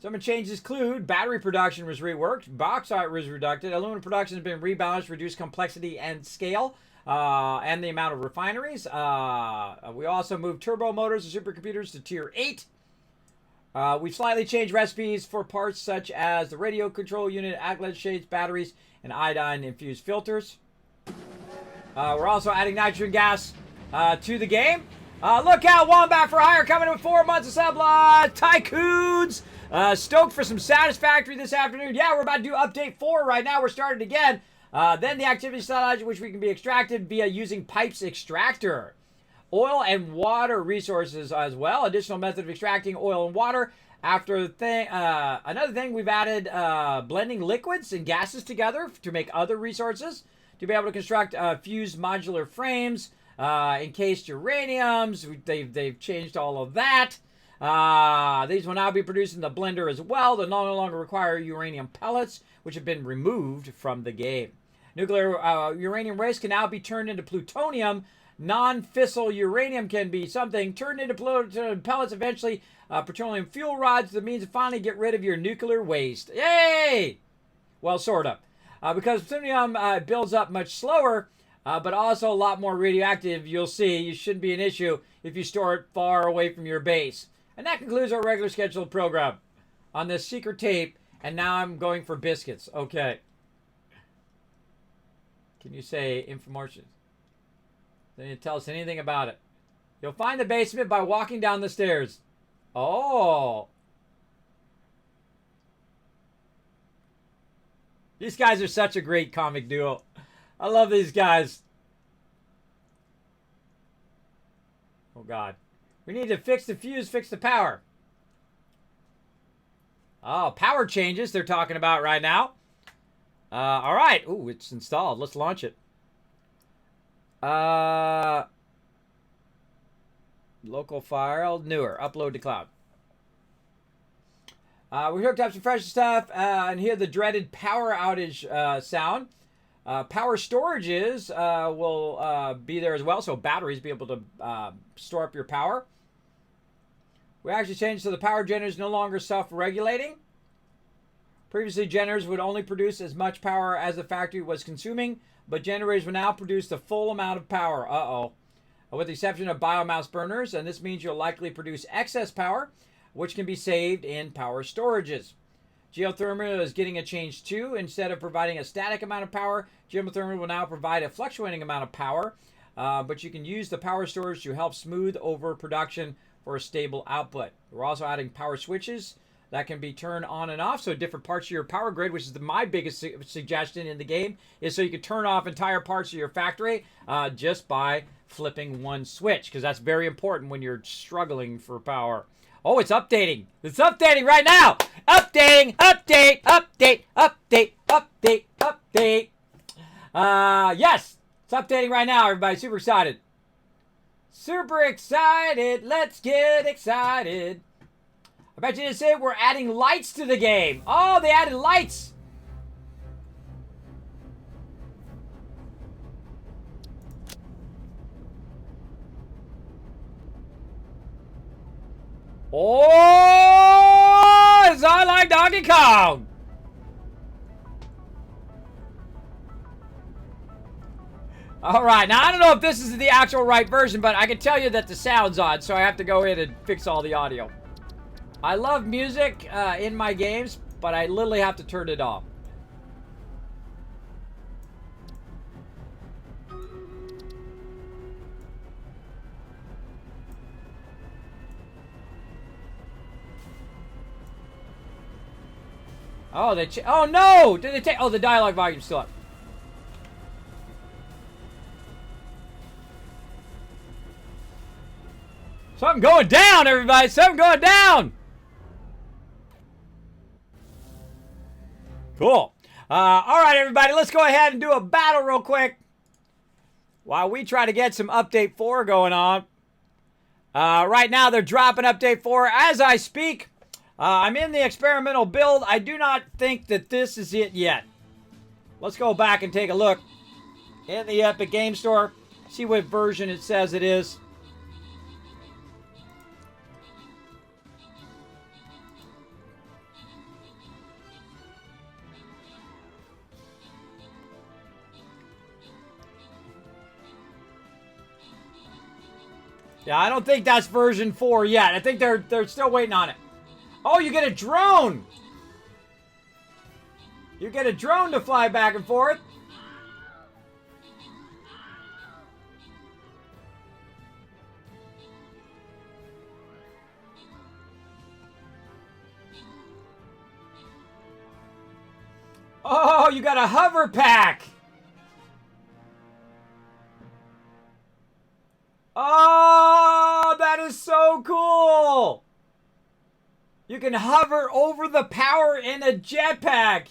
Some changes include battery production was reworked, bauxite was reduced, aluminum production has been rebalanced, reduced complexity and scale, and the amount of refineries. We also moved turbo motors and supercomputers to Tier 8. We've slightly changed recipes for parts such as the radio control unit, aglet shades, batteries, and iodine-infused filters. We're also adding nitrogen gas to the game. Look out, Wombat for Hire coming in with 4 months of supply. Tycoons! Stoked for some Satisfactory this afternoon. Yeah, we're about to do update 4 right now. We're starting again. Then the activity style, which we can be extracted via using pipes extractor. Oil and water resources as well. Additional method of extracting oil and water. Another thing, we've added blending liquids and gases together to make other resources. To be able to construct fused modular frames. Encased uraniums. They've changed all of that. These will now be produced in the blender as well. They no longer require uranium pellets, which have been removed from the game. Nuclear uranium waste can now be turned into plutonium. Non-fissile uranium can be something turned into pellets eventually. Petroleum fuel rods, the means to finally get rid of your nuclear waste. Yay! Well, sort of. Because plutonium builds up much slower, but also a lot more radioactive, you'll see. It shouldn't be an issue if you store it far away from your base. And that concludes our regular scheduled program on this secret tape. And now I'm going for biscuits. Okay. Can you say infomercials? They didn't tell us anything about it. You'll find the basement by walking down the stairs. Oh. These guys are such a great comic duo. I love these guys. Oh, God. We need to fix the fuse, fix the power. Oh, power changes they're talking about right now. All right. Ooh, it's installed. Let's launch it. Local file, newer. Upload to cloud. We hooked up some fresh stuff and hear the dreaded power outage sound. Power storages will be there as well, so batteries be able to store up your power. We actually changed so the power generators no longer self-regulating. Previously, generators would only produce as much power as the factory was consuming, but generators will now produce the full amount of power. With the exception of biomass burners, and this means you'll likely produce excess power, which can be saved in power storages. Geothermal is getting a change too. Instead of providing a static amount of power, geothermal will now provide a fluctuating amount of power, but you can use the power storage to help smooth over production for a stable output. We're also adding power switches that can be turned on and off, so different parts of your power grid, which is my biggest suggestion in the game, is so you can turn off entire parts of your factory just by flipping one switch, because that's very important when you're struggling for power. Oh, it's updating. It's updating right now. Updating, update, update, update, update, update. Yes, it's updating right now, everybody. Super excited. Super excited. Let's get excited. I bet you didn't say we're adding lights to the game. Oh, they added lights. Oh, it's all like doggy Donkey Kong! Alright, now I don't know if this is the actual right version, but I can tell you that the sound's on, so I have to go in and fix all the audio. I love music in my games, but I literally have to turn it off. Oh, oh no! Did they take? Oh, the dialogue volume's still up. Something going down, everybody! Something going down! Cool. All right, everybody, let's go ahead and do a battle real quick while we try to get some Update 4 going on. Right now, they're dropping Update 4 as I speak. I'm in the experimental build. I do not think that this is it yet. Let's go back and take a look in the Epic Game Store. See what version it says it is. Yeah, I don't think that's version 4 yet. I think they're still waiting on it. Oh, you get a drone! You get a drone to fly back and forth. Oh, you got a hover pack! Oh, that is so cool! You can hover over the power in a jetpack.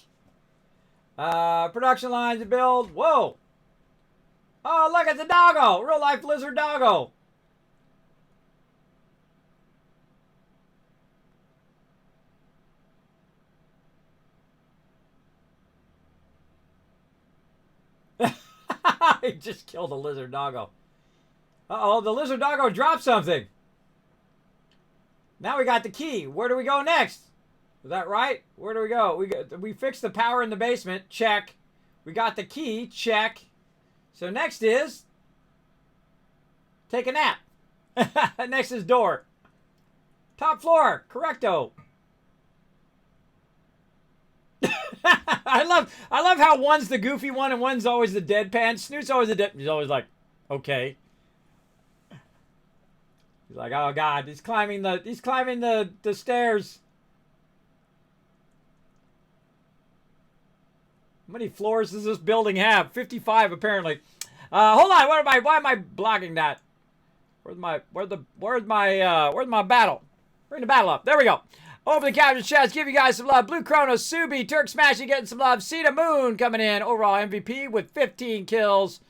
Production lines to build. Whoa! Oh, look, it's a doggo! Real life lizard doggo. He just killed a lizard doggo. Uh-oh, the lizard doggo dropped something. Now we got the key. Where do we go next? Is that right? Where do we go? We fixed the power in the basement. Check. We got the key. Check. So next is take a nap. Next is door. Top floor. Correcto. I love how one's the goofy one and one's always the deadpan. Snoot's always the he's always like, okay. He's like, oh god, he's climbing the stairs. How many floors does this building have? 55 apparently. Hold on, why am I blocking that? Where's my battle? Bring the battle up. There we go. Open the capture chats, give you guys some love. Blue Chrono, Subi, Turk Smashy getting some love. Cedar Moon coming in, overall MVP with 15 kills.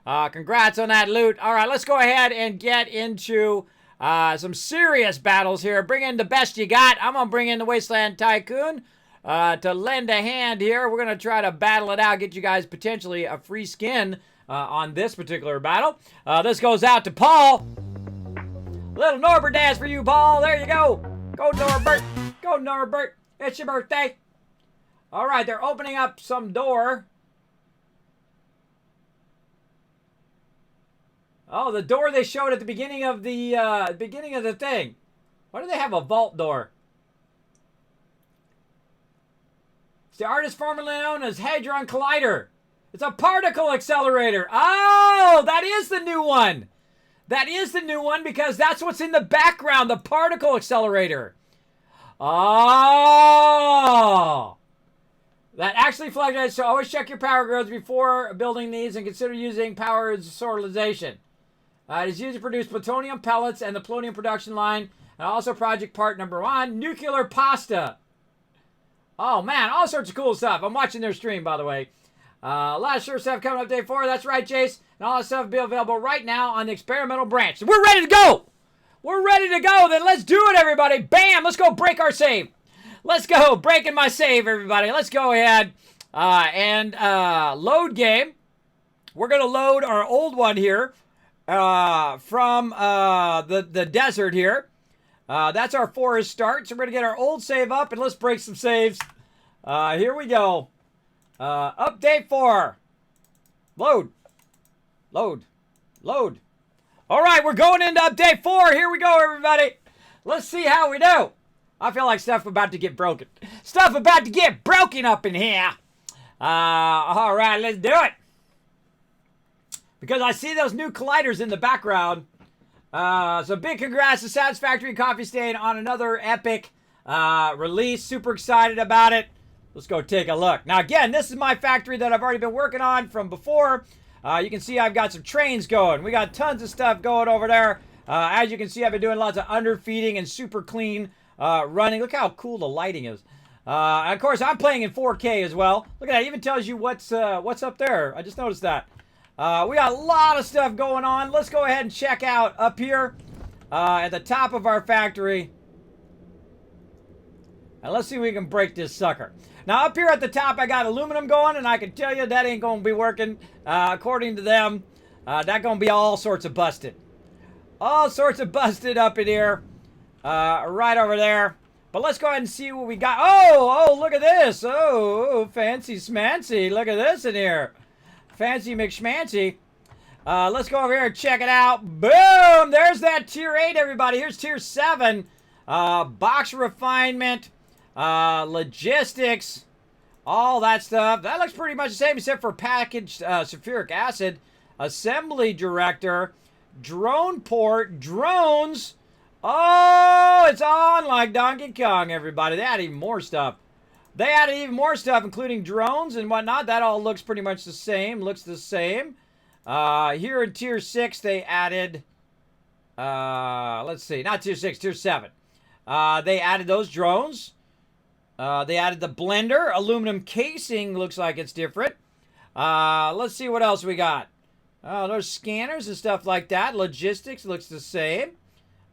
Congrats on that loot. All right, let's go ahead and get into some serious battles here. Bring in the best you got. I'm going to bring in the Wasteland Tycoon to lend a hand here. We're going to try to battle it out, get you guys potentially a free skin on this particular battle. This goes out to Paul. Little Norbert dance for you, Paul. There you go. Go, Norbert. Go, Norbert. It's your birthday. All right, they're opening up some door. Oh, the door they showed at the beginning of the thing. Why do they have a vault door? It's the artist formerly known as Hadron Collider. It's a particle accelerator. Oh, that is the new one. That is the new one because that's what's in the background, the particle accelerator. Oh. That actually fluctuates, so always check your power grids before building these and consider using power sortilization. It is used to produce plutonium pellets and the plutonium production line. And also project part number 1, nuclear pasta. Oh man, all sorts of cool stuff. I'm watching their stream, by the way. A lot of sure stuff coming up day 4. That's right, Chase. And all that stuff will be available right now on the experimental branch. So we're ready to go. We're ready to go. Then let's do it, everybody. Bam. Let's go break our save. Let's go. Breaking my save, everybody. Let's go ahead and load game. We're going to load our old one here from the desert here. That's our forest start. So we're going to get our old save up, and let's break some saves. Here we go. Update 4. Load. Load. Load. All right, we're going into update 4. Here we go, everybody. Let's see how we do. I feel like stuff about to get broken. Stuff about to get broken up in here. All right, let's do it. Because I see those new colliders in the background. So big congrats to Satisfactory Coffee Stain on another epic release. Super excited about it. Let's go take a look. Now, again, this is my factory that I've already been working on from before. You can see I've got some trains going. We got tons of stuff going over there. As you can see, I've been doing lots of underfeeding and super clean running. Look how cool the lighting is. And of course, I'm playing in 4K as well. Look at that. It even tells you what's up there. I just noticed that. We got a lot of stuff going on. Let's go ahead and check out up here at the top of our factory. And let's see if we can break this sucker. Now, up here at the top, I got aluminum going, and I can tell you that ain't going to be working. According to them, that's going to be all sorts of busted. All sorts of busted up in here. Right over there. But let's go ahead and see what we got. Oh, look at this. Oh, fancy smancy. Look at this in here. Fancy McSmancy. Let's go over here and check it out. Boom! There's that tier 8, everybody. Here's tier 7. Box refinement. Logistics. All that stuff. That looks pretty much the same except for packaged sulfuric acid. Assembly director. Drone port. Drones. Oh, it's on like Donkey Kong, everybody. They added even more stuff. They added even more stuff, including drones and whatnot. That all looks pretty much the same. Looks the same. Here in Tier 6, they added... let's see. Not Tier 6, Tier 7. They added those drones. They added the blender. Aluminum casing looks like it's different. Let's see what else we got. Oh, there's scanners and stuff like that. Logistics looks the same.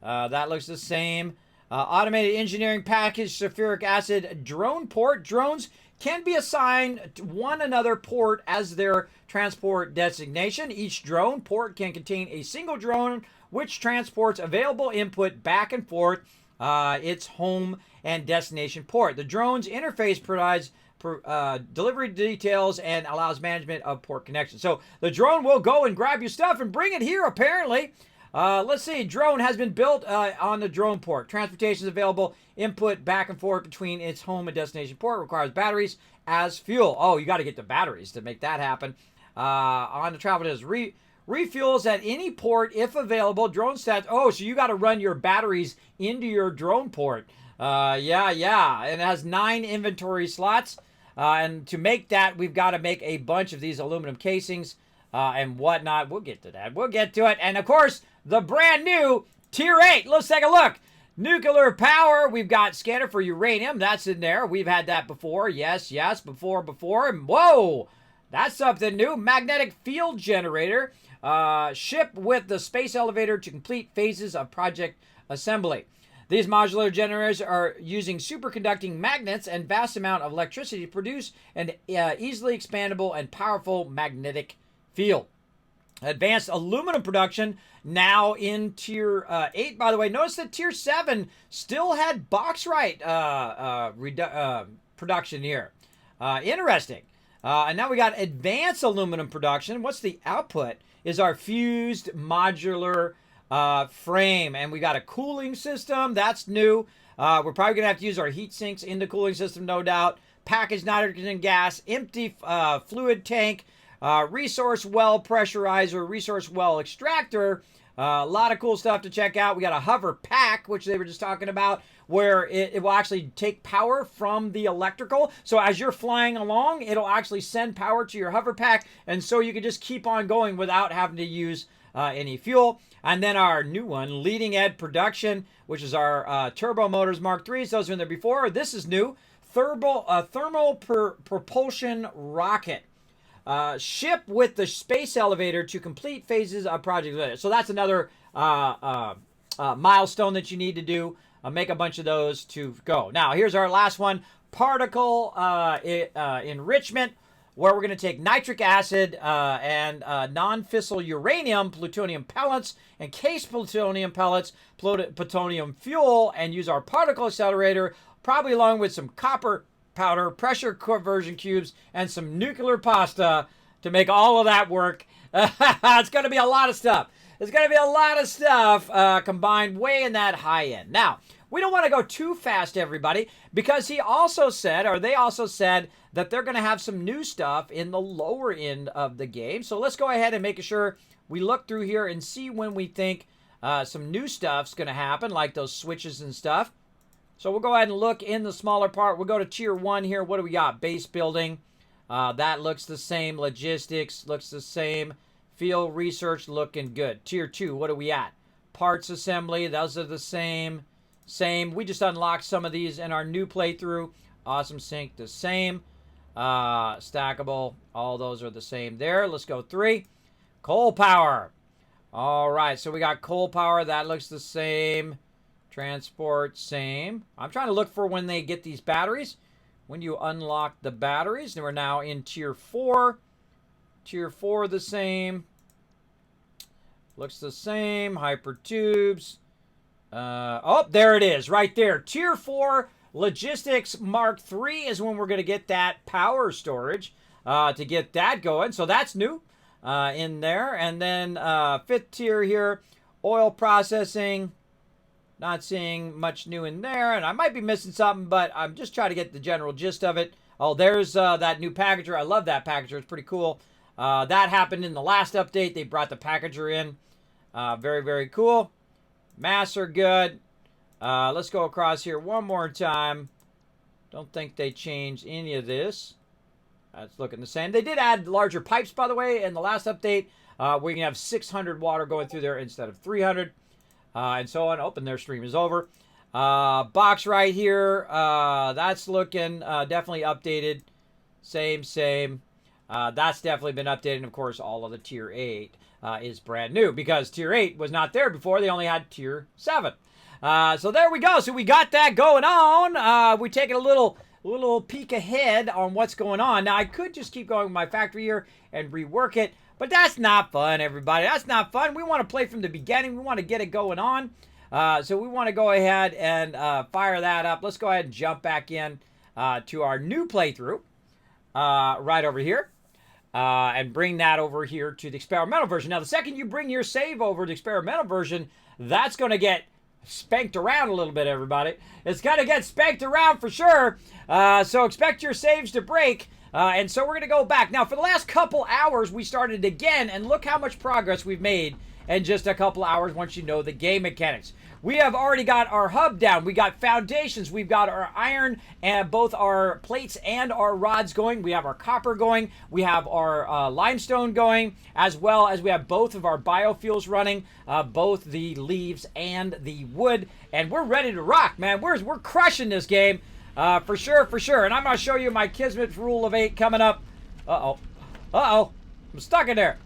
That looks the same. Automated engineering package, sulfuric acid, drone port. Drones can be assigned to one another port as their transport designation. Each drone port can contain a single drone which transports available input back and forth its home and destination port. The drone's interface provides delivery details and allows management of port connections. So the drone will go and grab your stuff and bring it here, apparently. Let's see. Drone has been built on the drone port. Transportation is available. Input back and forth between its home and destination port. Requires batteries as fuel. Oh, you got to get the batteries to make that happen. On the travel does refuels at any port if available. Drone stats. Oh, so you got to run your batteries into your drone port. Yeah. And it has 9 inventory slots. And to make that, we've got to make a bunch of these aluminum casings and whatnot. We'll get to that. We'll get to it. And of course, the brand new Tier 8. Let's take a look. Nuclear power. We've got scanner for uranium. That's in there. We've had that before. Yes. Before. Whoa. That's something new. Magnetic field generator. Ship with the space elevator to complete phases of project assembly. These modular generators are using superconducting magnets and vast amount of electricity to produce an easily expandable and powerful magnetic field. Advanced aluminum production now in Tier 8. By the way, notice that Tier 7 still had bauxite production here. Interesting. And now we got advanced aluminum production. What's the output? Is our fused modular frame. And we got a cooling system. That's new. We're probably going to have to use our heat sinks in the cooling system, no doubt. Packaged nitrogen gas, empty fluid tank, resource well pressurizer, resource well extractor. A lot of cool stuff to check out. We got a hover pack, which they were just talking about, where it will actually take power from the electrical. So as you're flying along, it'll actually send power to your hover pack. And so you can just keep on going without having to use any fuel. And then our new one, leading edge production, which is our turbo motors Mark III. Those were in there before. This is new. Thermal propulsion rocket. Ship with the space elevator to complete phases of project. So that's another milestone that you need to do. Make a bunch of those to go. Now, here's our last one. Particle enrichment. where we're going to take nitric acid and non-fissile uranium, plutonium pellets, and case plutonium pellets, plutonium fuel, and use our particle accelerator, probably along with some copper powder, pressure conversion cubes, and some nuclear pasta to make all of that work. It's going to be a lot of stuff. It's going to be a lot of stuff combined way in that high end. Now, we don't want to go too fast, everybody, because he also said, or they also said, that they're going to have some new stuff in the lower end of the game. So let's go ahead and make sure we look through here and see when we think some new stuff's going to happen, like those switches and stuff. So we'll go ahead and look in the smaller part. We'll go to Tier 1 here. What do we got? Base building. That looks the same. Logistics looks the same. Field research looking good. Tier 2, what are we at? Parts assembly, those are the same. We just unlocked some of these in our new playthrough. Awesome sync, the same. Stackable, all those are the same there. Let's go 3. Coal power. All right, so we got coal power. That looks the same. Transport, same. I'm trying to look for when they get these batteries. When you unlock the batteries. And we're now in Tier 4. Tier 4 the same. Looks the same. Hyper tubes. Oh, there it is. Right there. Tier 4 Logistics Mark III is when we're going to get that power storage to get that going. So that's new in there. And then 5th tier here. Oil processing. Not seeing much new in there. And I might be missing something, but I'm just trying to get the general gist of it. Oh, there's that new packager. I love that packager. It's pretty cool. That happened in the last update. They brought the packager in. Very, very cool. Mass are good. Let's go across here one more time. Don't think they changed any of this. That's looking the same. They did add larger pipes, by the way, in the last update. We can have 600 water going through there instead of 300. And so on. Open their stream is over. Box right here. That's looking definitely updated. Same. That's definitely been updated. And of course, all of the Tier 8 is brand new because Tier 8 was not there before. They only had Tier 7. So there we go. So we got that going on. We're taking a little peek ahead on what's going on. Now, I could just keep going with my factory here and rework it. But that's not fun, everybody. That's not fun. We want to play from the beginning. We want to get it going on. So we want to go ahead and fire that up. Let's go ahead and jump back in to our new playthrough right over here. And bring that over here to the experimental version. Now, the second you bring your save over to the experimental version, that's going to get spanked around a little bit, everybody. It's going to get spanked around for sure. So expect your saves to break. And so we're going to go back. Now, for the last couple hours, we started again, and look how much progress we've made in just a couple hours once you know the game mechanics. We have already got our hub down. We got foundations. We've got our iron and both our plates and our rods going. We have our copper going. We have our limestone going, as well as we have both of our biofuels running, both the leaves and the wood. And we're ready to rock, man. We're crushing this game. For sure. And I'm going to show you my Kismet rule of 8 coming up. Uh-oh. I'm stuck in there.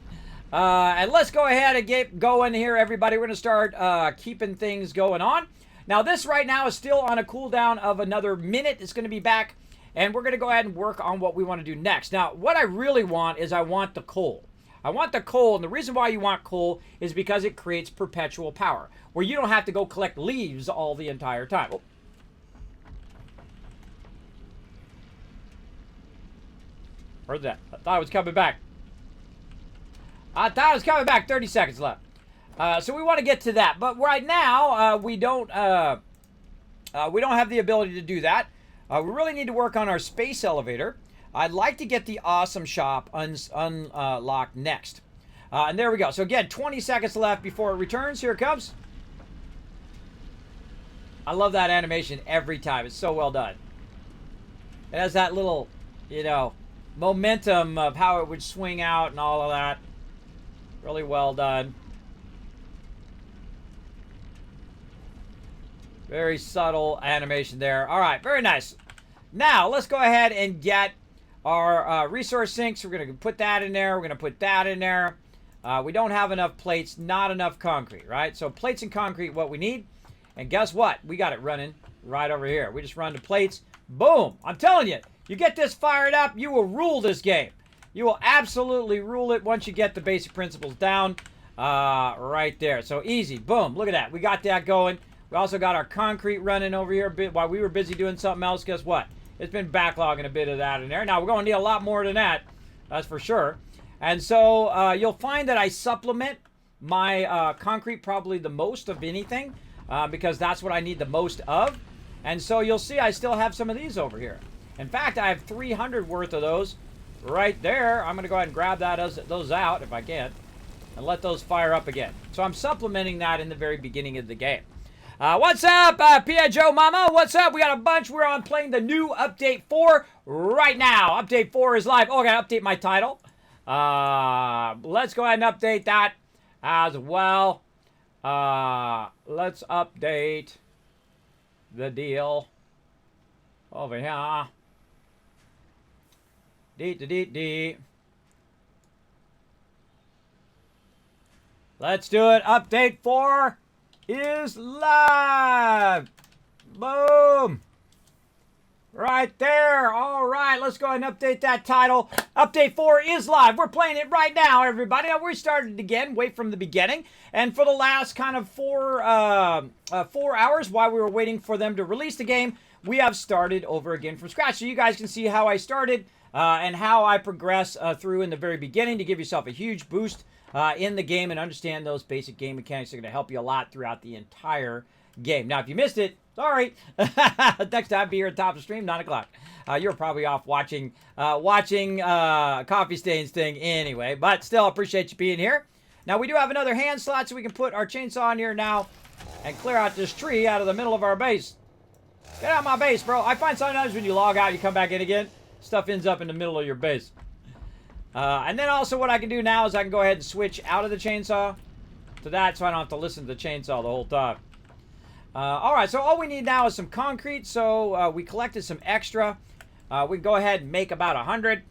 And let's go ahead and get going here, everybody. We're going to start keeping things going on. Now, this right now is still on a cooldown of another minute. It's going to be back. And we're going to go ahead and work on what we want to do next. Now, what I really want is I want the coal. I want the coal, and the reason why you want coal is because it creates perpetual power, where you don't have to go collect leaves all the entire time. Oh. Heard that. I thought it was coming back. 30 seconds left. So we want to get to that. But right now, we don't have the ability to do that. We really need to work on our space elevator. I'd like to get the awesome shop unlocked next. And there we go. So again, 20 seconds left before it returns. Here it comes. I love that animation every time. It's so well done. It has that little, momentum of how it would swing out and all of that. Really well done. Very subtle animation there. All right, very nice. Now, let's go ahead and get our resource sinks. We're going to put that in there. We're going to put that in there. We don't have enough plates, not enough concrete, right? So plates and concrete, what we need. And guess what? We got it running right over here. We just run the plates. Boom. I'm telling you, you get this fired up, you will rule this game. You will absolutely rule it once you get the basic principles down. Right there. So easy. Boom. Look at that. We got that going. We also got our concrete running over here a bit while we were busy doing something else. Guess what? It's been backlogging a bit of that in there. Now, we're going to need a lot more than that. That's for sure. And so you'll find that I supplement my concrete probably the most of anything because that's what I need the most of. And so you'll see I still have some of these over here. In fact, I have 300 worth of those right there. I'm going to go ahead and grab those out if I can and let those fire up again. So I'm supplementing that in the very beginning of the game. What's up, Pia Joe Mama? What's up? We got a bunch. We're on playing the new Update 4 right now. Update 4 is live. Oh, I got to update my title. Let's go ahead and update that as well. Let's update the deal over here. Dee. Let's do it. Update 4 is live. Boom. Right there. All right. Let's go ahead and update that title. Update 4 is live. We're playing it right now, everybody. Now, we started again, way from the beginning. And for the last kind of 4 hours while we were waiting for them to release the game, we have started over again from scratch. So you guys can see how I started and how I progress through in the very beginning to give yourself a huge boost in the game and understand those basic game mechanics are going to help you a lot throughout the entire game. Now, if you missed it, sorry. Next time, be here at the top of the stream, 9 o'clock. You're probably off watching Coffee Stains thing anyway, but still appreciate you being here. Now, we do have another hand slot, so we can put our chainsaw in here now and clear out this tree out of the middle of our base. Get out of my base, bro. I find sometimes when you log out, you come back in again, stuff ends up in the middle of your base. And then also what I can do now is I can go ahead and switch out of the chainsaw to that so I don't have to listen to the chainsaw the whole time. All right, so all we need now is some concrete. So we collected some extra. We can go ahead and make about 100.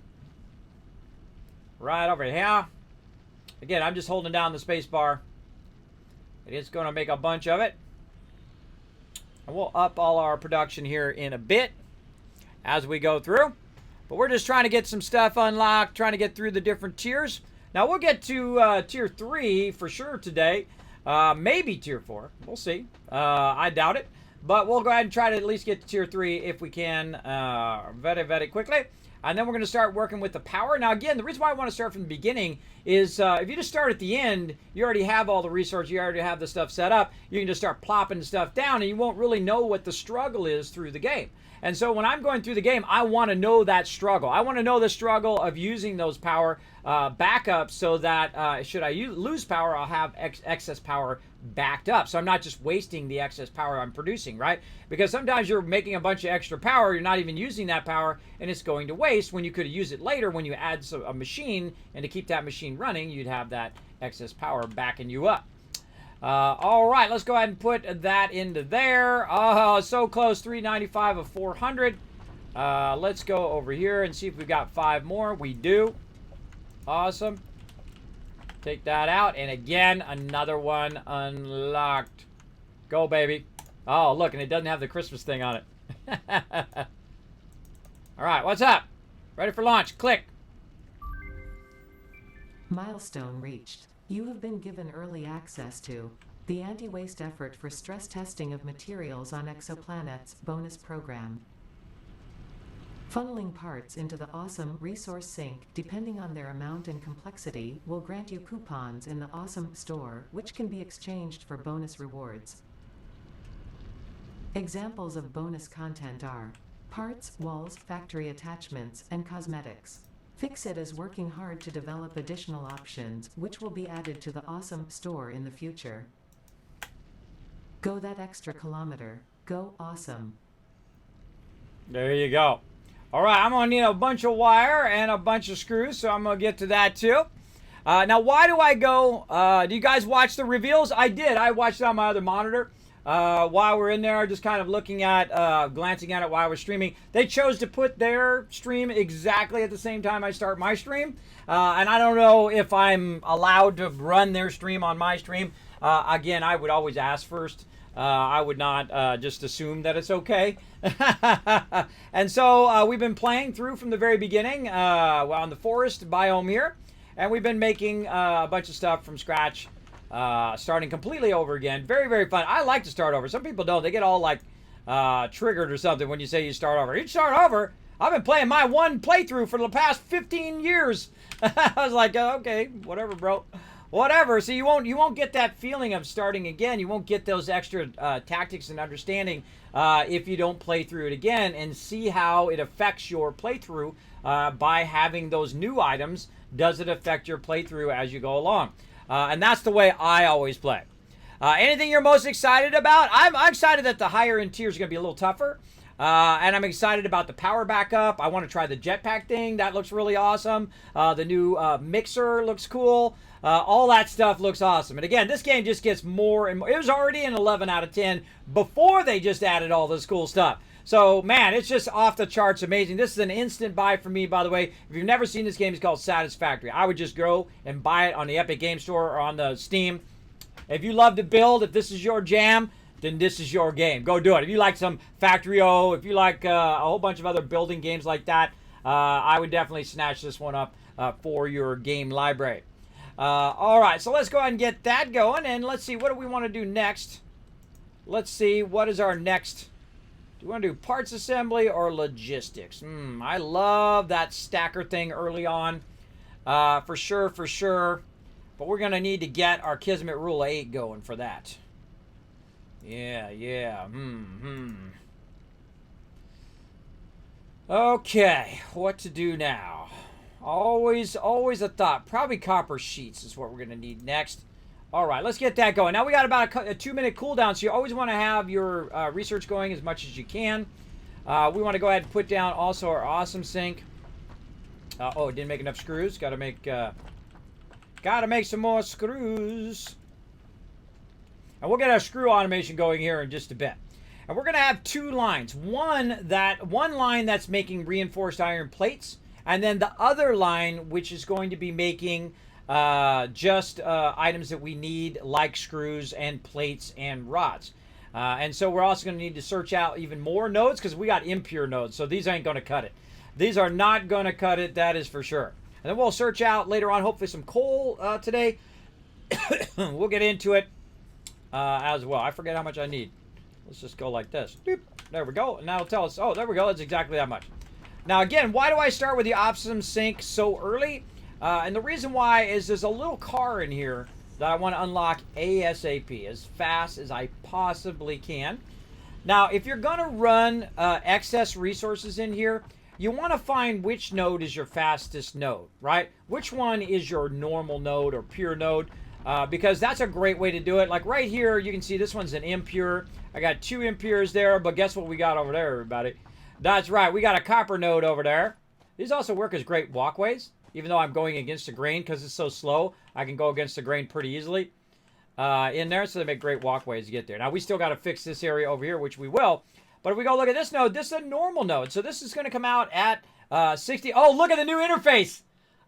Right over here. Again, I'm just holding down the space bar. It is going to make a bunch of it. And we'll up all our production here in a bit as we go through. But we're just trying to get some stuff unlocked, trying to get through the different tiers. Now, we'll get to Tier 3 for sure today. Maybe Tier 4. We'll see. I doubt it. But we'll go ahead and try to at least get to Tier 3 if we can very, very quickly. And then we're going to start working with the power. Now, again, the reason why I want to start from the beginning is if you just start at the end, you already have all the resources, you already have the stuff set up. You can just start plopping stuff down, and you won't really know what the struggle is through the game. And so when I'm going through the game, I want to know that struggle. I want to know the struggle of using those power backups so that should I lose power, I'll have excess power backed up. So I'm not just wasting the excess power I'm producing, right? Because sometimes you're making a bunch of extra power, you're not even using that power, and it's going to waste when you could use it later when you add a machine, and to keep that machine running, you'd have that excess power backing you up. All right, let's go ahead and put that into there. Oh, so close, 395 of 400. Let's go over here and see if we've got 5 more. We do. Awesome. Take that out, and again, another one unlocked. Go, baby. Oh, look, and it doesn't have the Christmas thing on it. All right, what's up? Ready for launch. Click. Milestone reached. You have been given early access to the Anti-Waste Effort for Stress Testing of Materials on Exoplanets bonus program. Funneling parts into the Awesome Resource Sink, depending on their amount and complexity, will grant you coupons in the Awesome Store, which can be exchanged for bonus rewards. Examples of bonus content are parts, walls, factory attachments, and cosmetics. Fixit is working hard to develop additional options, which will be added to the Awesome Store in the future. Go that extra kilometer. Go awesome. There you go. All right, I'm going to need a bunch of wire and a bunch of screws, so I'm going to get to that too. Now, why do I go? Do you guys watch the reveals? I did. I watched it on my other monitor. While we're in there, just kind of looking at, glancing at it while I was streaming. They chose to put their stream exactly at the same time I start my stream. And I don't know if I'm allowed to run their stream on my stream. Again, I would always ask first. I would not just assume that it's okay. And so we've been playing through from the very beginning on the forest biome here. And we've been making a bunch of stuff from scratch, starting completely over again. Very, very fun. I like to start over. Some people don't. They get all like triggered or something when you say you start over. You start over? I've been playing my one playthrough for the past 15 years. I was like, okay, whatever, bro. Whatever. So you won't get that feeling of starting again. You won't get those extra tactics and understanding if you don't play through it again and see how it affects your playthrough by having those new items. Does it affect your playthrough as you go along? And that's the way I always play. Anything you're most excited about? I'm excited that the higher end tier is going to be a little tougher. And I'm excited about the power backup. I want to try the jetpack thing. That looks really awesome. The new mixer looks cool. All that stuff looks awesome. And again, this game just gets more and more. It was already an 11 out of 10 before they just added all this cool stuff. So, man, it's just off the charts amazing. This is an instant buy for me, by the way. If you've never seen this game, it's called Satisfactory. I would just go and buy it on the Epic Game Store or on the Steam. If you love to build, if this is your jam, then this is your game. Go do it. If you like some Factorio, if you like a whole bunch of other building games like that, I would definitely snatch this one up for your game library. All right, so let's go ahead and get that going, and let's see, what do we want to do next? Let's see, what is our next? Do we want to do parts assembly or logistics? I love that stacker thing early on, for sure, for sure. But we're going to need to get our Kismet Rule 8 going for that. Yeah. Okay, what to do now? Always a thought. Probably copper sheets is what we're going to need next. All right, let's get that going. Now we got about a 2-minute cooldown, so you always want to have your research going as much as you can. We want to go ahead and put down also our awesome sink. Oh, it didn't make enough screws. Got to make some more screws. And we'll get our screw automation going here in just a bit. And we're going to have two lines. One line that's making reinforced iron plates, and then the other line which is going to be making just items that we need, like screws and plates and rods. And so we're also going to need to search out even more nodes because we got impure nodes, so these ain't going to cut it. These are not going to cut it, that is for sure. And then we'll search out later on, hopefully, some coal today. We'll get into it as well. I forget how much I need. Let's just go like this. Boop. There we go. And now it'll tell us, oh, there we go. It's exactly that much. Now, again, why do I start with the awesome sink so early? And the reason why is there's a little car in here that I want to unlock ASAP, as fast as I possibly can. Now, if you're going to run excess resources in here, you want to find which node is your fastest node, right? Which one is your normal node or pure node? Because that's a great way to do it. Like right here, you can see this one's an impure. I got 2 impures there, but guess what we got over there, everybody? That's right, we got a copper node over there. These also work as great walkways, even though I'm going against the grain because it's so slow. I can go against the grain pretty easily in there, so they make great walkways to get there. Now, we still got to fix this area over here, which we will. But if we go look at this node, this is a normal node. So this is going to come out at 60. Oh, look at the new interface.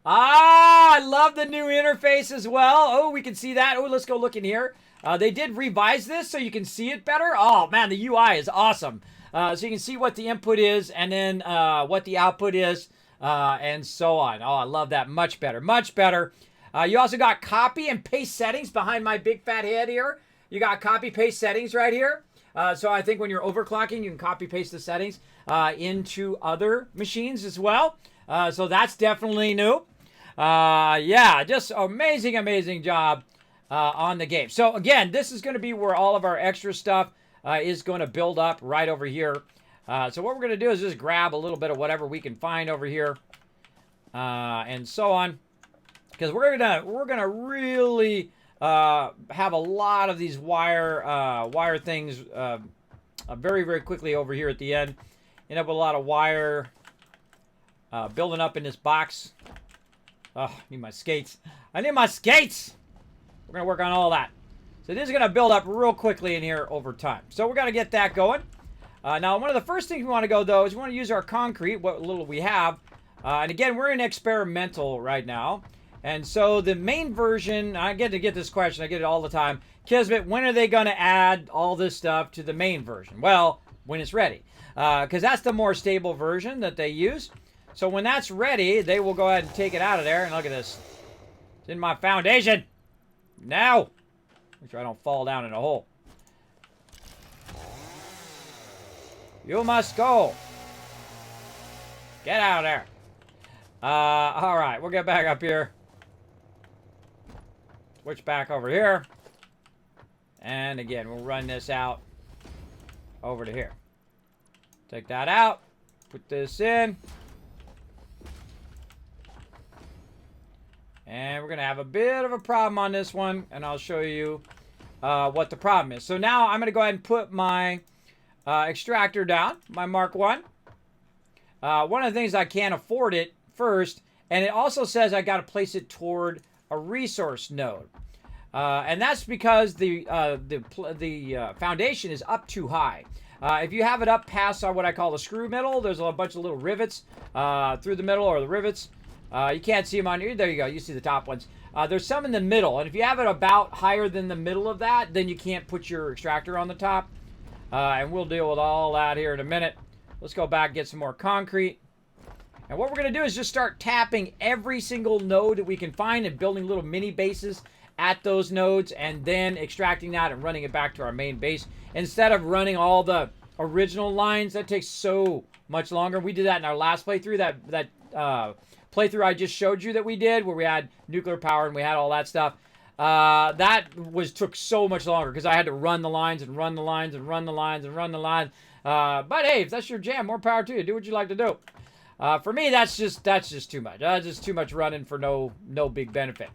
Ah, I love the new interface as well. Oh, we can see that. Oh, let's go look in here. They did revise this so you can see it better. Oh, man, the UI is awesome. So you can see what the input is and then what the output is and so on. Oh, I love that. Much better. Much better. You also got copy and paste settings behind my big fat head here. You got copy paste settings right here. So I think when you're overclocking, you can copy paste the settings into other machines as well. So that's definitely new. Yeah, just amazing job on the game. So again, this is going to be where all of our extra stuff is going to build up right over here. So what we're going to do is just grab a little bit of whatever we can find over here and so on. Because we're gonna really have a lot of these wire things very quickly over here at the end. End up with a lot of wire building up in this box. Oh, I need my skates. I need my skates! We're going to work on all that. So this is going to build up real quickly in here over time. So we're going to get that going. Now, one of the first things we want to go, though, is we want to use our concrete, what little we have. And again, we're in experimental right now. And so the main version, I get this question, I get it all the time. Kismet, when are they going to add all this stuff to the main version? Well, when it's ready. Because that's the more stable version that they use. So when that's ready, they will go ahead and take it out of there. And look at this. It's in my foundation. Now. Make sure I don't fall down in a hole. You must go. Get out of there. All right, we'll get back up here. Switch back over here. And again, we'll run this out over to here. Take that out. Put this in. And we're going to have a bit of a problem on this one. And I'll show you what the problem is. So now I'm going to go ahead and put my extractor down. My Mark 1. One of the things I can't afford it first. And it also says I got to place it toward a resource node. And that's because the foundation is up too high. If you have it up past what I call the screw middle, there's a bunch of little rivets through the middle, or the rivets. You can't see them on here. There you go. You see the top ones. There's some in the middle. And if you have it about higher than the middle of that, then you can't put your extractor on the top. And we'll deal with all that here in a minute. Let's go back and get some more concrete. And what we're going to do is just start tapping every single node that we can find and building little mini bases at those nodes, and then extracting that and running it back to our main base. Instead of running all the original lines, that takes so much longer. We did that in our last playthrough, that playthrough I just showed you that we did, where we had nuclear power and we had all that stuff. That took so much longer because I had to run the lines and run the lines and run the lines and run the lines. But hey, if that's your jam, more power to you. Do what you like to do. For me, that's just too much. Just too much running for no big benefit.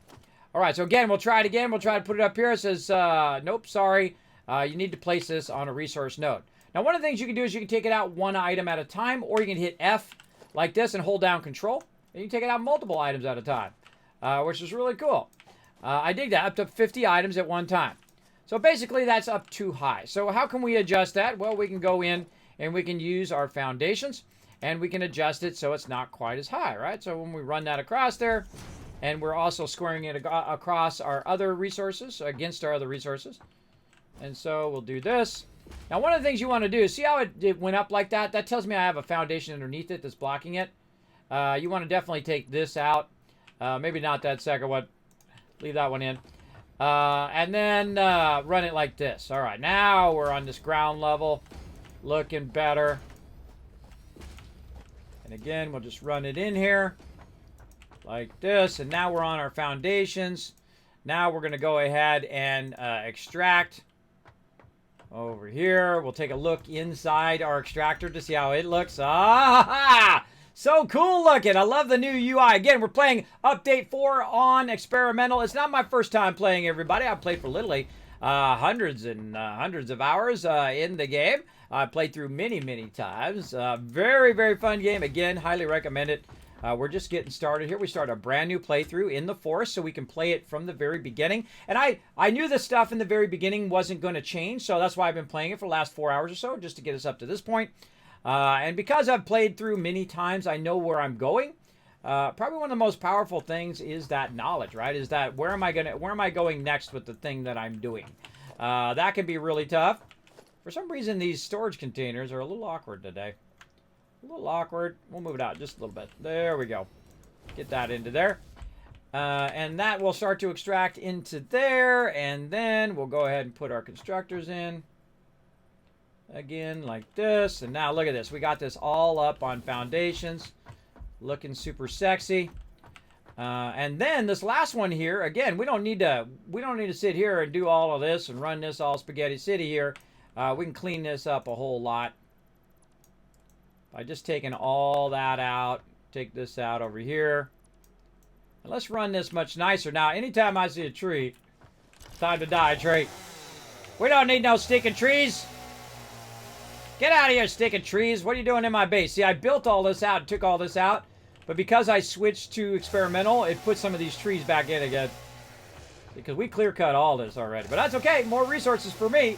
All right, so again, we'll try it again. We'll try to put it up here. It says, nope, sorry. You need to place this on a resource node. Now, one of the things you can do is you can take it out one item at a time, or you can hit F like this and hold down Control. And you can take it out multiple items at a time, which is really cool. I dig that, up to 50 items at one time. So basically, that's up too high. So how can we adjust that? Well, we can go in and we can use our foundations, and we can adjust it so it's not quite as high, right? So when we run that across there, and we're also squaring it across our other resources, against our other resources. And so we'll do this. Now, one of the things you want to do is, see how it went up like that? That tells me I have a foundation underneath it that's blocking it. You want to definitely take this out. Maybe not that second one. Leave that one in. And then run it like this. All right, now we're on this ground level. Looking better. And again, we'll just run it in here. Like this, and now we're on our foundations. Now we're going to go ahead and extract over here. We'll take a look inside our extractor to see how it looks. Ah, so cool looking. I love the new UI. Again, we're playing Update 4 on Experimental. It's not my first time playing, everybody. I've played for literally hundreds and hundreds of hours in the game. I played through many times. Very, very fun game. Again, highly recommend it. We're just getting started here. We start a brand new playthrough in the forest so we can play it from the very beginning. And I knew the stuff in the very beginning wasn't going to change, so that's why I've been playing it for the last 4 hours or so, just to get us up to this point. And because I've played through many times, I know where I'm going. Probably one of the most powerful things is that knowledge, right? Is that where am I going next with the thing that I'm doing? That can be really tough. For some reason, these storage containers are a little awkward today. A little awkward. We'll move it out just a little bit. There we go. Get that into there. And that will start to extract into there. And then we'll go ahead and put our constructors in. Again, like this. And now look at this. We got this all up on foundations. Looking super sexy. And then this last one here, again, we don't need to sit here and do all of this and run this all spaghetti city here. We can clean this up a whole lot by just taking all that out. Take this out over here. And let's run this much nicer. Now, anytime I see a tree, time to die, tree. We don't need no stinking trees. Get out of here, stinking trees. What are you doing in my base? See, I built all this out and took all this out. But because I switched to experimental, it put some of these trees back in again. Because we clear cut all this already. But that's okay. More resources for me.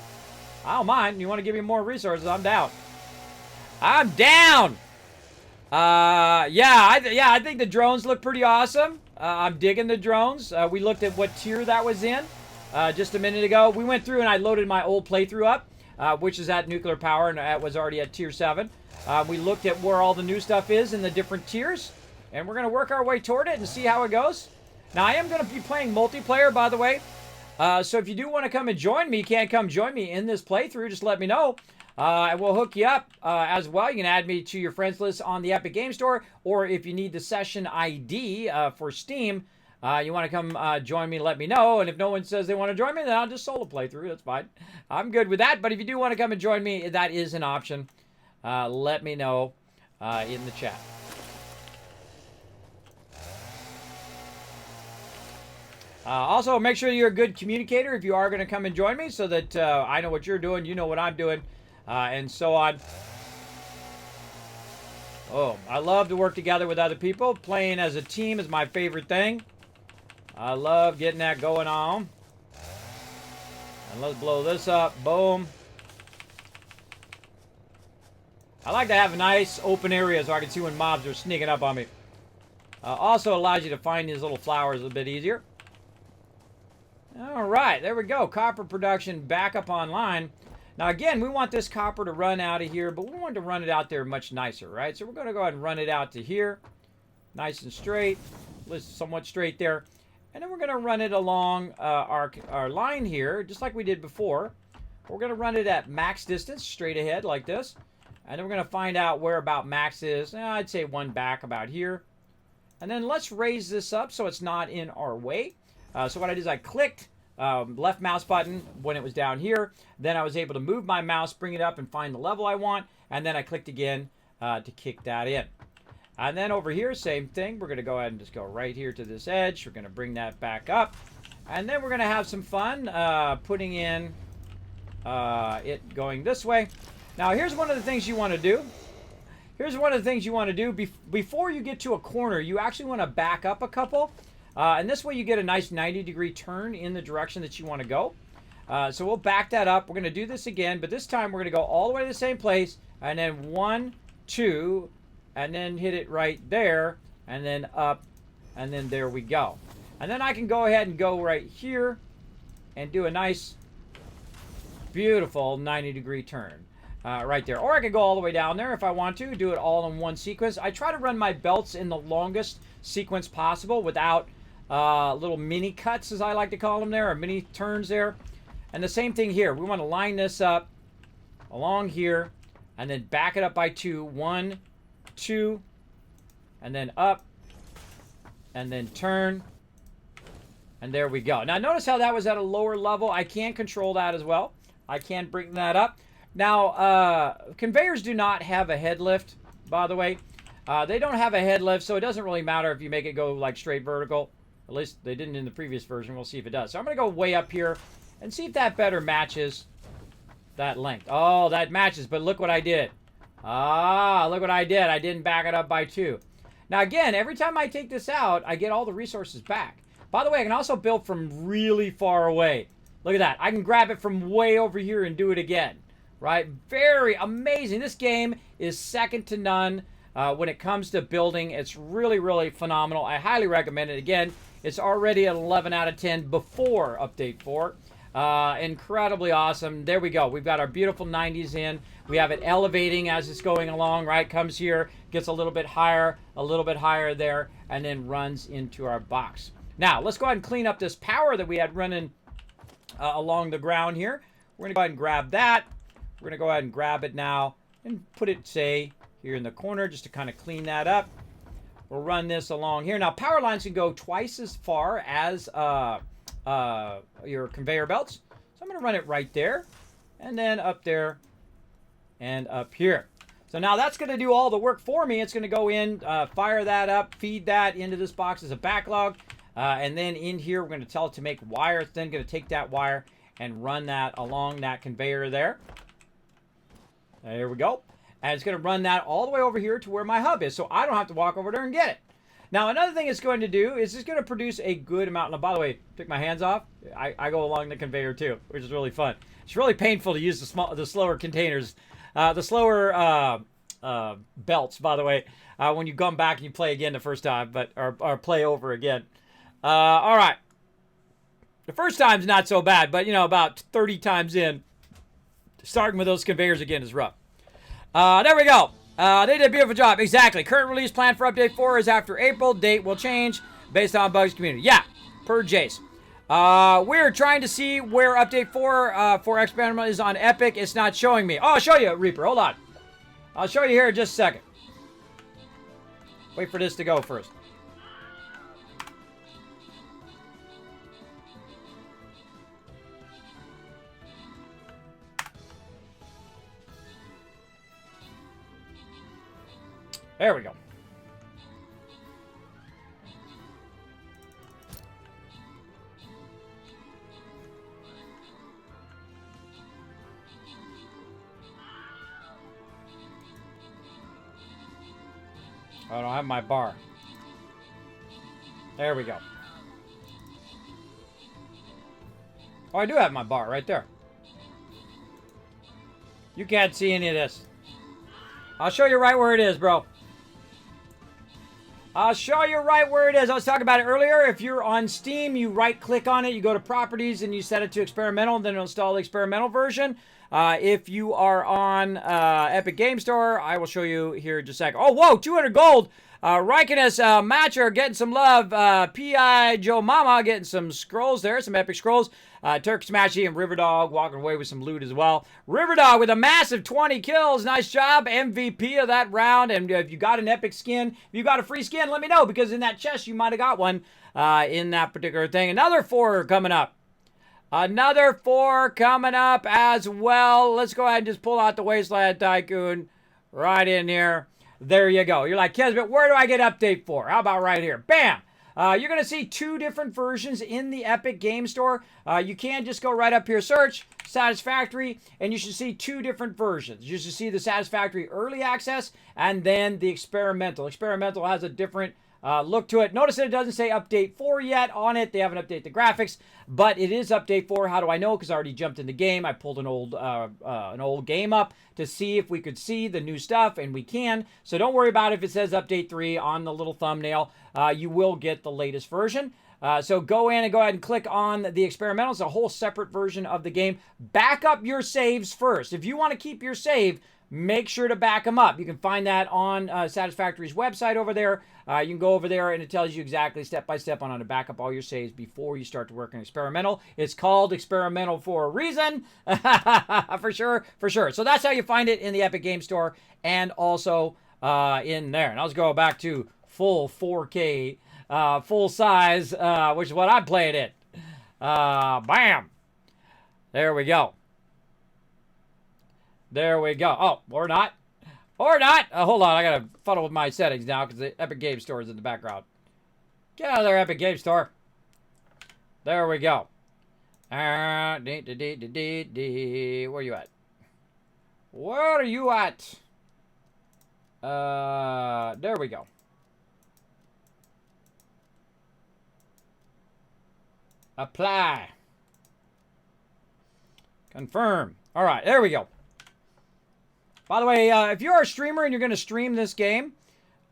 I don't mind. You want to give me more resources, I'm down. I'm down! I think the drones look pretty awesome. I'm digging the drones. We looked at what tier that was in just a minute ago. We went through and I loaded my old playthrough up, which is at nuclear power, and it was already at tier 7. We looked at where all the new stuff is in the different tiers, and we're going to work our way toward it and see how it goes. Now, I am going to be playing multiplayer, by the way. So if you do want to come and join me, you can't come join me in this playthrough, just let me know. And we'll hook you up as well. You can add me to your friends list on the Epic Game Store, or if you need the session ID for Steam, you want to come join me, let me know. And if no one says they want to join me, then I'll just solo playthrough. That's fine. I'm good with that. But if you do want to come and join me, that is an option. Let me know in the chat. Also, make sure you're a good communicator if you are going to come and join me, so that I know what you're doing, you know what I'm doing, and so on. Oh, I love to work together with other people. Playing as a team is my favorite thing. I love getting that going on. And let's blow this up. Boom. I like to have a nice open area so I can see when mobs are sneaking up on me. Also allows you to find these little flowers a bit easier. All right, there we go. Copper production back up online. Now, again, we want this copper to run out of here, but we want to run it out there much nicer, right? So we're going to go ahead and run it out to here. Nice and straight. Somewhat straight there. And then we're going to run it along our line here, just like we did before. We're going to run it at max distance, straight ahead like this. And then we're going to find out where about max is. I'd say one back about here. And then let's raise this up so it's not in our way. So what I did is I clicked left mouse button when it was down here. Then I was able to move my mouse, bring it up, and find the level I want. And then I clicked again to kick that in. And then over here, same thing. We're going to go ahead and just go right here to this edge. We're going to bring that back up. And then we're going to have some fun putting in it going this way. Now, here's one of the things you want to do. Here's one of the things you want to do. Before you get to a corner, you actually want to back up a couple. And this way you get a nice 90-degree turn in the direction that you want to go. So we'll back that up. We're going to do this again, but this time we're going to go all the way to the same place. And then 1, 2, and then hit it right there. And then up, and then there we go. And then I can go ahead and go right here and do a nice, beautiful 90-degree turn. Right there. Or I could go all the way down there if I want to. Do it all in one sequence. I try to run my belts in the longest sequence possible without little mini cuts, as I like to call them there, or mini turns there. And the same thing here. We want to line this up along here and then back it up by 2. 1, 2, and then up, and then turn. And there we go. Now notice how that was at a lower level. I can control that as well. I can bring that up. Now, conveyors do not have a head lift, by the way. They don't have a head lift, so it doesn't really matter if you make it go like straight vertical. At least they didn't in the previous version. We'll see if it does. So I'm going to go way up here and see if that better matches that length. Oh, that matches, but look what I did. Ah, look what I did. I didn't back it up by 2. Now, again, every time I take this out, I get all the resources back. By the way, I can also build from really far away. Look at that. I can grab it from way over here and do it again. Right? Very amazing. This game is second to none when it comes to building. It's really, really phenomenal. I highly recommend it. Again, it's already an 11 out of 10 before Update 4. Incredibly awesome. There we go. We've got our beautiful 90s in. We have it elevating as it's going along, right? Comes here, gets a little bit higher there, and then runs into our box. Now, let's go ahead and clean up this power that we had running along the ground here. We're going to go ahead and grab that. We're going to go ahead and grab it now and put it, say, here in the corner just to kind of clean that up. We'll run this along here. Now, power lines can go twice as far as your conveyor belts. So I'm going to run it right there and then up there and up here. So now that's going to do all the work for me. It's going to go in, fire that up, feed that into this box as a backlog. And then in here, we're going to tell it to make wire. It's then going to take that wire and run that along that conveyor there. There we go. And it's going to run that all the way over here to where my hub is, so I don't have to walk over there and get it. Now, another thing it's going to do is it's going to produce a good amount. Now, by the way, took my hands off. I go along the conveyor too, which is really fun. It's really painful to use the slower containers, the slower belts, by the way, when you come back and you play again the first time, but or play over again. All right. The first time's not so bad, but, you know, about 30 times in, starting with those conveyors again is rough. There we go. They did a beautiful job. Exactly. Current release plan for Update 4 is after April. Date will change based on bugs community. Yeah, per Jace. We're trying to see where Update 4 for Experimental is on Epic. It's not showing me. Oh, I'll show you, Reaper. Hold on. I'll show you here in just a second. Wait for this to go first. There we go. I don't have my bar. There we go. Oh, I do have my bar right there. You can't see any of this. I'll show you right where it is, bro. I'll show you right where it is. I was talking about it earlier. If you're on Steam, you right-click on it, you go to Properties, and you set it to Experimental, and then it'll install the Experimental version. If you are on Epic Game Store, I will show you here in just a second. Oh, whoa, 200 gold. Rikeness, Matcher getting some love. P.I. Joe Mama getting some scrolls there, some epic scrolls. Turk Smashy and Riverdog walking away with some loot as well. Riverdog with a massive 20 kills. Nice job. MVP of that round. And if you got an epic skin, if you got a free skin, let me know, because in that chest you might have got one in that particular thing. Another 4 coming up. Another 4 coming up as well. Let's go ahead and just pull out the Wasteland Tycoon right in here. There you go. You're like, Kismet, where do I get Update 4? How about right here? Bam! You're going to see 2 different versions in the Epic Game Store. You can just go right up here, search Satisfactory, and you should see 2 different versions. You should see the Satisfactory Early Access and then the Experimental. Experimental has a different look to it. Notice that it doesn't say Update 4 yet on it. They haven't updated the graphics, but it is Update 4. How do I know? Because I already jumped in the game. I pulled an old game up to see if we could see the new stuff, and we can. So don't worry about it if it says Update 3 on the little thumbnail. You will get the latest version. So go in and go ahead and click on the Experimental. It's a whole separate version of the game. Back up your saves first. If you want to keep your save, make sure to back them up. You can find that on Satisfactory's website over there. You can go over there and it tells you exactly step by step on how to back up all your saves before you start to work on Experimental. It's called Experimental for a reason. For sure, for sure. So that's how you find it in the Epic Game Store and also in there. And let's go back to full 4K, full size, which is what I'm playing it. Bam! There we go. There we go. Oh, or not. Or not. Hold on. I got to fuddle with my settings now because the Epic Game Store is in the background. Get out of there, Epic Game Store. There we go. Where you at? Where are you at? There we go. Apply. Confirm. All right. There we go. By the way, if you're a streamer and you're going to stream this game,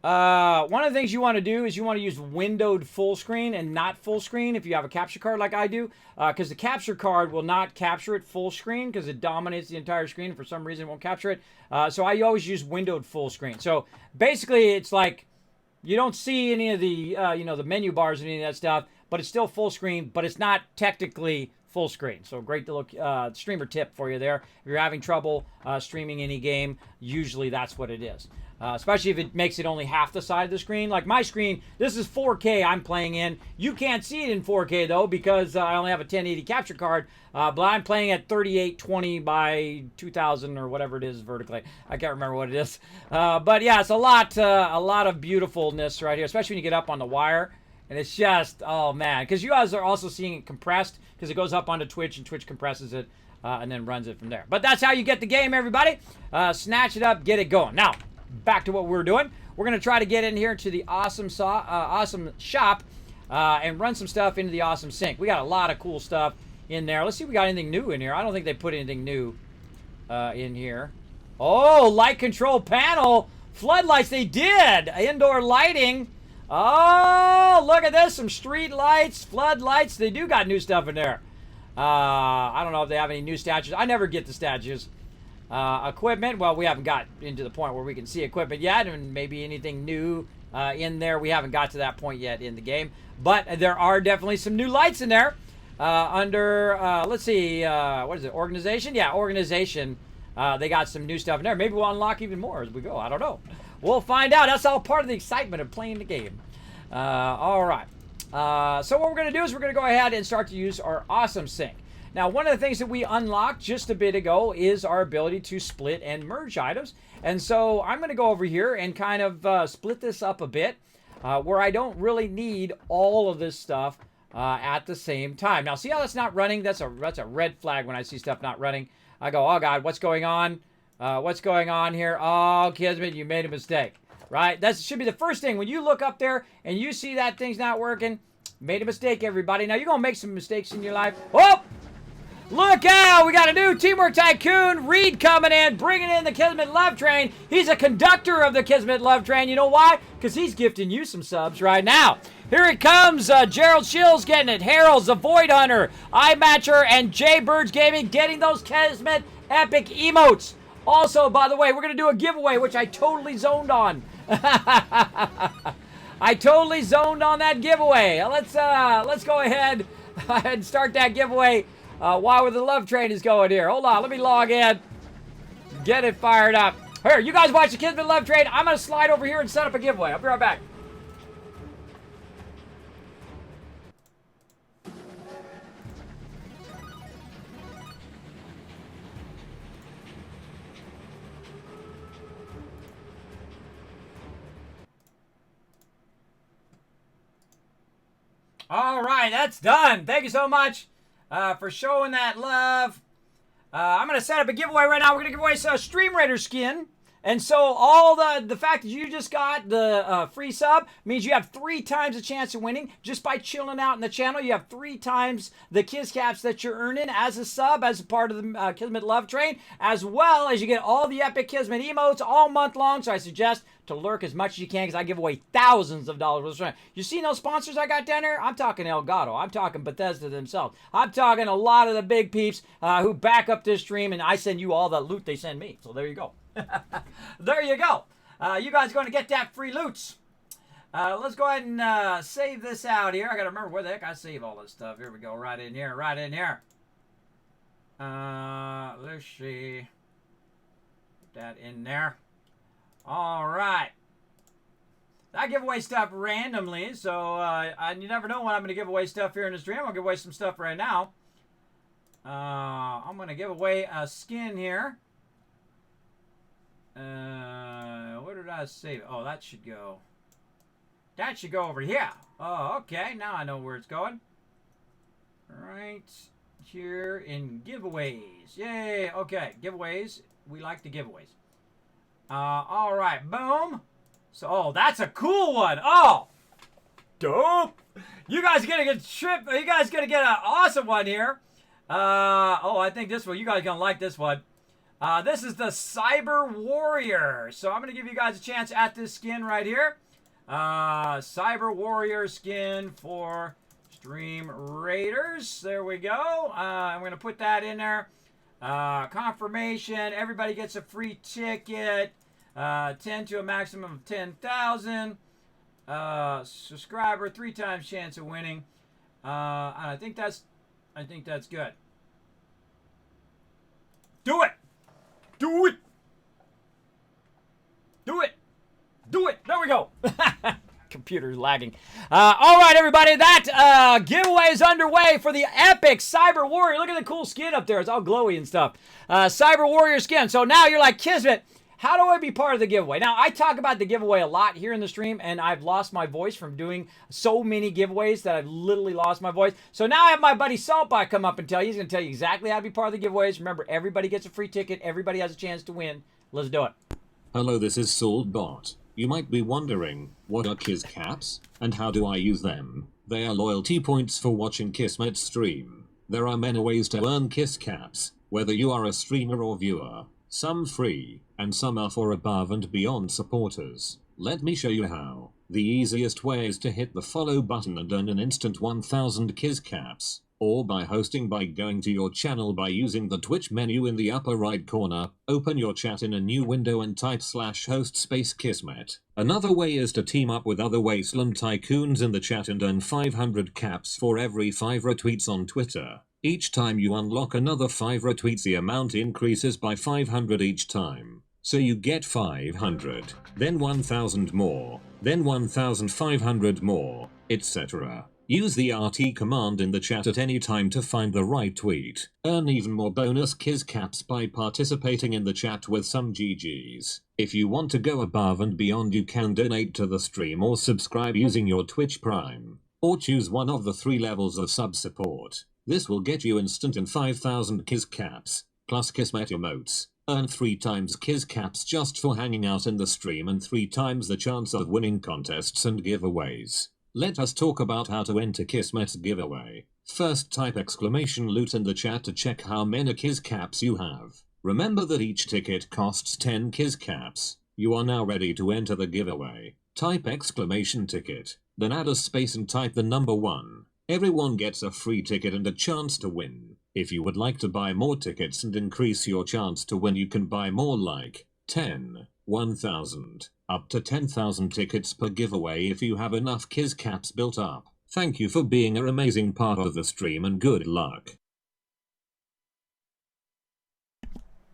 one of the things you want to do is you want to use windowed full screen and not full screen if you have a capture card like I do, because the capture card will not capture it full screen because it dominates the entire screen. For some reason, it won't capture it. So I always use windowed full screen. So basically, it's like you don't see any of the, the menu bars and any of that stuff, but it's still full screen, but it's not technically full screen. So great little streamer tip for you there. If you're having trouble streaming any game, usually that's what it is. Especially if it makes it only half the side of the screen. Like my screen, this is 4K I'm playing in. You can't see it in 4K though because I only have a 1080 capture card. But I'm playing at 3820 by 2000 or whatever it is vertically. I can't remember what it is. But yeah, it's a lot of beautifulness right here, especially when you get up on the wire. And it's just, oh man, because you guys are also seeing it compressed because it goes up onto Twitch and Twitch compresses it and then runs it from there. But that's how you get the game, everybody. Snatch it up, get it going. Now, back to what we're doing. We're going to try to get in here to the awesome shop and run some stuff into the awesome sink. We got a lot of cool stuff in there. Let's see if we got anything new in here. I don't think they put anything new in here. Oh, light control panel. Floodlights, they did. Indoor lighting. Oh, look at this. Some street lights, floodlights. They do got new stuff in there. I don't know if they have any new statues. I never get the statues. Equipment. Well, we haven't got into the point where we can see equipment yet. And maybe anything new in there. We haven't got to that point yet in the game. But there are definitely some new lights in there. Under, let's see, what is it? Organization? Yeah, organization. They got some new stuff in there. Maybe we'll unlock even more as we go. I don't know. We'll find out. That's all part of the excitement of playing the game. All right. So what we're going to do is we're going to go ahead and start to use our awesome sync. Now, one of the things that we unlocked just a bit ago is our ability to split and merge items. And so I'm going to go over here and kind of split this up a bit where I don't really need all of this stuff at the same time. Now, see how that's not running? That's a red flag when I see stuff not running. I go, oh, God, what's going on? What's going on here? Oh, Kismet, you made a mistake, right? That should be the first thing. When you look up there and you see that thing's not working, made a mistake, everybody. Now, you're going to make some mistakes in your life. Oh! Look out! We got a new Teamwork Tycoon, Reed, coming in, bringing in the Kismet Love Train. He's a conductor of the Kismet Love Train. You know why? Because he's gifting you some subs right now. Here it comes. Gerald Shills getting it. Harold's the Void Hunter, iMatcher, and Jaybirds Gaming getting those Kismet epic emotes. Also, by the way, we're going to do a giveaway, which I totally zoned on. I totally zoned on that giveaway. Let's go ahead and start that giveaway. While the love train is going here. Hold on, let me log in. Get it fired up. Here, you guys watch the Kismet Love Train. I'm going to slide over here and set up a giveaway. I'll be right back. All right, that's done. Thank you so much for showing that love. I'm going to set up a giveaway right now. We're going to give away a Stream Raider skin. And so all the fact that you just got the free sub means you have 3 times the chance of winning. Just by chilling out in the channel, you have 3 times the Kiz Caps that you're earning as a sub, as a part of the Kismet Love Train, as well as you get all the epic Kismet emotes all month long. So I suggest to lurk as much as you can because I give away thousands of dollars. You see those sponsors I got down there? I'm talking Elgato. I'm talking Bethesda themselves. I'm talking a lot of the big peeps who back up this stream, and I send you all the loot they send me. So there you go. There you go. You guys are going to get that free loot. Let's go ahead and save this out here. I got to remember where the heck I save all this stuff. Here we go. Right in here. Right in here. Let's see. Put that in there. All right. I give away stuff randomly, so you never know when I'm going to give away stuff here in the stream. I'll give away some stuff right now. I'm going to give away a skin here. Where did I save it? Oh, that should go. That should go over here. Oh, okay. Now I know where it's going. Right here in giveaways. Yay. Okay. Giveaways. We like the giveaways. All right. Boom. So, oh, that's a cool one. Oh, dope. You guys are going to get a trip. You guys are going to get an awesome one here. Oh, I think this one. You guys are going to like this one. This is the Cyber Warrior. So I'm going to give you guys a chance at this skin right here. Cyber Warrior skin for Stream Raiders. There we go. I'm going to put that in there. Confirmation. Everybody gets a free ticket. 10 to a maximum of 10,000. Subscriber, 3 times chance of winning. And I think that's good. Do it. Do it! Do it! Do it! There we go! Computer's lagging. All right, everybody. That giveaway is underway for the epic Cyber Warrior. Look at the cool skin up there. It's all glowy and stuff. Cyber Warrior skin. So now you're like, Kismet, how do I be part of the giveaway? Now, I talk about the giveaway a lot here in the stream, and I've lost my voice from doing so many giveaways that I've literally lost my voice. So now I have my buddy Saltbot come up and tell you. He's going to tell you exactly how to be part of the giveaways. Remember, everybody gets a free ticket. Everybody has a chance to win. Let's do it. Hello, this is Saltbot. You might be wondering, what are Kiz Caps, and how do I use them? They are loyalty points for watching Kismet stream. There are many ways to earn Kiz Caps, whether you are a streamer or viewer. some free, and some are for above and beyond supporters. Let me show you how. The easiest way is to hit the follow button and earn an instant 1000 Kiz caps, or by hosting by going to your channel by using the Twitch menu in the upper right corner, open your chat in a new window and type /host space Kismet. Another way is to team up with other Wasteland tycoons in the chat and earn 500 caps for every 5 retweets on Twitter. Each time you unlock another 5 retweets, the amount increases by 500 each time. So you get 500, then 1000 more, then 1500 more, etc. Use the RT command in the chat at any time to find the right tweet. Earn even more bonus Kiz caps by participating in the chat with some GGs. If you want to go above and beyond, you can donate to the stream or subscribe using your Twitch Prime. Or choose one of the 3 levels of sub support. This will get you instant and 5000 Kiz caps, plus Kismet emotes. Earn 3 times Kiz caps just for hanging out in the stream and 3 times the chance of winning contests and giveaways. Let us talk about how to enter Kismet's giveaway. First, type !loot in the chat to check how many Kiz caps you have. Remember that each ticket costs 10 Kiz caps. You are now ready to enter the giveaway. Type !ticket, then add a space and type the number 1. Everyone gets a free ticket and a chance to win. If you would like to buy more tickets and increase your chance to win, you can buy more, like 10, 1000, up to 10,000 tickets per giveaway if you have enough Kiz caps built up. Thank you for being an amazing part of the stream and good luck.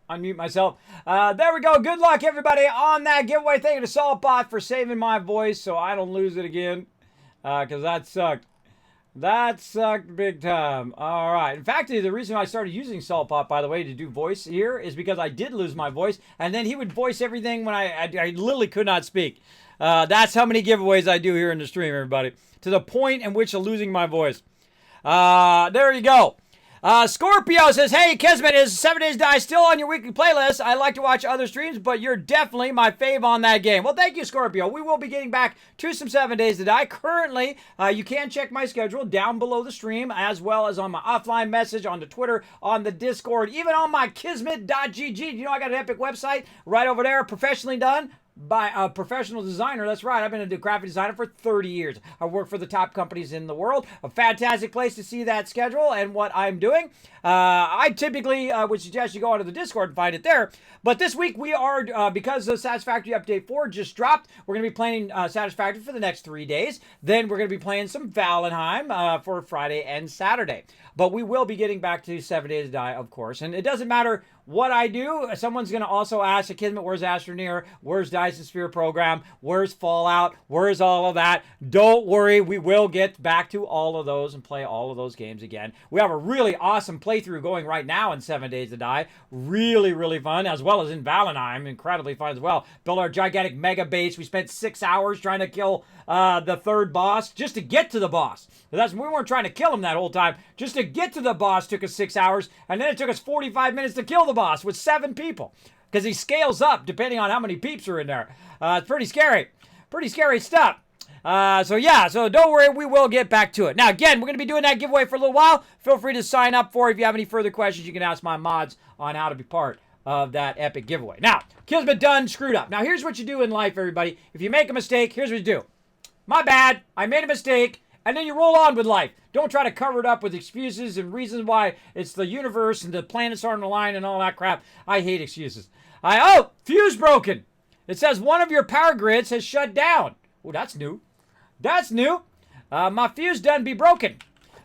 Unmute myself. There we go. Good luck, everybody, on that giveaway. Thank you to Saltbot for saving my voice so I don't lose it again, because that sucked. That sucked big time. All right. In fact, the reason I started using Saltpot, by the way, to do voice here is because I did lose my voice, and then he would voice everything when I literally could not speak. That's how many giveaways I do here in the stream, everybody, to the point in which of losing my voice. There you go. Scorpio says, hey, Kismet, is 7 Days Die still on your weekly playlist? I like to watch other streams, but you're definitely my fave on that game. Well, thank you, Scorpio. We will be getting back to some 7 Days to Die. Currently, you can check my schedule down below the stream, as well as on my offline message, on the Twitter, on the Discord, even on my Kismet.gg. You know, I got an epic website right over there, professionally done by a professional designer. That's right. I've been a graphic designer for 30 years. I work for the top companies in the world. A fantastic place to see that schedule and what I'm doing. I typically would suggest you go onto the Discord and find it there. But this week we are, because the Satisfactory Update 4 just dropped, we're going to be playing Satisfactory for the next 3 days. Then we're going to be playing some Valheim for Friday and Saturday. But we will be getting back to 7 Days to Die, of course. And it doesn't matter what I do. Someone's going to also ask, Kismet, where's Astroneer? Where's Dyson Sphere Program? Where's Fallout? Where's all of that? Don't worry. We will get back to all of those and play all of those games again. We have a really awesome playthrough going right now in 7 Days to Die. Really, really fun, as well as in Valheim. Incredibly fun as well. Built our gigantic mega base. We spent 6 hours trying to kill the 3rd boss just to get to the boss. We weren't trying to kill him that whole time. Just to get to the boss took us 6 hours, and then it took us 45 minutes to kill the boss with 7 people, because he scales up depending on how many peeps are in there. It's pretty scary. Pretty scary stuff. So don't worry, we will get back to it. Now, again, we're going to be doing that giveaway for a little while. Feel free to sign up for it. If you have any further questions, you can ask my mods on how to be part of that epic giveaway. Now, Kismet done screwed up. Now, here's what you do in life, everybody. If you make a mistake, here's what you do. My bad. I made a mistake. And then you roll on with life. Don't try to cover it up with excuses and reasons why it's the universe and the planets aren't aligned and all that crap. I hate excuses. Fuse broken. It says one of your power grids has shut down. Oh, that's new. That's new. My fuse done be broken.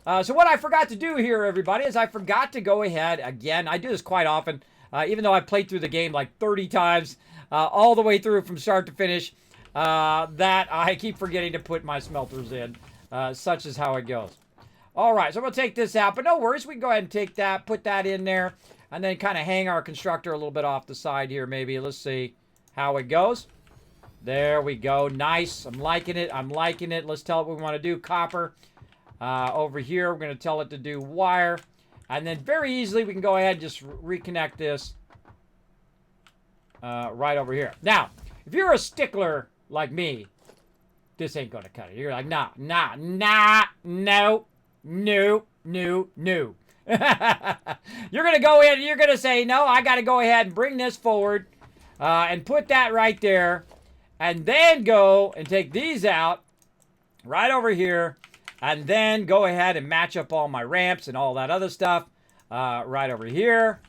So what I forgot to do here, everybody, is I forgot to go ahead again. I do this quite often, even though I've played through the game like 30 times, all the way through from start to finish, that I keep forgetting to put my smelters in. Such is how it goes. All right, so we'll take this out, but no worries. We can go ahead and take that, put that in there, and then kind of hang our constructor a little bit off the side here, maybe. Let's see how it goes. There we go. Nice. I'm liking it. I'm liking it. Let's tell it what we want to do. Copper. Over here, we're going to tell it to do wire. And then very easily, we can go ahead and just reconnect this right over here. Now, if you're a stickler like me, this ain't gonna cut it. You're like, no. You're going to go in and you're going to say, no, I got to go ahead and bring this forward and put that right there. And then go and take these out right over here. And then go ahead and match up all my ramps and all that other stuff right over here.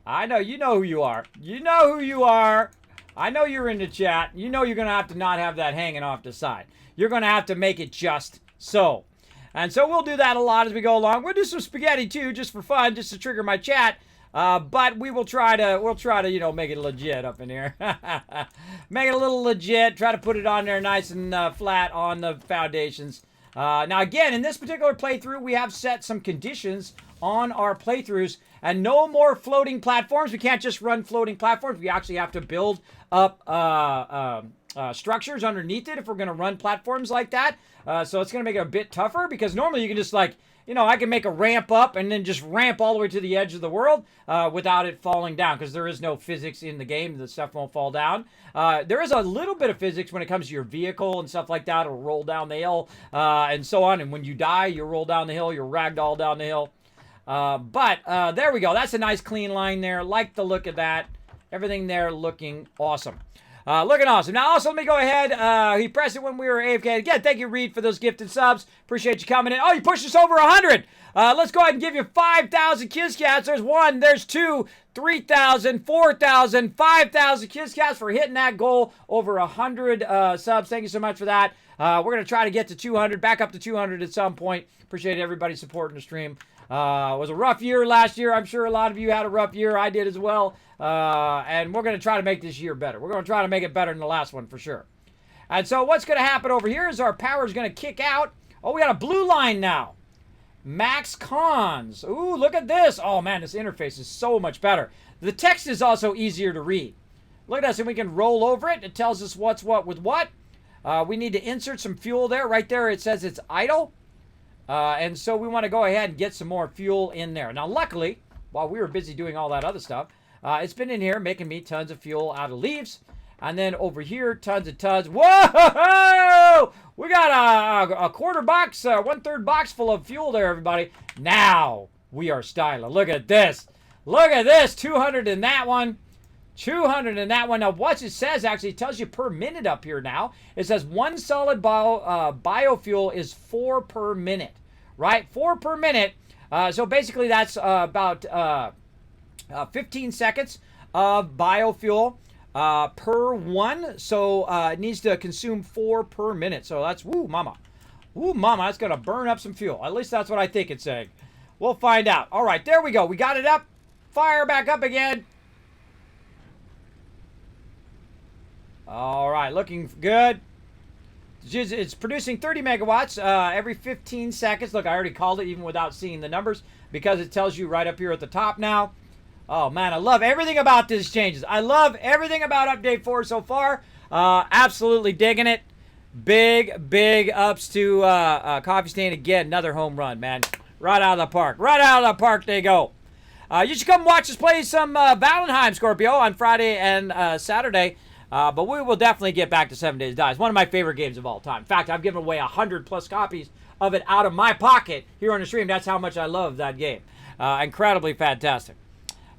I know, you know who you are. You know who you are. I know you're in the chat. You know you're going to have to not have that hanging off the side. You're going to have to make it just so. And so we'll do that a lot as we go along. We'll do some spaghetti too, just for fun, just to trigger my chat. But we'll try to, you know, make it legit up in here. Make it a little legit. Try to put it on there nice and flat on the foundations. Now, again, in this particular playthrough, we have set some conditions on our playthroughs. And no more floating platforms. We can't just run floating platforms. We actually have to build up structures underneath it if we're going to run platforms like that. So it's going to make it a bit tougher because normally you can just like, you know, I can make a ramp up and then just ramp all the way to the edge of the world without it falling down because there is no physics in the game. The stuff won't fall down. There is a little bit of physics when it comes to your vehicle and stuff like that. It'll roll down the hill and so on. And when you die, you roll down the hill. You're ragdoll down the hill. But there we go. That's a nice clean line there. Like the look of that. Everything there looking awesome. Looking awesome. Now, also, let me go ahead. He pressed it when we were AFK. Again, thank you, Reed, for those gifted subs. Appreciate you coming in. Oh, you pushed us over 100. Let's go ahead and give you 5,000 Kiss Cats. There's 1, there's 2, 3,000, 4,000, 5,000 Kiss Cats for hitting that goal. Over 100 subs. Thank you so much for that. We're going to try to get to 200, back up to 200 at some point. Appreciate everybody supporting the stream. It was a rough year last year. I'm sure a lot of you had a rough year. I did as well. And we're going to try to make this year better. We're going to try to make it better than the last one for sure. And so what's going to happen over here is our power is going to kick out. Oh, we got a blue line now. Max cons. Ooh, look at this. Oh, man, this interface is so much better. The text is also easier to read. Look at this, and we can roll over it. It tells us what's what with what. We need to insert some fuel there. Right there, it says it's idle. And so we want to go ahead and get some more fuel in there. Now, luckily, while we were busy doing all that other stuff, it's been in here making me tons of fuel out of leaves. And then over here, tons and tons. Whoa! We got a quarter box, 1/3 box full of fuel there, everybody. Now we are styling. Look at this. Look at this. 200 in that one. 200 in that one. Now, what it says actually tells you per minute up here now. It says one solid biofuel is 4 per minute, right? 4 per minute. So basically that's about 15 seconds of biofuel per one. So it needs to consume 4 per minute. So that's, woo, mama. Woo, mama, that's going to burn up some fuel. At least that's what I think it's saying. We'll find out. All right, there we go. We got it up. Fire back up again. All right, looking good. It's producing 30 megawatts every 15 seconds. Look, I already called it even without seeing the numbers because it tells you right up here at the top now. Oh, man, I love everything about these changes. I love everything about Update 4 so far. Absolutely digging it. Big ups to Coffee Stain again. Another home run, man. Right out of the park. Right out of the park they go. You should come watch us play some Valheim, Scorpio, on Friday and Saturday. But we will definitely get back to 7 Days to Die. It's one of my favorite games of all time. In fact, I've given away 100+ copies of it out of my pocket here on the stream. That's how much I love that game. Incredibly fantastic.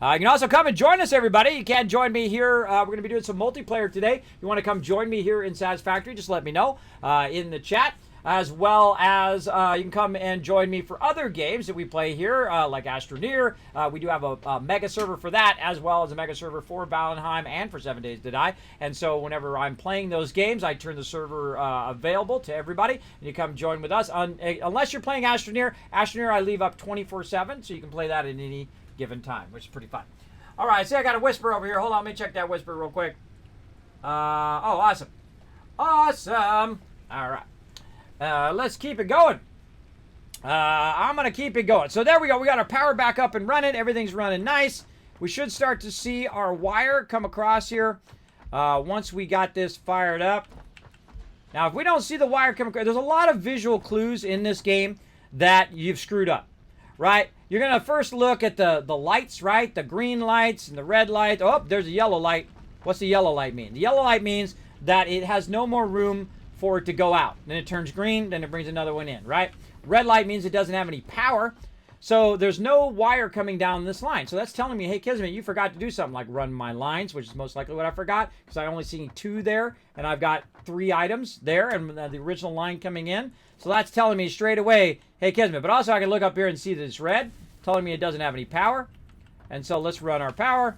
You can also come and join us, everybody. You can join me here. We're going to be doing some multiplayer today. You want to come join me here in Satisfactory, just let me know in the chat. As well as you can come and join me for other games that we play here, like Astroneer. We do have a mega server for that, as well as a mega server for Valheim and for 7 Days to Die. And so whenever I'm playing those games, I turn the server available to everybody. And you come join with us. Unless you're playing Astroneer, I leave up 24/7, so you can play that at any given time, which is pretty fun. All right, see, I got a whisper over here. Hold on, let me check that whisper real quick. Oh, awesome. Awesome. All right. Let's keep it going. I'm going to keep it going. So there we go. We got our power back up and running. Everything's running nice. We should start to see our wire come across here once we got this fired up. Now, if we don't see the wire come across, there's a lot of visual clues in this game that you've screwed up, right? You're going to first look at the lights, right? The green lights and the red lights. Oh, there's a yellow light. What's the yellow light mean? The yellow light means that it has no more room for it to go out. Then it turns green, then it brings another one in, right? Red light means it doesn't have any power. So there's no wire coming down this line. So that's telling me, hey, Kismet, you forgot to do something like run my lines, which is most likely what I forgot because I only seen 2 there, and I've got 3 items there and the original line coming in. So that's telling me straight away, hey, Kismet. But also I can look up here and see that it's red, telling me it doesn't have any power. And so let's run our power.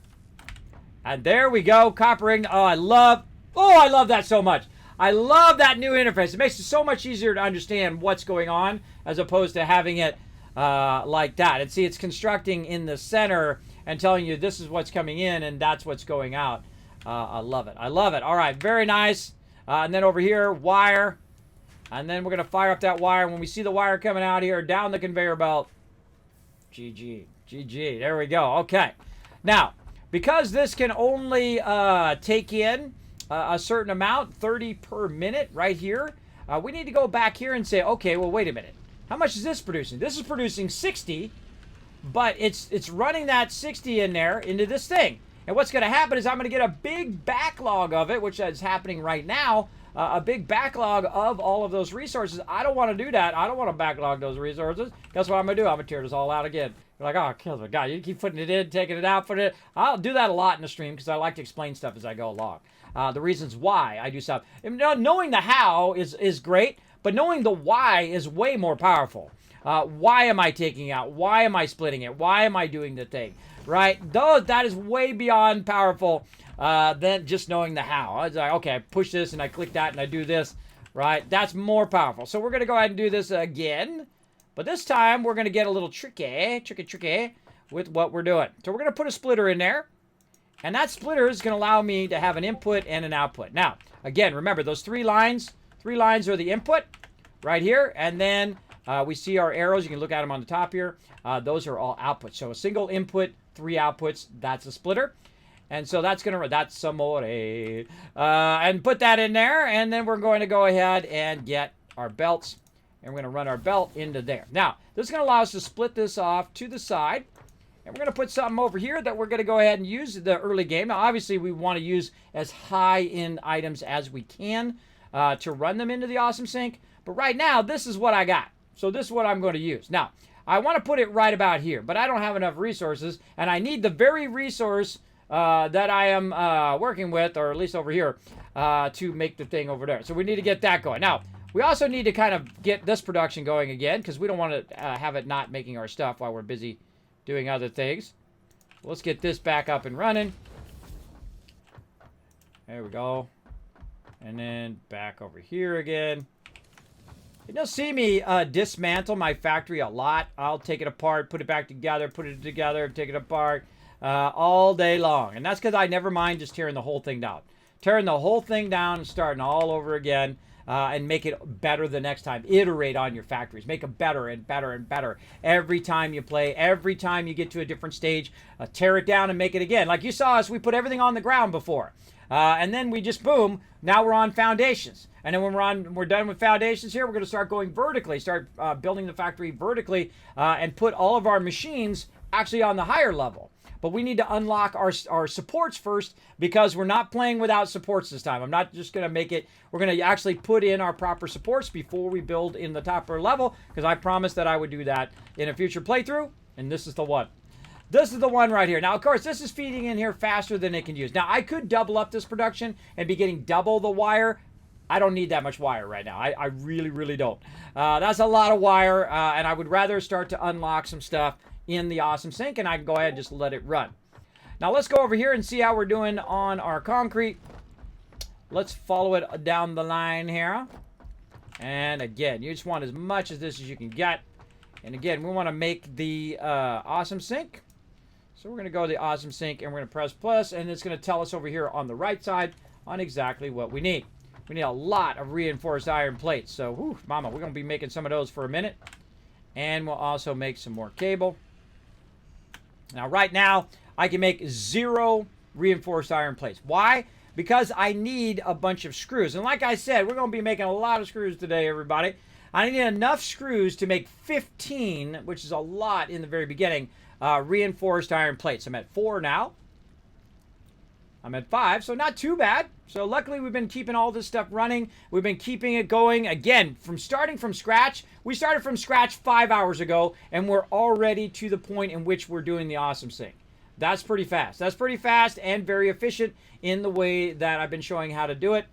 And there we go, coppering. Oh, I love that so much. I love that new interface. It makes it so much easier to understand what's going on as opposed to having it like that. And see, it's constructing in the center and telling you this is what's coming in and that's what's going out. I love it. I love it. All right, very nice. And then over here, wire. And then we're going to fire up that wire. When we see the wire coming out here, down the conveyor belt. GG. GG. There we go. Okay. Now, because this can only take in a certain amount, 30 per minute right here, we need to go back here and say, okay, well, wait a minute. How much is this producing? This is producing 60, but it's running that 60 in there into this thing. And what's going to happen is I'm going to get a big backlog of it, which is happening right now, a big backlog of all of those resources. I don't want to do that. I don't want to backlog those resources. Guess what I'm going to do? I'm going to tear this all out again. You're like, oh, kill the guy. You keep putting it in, taking it out, putting it. I'll do that a lot in the stream because I like to explain stuff as I go along. The reasons why I do stuff. And knowing the how is great, but knowing the why is way more powerful. Why am I taking out? Why am I splitting it? Why am I doing the thing? Right? That is way beyond powerful than just knowing the how. It's like, okay, I push this and I click that and I do this. Right? That's more powerful. So we're going to go ahead and do this again. But this time, we're going to get a little tricky with what we're doing. So we're going to put a splitter in there. And that splitter is going to allow me to have an input and an output. Now, again, remember, those 3 lines are the input right here. And then we see our arrows. You can look at them on the top here. Those are all outputs. So a single input, 3 outputs, that's a splitter. And so that's going to, that's amore. And put that in there. And then we're going to go ahead and get our belts. And we're going to run our belt into there. Now, this is going to allow us to split this off to the side. And we're going to put something over here that we're going to go ahead and use in the early game. Now, obviously, we want to use as high-end items as we can to run them into the Awesome Sync. But right now, this is what I got. So this is what I'm going to use. Now, I want to put it right about here, but I don't have enough resources. And I need the very resource that I am working with, or at least over here, to make the thing over there. So we need to get that going. Now, we also need to kind of get this production going again because we don't want to have it not making our stuff while we're busy doing other things. Let's get this back up and running. There we go. And then back over here again. You'll see me dismantle my factory a lot. I'll take it apart, put it back together, put it together, take it apart all day long. And that's because I never mind just tearing the whole thing down. Tearing the whole thing down and starting all over again. And make it better the next time. Iterate on your factories. Make them better and better and better. Every time you play, every time you get to a different stage, tear it down and make it again. Like you saw us, we put everything on the ground before. And then we just, boom, now we're on foundations. And then when we're done with foundations here, we're going to start going vertically, start building the factory vertically, and put all of our machines actually on the higher level. But we need to unlock our supports first because we're not playing without supports this time. I'm not just going to make it. We're going to actually put in our proper supports before we build in the topper level because I promised that I would do that in a future playthrough. And this is the one. This is the one right here. Now, of course, this is feeding in here faster than it can use. Now, I could double up this production and be getting double the wire. I don't need that much wire right now. I really, really don't. That's a lot of wire, and I would rather start to unlock some stuff in the Awesome Sync, and I can go ahead and just let it run. Now let's go over here and see how we're doing on our concrete. Let's follow it down the line here. And again, you just want as much of this as you can get. And again, we want to make the Awesome Sync. So we're going to go to the Awesome Sync, and we're going to press plus, and it's going to tell us over here on the right side on exactly what we need. We need a lot of reinforced iron plates. So, whew, mama, we're going to be making some of those for a minute. And we'll also make some more cable. Now, right now, I can make 0 reinforced iron plates. Why? Because I need a bunch of screws. And like I said, we're going to be making a lot of screws today, everybody. I need enough screws to make 15, which is a lot in the very beginning, reinforced iron plates. I'm at 4 now. I'm at 5, so not too bad. So luckily we've been keeping all this stuff running. We've been keeping it going. Again, starting from scratch. We started from scratch 5 hours ago, and we're already to the point in which we're doing the awesome sync. That's pretty fast. That's pretty fast and very efficient in the way that I've been showing how to do it.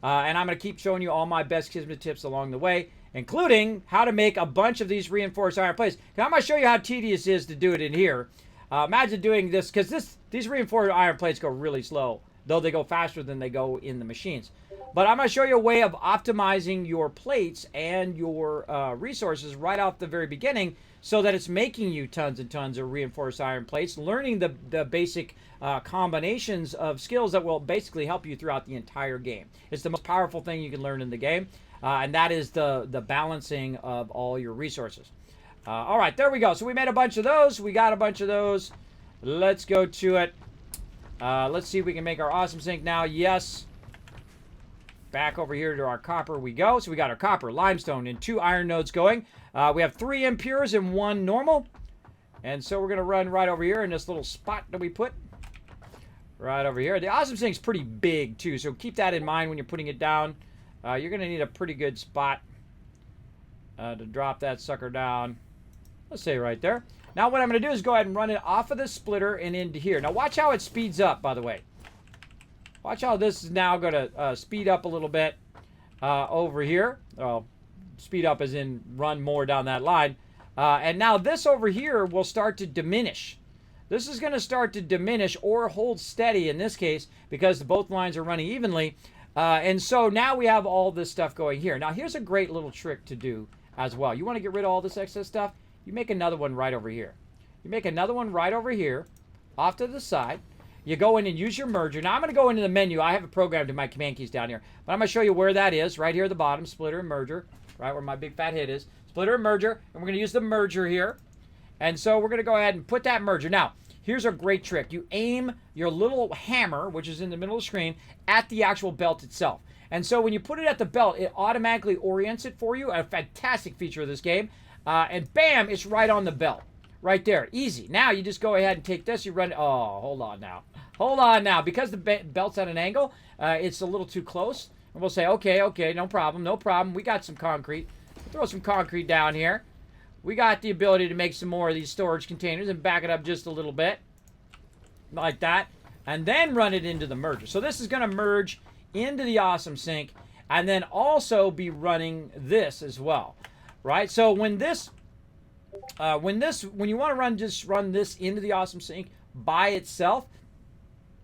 And I'm going to keep showing you all my best Kismet tips along the way, including how to make a bunch of these reinforced iron plates. Now, I'm going to show you how tedious it is to do it in here. Imagine doing this, because these reinforced iron plates go really slow, though they go faster than they go in the machines. But I'm going to show you a way of optimizing your plates and your resources right off the very beginning, so that it's making you tons and tons of reinforced iron plates, learning the basic combinations of skills that will basically help you throughout the entire game. It's the most powerful thing you can learn in the game, and that is the balancing of all your resources. All right, there we go. So we made a bunch of those. We got a bunch of those. Let's go to it. Let's see if we can make our awesome sink now. Yes. Back over here to our copper we go. So we got our copper, limestone, and 2 iron nodes going. We have 3 impures and 1 normal. And so we're going to run right over here in this little spot that we put. Right over here. The awesome sink's pretty big, too. So keep that in mind when you're putting it down. You're going to need a pretty good spot to drop that sucker down. Let's say right there. Now what I'm going to do is go ahead and run it off of the splitter and into here. Now watch how it speeds up, by the way. Watch how this is now going to speed up a little bit over here. Oh, speed up as in run more down that line. And now this over here will start to diminish. This is going to start to diminish or hold steady in this case, because both lines are running evenly. And so now we have all this stuff going here. Now here's a great little trick to do as well. You want to get rid of all this excess stuff? You make another one right over here. You make another one right over here, off to the side. You go in and use your merger. Now I'm going to go into the menu. I have it programmed in my command keys down here. But I'm going to show you where that is, right here at the bottom, splitter and merger, right where my big fat hit is. Splitter and merger, and we're going to use the merger here. And so we're going to go ahead and put that merger. Now, here's a great trick. You aim your little hammer, which is in the middle of the screen, at the actual belt itself. And so when you put it at the belt, it automatically orients it for you. A fantastic feature of this game. And bam, it's right on the belt. Right there. Easy. Now you just go ahead and take this. You run. Oh, hold on now. Hold on now. Because the belt's at an angle, it's a little too close. And we'll say, okay, no problem, no problem. We got some concrete. Throw some concrete down here. We got the ability to make some more of these storage containers and back it up just a little bit. Like that. And then run it into the merger. So this is going to merge into the awesome sink. And then also be running this as well. Right? So when you want to just run this into the awesome sink by itself,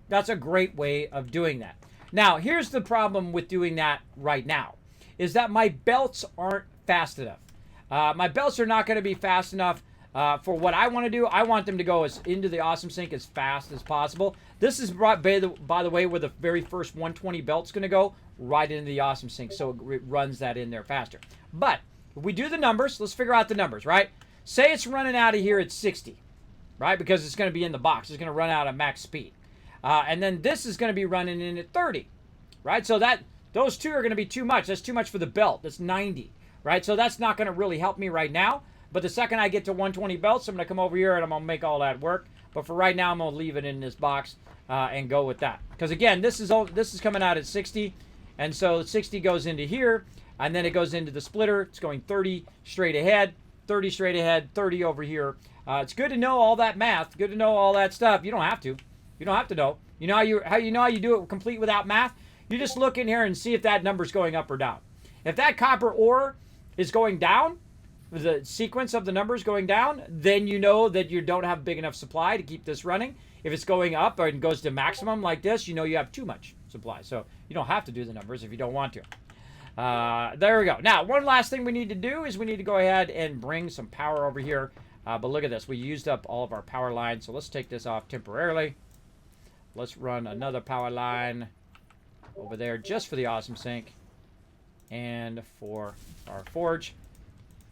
that's a great way of doing that. Now, here's the problem with doing that right now, is that my belts aren't fast enough. My belts are not going to be fast enough for what I want to do. I want them to go into the awesome sink as fast as possible. This is brought, by the way, where the very first 120 belt's going to go, right into the awesome sink, so it runs that in there faster. But if we do the numbers, let's figure out the numbers, right? Say it's running out of here at 60, right? Because it's going to be in the box. It's going to run out at max speed. And then this is going to be running in at 30, right? So those two are going to be too much. That's too much for the belt. That's 90, right? So that's not going to really help me right now. But the second I get to 120 belts, I'm going to come over here and I'm going to make all that work. But for right now, I'm going to leave it in this box and go with that. Because again, this is coming out at 60. And so 60 goes into here. And then it goes into the splitter. It's going 30 straight ahead, 30 straight ahead, 30 over here. It's good to know all that math. Good to know all that stuff. You don't have to. You don't have to know. You know how you do it complete without math? You just look in here and see if that number's going up or down. If that copper ore is going down, the sequence of the numbers going down, then you know that you don't have big enough supply to keep this running. If it's going up or it goes to maximum like this, you know you have too much supply. So you don't have to do the numbers if you don't want to. There we go. Now, one last thing we need to do is we need to go ahead and bring some power over here. But look at this. We used up all of our power lines. So let's take this off temporarily. Let's run another power line over there just for the awesome sink and for our forge.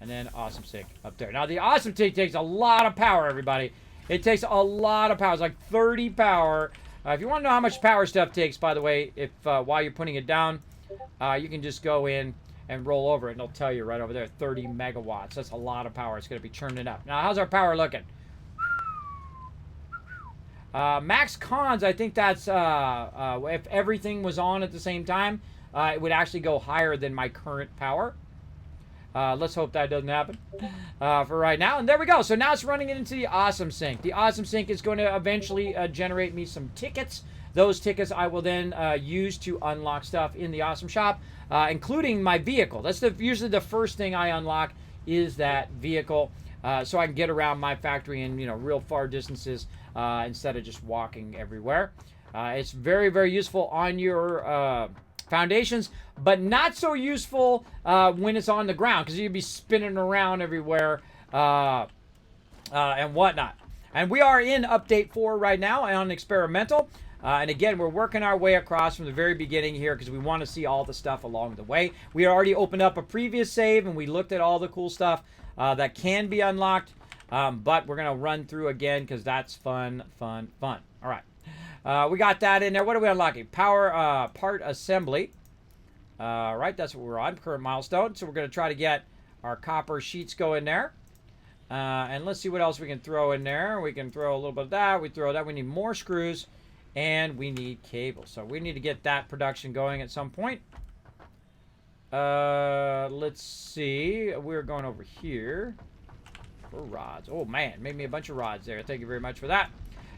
And then awesome sink up there. Now, the awesome sink takes a lot of power, everybody. It takes a lot of power. It's like 30 power. If you want to know how much power stuff takes, by the way, if while you're putting it down, you can just go in and roll over it, and it'll tell you right over there, 30 megawatts. That's a lot of power. It's going to be churning up. Now, how's our power looking? Max cons, I think that's if everything was on at the same time, it would actually go higher than my current power. Let's hope that doesn't happen for right now. And there we go. So now it's running it into the Awesome Sync. The Awesome Sync is going to eventually generate me some tickets. Those tickets I will then use to unlock stuff in the Awesome Shop, including my vehicle. That's usually the first thing I unlock is that vehicle, so I can get around my factory in real far distances instead of just walking everywhere. It's very, very useful on your foundations, but not so useful when it's on the ground, because you'd be spinning around everywhere and whatnot. And we are in update 4 right now on experimental. And again, we're working our way across from the very beginning here because we want to see all the stuff along the way. We already opened up a previous save and we looked at all the cool stuff that can be unlocked. But we're going to run through again because that's fun, fun, fun. All right. We got that in there. What are we unlocking? Power part assembly. Right, that's what we're on. Current milestone. So we're going to try to get our copper sheets going there. And let's see what else we can throw in there. We can throw a little bit of that. We throw that. We need more screws. And we need cable. So we need to get that production going at some point. Let's see. We're going over here for rods. Oh, man. Made me a bunch of rods there. Thank you very much for that.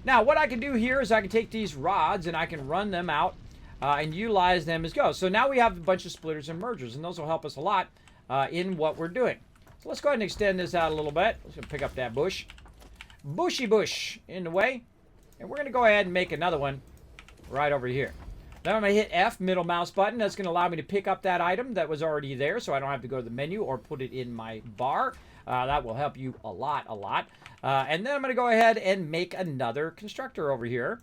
Now, what I can do here is I can take these rods and I can run them out and utilize them as go. So now we have a bunch of splitters and mergers. And those will help us a lot in what we're doing. So let's go ahead and extend this out a little bit. Let's go pick up that bush. Bushy bush in the way. And we're going to go ahead and make another one right over here. Then I'm going to hit F, middle mouse button. That's going to allow me to pick up that item that was already there, so I don't have to go to the menu or put it in my bar. That will help you a lot, a lot. And then I'm going to go ahead and make another constructor over here,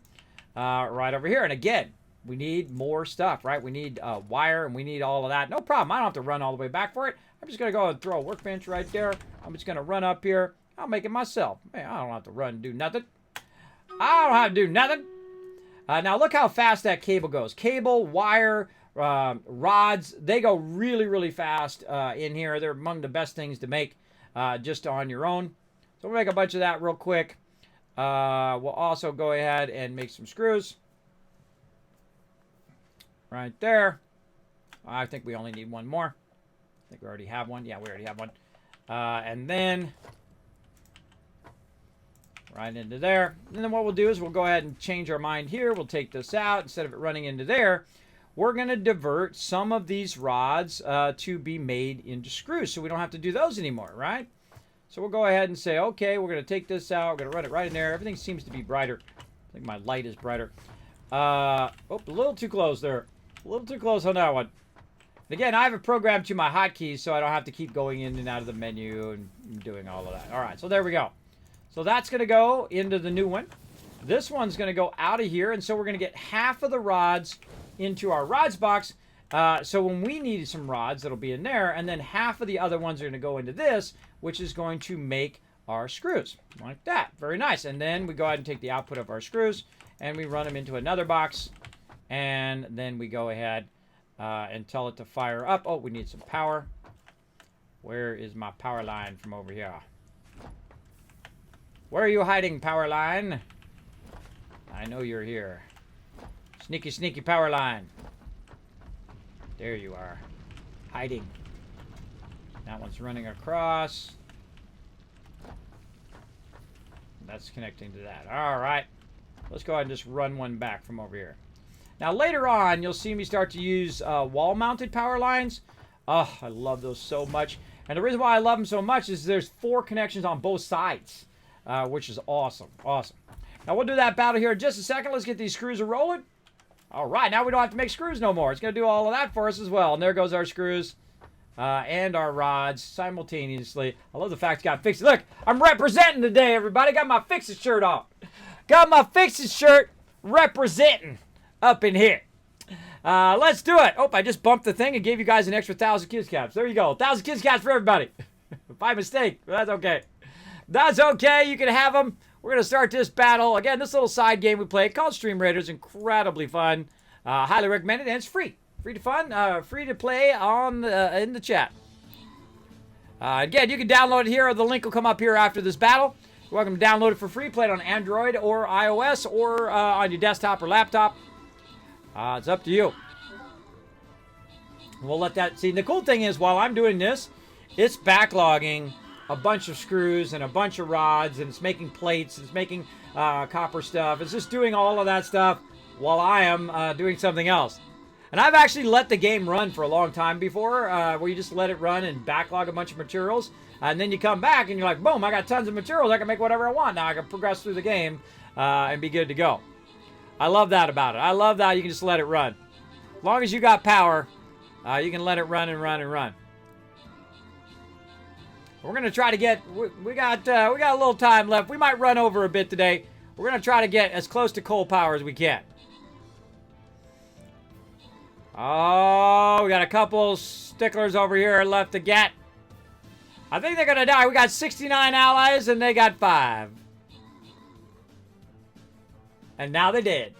right over here. And again, we need more stuff, right? We need wire and we need all of that. No problem. I don't have to run all the way back for it. I'm just going to go and throw a workbench right there. I'm just going to run up here. I'll make it myself. Man, I don't have to run and do nothing. I don't have to do nothing. Now look how fast that cable goes. Cable, wire, rods, they go really, really fast in here. They're among the best things to make just on your own. So we'll make a bunch of that real quick. We'll also go ahead and make some screws. Right there. I think we only need one more. I think we already have one. Yeah, we already have one. And then right into there. And then what we'll do is we'll go ahead and change our mind here. We'll take this out. Instead of it running into there, we're going to divert some of these rods to be made into screws. So we don't have to do those anymore, right? So we'll go ahead and say, okay, we're going to take this out. We're going to run it right in there. Everything seems to be brighter. I think my light is brighter. Oh, a little too close there. A little too close on that one. And again, I have it programmed to my hotkeys so I don't have to keep going in and out of the menu and doing all of that. All right, so there we go. So that's going to go into the new one. This one's going to go out of here. And so we're going to get half of the rods into our rods box. So when we need some rods, that'll be in there. And then half of the other ones are going to go into this, which is going to make our screws. Like that. Very nice. And then we go ahead and take the output of our screws and we run them into another box. And then we go ahead and tell it to fire up. Oh, we need some power. Where is my power line from over here? Where are you hiding, power line? I know you're here. Sneaky, sneaky power line. There you are. Hiding. That one's running across. That's connecting to that. All right. Let's go ahead and just run one back from over here. Now, later on, you'll see me start to use wall-mounted power lines. Oh, I love those so much. And the reason why I love them so much is there's 4 connections on both sides. Which is awesome. Awesome. Now, we'll do that battle here in just a second. Let's get these screws rolling. All right. Now we don't have to make screws no more. It's going to do all of that for us as well. And there goes our screws and our rods simultaneously. I love the fact it's got fixed. Look, I'm representing today, everybody. Got my Fix It shirt on. Got my Fix It shirt representing up in here. Let's do it. Oh, I just bumped the thing and gave you guys an extra 1,000 kids caps. There you go. 1,000 kids caps for everybody. By mistake. But that's okay. That's okay. You can have them. We're going to start this battle. Again, this little side game we play called Stream Raiders. Incredibly fun. Highly recommended. And it's free. Free to fun. Free to play on in the chat. Again, you can download it here. Or the link will come up here after this battle. You're welcome to download it for free. Play it on Android or iOS or on your desktop or laptop. It's up to you. We'll let that... See, the cool thing is, while I'm doing this, it's backlogging a bunch of screws and a bunch of rods, and it's making plates, it's making copper stuff. It's just doing all of that stuff while I am doing something else. And I've actually let the game run for a long time before, where you just let it run and backlog a bunch of materials. And then you come back and you're like, boom, I got tons of materials. I can make whatever I want. Now I can progress through the game and be good to go. I love that about it. I love that you can just let it run. As long as you got power, you can let it run and run and run. We're going to try to get... We got a little time left. We might run over a bit today. We're going to try to get as close to coal power as we can. Oh, we got a couple sticklers over here left to get. I think they're going to die. We got 69 allies, and they got 5. And now they did.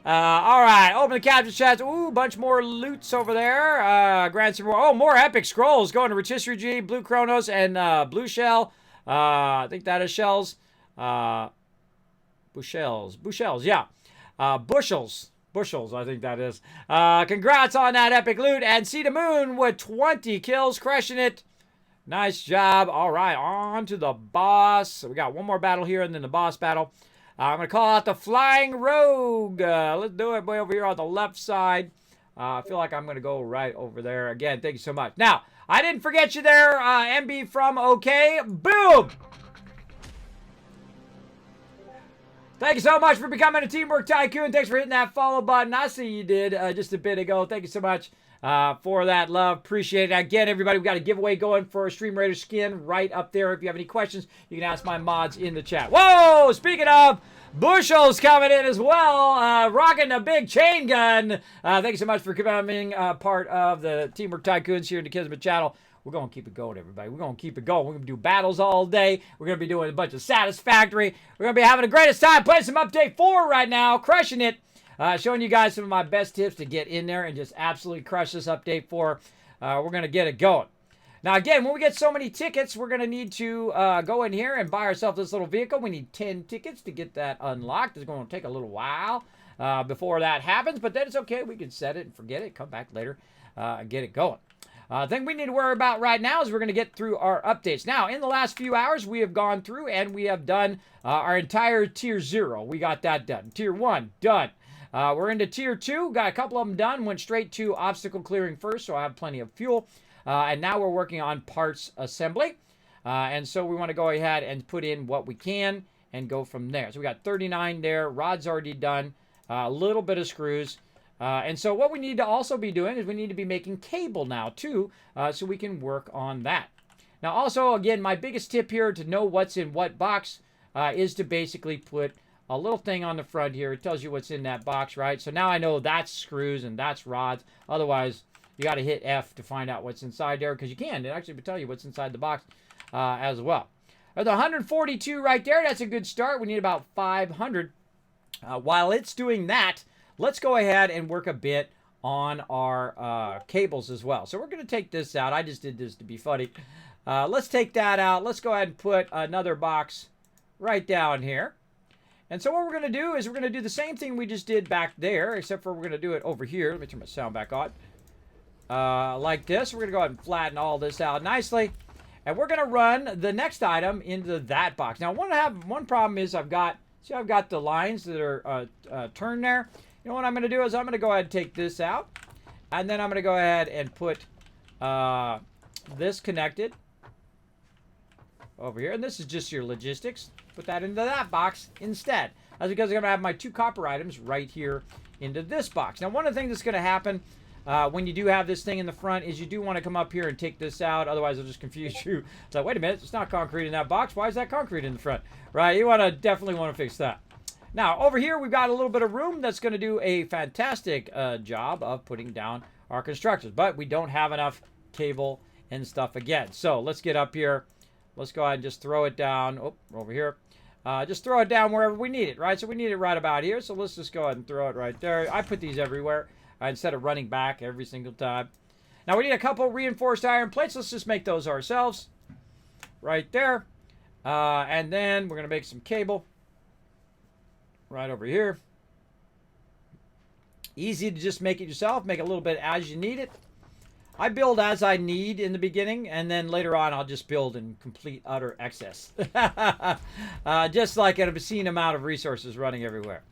All right, open the capture chest. Ooh, bunch more loots over there. Grand Super. Oh, more epic scrolls going to Rotisserie G, Blue Chronos, and Blue Shell. I think that is shells. Bushels, yeah. Bushels, I think that is. Congrats on that epic loot. And See the Moon with 20 kills, crushing it. Nice job. All right, on to the boss. So we got one more battle here and then the boss battle. I'm going to call out the Flying Rogue. Let's do it way over here on the left side. I feel like I'm going to go right over there. Again, thank you so much. Now, I didn't forget you there, MB from OK. Boom! Thank you so much for becoming a Teamwork Tycoon. Thanks for hitting that follow button. I see you did just a bit ago. Thank you so much for that love. Appreciate it. Again, everybody, we've got a giveaway going for a Stream Raider skin right up there. If you have any questions, you can ask my mods in the chat. Whoa! Speaking of, Bushels coming in as well, rocking a big chain gun. Thank you so much for becoming part of the Teamwork Tycoons here in the Kismet channel. We're going to keep it going, everybody. We're going to keep it going. We're going to do battles all day. We're going to be doing a bunch of Satisfactory. We're going to be having the greatest time playing some Update 4 right now, crushing it. Showing you guys some of my best tips to get in there and just absolutely crush this Update 4. We're going to get it going. Now, again, when we get so many tickets, we're going to need to go in here and buy ourselves this little vehicle. We need 10 tickets to get that unlocked. It's going to take a little while before that happens, but then it's okay. We can set it and forget it, come back later and get it going. The thing we need to worry about right now is we're going to get through our updates. Now, in the last few hours, we have gone through and we have done our entire Tier 0. We got that done. Tier 1, done. We're into Tier 2. Got a couple of them done. Went straight to obstacle clearing first, so I have plenty of fuel. And now we're working on parts assembly. And so we want to go ahead and put in what we can and go from there. So we got 39 there. Rod's already done. A little bit of screws. And so what we need to also be doing is we need to be making cable now too, so we can work on that. Now also, again, my biggest tip here to know what's in what box is to basically put a little thing on the front here. It tells you what's in that box, right? So now I know that's screws and that's rods. Otherwise, you got to hit F to find out what's inside there, because you can. It actually will tell you what's inside the box as well. The 142 right there, that's a good start. We need about 500. While it's doing that, let's go ahead and work a bit on our cables as well. So we're going to take this out. I just did this to be funny. Let's take that out. Let's go ahead and put another box right down here. And so what we're going to do is we're going to do the same thing we just did back there, except for we're going to do it over here. Let me turn my sound back on. Like this. We're going to go ahead and flatten all this out nicely. And we're going to run the next item into that box. Now, one problem is I've got the lines that are turned there. You know what I'm going to do is I'm going to go ahead and take this out. And then I'm going to go ahead and put this connected over here. And this is just your logistics. Put that into that box instead. That's because I'm going to have my 2 copper items right here into this box. Now, one of the things that's going to happen when you do have this thing in the front is you do want to come up here and take this out. Otherwise, it'll just confuse you. It's like, wait a minute, it's not concrete in that box. Why is that concrete in the front? Right? You definitely want to fix that. Now, over here, we've got a little bit of room that's going to do a fantastic job of putting down our constructors. But we don't have enough cable and stuff again. So let's get up here. Let's go ahead and just throw it down. Oh, over here. Just throw it down wherever we need it, right? So we need it right about here. So let's just go ahead and throw it right there. I put these everywhere instead of running back every single time. Now, we need a couple reinforced iron plates. Let's just make those ourselves right there. And then we're going to make some cable right over here. Easy to just make it yourself. Make it a little bit as you need it. I build as I need in the beginning, and then later on I'll just build in complete, utter excess. Just like an obscene amount of resources running everywhere.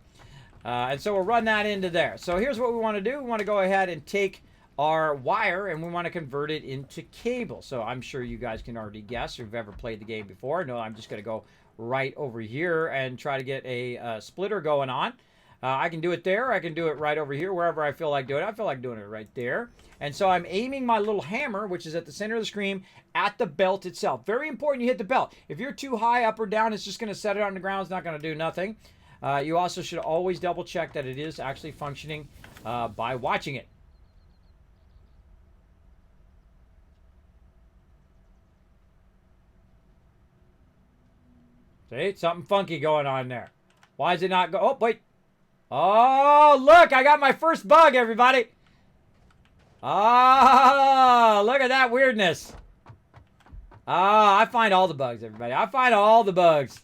And so we'll run that into there. So here's what we want to do. We want to go ahead and take our wire and we want to convert it into cable. So I'm sure you guys can already guess if you've ever played the game before. No, I'm just going to go right over here and try to get a splitter going on. I can do it there. I can do it right over here, wherever I feel like doing it. I feel like doing it right there. And so I'm aiming my little hammer, which is at the center of the screen, at the belt itself. Very important you hit the belt. If you're too high up or down, it's just going to set it on the ground. It's not going to do nothing. You also should always double check that it is actually functioning by watching it. See, something funky going on there. Why is it not go? Oh, wait. Oh, look, I got my first bug, everybody. Oh, look at that weirdness. Oh, I find all the bugs, everybody. I find all the bugs.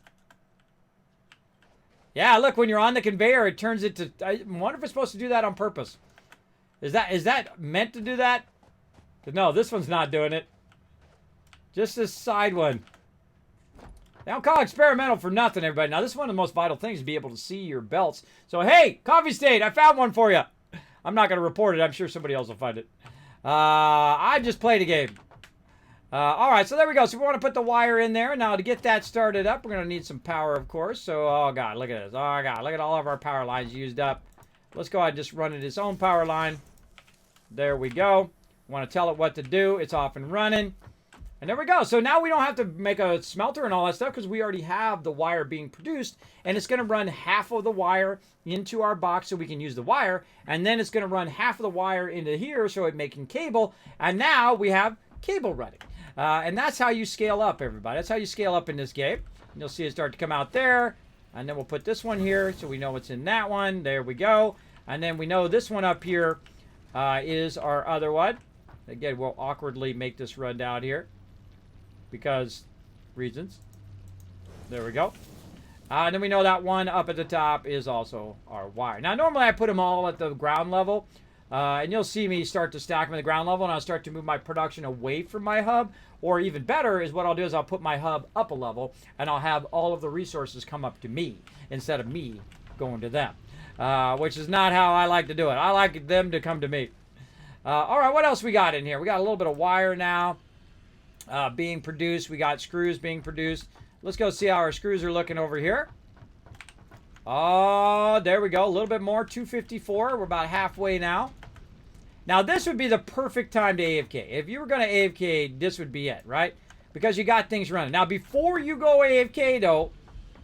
Yeah, look, when you're on the conveyor, it turns it to... I wonder if it's supposed to do that on purpose. Is that meant to do that? No, this one's not doing it. Just this side one. They don't call it experimental for nothing, everybody. Now, this is one of the most vital things, to be able to see your belts. So, hey, Coffee State, I found one for you. I'm not going to report it. I'm sure somebody else will find it. I just played a game. All right, so there we go. So we want to put the wire in there. Now, to get that started up, we're going to need some power, of course. So, oh, God, look at this. Oh, God, look at all of our power lines used up. Let's go ahead and just run it its own power line. There we go. Want to tell it what to do. It's off and running. And there we go. So now we don't have to make a smelter and all that stuff because we already have the wire being produced. And it's going to run half of the wire into our box so we can use the wire. And then it's going to run half of the wire into here so it's making cable. And now we have cable running. And that's how you scale up, everybody. That's how you scale up in this game. And you'll see it start to come out there. And then we'll put this one here so we know what's in that one. There we go. And then we know this one up here is our other one. Again, we'll awkwardly make this run down here because reasons. There we go. And then we know that one up at the top is also our wire. Now, normally I put them all at the ground level. And you'll see me start to stack them at the ground level, and I'll start to move my production away from my hub. Or even better is what I'll do is I'll put my hub up a level, and I'll have all of the resources come up to me instead of me going to them. Which is not how I like to do it. I like them to come to me. All right, what else we got in here? We got a little bit of wire now being produced. We got screws being produced. Let's go see how our screws are looking over here. Oh, there we go. A little bit more, 254. We're about halfway now. Now, this would be the perfect time to AFK. If you were going to AFK, this would be it, right? Because you got things running. Now, before you go AFK, though,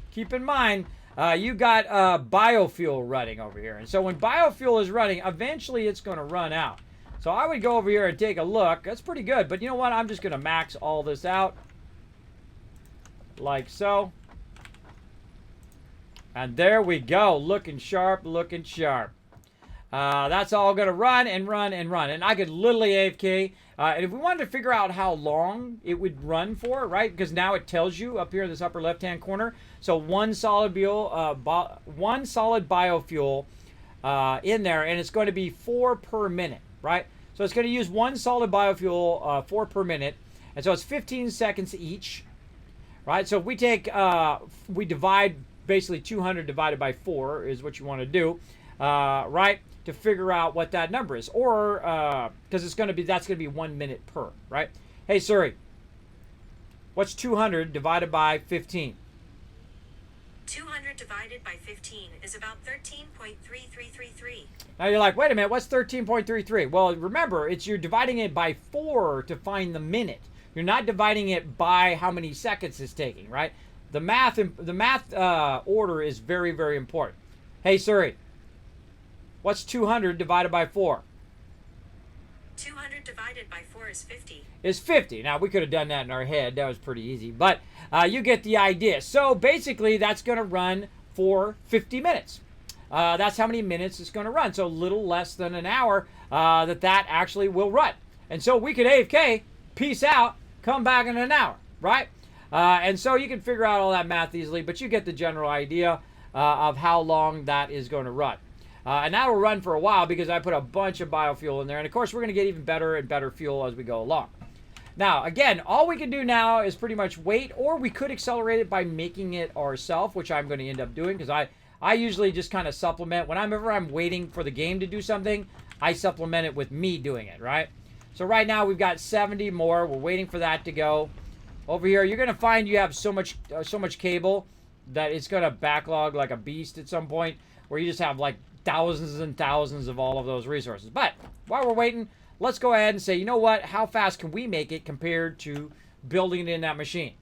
keep in mind, you got biofuel running over here. And so when biofuel is running, eventually it's going to run out. So I would go over here and take a look. That's pretty good. But you know what? I'm just going to max all this out. Like so. And there we go. Looking sharp, looking sharp. That's all going to run and run and run. And I could literally AFK. And if we wanted to figure out how long it would run for, right? Because now it tells you up here in this upper left-hand corner. So one solid biofuel in there. And it's going to be 4 per minute, right? So it's going to use one solid biofuel 4 per minute. And so it's 15 seconds each, right? So if we take, we divide basically 200 divided by 4 is what you want to do, right? To figure out what that number is, or because it's going to be, that's going to be 1 minute per, right? Hey Siri, what's 200 divided by 15? 200 divided by 15 is about 13.3333. Now you're like, wait a minute, what's 13.33? Well, remember, you're dividing it by 4 to find the minute. You're not dividing it by how many seconds it's taking, right? The math order is very, very important. Hey Siri, what's 200 divided by 4? 200 divided by 4 is 50. Is 50. Now, we could have done that in our head. That was pretty easy. But you get the idea. So, basically, that's going to run for 50 minutes. That's how many minutes it's going to run. So, a little less than an hour that actually will run. And so, we could AFK, peace out, come back in an hour, right? And so you can figure out all that math easily, but you get the general idea of how long that is going to run. And that will run for a while because I put a bunch of biofuel in there. And of course, we're going to get even better and better fuel as we go along. Now, again, all we can do now is pretty much wait, or we could accelerate it by making it ourselves, which I'm going to end up doing because I usually just kind of supplement. Whenever I'm waiting for the game to do something, I supplement it with me doing it, right? So right now we've got 70 more. We're waiting for that to go. Over here, you're going to find you have so much cable that it's going to backlog like a beast at some point where you just have like thousands and thousands of all of those resources. But while we're waiting, let's go ahead and say, you know what? How fast can we make it compared to building it in that machine?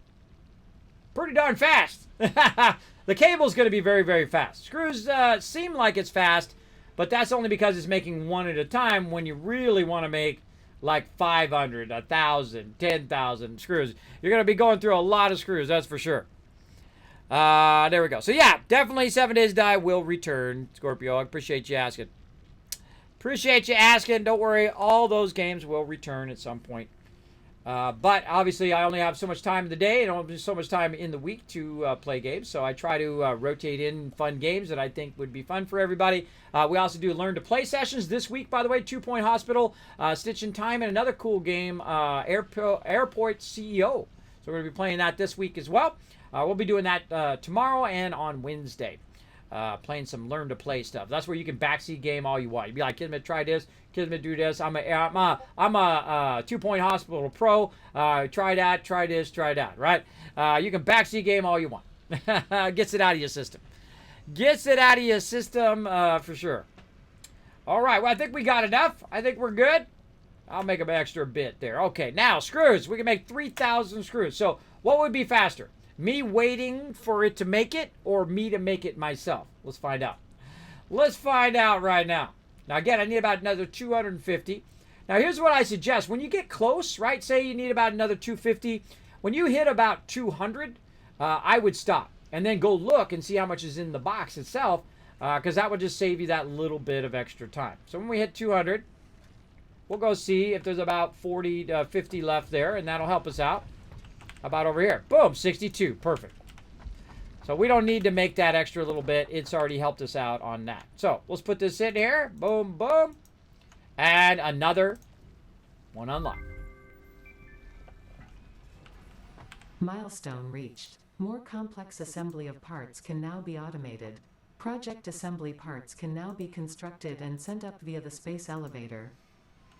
Pretty darn fast. The cable's going to be very, very fast. Screws seem like it's fast, but that's only because it's making one at a time. When you really want to make like 500, 1,000, 10,000 screws, you're going to be going through a lot of screws, that's for sure. There we go. So yeah, definitely 7 Days to Die will return, Scorpio. I appreciate you asking. Appreciate you asking. Don't worry, all those games will return at some point. But obviously, I only have so much time in the day and only so much time in the week to play games. So I try to rotate in fun games that I think would be fun for everybody. We also do Learn to Play sessions this week, by the way. 2 Point Hospital, Stitch in Time, and another cool game, Airport CEO. So we're going to be playing that this week as well. We'll be doing that tomorrow and on Wednesday. Playing some Learn to Play stuff. That's where you can backseat game all you want. You'd be like, Kismet, try this. Kismet, do this. I'm a 2 Point Hospital pro. Try that. Try this. Try that. Right? You can backseat game all you want. Gets it out of your system. Gets it out of your system for sure. All right. Well, I think we got enough. I think we're good. I'll make an extra bit there. Okay. Now screws. We can make 3,000 screws. So what would be faster? Me waiting for it to make it, or me to make it myself? Let's find out. Let's find out right now. Now, again, I need about another 250. Now, here's what I suggest. When you get close, right, say you need about another 250. When you hit about 200, I would stop and then go look and see how much is in the box itself, because that would just save you that little bit of extra time. So when we hit 200, we'll go see if there's about 40 to 50 left there, and that'll help us out. How about over here? Boom, 62. Perfect. So we don't need to make that extra little bit. It's already helped us out on that. So let's put this in here. Boom, boom. And another one unlocked. Milestone reached. More complex assembly of parts can now be automated. Project assembly parts can now be constructed and sent up via the space elevator.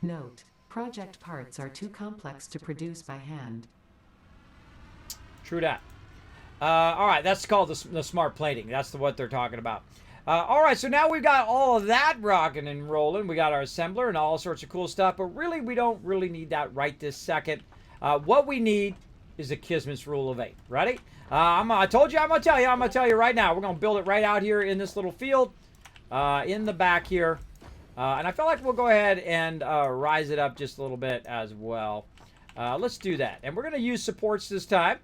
Note: project parts are too complex to produce by hand. True that. All right, that's called the smart plating. That's what they're talking about. All right, so now we've got all of that rocking and rolling. We got our assembler and all sorts of cool stuff, but really we don't really need that right this second. What we need is the Kismet's rule of 8. Ready? I told you I'm going to tell you right now. We're going to build it right out here in this little field in the back here. And I feel like we'll go ahead and rise it up just a little bit as well. Let's do that. And we're going to use supports this time.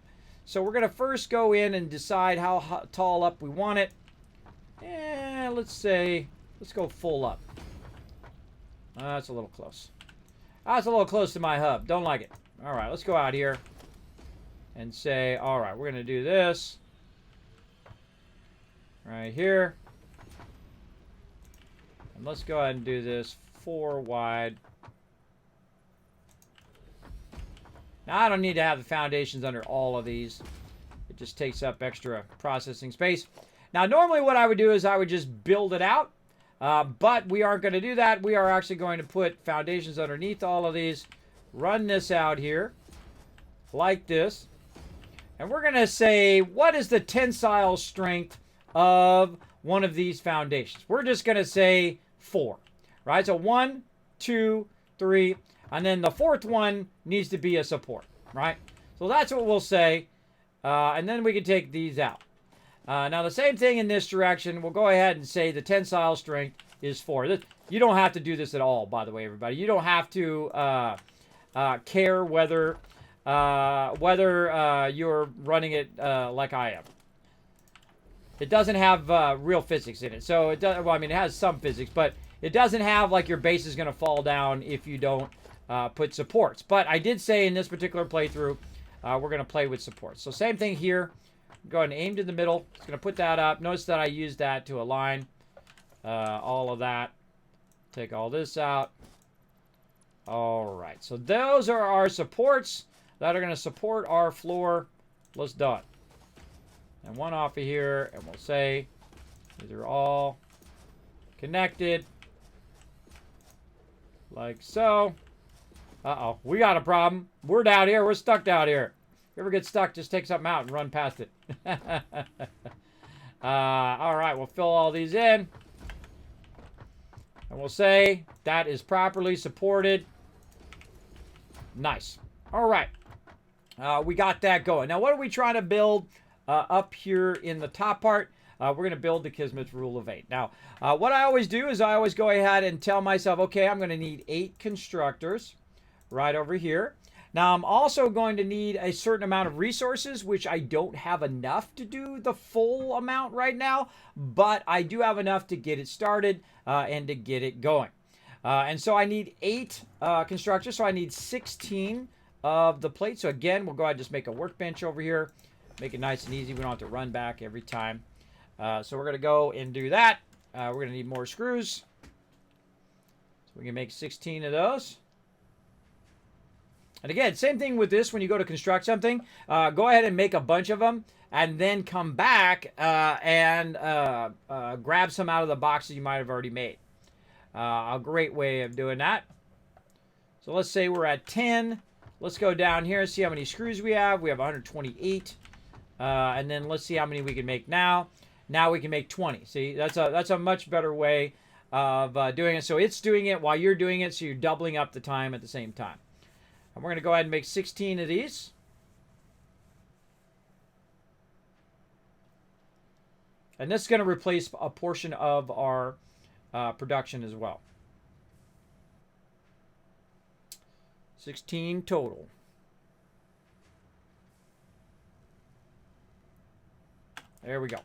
So we're going to first go in and decide how tall up we want it. And let's go full up. That's a little close. That's a little close to my hub. Don't like it. All right, let's go out here and say, all right, we're going to do this right here. And let's go ahead and do this 4 wide. Now, I don't need to have the foundations under all of these. It just takes up extra processing space. Now, normally what I would do is I would just build it out. But we aren't going to do that. We are actually going to put foundations underneath all of these. Run this out here like this. And we're going to say, what is the tensile strength of one of these foundations? We're just going to say 4. Right? So 1, 2, 3... and then the 4th one needs to be a support, right? So that's what we'll say. And then we can take these out. Now, the same thing in this direction. We'll go ahead and say the tensile strength is 4. You don't have to do this at all, by the way, everybody. You don't have to care whether you're running it like I am. It doesn't have real physics in it. So it does. Well, I mean, it has some physics, but it doesn't have like your base is going to fall down if you don't put supports. But I did say in this particular playthrough, we're going to play with supports. So same thing here. Go ahead and aim to the middle. It's going to put that up. Notice that I used that to align all of that. Take all this out. All right. So those are our supports that are going to support our floor. Let's do it. And one off of here, and we'll say these are all connected. Like so. Uh-oh. We got a problem. We're down here. We're stuck down here. If you ever get stuck, just take something out and run past it. All right. We'll fill all these in. And we'll say that is properly supported. Nice. All right. We got that going. Now, what are we trying to build up here in the top part? We're going to build the Kismet rule of 8. Now, what I always do is I always go ahead and tell myself, okay, I'm going to need 8 constructors right over here. Now, I'm also going to need a certain amount of resources, which I don't have enough to do the full amount right now, but I do have enough to get it started and to get it going. And so I need 8 constructors, so I need 16 of the plates. So again, we'll go ahead and just make a workbench over here. Make it nice and easy. We don't have to run back every time. So we're going to go and do that. We're going to need more screws. So we can make 16 of those. And again, same thing with this. When you go to construct something, go ahead and make a bunch of them. And then come back and grab some out of the boxes you might have already made. A great way of doing that. So let's say we're at 10. Let's go down here and see how many screws we have. We have 128. And then let's see how many we can make now. Now we can make 20. See, that's a much better way of doing it. So it's doing it while you're doing it, so you're doubling up the time at the same time. And we're going to go ahead and make 16 of these. And this is going to replace a portion of our production as well. 16 total. There we go.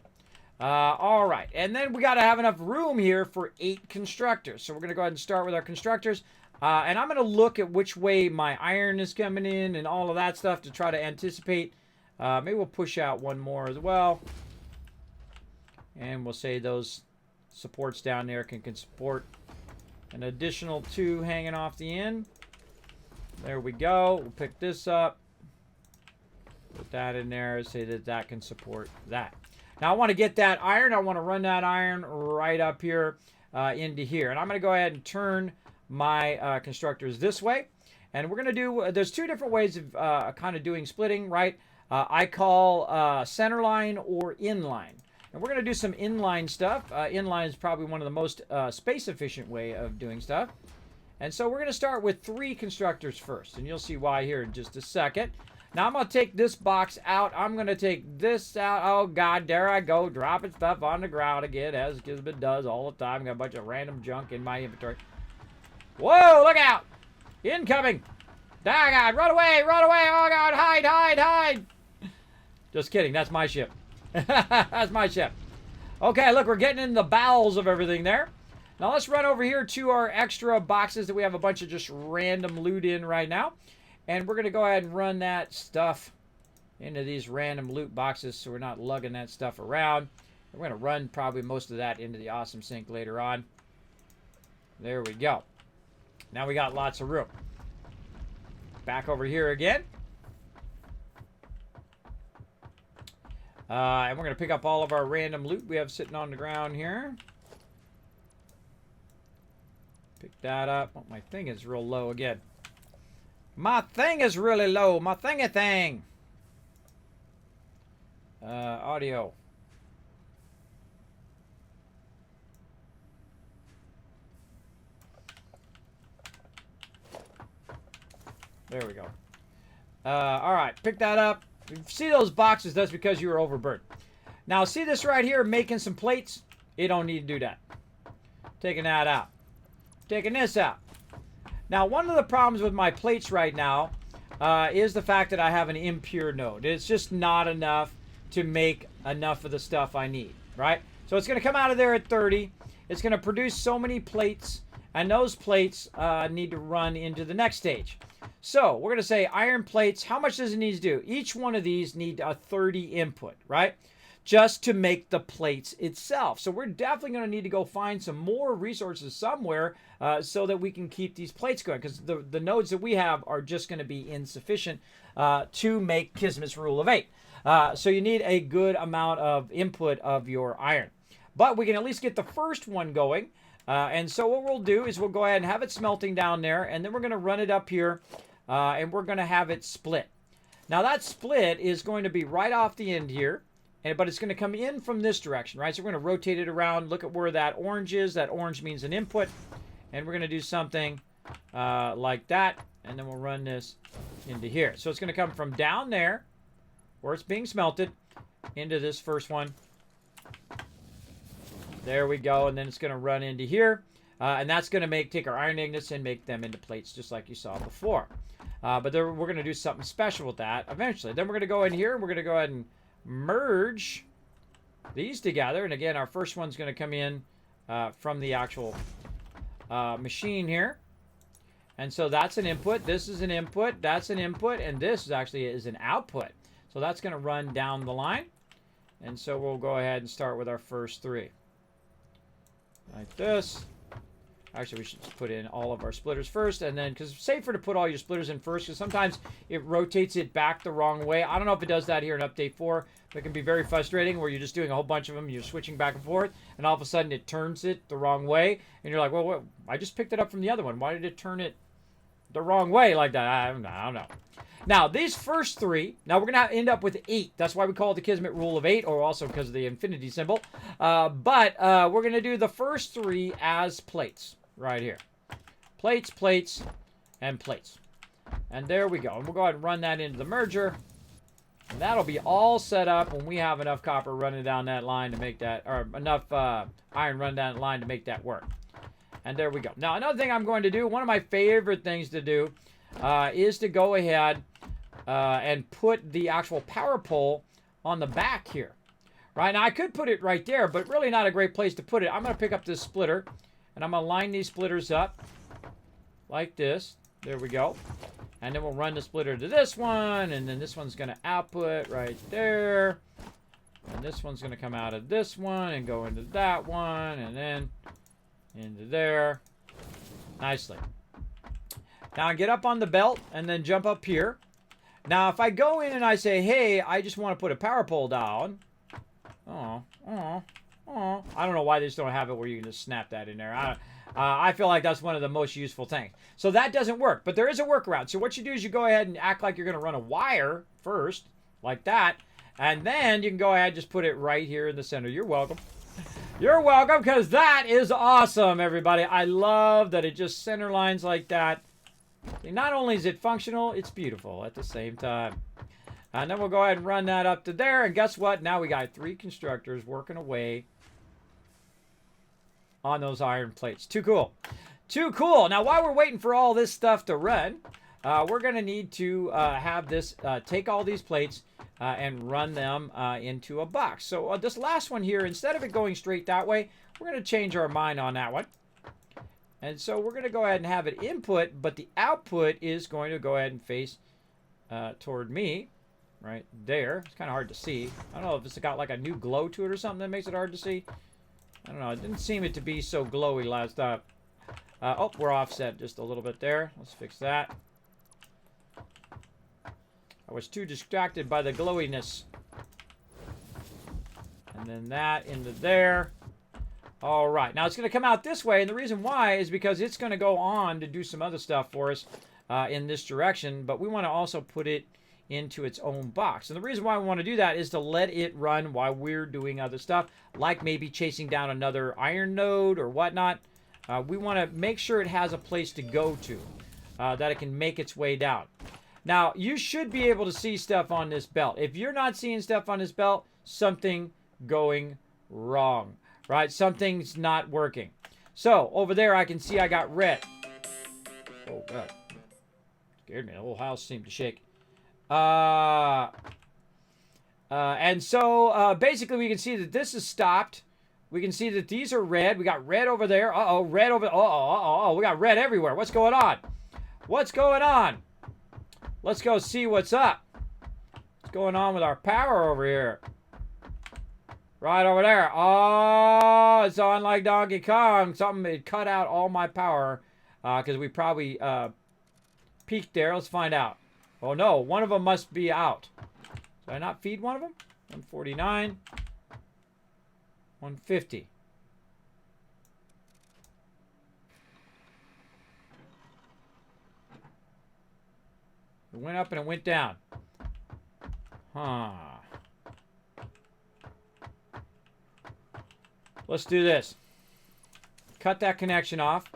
All right. And then we got to have enough room here for 8 constructors. So we're going to go ahead and start with our constructors. And I'm going to look at which way my iron is coming in and all of that stuff to try to anticipate. Maybe we'll push out one more as well. And we'll say those supports down there can support an additional 2 hanging off the end. There we go. We'll pick this up. Put that in there. Say that that can support that. Now I want to get that iron. I want to run that iron right up here into here. And I'm going to go ahead and turn my constructors this way. And we're going to do, there's 2 different ways of kind of doing splitting, right? I call centerline or inline. And we're going to do some inline stuff. Inline is probably one of the most space-efficient way of doing stuff. And so we're going to start with 3 constructors first. And you'll see why here in just a second. Now I'm going to take this box out. I'm going to take this out. Oh, God, there I go. Dropping stuff on the ground again, as Kismet does all the time. Got a bunch of random junk in my inventory. Whoa, look out. Incoming. Oh, God, run away, run away. Oh, God, hide, hide, hide. Just kidding. That's my ship. That's my ship. Okay, look, we're getting in the bowels of everything there. Now let's run over here to our extra boxes that we have a bunch of just random loot in right now. And we're going to go ahead and run that stuff into these random loot boxes so we're not lugging that stuff around. We're going to run probably most of that into the awesome sink later on. There we go. Now we got lots of room. Back over here again. And we're going to pick up all of our random loot we have sitting on the ground here. Pick that up. Oh, my thing is real low again. My thing is really low. My thingy thing. Audio. There we go. All right, pick that up. If you see those boxes, that's because you were overburdened. Now, see this right here, making some plates? You don't need to do that. Taking that out. Taking this out. Now, one of the problems with my plates right now is the fact that I have an impure node. It's just not enough to make enough of the stuff I need, right? So it's going to come out of there at 30. It's going to produce so many plates And those plates need to run into the next stage. So we're going to say iron plates. How much does it need to do? Each one of these need a 30 input, right? Just to make the plates itself. So we're definitely going to need to go find some more resources somewhere so that we can keep these plates going, because the nodes that we have are just going to be insufficient to make Kismet's rule of 8. So you need a good amount of input of your iron. But we can at least get the first one going. And so what we'll do is we'll go ahead and have it smelting down there, and then we're going to run it up here, and we're going to have it split. Now that split is going to be right off the end here, but it's going to come in from this direction, right? So we're going to rotate it around, look at where that orange is. That orange means an input, and we're going to do something like that, and then we'll run this into here. So it's going to come from down there, where it's being smelted, into this first one. There we go, and then it's going to run into here, and that's going to take our iron ingots and make them into plates, just like you saw before. But we're going to do something special with that eventually. Then we're going to go in here, and we're going to go ahead and merge these together. And again, our first one's going to come in from the actual machine here. And so that's an input, this is an input, that's an input, and this actually is an output. So that's going to run down the line. And so we'll go ahead and start with our first 3. Like this. Actually, we should just put in all of our splitters first, and then, because it's safer to put all your splitters in first, because sometimes it rotates it back the wrong way. I don't know if it does that here in Update 4, but it can be very frustrating where you're just doing a whole bunch of them, you're switching back and forth, and all of a sudden it turns it the wrong way, and you're like, well, what? I just picked it up from the other one. Why did it turn it the wrong way like that? I don't know. Now, these first 3, now we're going to end up with 8. That's why we call it the Kismet rule of 8, or also because of the infinity symbol. But we're going to do the first 3 as plates right here. Plates, plates, and plates. And there we go. And we'll go ahead and run that into the merger. And that'll be all set up when we have enough copper running down that line to make that, or enough iron running down that line to make that work. And there we go. Now, another thing I'm going to do, one of my favorite things to do, is to go ahead and put the actual power pole on the back here. Right, now I could put it right there, but really not a great place to put it. I'm going to pick up this splitter, and I'm going to line these splitters up like this. There we go. And then we'll run the splitter to this one, and then this one's going to output right there. And this one's going to come out of this one and go into that one, and then into there. Nicely. Now get up on the belt and then jump up here. Now if I go in and I say, hey, I just want to put a power pole down. I don't know why they just don't have it where you can just snap that in there. I feel like that's one of the most useful things. So that doesn't work, but there is a workaround. So what you do is you go ahead and act like you're going to run a wire first, like that. And then you can go ahead and just put it right here in the center. You're welcome. You're welcome, because that is awesome, everybody. I love that it just center lines like that. Not only is it functional, it's beautiful at the same time. And then we'll go ahead and run that up to there. And guess what? Now we got 3 constructors working away on those iron plates. Too cool. Too cool. Now, while we're waiting for all this stuff to run, we're going to need to have this, take all these plates and run them into a box. So this last one here, instead of it going straight that way, we're going to change our mind on that one. And so we're going to go ahead and have it input, but the output is going to go ahead and face toward me right there. It's kind of hard to see. I don't know if it's got like a new glow to it or something that makes it hard to see. I don't know. It didn't seem it to be so glowy last time. Oh, we're offset just a little bit there. Let's fix that. I was too distracted by the glowiness. And then that into there. All right. Now it's going to come out this way, and the reason why is because it's going to go on to do some other stuff for us in this direction, but we want to also put it into its own box. And the reason why we want to do that is to let it run while we're doing other stuff, like maybe chasing down another iron node or whatnot. We want to make sure it has a place to go to, that it can make its way down. Now, you should be able to see stuff on this belt. If you're not seeing stuff on this belt, something going wrong, right? Something's not working. So, over there, I can see I got red. Oh, God. Scared me. The whole house seemed to shake. And so, basically, we can see that this is stopped. We can see that these are red. We got red over there. Uh-oh, red over... Uh-oh. We got red everywhere. What's going on? What's going on? Let's go see what's up. What's going on with our power over here? Right over there. Oh, it's on like Donkey Kong. Something, it cut out all my power because we probably peaked there. Let's find out. Oh, no. One of them must be out. Did I not feed one of them? 149. 150. It went up and it went down. Huh. Let's do this. Cut that connection off.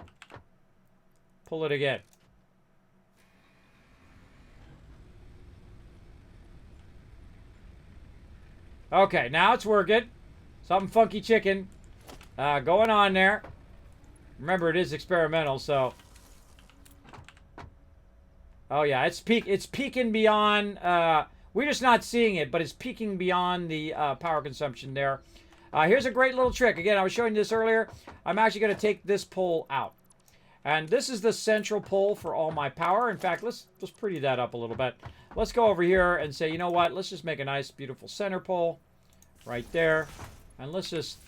Pull it again. Okay, now it's working. Something funky chicken going on there. Remember, it is experimental, so... Oh, yeah, it's peaking beyond... we're just not seeing it, but it's peaking beyond the power consumption there. Here's a great little trick. Again, I was showing you this earlier. I'm actually going to take this pole out. And this is the central pole for all my power. In fact, let's pretty that up a little bit. Let's go over here and say, you know what? Let's just make a nice, beautiful center pole right there. And let's just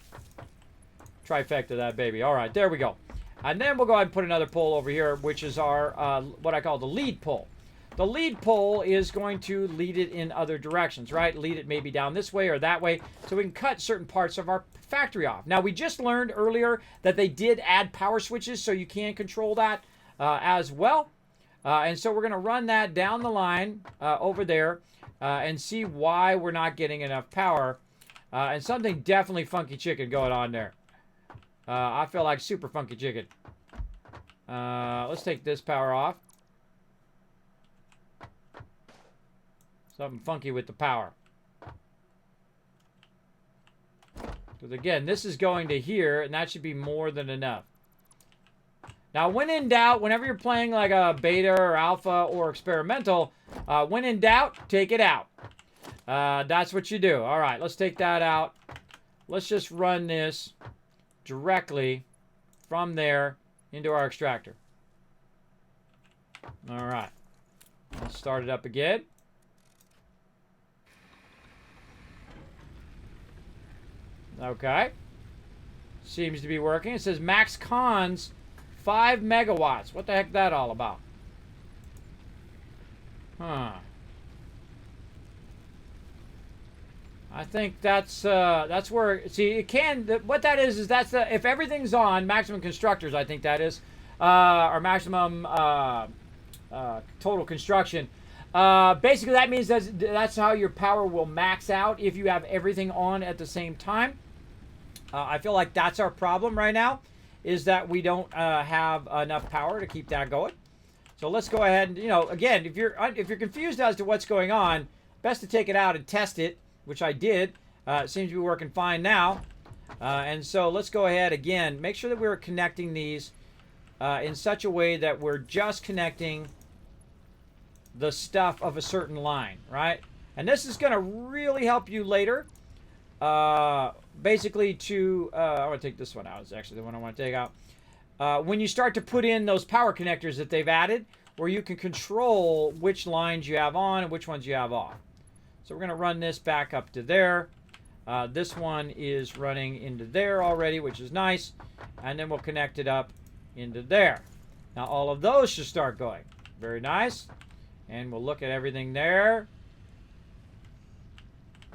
trifecta that baby. All right, there we go. And then we'll go ahead and put another pole over here, which is our, what I call the lead pole. The lead pole is going to lead it in other directions, right? Lead it maybe down this way or that way, so we can cut certain parts of our factory off. Now, we just learned earlier that they did add power switches, so you can control that as well. And so we're going to run that down the line over there and see why we're not getting enough power. And something definitely funky chicken going on there. I feel like super funky chicken. Let's take this power off. Something funky with the power. Because again, this is going to here, and that should be more than enough. Now, when in doubt, whenever you're playing like a beta or alpha or experimental, when in doubt, take it out. That's what you do. All right, let's take that out. Let's just run this directly from there into our extractor. All right. Let's start it up again. Okay. Seems to be working. It says max cons 5 megawatts. What the heck that all about? Huh. I think that's where, see, it can, what that is that's the, if everything's on, maximum constructors, I think that is, or maximum total construction. Basically, that means that's how your power will max out if you have everything on at the same time. I feel like that's our problem right now, is that we don't have enough power to keep that going. So let's go ahead and, you know, again, if you're confused as to what's going on, best to take it out and test it, which I did. It seems to be working fine now. And so let's go ahead again, make sure that we're connecting these in such a way that we're just connecting the stuff of a certain line, right? And this is going to really help you later. Basically to, I want to take this one out. It's actually the one I want to take out. When you start to put in those power connectors that they've added, where you can control which lines you have on and which ones you have off. So we're going to run this back up to there. This one is running into there already, which is nice. And then we'll connect it up into there. Now all of those should start going. Very nice. And we'll look at everything there.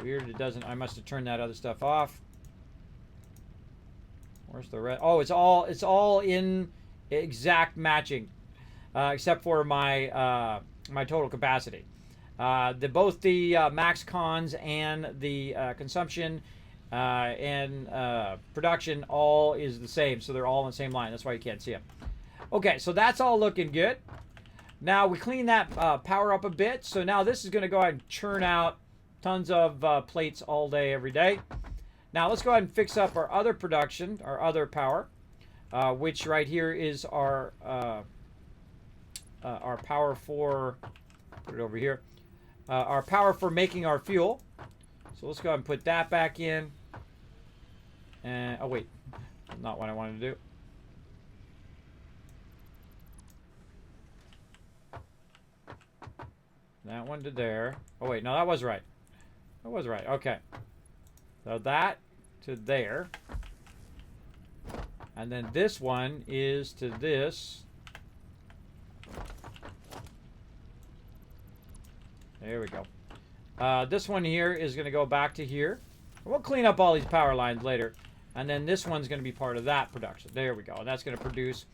Weird, it doesn't. I must have turned that other stuff off. Where's the red? Oh, it's all in exact matching, except for my my total capacity. Both the max cons and the consumption and production all is the same, so they're all on the same line. That's why you can't see them. Okay, so that's all looking good. Now we clean that power up a bit. So now this is going to go ahead and churn out tons of plates all day, every day. Now let's go ahead and fix up our other production, our other power, which right here is our power for, put it over here, our power for making our fuel. So let's go ahead and put that back in. And, oh wait, not what I wanted to do. That one to there. Oh wait, no, that was right. That was right. Okay. So that to there. And then this one is to this. There we go. This one here is going to go back to here. We'll clean up all these power lines later. And then this one's going to be part of that production. There we go. And that's going to produce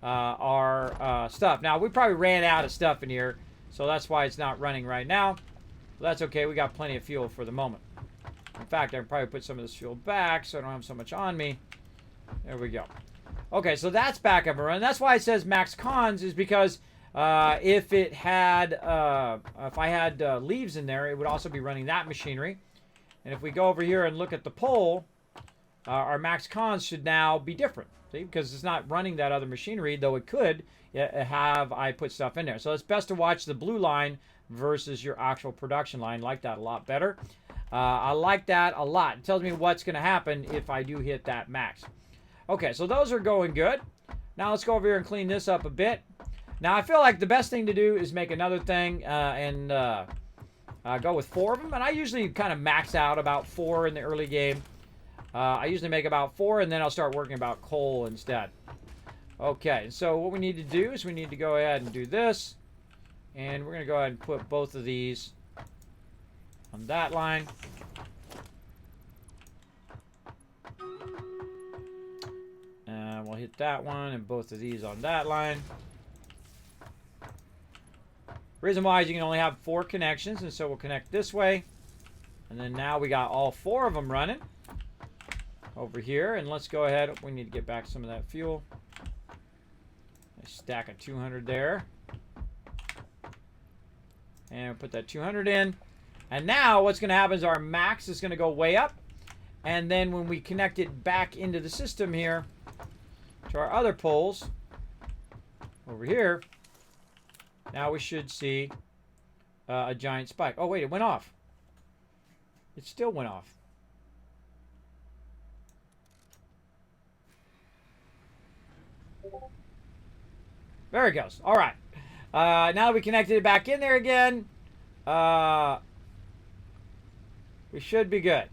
our stuff. Now, we probably ran out of stuff in here. So that's why it's not running right now. But that's okay. We got plenty of fuel for the moment. In fact, I can probably put some of this fuel back so I don't have so much on me. There we go. Okay, so that's back up and running. That's why it says max cons, is because if it had, if I had leaves in there, it would also be running that machinery. And if we go over here and look at the pole, our max cons should now be different. See, because it's not running that other machinery, though it could have I put stuff in there. So it's best to watch the blue line versus your actual production line. I like that a lot better. I like that a lot. It tells me what's going to happen if I do hit that max. Okay, so those are going good. Now let's go over here and clean this up a bit. Now I feel like the best thing to do is make another thing and go with 4 of them. And I usually kind of max out about 4 in the early game. I usually make about 4, and then I'll start working about coal instead. Okay, so what we need to do is we need to go ahead and do this. And we're going to go ahead and put both of these on that line. And we'll hit that one and both of these on that line. Reason why is you can only have 4 connections, and so we'll connect this way. And then now we got all 4 of them running over here. And let's go ahead. We need to get back some of that fuel. A stack of 200 there. And put that 200 in. And now what's going to happen is our max is going to go way up. And then when we connect it back into the system here to our other poles over here, now we should see a giant spike. Oh, wait, it went off. It still went off. There it goes. All right. Now that we connected it back in there again, we should be good.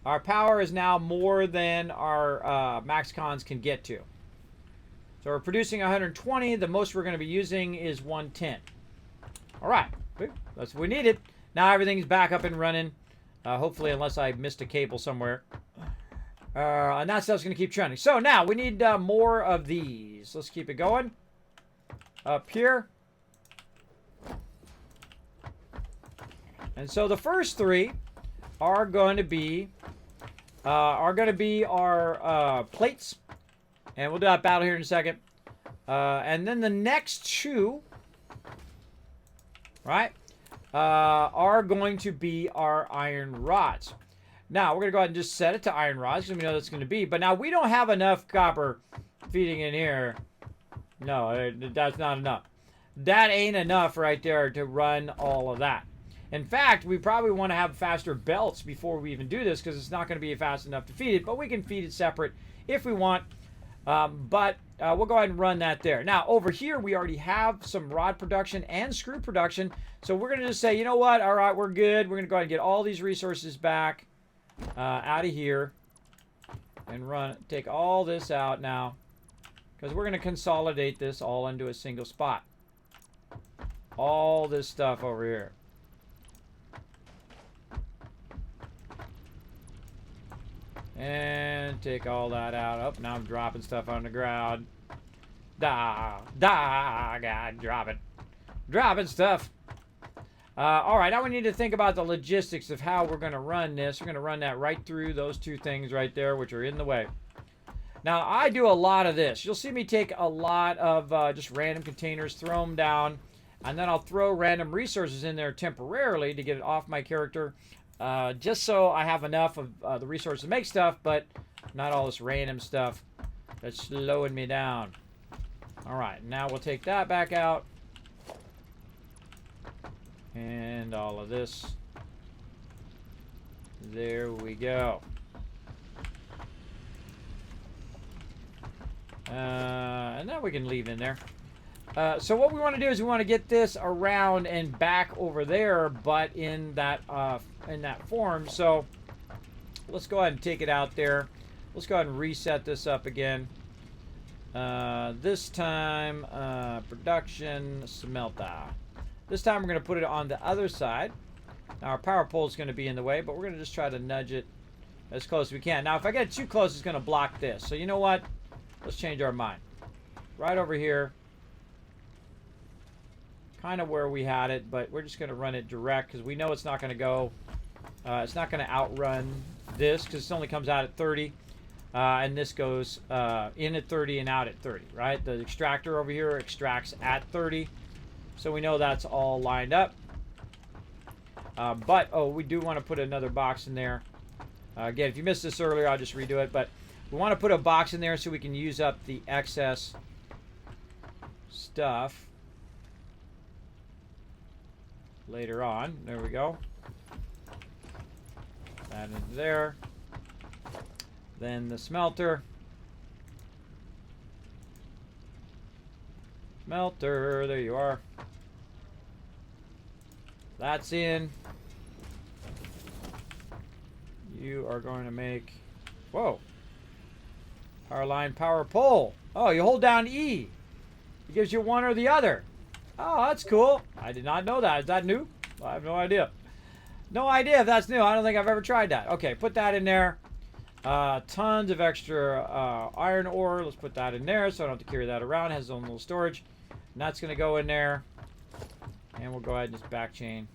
Our power is now more than our max cons can get to. So we're producing 120. The most we're going to be using is 110. All right. That's what we needed. Now everything's back up and running. Hopefully, unless I missed a cable somewhere. And that stuff's going to keep trending. So now we need more of these. Let's keep it going. Up here. And so the first 3 are going to be our plates, and we'll do that battle here in a second. And then the next 2, right, are going to be our iron rods. Now we're gonna go ahead and just set it to iron rods because we know that's going to be. But now we don't have enough copper feeding in here. No, that's not enough. That ain't enough right there to run all of that. In fact, we probably want to have faster belts before we even do this because it's not going to be fast enough to feed it, but we can feed it separate if we want. But we'll go ahead and run that there. Now, over here, we already have some rod production and screw production. So we're going to just say, you know what? All right, we're good. We're going to go ahead and get all these resources back out of here and take all this out now because we're going to consolidate this all into a single spot. All this stuff over here. And take all that out. Oh, now I'm dropping stuff on the ground. God, drop it. Dropping stuff. All right, now we need to think about the logistics of how we're going to run this. We're going to run that right through those 2 things right there, which are in the way. Now, I do a lot of this. You'll see me take a lot of just random containers, throw them down, and then I'll throw random resources in there temporarily to get it off my character. Just so I have enough of the resources to make stuff, but not all this random stuff that's slowing me down. All right, now we'll take that back out. And all of this. There we go. And now we can leave in there. So what we want to do is we want to get this around and back over there, but in that form. So let's go ahead and take it out there. Let's go ahead and reset this up again. This time, production smelter. This time we're going to put it on the other side. Now our power pole is going to be in the way, but we're going to just try to nudge it as close as we can. Now if I get it too close, it's going to block this. So you know what? Let's change our mind. Right over here. Kind of where we had it, but we're just going to run it direct because we know it's not going to go. It's not going to outrun this because it only comes out at 30. And this goes in at 30 and out at 30, right? The extractor over here extracts at 30. So we know that's all lined up. But we do want to put another box in there. Again, if you missed this earlier, I'll just redo it. But we want to put a box in there so we can use up the excess stuff later on. There we go. That into there. Then the smelter. Smelter, there you are. That's in. You are going to make, whoa, power line, power pole. Oh, you hold down E. It gives you one or the other. Oh, that's cool. I did not know that. Is that new? I have no idea. No idea if that's new. I don't think I've ever tried that. Okay, put that in there. Tons of extra iron ore. Let's put that in there so I don't have to carry that around. It has its own little storage. And that's going to go in there. And we'll go ahead and just back chain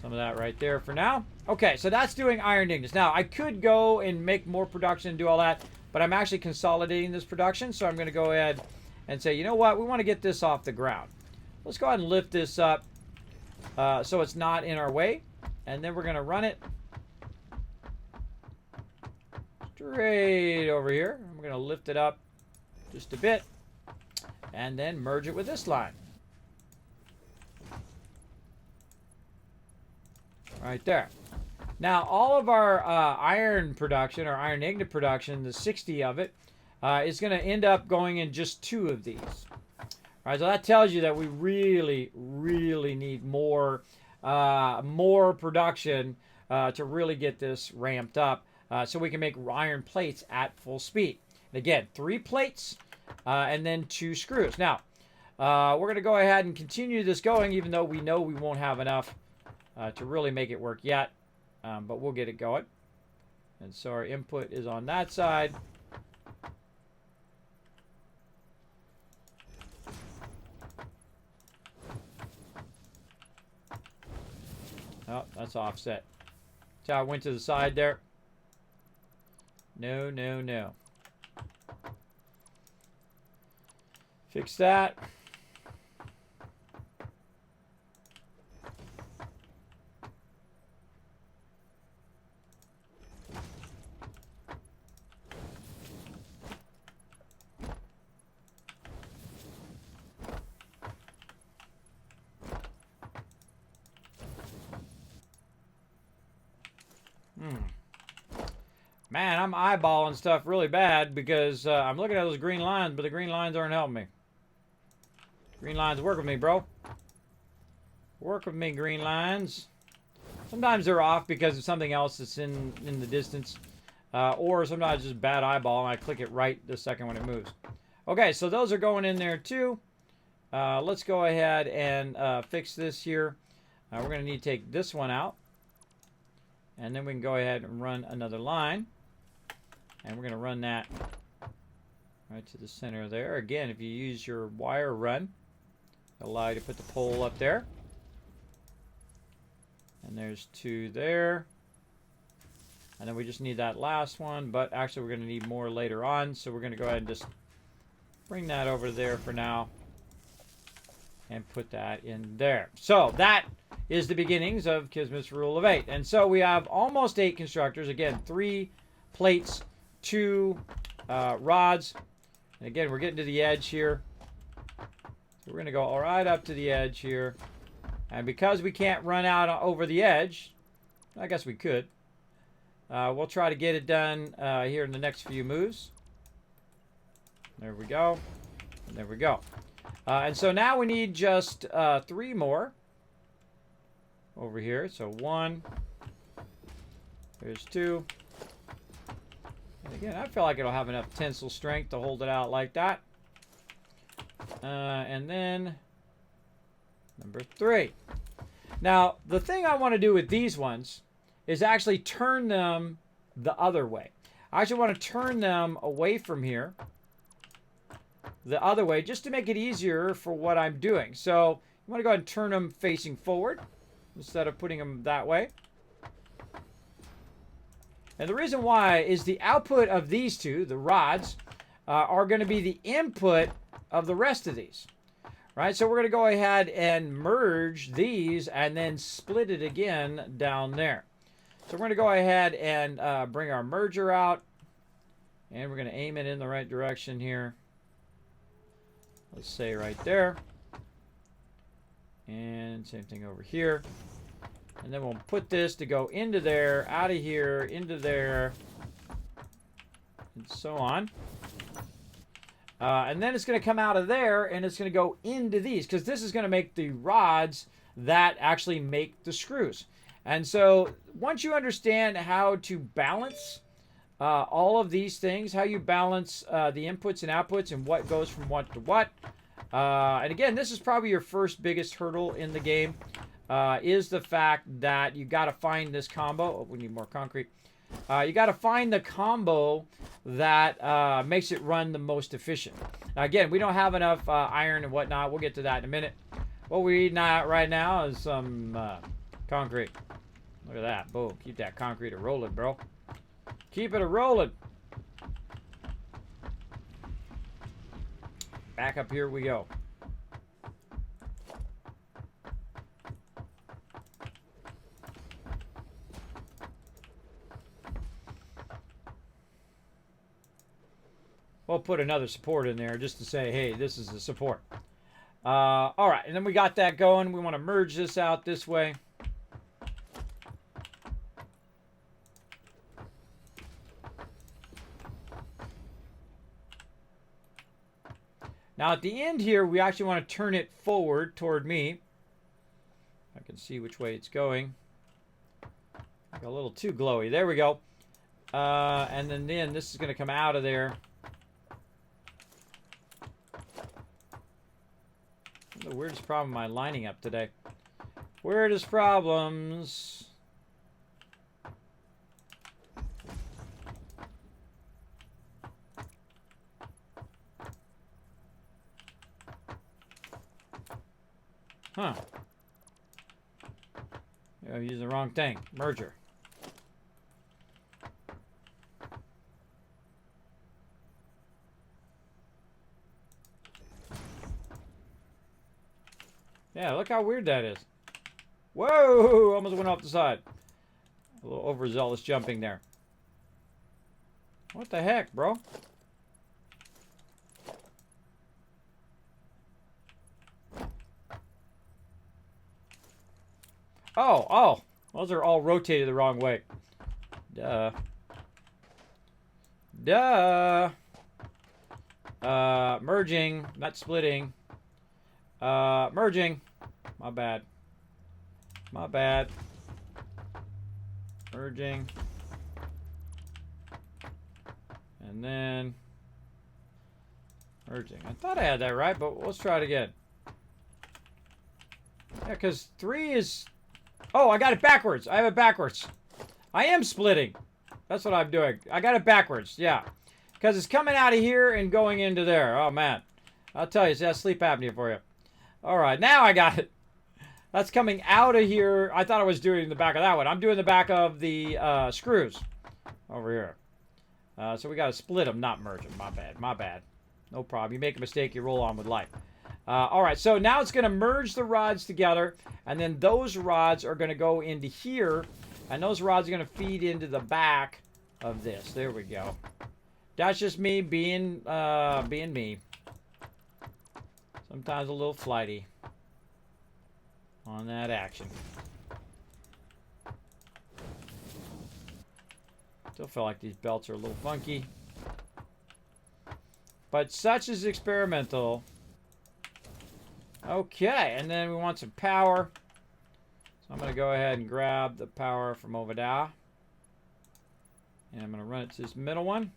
some of that right there for now. Okay, so that's doing iron ingots. Now, I could go and make more production and do all that, but I'm actually consolidating this production. So I'm going to go ahead and say, you know what? We want to get this off the ground. Let's go ahead and lift this up so it's not in our way. And then we're going to run it straight over here. I'm going to lift it up just a bit and then merge it with this line. Right there. Now, all of our iron production, or iron ingot production, the 60 of it, is going to end up going in just 2 of these. All right, so that tells you that we really, really need more production to really get this ramped up so we can make iron plates at full speed. And again, 3 plates and then 2 screws. Now, we're going to go ahead and continue this going, even though we know we won't have enough to really make it work yet, but we'll get it going. And so our input is on that side. Oh, that's offset. So I went to the side there. No, no, no. Fix that. Man, I'm eyeballing stuff really bad because I'm looking at those green lines, but the green lines aren't helping me. Green lines, work with me, bro. Work with me, green lines. Sometimes they're off because of something else that's in the distance. Or sometimes just bad eyeball and I click it right the second when it moves. Okay, so those are going in there too. Let's go ahead and fix this here. We're going to need to take this one out. And then we can go ahead and run another line. And we're going to run that right to the center there. Again, if you use your wire run, it'll allow you to put the pole up there. And there's 2 there. And then we just need that last one. But actually, we're going to need more later on. So we're going to go ahead and just bring that over there for now. And put that in there. So that is the beginnings of Kismet's Rule of 8. And so we have almost 8 constructors. Again, 3 plates, 2 rods. And again, we're getting to the edge here. So we're going to go right up to the edge here. And because we can't run out over the edge, I guess we could. We'll try to get it done here in the next few moves. There we go. And there we go. And so now we need just 3 more over here. So 1. There's 2. And again, I feel like it'll have enough tensile strength to hold it out like that. And then number 3. Now, the thing I want to do with these ones is actually turn them the other way. I actually want to turn them away from here, the other way, just to make it easier for what I'm doing. So you want to go ahead and turn them facing forward instead of putting them that way. And the reason why is the output of these two, the rods, are going to be the input of the rest of these. Right, so we're going to go ahead and merge these and then split it again down there. So we're going to go ahead and bring our merger out. And we're going to aim it in the right direction here. Let's say right there. And same thing over here. And then we'll put this to go into there, out of here, into there, and so on. And then it's going to come out of there, and it's going to go into these, because this is going to make the rods that actually make the screws. And so once you understand how to balance all of these things, how you balance the inputs and outputs and what goes from what to what, and again, this is probably your first biggest hurdle in the game, is the fact that you got to find this combo. Oh, we need more concrete. You got to find the combo that makes it run the most efficient. Now, again, we don't have enough iron and whatnot. We'll get to that in a minute. What we need right now is some concrete. Look at that. Boom. Keep that concrete a-rolling, bro. Keep it a-rolling. Back up here we go. We'll put another support in there just to say, hey, this is the support. All right, and then we got that going. We want to merge this out this way. Now at the end here, we actually want to turn it forward toward me. I can see which way it's going. Got a little too glowy. There we go. And then this is going to come out of there. The weirdest problem am I lining up today? Weirdest problems. Huh. I'm using the wrong thing. Merger. Yeah, look how weird that is. Whoa! Almost went off the side. A little overzealous jumping there. What the heck, bro? Oh! Those are all rotated the wrong way. Duh. Merging, not splitting. Merging. My bad. Merging. And then merging. I thought I had that right, but let's try it again. Yeah, because 3 is... Oh, I got it backwards. I have it backwards. I am splitting. That's what I'm doing. I got it backwards. Yeah. Because it's coming out of here and going into there. Oh, man. I'll tell you, that's sleep apnea for you. All right, now I got it. That's coming out of here. I thought I was doing the back of that one. I'm doing the back of the screws over here. So we got to split them, not merge them. My bad. No problem. You make a mistake, you roll on with life. All right, so now it's going to merge the rods together, and then those rods are going to go into here, and those rods are going to feed into the back of this. There we go. That's just me being me. Sometimes a little flighty on that action. Still feel like these belts are a little funky. But such is experimental. Okay, and then we want some power. So I'm going to go ahead and grab the power from over there. And I'm going to run it to this middle one.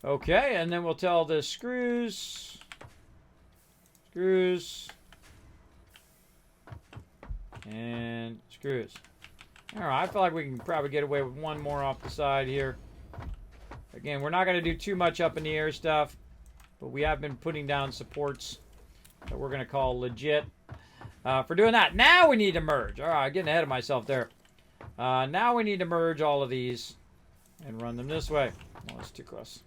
Okay, and then we'll tell the screws, and screws. All right, I feel like we can probably get away with one more off the side here. Again, we're not going to do too much up in the air stuff, but we have been putting down supports that we're going to call legit for doing that. Now we need to merge. All right, getting ahead of myself there. Now we need to merge all of these and run them this way. Oh, that's too close.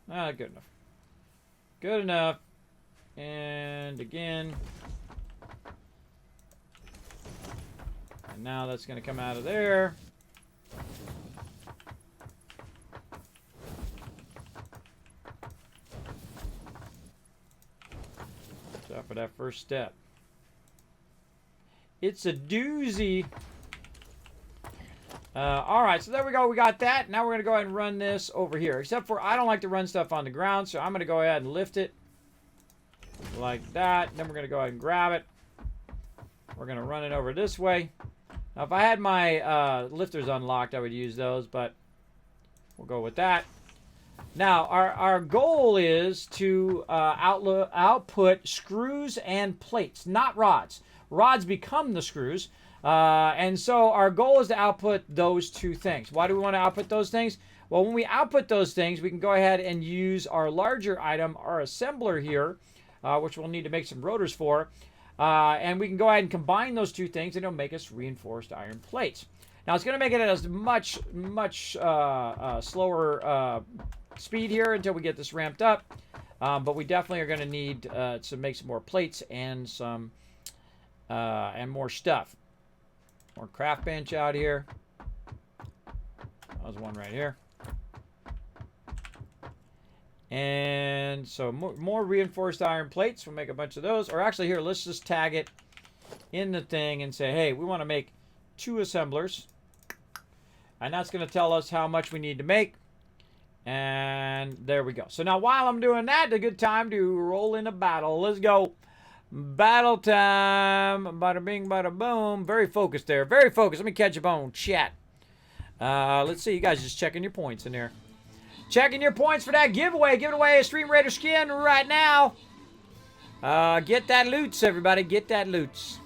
Good enough. Good enough. And again. And now that's going to come out of there. So for that first step. It's a doozy. All right, so there we go. We got that. Now we're going to go ahead and run this over here. Except for I don't like to run stuff on the ground, so I'm going to go ahead and lift it like that. Then we're going to go ahead and grab it. We're going to run it over this way. Now, if I had my lifters unlocked, I would use those, but we'll go with that. Now, our goal is to output screws and plates, not rods. Rods become the screws. And so our goal is to output those two things. Why do we want to output those things? Well, when we output those things, we can go ahead and use our larger item, our assembler here, which we'll need to make some rotors for. And we can go ahead and combine those two things, and it'll make us reinforced iron plates. Now, it's going to make it at a much slower speed here until we get this ramped up. But we definitely are going to need to make some more plates and some and more stuff. More craft bench out here. There's one right here. And so more reinforced iron plates. We'll make a bunch of those. Or actually here, let's just tag it in the thing and say, hey, we want to make 2 assemblers. And that's going to tell us how much we need to make. And there we go. So now while I'm doing that, a good time to roll in a battle. Let's go. Battle time. Bada bing, bada boom. Very focused there. Very focused. Let me catch up on chat. Let's see. You guys just checking your points in there. Checking your points for that giveaway. Giving away a Stream Raider skin right now. Get that loots, everybody. Get that loots.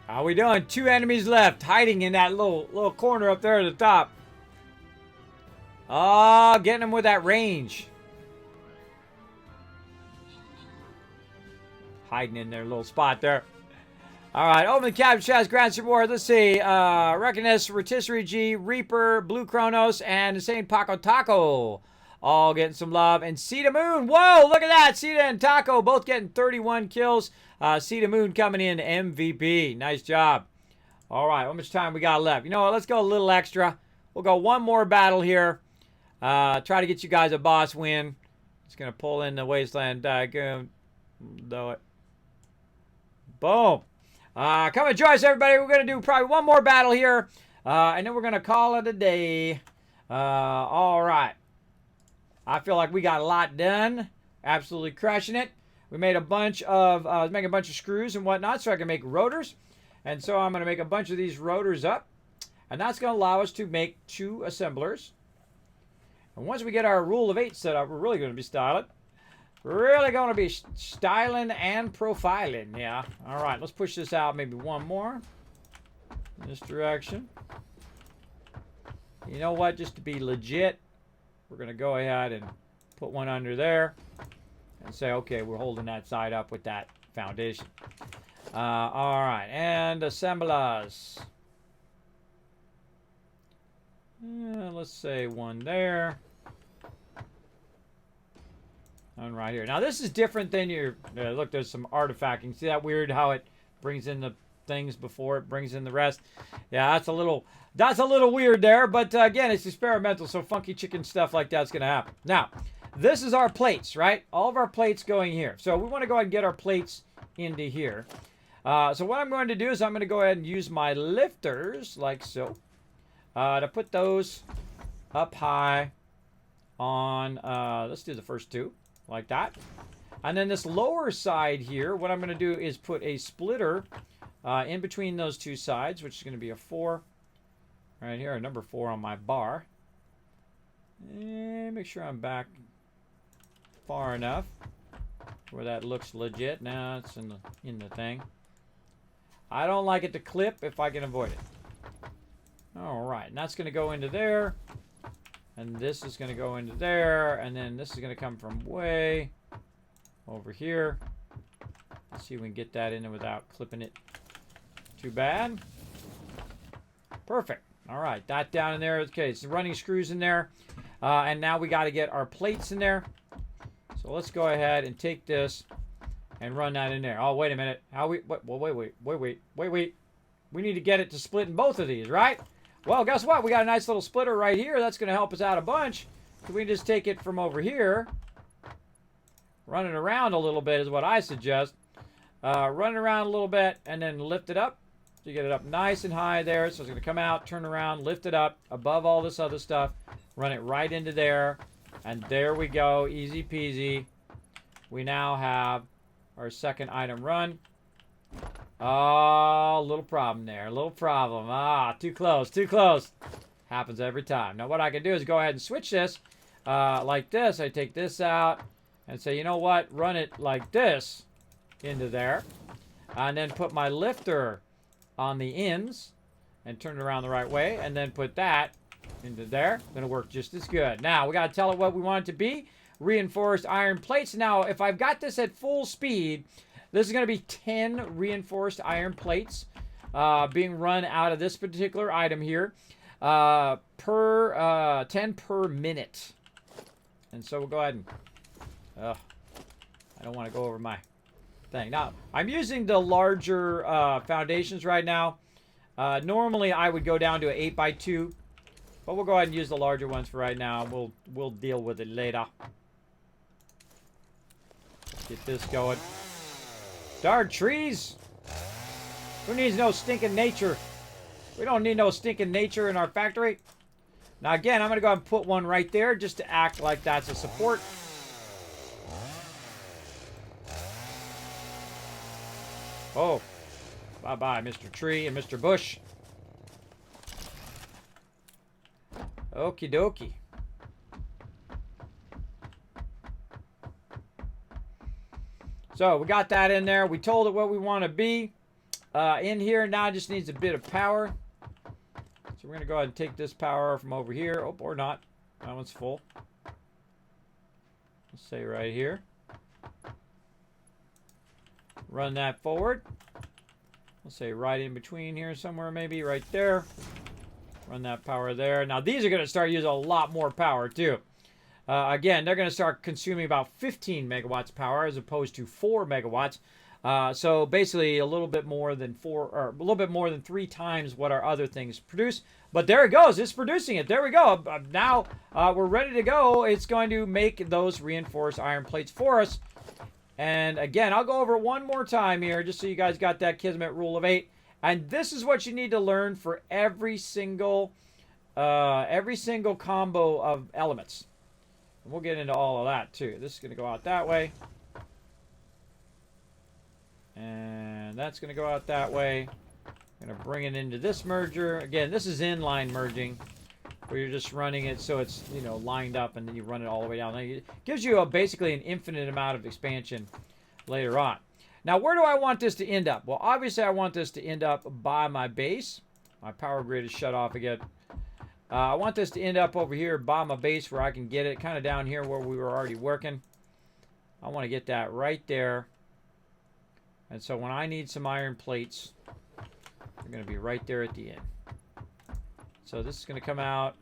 How we doing? 2 enemies left, hiding in that little corner up there at the top. Oh, getting them with that range. Hiding in their little spot there. All right, open the capture chest, grants reward. Let's see. Reckoness, Rotisserie G, Reaper, Blue Chronos, and Insane Paco Taco. All getting some love. And Cedar Moon. Whoa, look at that. Cedar and Taco both getting 31 kills. Cedar Moon coming in MVP. Nice job. All right, how much time we got left? You know what? Let's go a little extra. We'll go one more battle here. Try to get you guys a boss win. Just going to pull in the Wasteland Tycoon. Do it. Boom. Come and join us, everybody. We're going to do probably one more battle here. And then we're going to call it a day. All right. I feel like we got a lot done. Absolutely crushing it. We made a bunch of, I was making a bunch of screws and whatnot so I can make rotors. And so I'm going to make a bunch of these rotors up. And that's going to allow us to make 2 assemblers. And once we get our rule of 8 set up, we're really going to be styling. Really going to be styling and profiling. Yeah. All right. Let's push this out maybe one more. In this direction. You know what? Just to be legit, we're going to go ahead and put one under there. And say, okay, we're holding that side up with that foundation. All right. And assemblers. Let's say one there. And right here. Now this is different than your, look, there's some artifacting. See that weird how it brings in the things before it brings in the rest? Yeah, that's a little weird there, but again, it's experimental, so funky chicken stuff like that's going to happen. Now, this is our plates, right? All of our plates going here. So we want to go ahead and get our plates into here. So what I'm going to do is I'm going to go ahead and use my lifters, like so, to put those up high on, let's do the first two, like that. And then this lower side here, what I'm going to do is put a splitter in between those two sides, which is going to be a 4 right here, a number 4 on my bar. And make sure I'm back far enough where that looks legit. Now it's in the thing. I don't like it to clip if I can avoid it. All right, and that's going to go into there. And this is going to go into there. And then this is going to come from way over here. Let's see if we can get that in there without clipping it too bad. Perfect. All right, that down in there. Okay, it's the running screws in there. And now we got to get our plates in there. So let's go ahead and take this and run that in there. Oh, wait a minute. How we? Wait. We need to get it to split in both of these, right? Well, guess what? We got a nice little splitter right here. That's going to help us out a bunch. So we can just take it from over here, run it around a little bit is what I suggest. Run it around a little bit and then lift it up. So you get it up nice and high there. So it's going to come out, turn around, lift it up above all this other stuff. Run it right into there. And there we go. Easy peasy. We now have our second item run. Oh, little problem there. Little problem. Ah, too close. Too close. Happens every time. Now what I can do is go ahead and switch this like this. I take this out and say, you know what? Run it like this into there. And then put my lifter on the ends and turn it around the right way. And then put that into there. Going to work just as good. Now we got to tell it what we want it to be. Reinforced iron plates. Now if I've got this at full speed, this is going to be 10 reinforced iron plates being run out of this particular item here per 10 per minute. And so we'll go ahead and I don't want to go over my thing. Now I'm using the larger foundations right now. Normally I would go down to an 8x2, but we'll go ahead and use the larger ones for right now. We'll deal with it later. Let's get this going. Darn trees! Who needs no stinking nature? We don't need no stinking nature in our factory. Now again, I'm going to go ahead and put one right there just to act like that's a support. Oh. Bye-bye, Mr. Tree and Mr. Bush. Okie dokie. So we got that in there. We told it what we want to be in here. Now it just needs a bit of power. So we're going to go ahead and take this power from over here. Oh, or not. That one's full. Let's say right here. Run that forward. Let's say right in between here somewhere, maybe right there. Run that power there. Now these are going to start using a lot more power too. Again, they're going to start consuming about 15 megawatts power as opposed to 4 megawatts. So basically a little bit more than 3 times what our other things produce. But there it goes. It's producing it. There we go. Now we're ready to go. It's going to make those reinforced iron plates for us. And again, I'll go over it one more time here just so you guys got that Kismet rule of 8. And this is what you need to learn for every single combo of elements. And we'll get into all of that too. This is going to go out that way. And that's going to go out that way. I'm going to bring it into this merger. Again, this is inline merging, where you're just running it so it's, you know, lined up and then you run it all the way down. It gives you basically an infinite amount of expansion later on. Now, where do I want this to end up? Well, obviously, I want this to end up by my base. My power grid is shut off again. I want this to end up over here by my base where I can get it kind of down here where we were already working. I want to get that right there. And so when I need some iron plates, they're going to be right there at the end. So this is going to come out.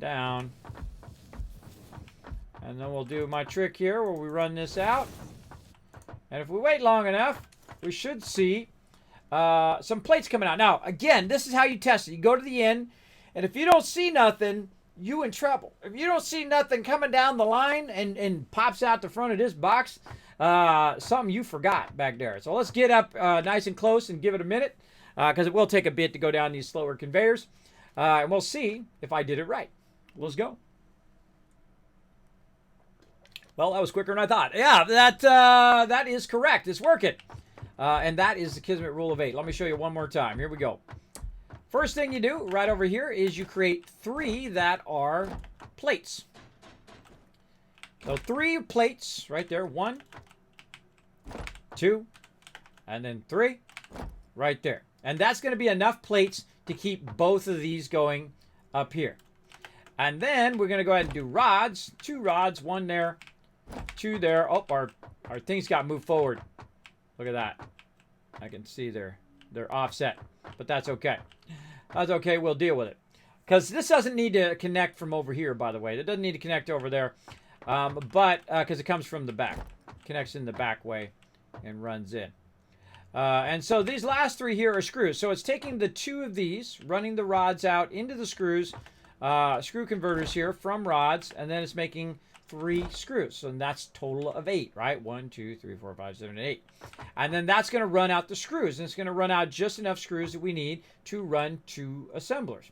down. And then we'll do my trick here where we run this out. And if we wait long enough, we should see some plates coming out. Now, again, this is how you test it. You go to the end, and if you don't see nothing, you in trouble. If you don't see nothing coming down the line and pops out the front of this box, something you forgot back there. So let's get up nice and close and give it a minute, because it will take a bit to go down these slower conveyors. And we'll see if I did it right. Let's go. Well, that was quicker than I thought. Yeah, that is correct. It's working. And that is the Kismet rule of 8. Let me show you one more time. Here we go. First thing you do right over here is you create 3 that are plates. So 3 plates right there. 1, 2, and then 3 right there. And that's going to be enough plates to keep both of these going up here. And then we're going to go ahead and do rods. 2 rods, 1 there, 2 there. Oh, our things got moved forward. Look at that. I can see they're offset, but that's okay. That's okay. We'll deal with it. Because this doesn't need to connect from over here, by the way. It doesn't need to connect over there, but because it comes from the back. Connects in the back way and runs in. And so these last 3 here are screws. So it's taking the 2 of these, running the rods out into the screws, screw converters here from rods, and then it's making 3 screws. So that's total of 8, right? 1, 2, 3, 4, 5, 7, 8. And then that's going to run out the screws. And it's going to run out just enough screws that we need to run 2 assemblers.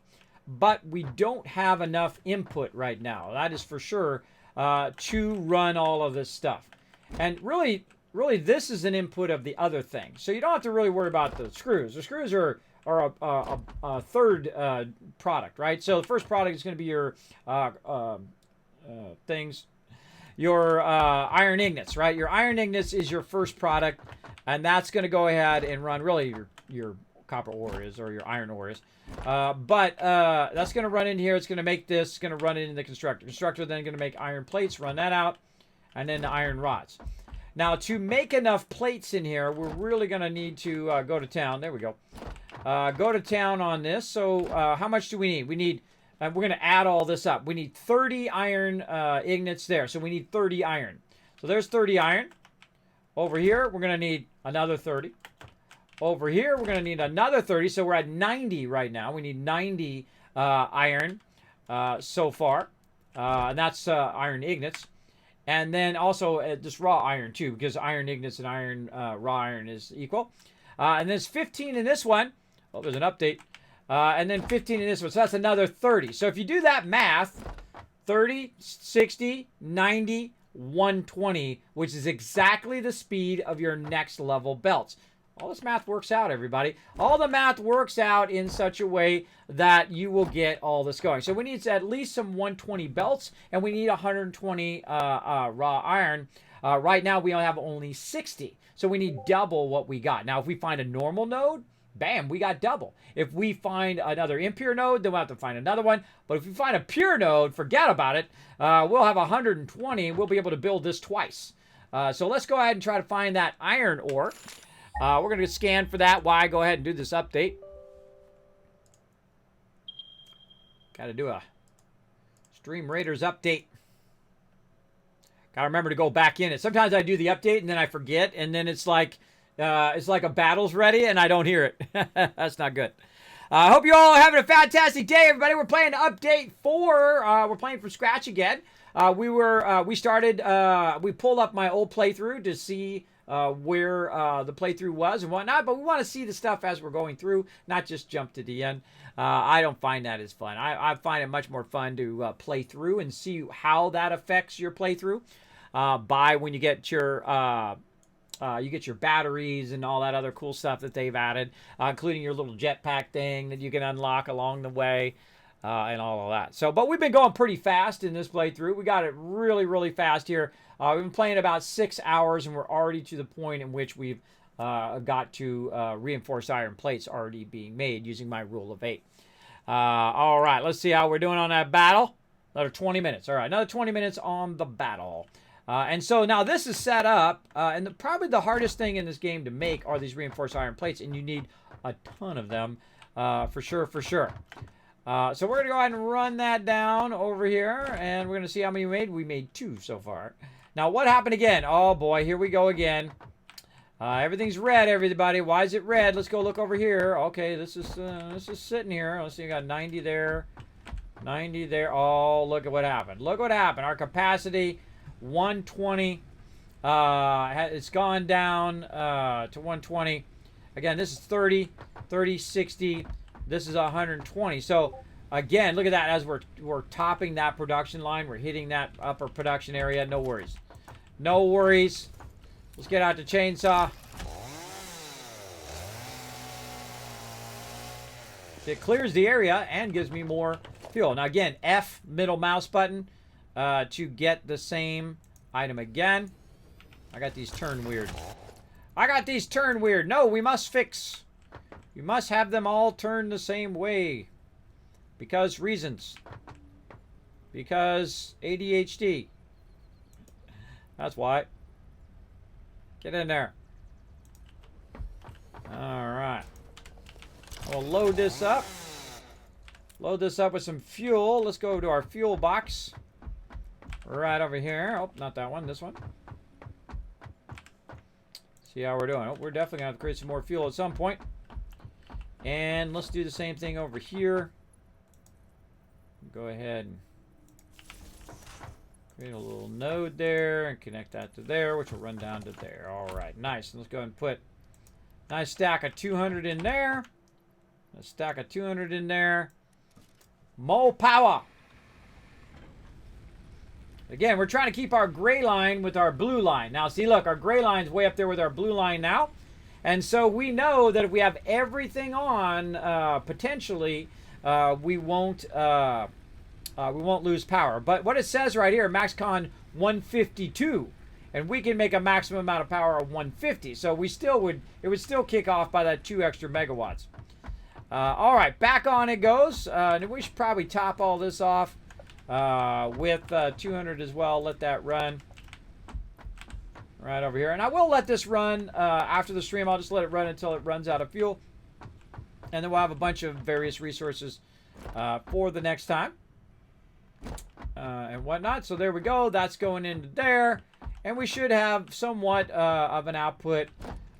But we don't have enough input right now. That is for sure to run all of this stuff. And really, this is an input of the other thing. So you don't have to really worry about the screws. The screws are a third product, right? So the first product is going to be your things, your iron ingots, right? Your iron ingots is your first product, and that's going to go ahead and run really your copper ore is, or your iron ore is. But that's going to run in here. It's going to make this, going to run it in the constructor. Constructor then going to make iron plates, run that out, and then the iron rods. Now, to make enough plates in here, we're really going to need to go to town. There we go. Go to town on this. So how much do we need? We need, we're going to add all this up. We need 30 iron ingots there. So we need 30 iron. So there's 30 iron. Over here, we're going to need another 30. Over here, we're going to need another 30. So we're at 90 right now. We need 90 iron so far. And that's iron ingots. And then also just raw iron too, because iron ingots and iron raw iron is equal. And there's 15 in this one. Oh, there's an update. And then 15 in this one. So that's another 30. So if you do that math, 30, 60, 90, 120, which is exactly the speed of your next level belts. All this math works out, everybody. All the math works out in such a way that you will get all this going. So we need at least some 120 belts, and we need 120 raw iron. Right now, we have only 60. So we need double what we got. Now, if we find a normal node, bam, we got double. If we find another impure node, then we'll have to find another one. But if we find a pure node, forget about it. We'll have 120, and we'll be able to build this twice. So let's go ahead and try to find that iron ore. We're going to scan for that while I go ahead and do this update. Got to do a Stream Raiders update. Got to remember to go back in it. Sometimes I do the update and then I forget, and then it's like a battle's ready and I don't hear it. That's not good. I hope you all are having a fantastic day, everybody. We're playing update 4. We're playing from scratch again. We pulled up my old playthrough to see where the playthrough was and whatnot, but we want to see the stuff as we're going through, not just jump to the end. I don't find that as fun. I find it much more fun to play through and see how that affects your playthrough. By when you get your batteries and all that other cool stuff that they've added, including your little jetpack thing that you can unlock along the way. And all of that. So, but we've been going pretty fast in this playthrough. We got it really, really fast here. We've been playing about 6 hours, and we're already to the point in which we've got to reinforced iron plates already being made using my rule of 8. All right, let's see how we're doing on that battle. Another 20 minutes. All right, another 20 minutes on the battle. And so now this is set up, and probably the hardest thing in this game to make are these reinforced iron plates, and you need a ton of them for sure. So we're going to go ahead and run that down over here, and we're going to see how many we made. We made 2 so far. Now, what happened again? Oh, boy, here we go again. Everything's red, everybody. Why is it red? Let's go look over here. Okay, this is sitting here. Let's see, we got 90 there, 90 there. Oh, look at what happened. Look what happened. Our capacity, 120. It's gone down to 120. Again, this is 30, 30, 60. This is 120. So again, look at that. As we're topping that production line, we're hitting that upper production area. No worries. No worries. Let's get out the chainsaw. It clears the area and gives me more fuel. Now again, F middle mouse button to get the same item again. I got these turn weird. I got these turn weird. No, we must fix. You must have them all turn the same way. Because reasons. Because ADHD. That's why. Get in there. Alright. We'll load this up. Load this up with some fuel. Let's go to our fuel box. Right over here. Oh, not that one. This one. See how we're doing. Oh, we're definitely going to have to create some more fuel at some point. And let's do the same thing over here. Go ahead and create a little node there and connect that to there, which will run down to there. All right, nice. Let's go ahead and put a nice stack of 200 in there. A stack of 200 in there. More power. Again, we're trying to keep our gray line with our blue line. Now, see, look, our gray line's way up there with our blue line now. And so we know that if we have everything on, potentially, we won't lose power. But what it says right here, MaxCon 152, and we can make a maximum amount of power of 150. So we still would, it would still kick off by that 2 extra megawatts. All right, back on it goes. And we should probably top all this off with 200 as well. Let that run. Right over here. And I will let this run after the stream. I'll just let it run until it runs out of fuel. And then we'll have a bunch of various resources for the next time. And whatnot. So there we go. That's going into there. And we should have somewhat of an output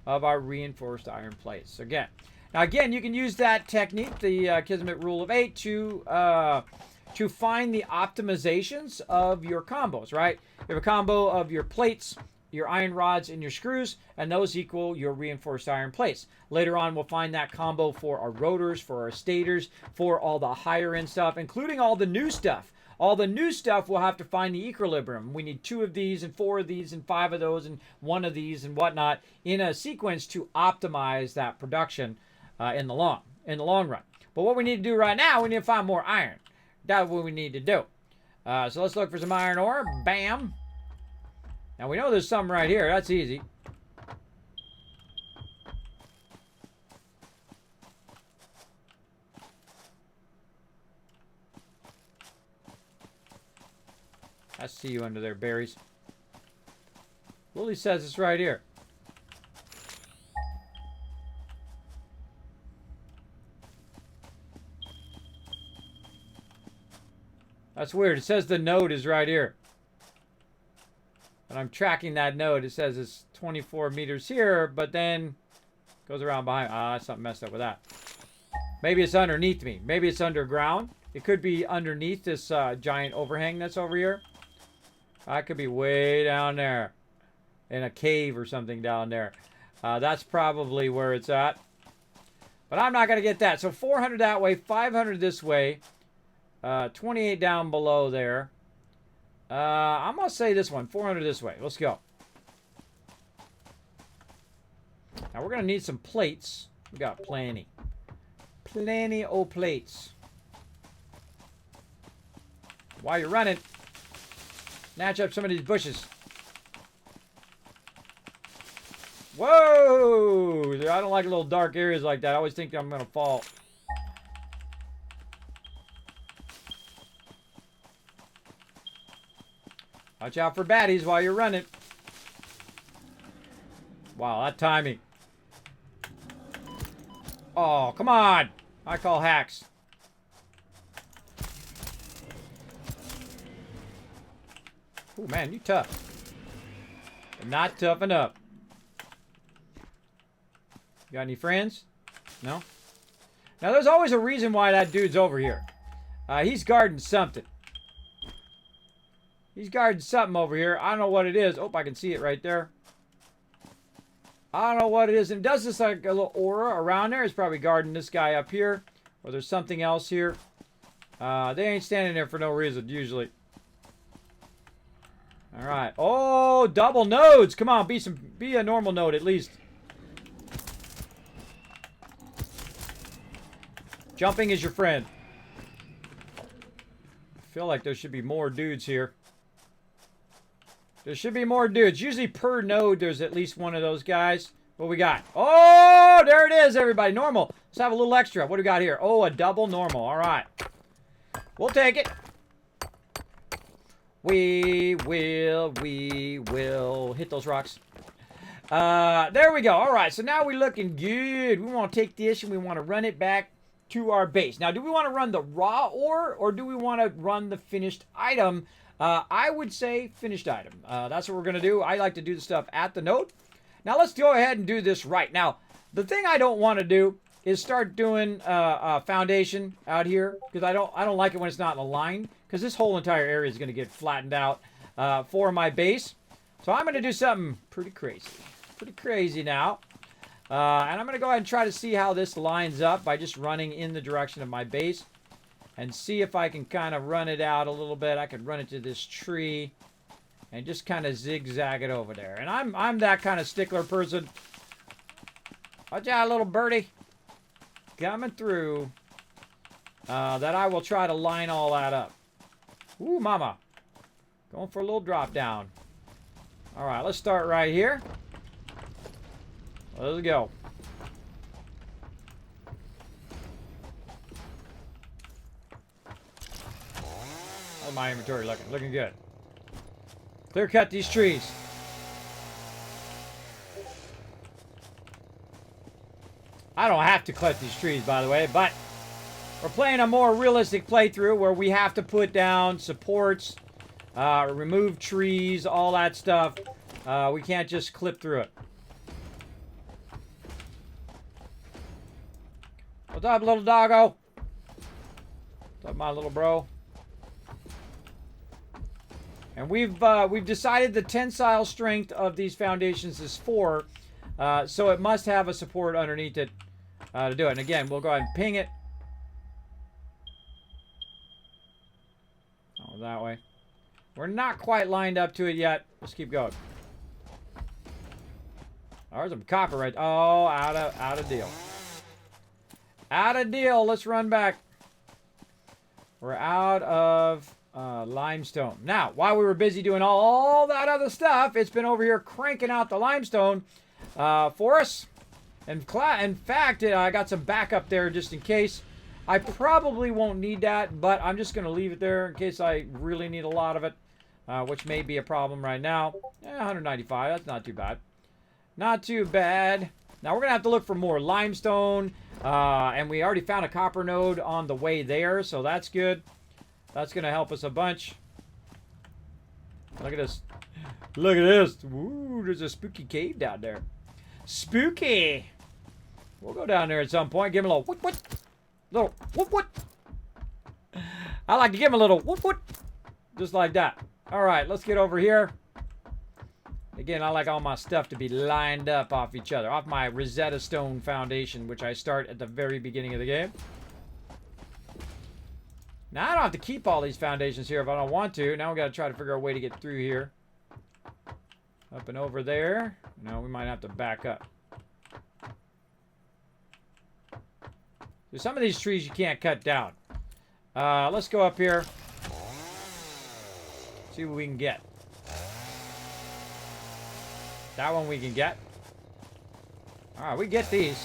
of our reinforced iron plates. Again. Now again, you can use that technique, the Kismet rule of 8, to find the optimizations of your combos, right? You have a combo of your plates, your iron rods, and your screws, and those equal your reinforced iron plates. Later on, we'll find that combo for our rotors, for our stators, for all the higher end stuff, including all the new stuff. All the new stuff, we'll have to find the equilibrium. We need 2 of these, and 4 of these, and 5 of those, and 1 of these, and whatnot, in a sequence to optimize that production in the long run. But what we need to do right now, we need to find more iron. That's what we need to do. So let's look for some iron ore. Bam. Now we know there's some right here. That's easy. I see you under there, berries. Lily says it's right here. That's weird. It says the node is right here. But I'm tracking that node. It says it's 24 meters here, but then goes around behind. Ah, something messed up with that. Maybe it's underneath me. Maybe it's underground. It could be underneath this giant overhang that's over here. I could be way down there in a cave or something down there. That's probably where it's at. But I'm not going to get that. So 400 that way, 500 this way. 28 down below there. I'm going to say this one. 400 this way. Let's go. Now we're going to need some plates. We got plenty. Plenty of plates. While you're running, snatch up some of these bushes. Whoa! I don't like little dark areas like that. I always think I'm going to fall. Watch out for baddies while you're running. Wow, that timing. Oh, come on. I call hacks. Oh, man, you tough. But not tough enough. Got any friends? No? Now, there's always a reason why that dude's over here. He's guarding something. He's guarding something over here. I don't know what it is. Oh, I can see it right there. I don't know what it is. And it does this like a little aura around there. It's probably guarding this guy up here. Or there's something else here. They ain't standing there for no reason, usually. Alright. Oh, double nodes. Come on, be a normal node at least. Jumping is your friend. I feel like there should be more dudes here. There should be more dudes. Usually per node, there's at least one of those guys. What we got? Oh, there it is, everybody. Normal. Let's have a little extra. What do we got here? Oh, a double normal. All right. We'll take it. We will hit those rocks. There we go. All right, so now we're looking good. We want to take this and we want to run it back to our base. Now, do we want to run the raw ore or do we want to run the finished item? I would say finished item. That's what we're going to do. I like to do the stuff at the node. Now, let's go ahead and do this right. Now, the thing I don't want to do is start doing foundation out here because I don't like it when it's not in a line because this whole entire area is going to get flattened out for my base. So I'm going to do something pretty crazy now. And I'm going to go ahead and try to see how this lines up by just running in the direction of my base. And see if I can kind of run it out a little bit. I could run it to this tree. And just kind of zigzag it over there. And I'm that kind of stickler person. Watch out, little birdie. Coming through. That I will try to line all that up. Ooh, mama. Going for a little drop down. Alright, let's start right here. Let's go. How's my inventory looking? Looking good. Clear cut these trees. I don't have to cut these trees, by the way, but we're playing a more realistic playthrough where we have to put down supports, remove trees, all that stuff. We can't just clip through it. What's up, little doggo? What's up, my little bro? And we've decided the tensile strength of these foundations is 4, so it must have a support underneath it to do it. And again, we'll go ahead and ping it. Oh, that way. We're not quite lined up to it yet. Let's keep going. Oh, there's some copper right. Oh, out of deal. Out of deal. Let's run back. We're out of limestone. Now, while we were busy doing all that other stuff, it's been over here cranking out the limestone for us. In fact, I got some backup there just in case. I probably won't need that, but I'm just going to leave it there in case I really need a lot of it, which may be a problem right now. 195, that's not too bad. Not too bad. Now, we're going to have to look for more limestone, and we already found a copper node on the way there, so that's good. That's going to help us a bunch. Look at this. Look at this. Ooh, there's a spooky cave down there. Spooky. We'll go down there at some point. Give him a little what. Little what. I like to give him a little what. Just like that. All right, let's get over here. Again, I like all my stuff to be lined up off each other. Off my Rosetta Stone foundation, which I start at the very beginning of the game. Now, I don't have to keep all these foundations here if I don't want to. Now we got to try to figure out a way to get through here. Up and over there. No, we might have to back up. So some of these trees you can't cut down. Let's go up here. See what we can get. That one we can get. Alright, we get these.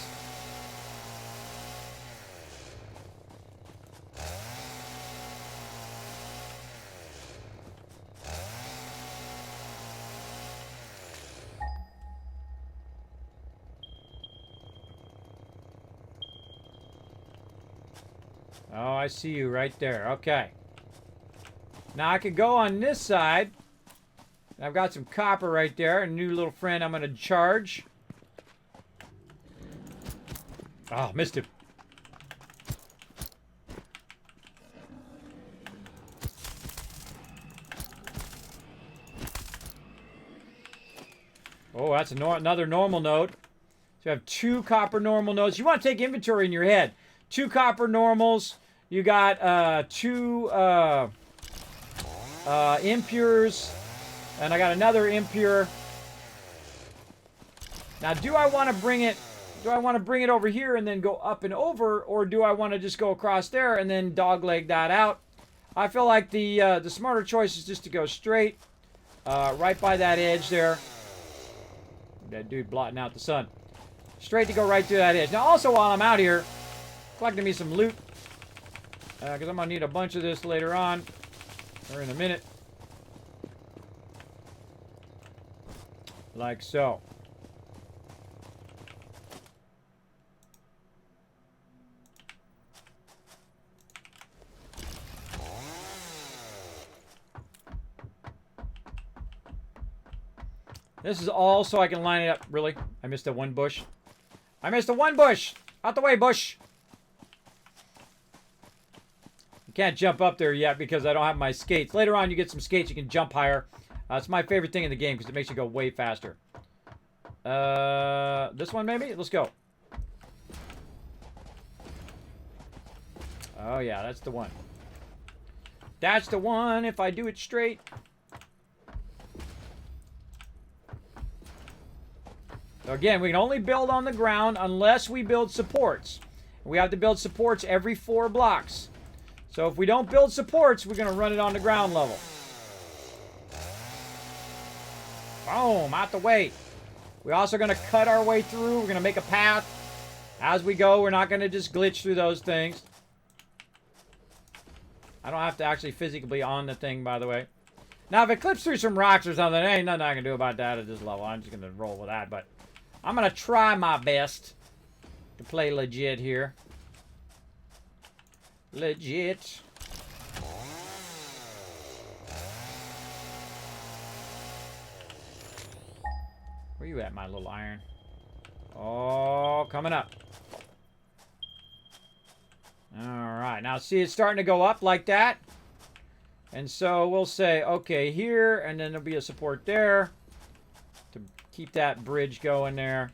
I see you right there. Okay. Now I could go on this side And I've got some copper right there. A new little friend I'm going to charge. Oh, missed him. Oh, that's another normal node. So you have 2 copper normal nodes. You want to take inventory in your head. 2 copper normals. You got 2 impures. And I got another impure. Now, do I want to bring it... Do I want to bring it over here and then go up and over? Or do I want to just go across there and then dogleg that out? I feel like the smarter choice is just to go straight. Right by that edge there. That dude blotting out the sun. Straight to go right through that edge. Now, also, while I'm out here, collecting me some loot. Because I'm going to need a bunch of this later on. Or in a minute. Like so. This is all so I can line it up. Really? I missed a 1 bush. I missed a 1 bush! Out the way, bush! You can't jump up there yet because I don't have my skates. Later on, you get some skates, you can jump higher. It's my favorite thing in the game because it makes you go way faster. This one maybe? Let's go. Oh yeah, that's the one. That's the one if I do it straight. So again, we can only build on the ground unless we build supports. We have to build supports every 4 blocks. So if we don't build supports, we're going to run it on the ground level. Boom, out the way. We're also going to cut our way through. We're going to make a path as we go. We're not going to just glitch through those things. I don't have to actually physically be on the thing, by the way. Now, if it clips through some rocks or something, there ain't nothing I can do about that at this level. I'm just going to roll with that, but I'm going to try my best to play legit here. Legit. Where you at, my little iron? Oh, coming up. Alright, now see it's starting to go up like that. And so we'll say, okay, here, and then there'll be a support there to keep that bridge going there.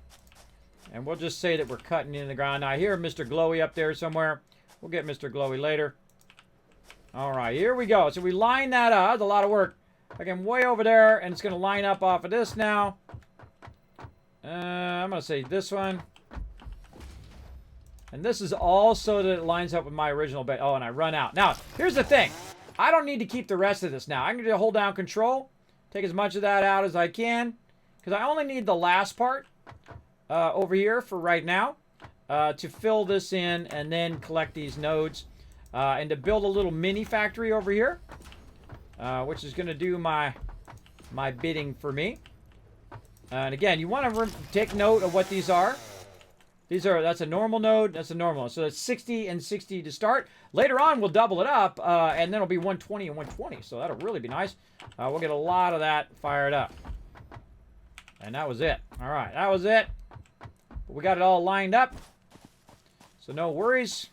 And we'll just say that we're cutting in the ground. Now, I hear Mr. Glowy up there somewhere. We'll get Mr. Glowy later. Alright, here we go. So we line that up. That's a lot of work. I'm way over there, and it's going to line up off of this now. I'm going to say this one. And this is all so that it lines up with my original bed. Oh, and I run out. Now, here's the thing. I don't need to keep the rest of this now. I'm going to hold down control. Take as much of that out as I can. Because I only need the last part over here for right now. To fill this in and then collect these nodes. And to build a little mini factory over here. Which is going to do my bidding for me. And again, you want to take note of what these are. That's a normal node, that's a normal node. So that's 60 and 60 to start. Later on, we'll double it up, and then it'll be 120 and 120. So that'll really be nice. We'll get a lot of that fired up. And that was it. All right, that was it. But we got it all lined up. So no worries.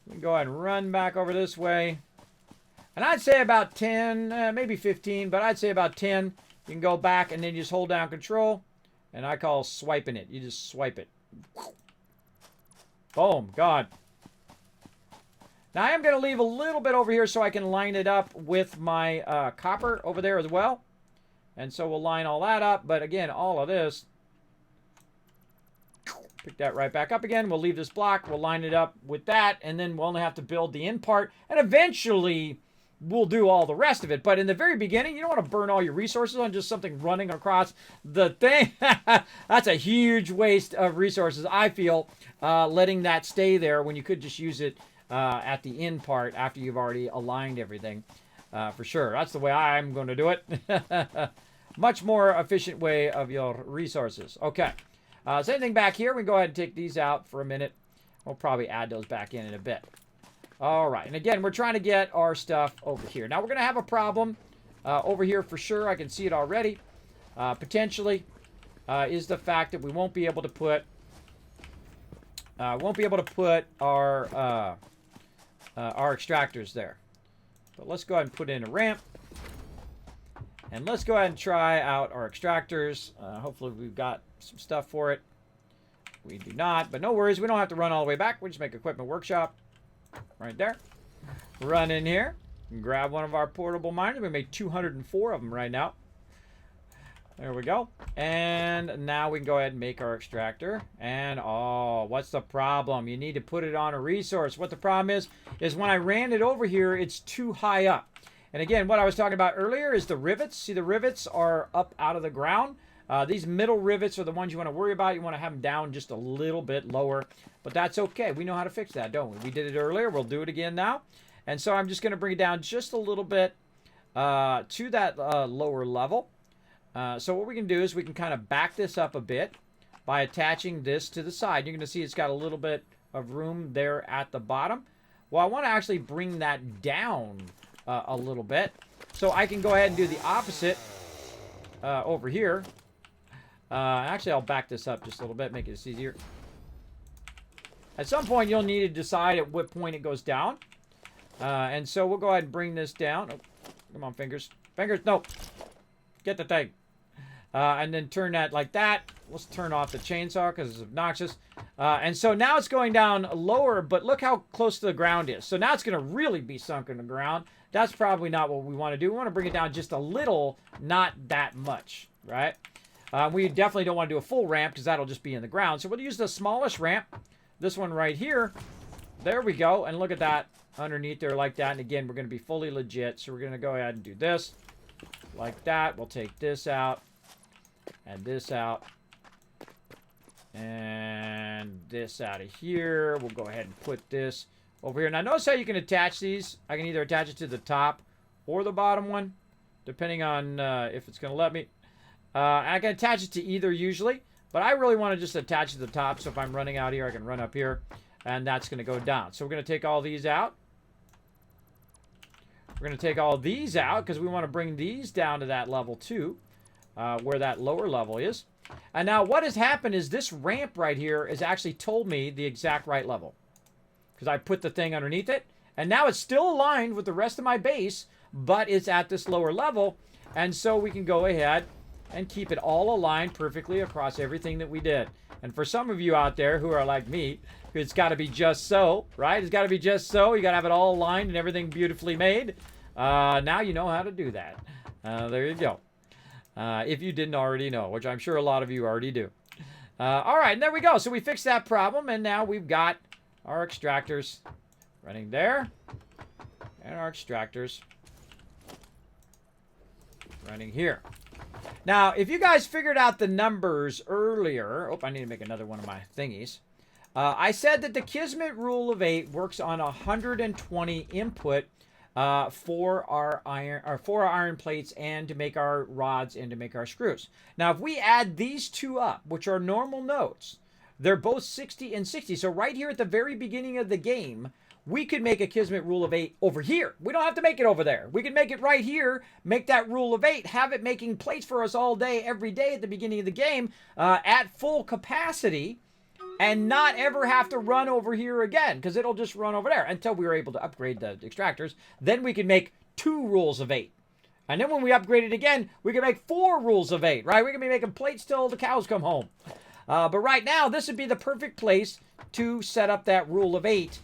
We can go ahead and run back over this way. And I'd say about 10, maybe 15, but I'd say about 10. You can go back and then you just hold down control. And I call swiping it. You just swipe it. Boom. God. Now I am going to leave a little bit over here so I can line it up with my copper over there as well. And so we'll line all that up. But again, all of this. Pick that right back up again. We'll leave this block. We'll line it up with that. And then we'll only have to build the end part. And eventually we'll do all the rest of it. But in the very beginning, you don't want to burn all your resources on just something running across the thing. That's a huge waste of resources, I feel, letting that stay there when you could just use it at the end part after you've already aligned everything. For sure. That's the way I'm going to do it. Much more efficient way of your resources. Okay. Same thing back here. We can go ahead and take these out for a minute. We'll probably add those back in a bit. All right. And again, we're trying to get our stuff over here. Now, we're going to have a problem over here for sure, I can see it already, potentially, is the fact that we won't be able to put our extractors there. But let's go ahead and put in a ramp. And let's go ahead and try out our extractors. Hopefully we've got some stuff for it. We do not, but no worries. We don't have to run all the way back. We just make equipment workshop right there. Run in here and grab one of our portable miners. We made 204 of them right now. There we go. And now we can go ahead and make our extractor. And, oh, what's the problem? You need to put it on a resource. What the problem is when I ran it over here, it's too high up. And again, what I was talking about earlier is the rivets. See, the rivets are up out of the ground. These middle rivets are the ones you want to worry about. You want to have them down just a little bit lower. But that's okay. We know how to fix that, don't we? We did it earlier. We'll do it again now. And so I'm just going to bring it down just a little bit to that lower level. So what we can do is we can kind of back this up a bit by attaching this to the side. You're going to see it's got a little bit of room there at the bottom. Well, I want to actually bring that down a little bit. So I can go ahead and do the opposite over here. Actually, I'll back this up just a little bit, make it easier. At some point, you'll need to decide at what point it goes down. And so we'll go ahead and bring this down. Oh, come on, fingers. Fingers, no. Get the thing. And then turn that like that. Let's turn off the chainsaw because it's obnoxious. And so now it's going down lower, but look how close to the ground is. So now it's going to really be sunk in the ground. That's probably not what we want to do. We want to bring it down just a little, not that much, right? We definitely don't want to do a full ramp because that'll just be in the ground. So we'll use the smallest ramp, this one right here. There we go. And look at that underneath there like that. And again, we're going to be fully legit. So we're going to go ahead and do this like that. We'll take this out and this out and this out of here. We'll go ahead and put this over here. Now notice how you can attach these. I can either attach it to the top or the bottom one, depending on if it's going to let me. I can attach it to either usually, but I really want to just attach it to the top. So if I'm running out here, I can run up here, and that's going to go down. So we're going to take all these out. We're going to take all these out because we want to bring these down to that level too, where that lower level is. And now what has happened is this ramp right here has actually told me the exact right level because I put the thing underneath it. And now it's still aligned with the rest of my base, but it's at this lower level. And so we can go ahead and keep it all aligned perfectly across everything that we did. And for some of you out there who are like me, it's got to be just so, right? It's got to be just so. You got to have it all aligned and everything beautifully made. Now you know how to do that. There you go. If you didn't already know, which I'm sure a lot of you already do. All right, and there we go. So we fixed that problem, and now we've got our extractors running there, and our extractors running here. Now, if you guys figured out the numbers earlier, oh, I need to make another one of my thingies. I said that the Kismet rule of 8 works on 120 input for our iron plates and to make our rods and to make our screws. Now, if we add these two up, which are normal nodes, they're both 60 and 60. So right here at the very beginning of the game, we could make a Kismet rule of 8 over here. We don't have to make it over there. We can make it right here, make that rule of 8, have it making plates for us all day, every day at the beginning of the game at full capacity, and not ever have to run over here again because it'll just run over there until we were able to upgrade the extractors. Then we can make 2 rules of 8. And then when we upgrade it again, we can make 4 rules of 8, right? We can be making plates till the cows come home. But right now, this would be the perfect place to set up that rule of 8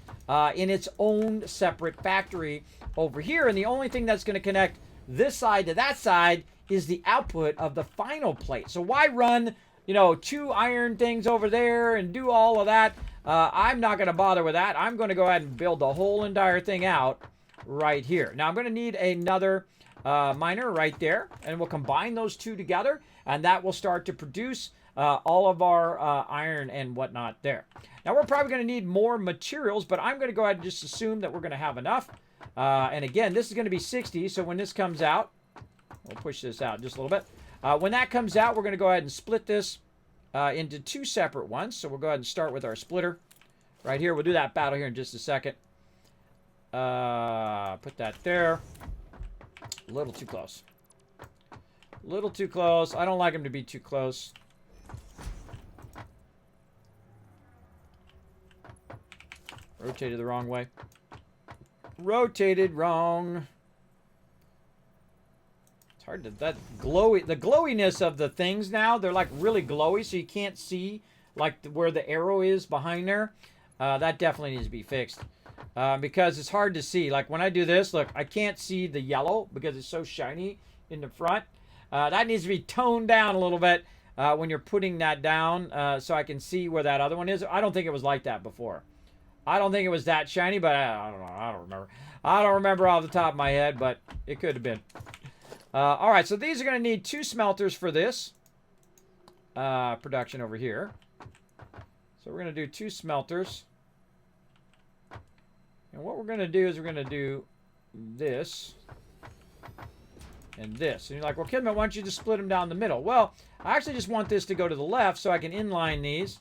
in its own separate factory over here. And the only thing that's going to connect this side to that side is the output of the final plate. So why run, you know, 2 iron things over there and do all of that? I'm not going to bother with that. I'm going to go ahead and build the whole entire thing out right here. Now I'm going to need another miner right there, and we'll combine those 2 together, and that will start to produce all of our iron and whatnot there. Now we're probably going to need more materials, but I'm going to go ahead and just assume that we're going to have enough. And again, this is going to be 60, so when this comes out, we'll push this out just a little bit. When that comes out, we're going to go ahead and split this into 2 separate ones. So we'll go ahead and start with our splitter right here. We'll do that battle here in just a second. Put that there. A little too close. A little too close. I don't like him to be too close. Rotated the wrong way. Rotated wrong. It's hard to... That glowy... The glowiness of the things now, they're like really glowy, so you can't see like where the arrow is behind there. That definitely needs to be fixed. Because it's hard to see. Like when I do this, look, I can't see the yellow because it's so shiny in the front. That needs to be toned down a little bit when you're putting that down so I can see where that other one is. I don't think it was like that before. I don't think it was that shiny, but I don't know. I don't remember. I don't remember off the top of my head, but it could have been. All right, so these are going to need 2 smelters for this production over here. So we're going to do 2 smelters. And what we're going to do is we're going to do this and this. And you're like, well, Kismet, why don't you just split them down the middle? Well, I actually just want this to go to the left so I can inline these.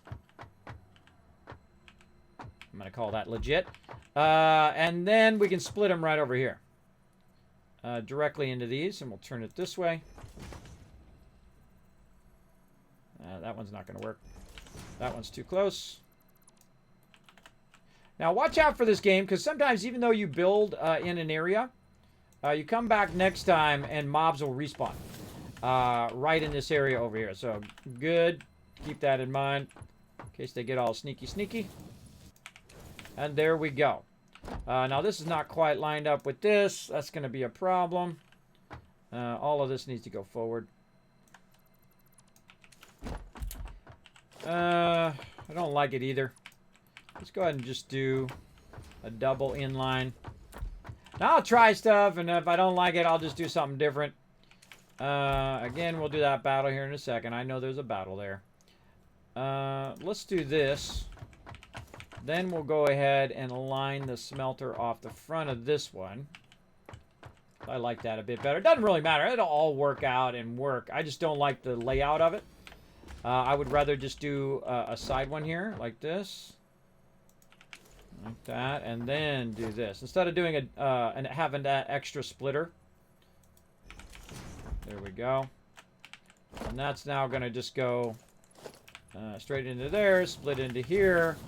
I'm going to call that legit. And then we can split them right over here. Directly into these, and we'll turn it this way. That one's not going to work. That one's too close. Now, watch out for this game, because sometimes even though you build in an area, you come back next time and mobs will respawn right in this area over here. So, good. Keep that in mind in case they get all sneaky. And there we go. Now, this is not quite lined up with this. That's going to be a problem. All of this needs to go forward. I don't like it either. Let's go ahead and just do a double inline. Now I'll try stuff, and if I don't like it, I'll just do something different. Again, we'll do that battle here in a second. I know there's a battle there. Let's do this. Then we'll go ahead and align the smelter off the front of this one. I like that a bit better. It doesn't really matter. It'll all work out and work. I just don't like the layout of it. I would rather just do a side one here, like this. Like that. And then do this. Instead of doing and having that extra splitter. There we go. And that's now going to just go straight into there, split into here.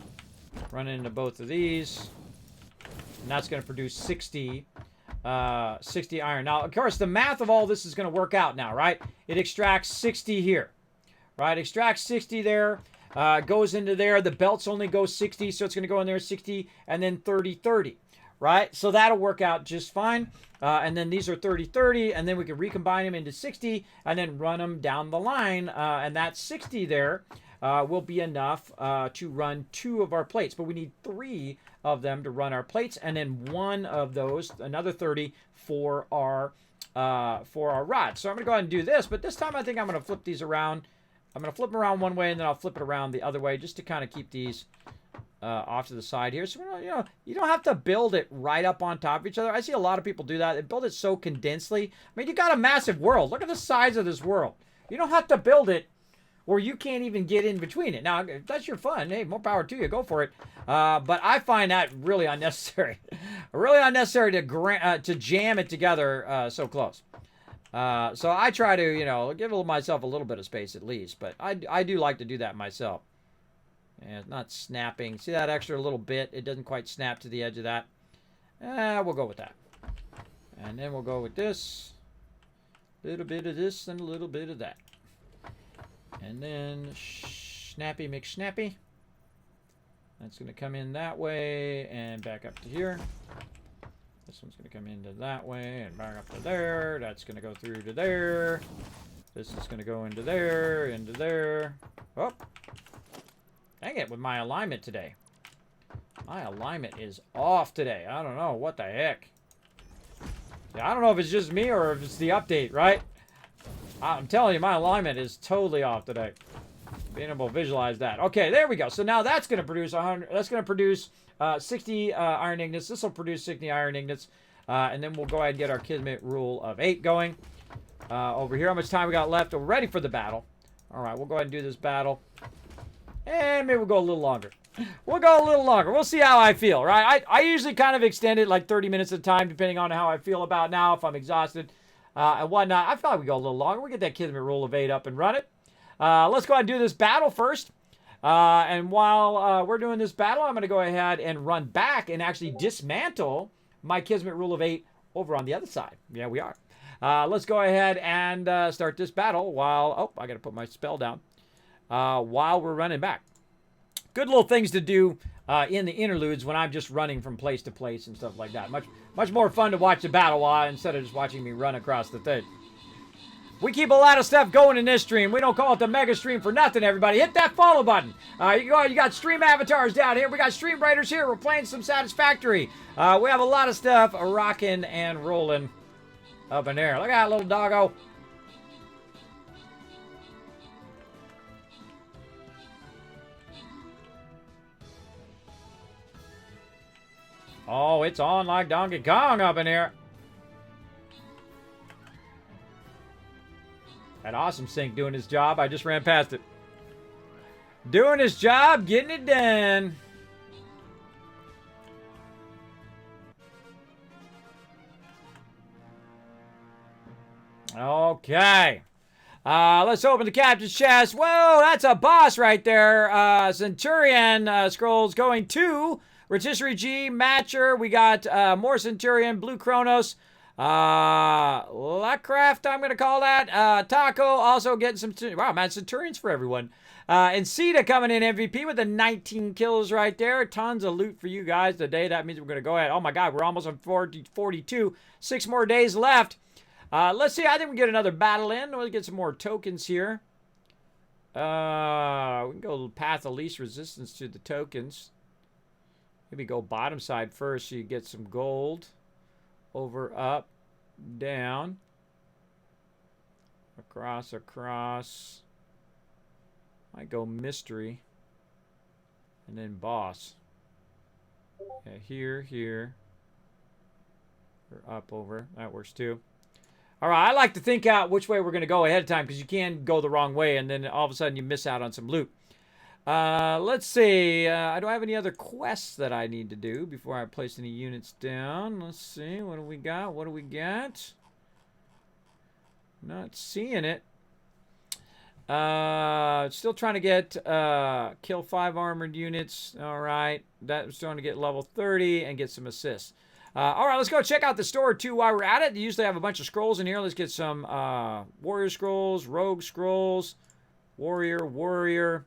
Run into both of these. And that's going to produce 60 iron. Now, of course, the math of all this is going to work out now, right? It extracts 60 here. Right? Extracts 60 there. Goes into there. The belts only go 60, so it's going to go in there 60 and then 30, 30. Right? So that'll work out just fine. And then these are 30, 30, and then we can recombine them into 60 and then run them down the line. And that 60 there will be enough to run 2 of our plates. But we need 3 of them to run our plates, and then 1 of those, another 30, for our rods. So I'm going to go ahead and do this, but this time I think I'm going to flip these around. I'm going to flip them around one way, and then I'll flip it around the other way, just to kind of keep these off to the side here. So, you don't have to build it right up on top of each other. I see a lot of people do that. They build it so condensedly. I mean, you got a massive world. Look at the size of this world. You don't have to build it where you can't even get in between it. Now, if that's your fun, hey, more power to you. Go for it. But I find that really unnecessary. Really unnecessary to jam it together so close. So I try to, give myself a little bit of space at least. But I do like to do that myself. And it's not snapping. See that extra little bit? It doesn't quite snap to the edge of that. We'll go with that. And then we'll go with this. A little bit of this and a little bit of that. And then snappy McSnappy. That's going to come in that way and back up to here. This one's going to come into that way and back up to there. That's going to go through to there. This is going to go into there. Oh. Dang it with my alignment today. My alignment is off today. I don't know. What the heck? Yeah, I don't know if it's just me or if it's the update, right? I'm telling you, my alignment is totally off today. Being able to visualize that. Okay, there we go. So now that's going to produce 100. That's going to produce 60 iron ingots. This will produce 60 iron ingots, and then we'll go ahead and get our Kismet rule of 8 going over here. How much time we got left? We're ready for the battle. All right, we'll go ahead and do this battle, and maybe we'll go a little longer. We'll go a little longer. We'll see how I feel. Right? I usually kind of extend it like 30 minutes at a time, depending on how I feel about now. If I'm exhausted. and whatnot. I feel like we go a little longer. We get that Kismet rule of 8 up and run it. Let's go ahead and do this battle first. And while we're doing this battle, I'm going to go ahead and run back and actually dismantle my Kismet rule of 8 over on the other side. Yeah, we are. Let's go ahead and start this battle while... Oh, I got to put my spell down. While we're running back. Good little things to do in the interludes when I'm just running from place to place and stuff like that. Much more fun to watch the battle while instead of just watching me run across the thing. We keep a lot of stuff going in this stream. We don't call it the mega stream for nothing, everybody. Hit that follow button. You got stream avatars down here. We got stream writers here. We're playing some Satisfactory. We have a lot of stuff rocking and rolling up in there. Look at that little doggo. Oh, it's on like Donkey Kong up in here. That awesome sink doing his job. I just ran past it. Doing his job, getting it done. Okay. Let's open the captain's chest. Whoa, that's a boss right there. Centurion scrolls going to Rotisserie G, Matcher. We got more Centurion, Blue Chronos. Lacraft, I'm going to call that. Taco also getting some... Wow, man, Centurions for everyone. And Sita coming in MVP with the 19 kills right there. Tons of loot for you guys today. That means we're going to go ahead. Oh, my God, we're almost on 42. 6 more days left. Let's see. I think we get another battle in. We'll get some more tokens here. We can go path of least resistance to the tokens. Maybe go bottom side first so you get some gold. Over, up, down. Across. Might go mystery. And then boss. Yeah, here. Or up, over. That works too. All right, I like to think out which way we're going to go ahead of time because you can go the wrong way and then all of a sudden you miss out on some loot. Let's see. I don't have any other quests that I need to do before I place any units down. Let's see. What do we got? Not seeing it. Still trying to get kill 5 armored units. All right. That's trying to get level 30 and get some assists. All right, let's go check out the store, too, while we're at it. They usually have a bunch of scrolls in here. Let's get some warrior scrolls, rogue scrolls, warrior,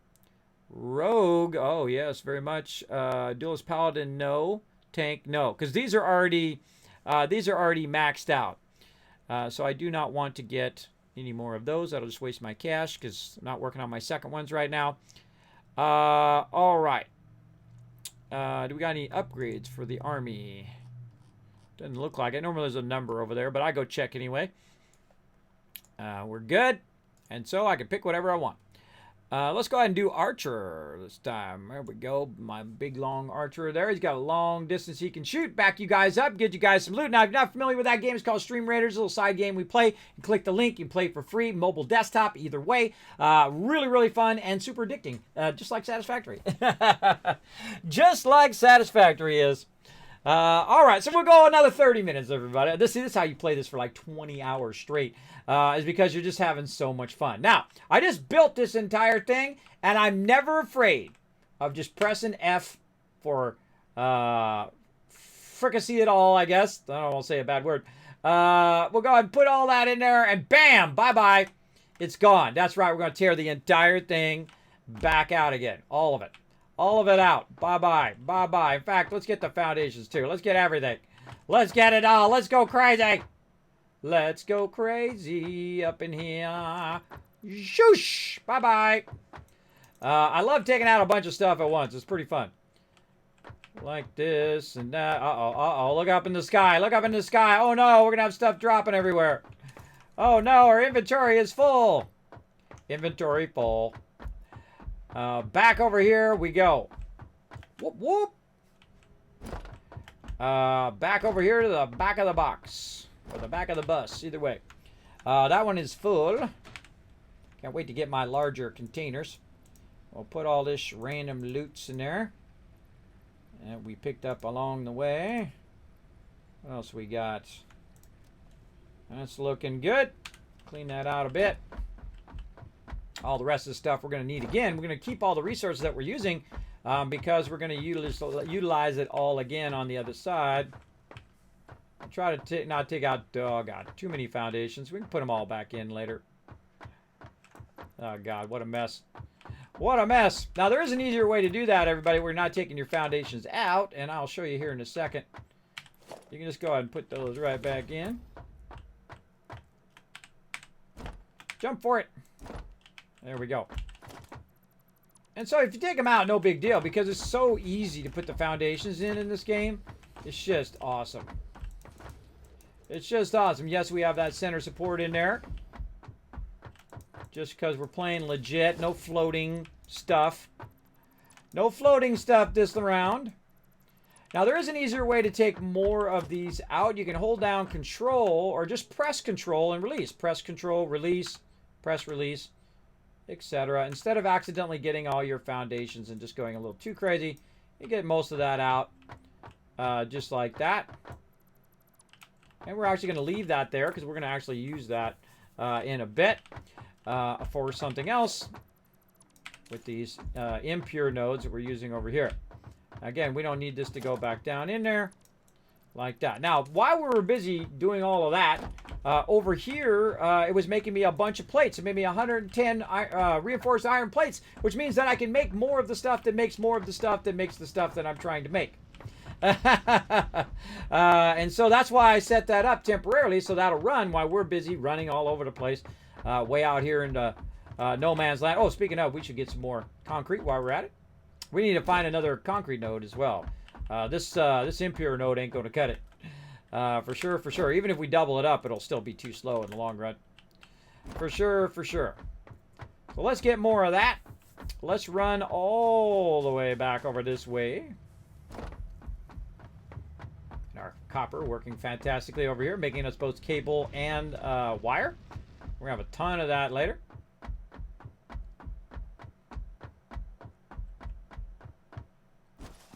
rogue. Oh, yes, very much. Duelist paladin, no. Tank, no. Because these are already maxed out. So I do not want to get any more of those. That'll just waste my cash because I'm not working on my second ones right now. All right. Do we got any upgrades for the army? Doesn't look like it. Normally there's a number over there, but I go check anyway. We're good. And so I can pick whatever I want. Let's go ahead and do Archer this time. There we go. My big, long Archer there. He's got a long distance he can shoot. Back you guys up. Get you guys some loot. Now, if you're not familiar with that game, it's called Stream Raiders. A little side game we play. You click the link. You can play it for free. Mobile, desktop, either way. Really, really fun and super addicting. Just like Satisfactory. Just like Satisfactory is. All right, so we'll go another 30 minutes, everybody. This is how you play this for like 20 hours straight, is because you're just having so much fun. Now, I just built this entire thing, and I'm never afraid of just pressing F for fricassee it all, I guess. I don't want to say a bad word. We'll go ahead and put all that in there, and bam, bye-bye. It's gone. That's right, we're going to tear the entire thing back out again, all of it. All of it out. Bye-bye. Bye-bye. In fact, let's get the foundations, too. Let's get everything. Let's get it all. Let's go crazy. Let's go crazy up in here. Shoosh. Bye-bye. I love taking out a bunch of stuff at once. It's pretty fun. Like this and that. Uh-oh. Look up in the sky. Look up in the sky. Oh, no. We're going to have stuff dropping everywhere. Oh, no. Our inventory is full. Inventory full. Back over here we go. Whoop, whoop. Back over here to the back of the box. Or the back of the bus. Either way. That one is full. Can't wait to get my larger containers. We'll put all this random loots in there. And we picked up along the way. What else we got? That's looking good. Clean that out a bit. All the rest of the stuff we're going to need again. We're going to keep all the resources that we're using because we're going to utilize it all again on the other side. I'll try to not take out, oh God, too many foundations. We can put them all back in later. Oh God, what a mess. What a mess. Now there is an easier way to do that, everybody. We're not taking your foundations out, and I'll show you here in a second. You can just go ahead and put those right back in. Jump for it. There we go. And so if you take them out, no big deal, because it's so easy to put the foundations in this game. It's just awesome. It's just awesome. Yes, we have that center support in there. Just because we're playing legit. No floating stuff. No floating stuff this round. Now, there is an easier way to take more of these out. You can hold down Control or just press Control and release. Press Control, release, press release, etc. Instead of accidentally getting all your foundations and just going a little too crazy, you get most of that out just like that. And we're actually going to leave that there because we're going to actually use that in a bit for something else with these impure nodes that we're using over here. Again, we don't need this to go back down in there like that. Now, while we were busy doing all of that, over here, it was making me a bunch of plates. It made me 110 reinforced iron plates, which means that I can make more of the stuff that makes more of the stuff that makes the stuff that I'm trying to make. And so that's why I set that up temporarily, so that'll run while we're busy running all over the place, way out here in no man's land. Oh, speaking of, we should get some more concrete while we're at it. We need to find another concrete node as well. This impure node ain't going to cut it. For sure, for sure. Even if we double it up, it'll still be too slow in the long run. For sure, for sure. So let's get more of that. Let's run all the way back over this way. And our copper working fantastically over here, making us both cable and wire. We're going to have a ton of that later.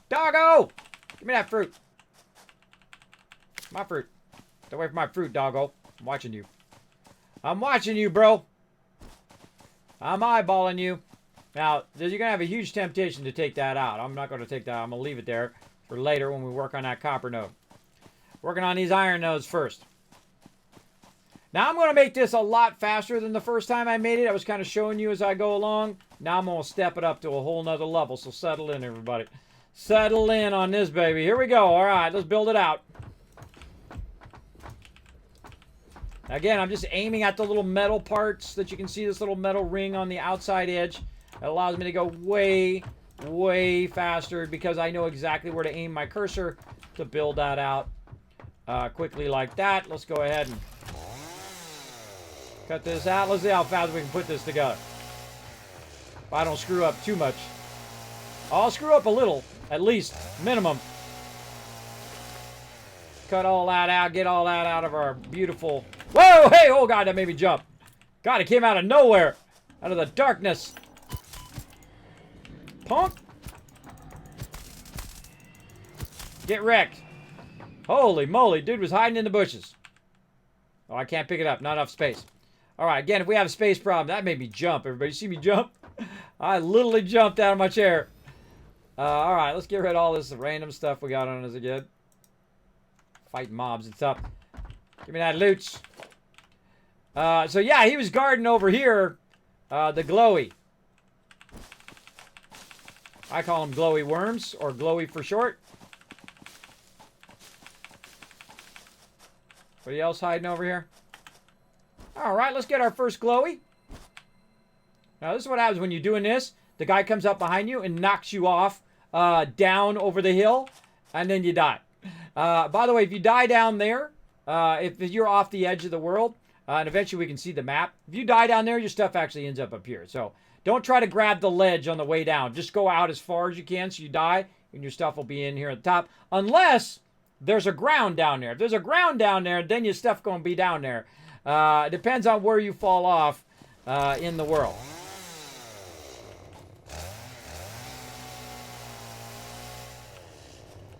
Doggo! Give me that fruit. My fruit. Get away from my fruit, doggo. I'm watching you. I'm watching you, bro. I'm eyeballing you. Now, you're going to have a huge temptation to take that out. I'm not going to take that out. I'm going to leave it there for later when we work on that copper node. Working on these iron nodes first. Now, I'm going to make this a lot faster than the first time I made it. I was kind of showing you as I go along. Now, I'm going to step it up to a whole nother level. So, settle in, everybody. Settle in on this, baby. Here we go. All right, let's build it out. Again, I'm just aiming at the little metal parts that you can see, this little metal ring on the outside edge. It allows me to go way, way faster because I know exactly where to aim my cursor to build that out quickly like that. Let's go ahead and cut this out. Let's see how fast we can put this together. If I don't screw up too much. I'll screw up a little, at least, minimum. Cut all that out, get all that out of our beautiful... Whoa, hey, oh God, that made me jump. God, it came out of nowhere, out of the darkness. Punk. Get wrecked. Holy moly, dude was hiding in the bushes. Oh, I can't pick it up, not enough space. All right, again, if we have a space problem, that made me jump. Everybody see me jump? I literally jumped out of my chair. All right, let's get rid of all this random stuff we got on us again. Fighting mobs and stuff. Give me that loot. So yeah, he was guarding over here, the glowy. I call them glowy worms, or glowy for short. Anybody else hiding over here? All right, let's get our first glowy. Now this is what happens when you're doing this. The guy comes up behind you and knocks you off down over the hill, and then you die. By the way, if you die down there, if you're off the edge of the world, and eventually we can see the map, if you die down there, your stuff actually ends up here. So don't try to grab the ledge on the way down. Just go out as far as you can so you die, and your stuff will be in here at the top. Unless there's a ground down there. If there's a ground down there, then your stuff going to be down there. It depends on where you fall off in the world.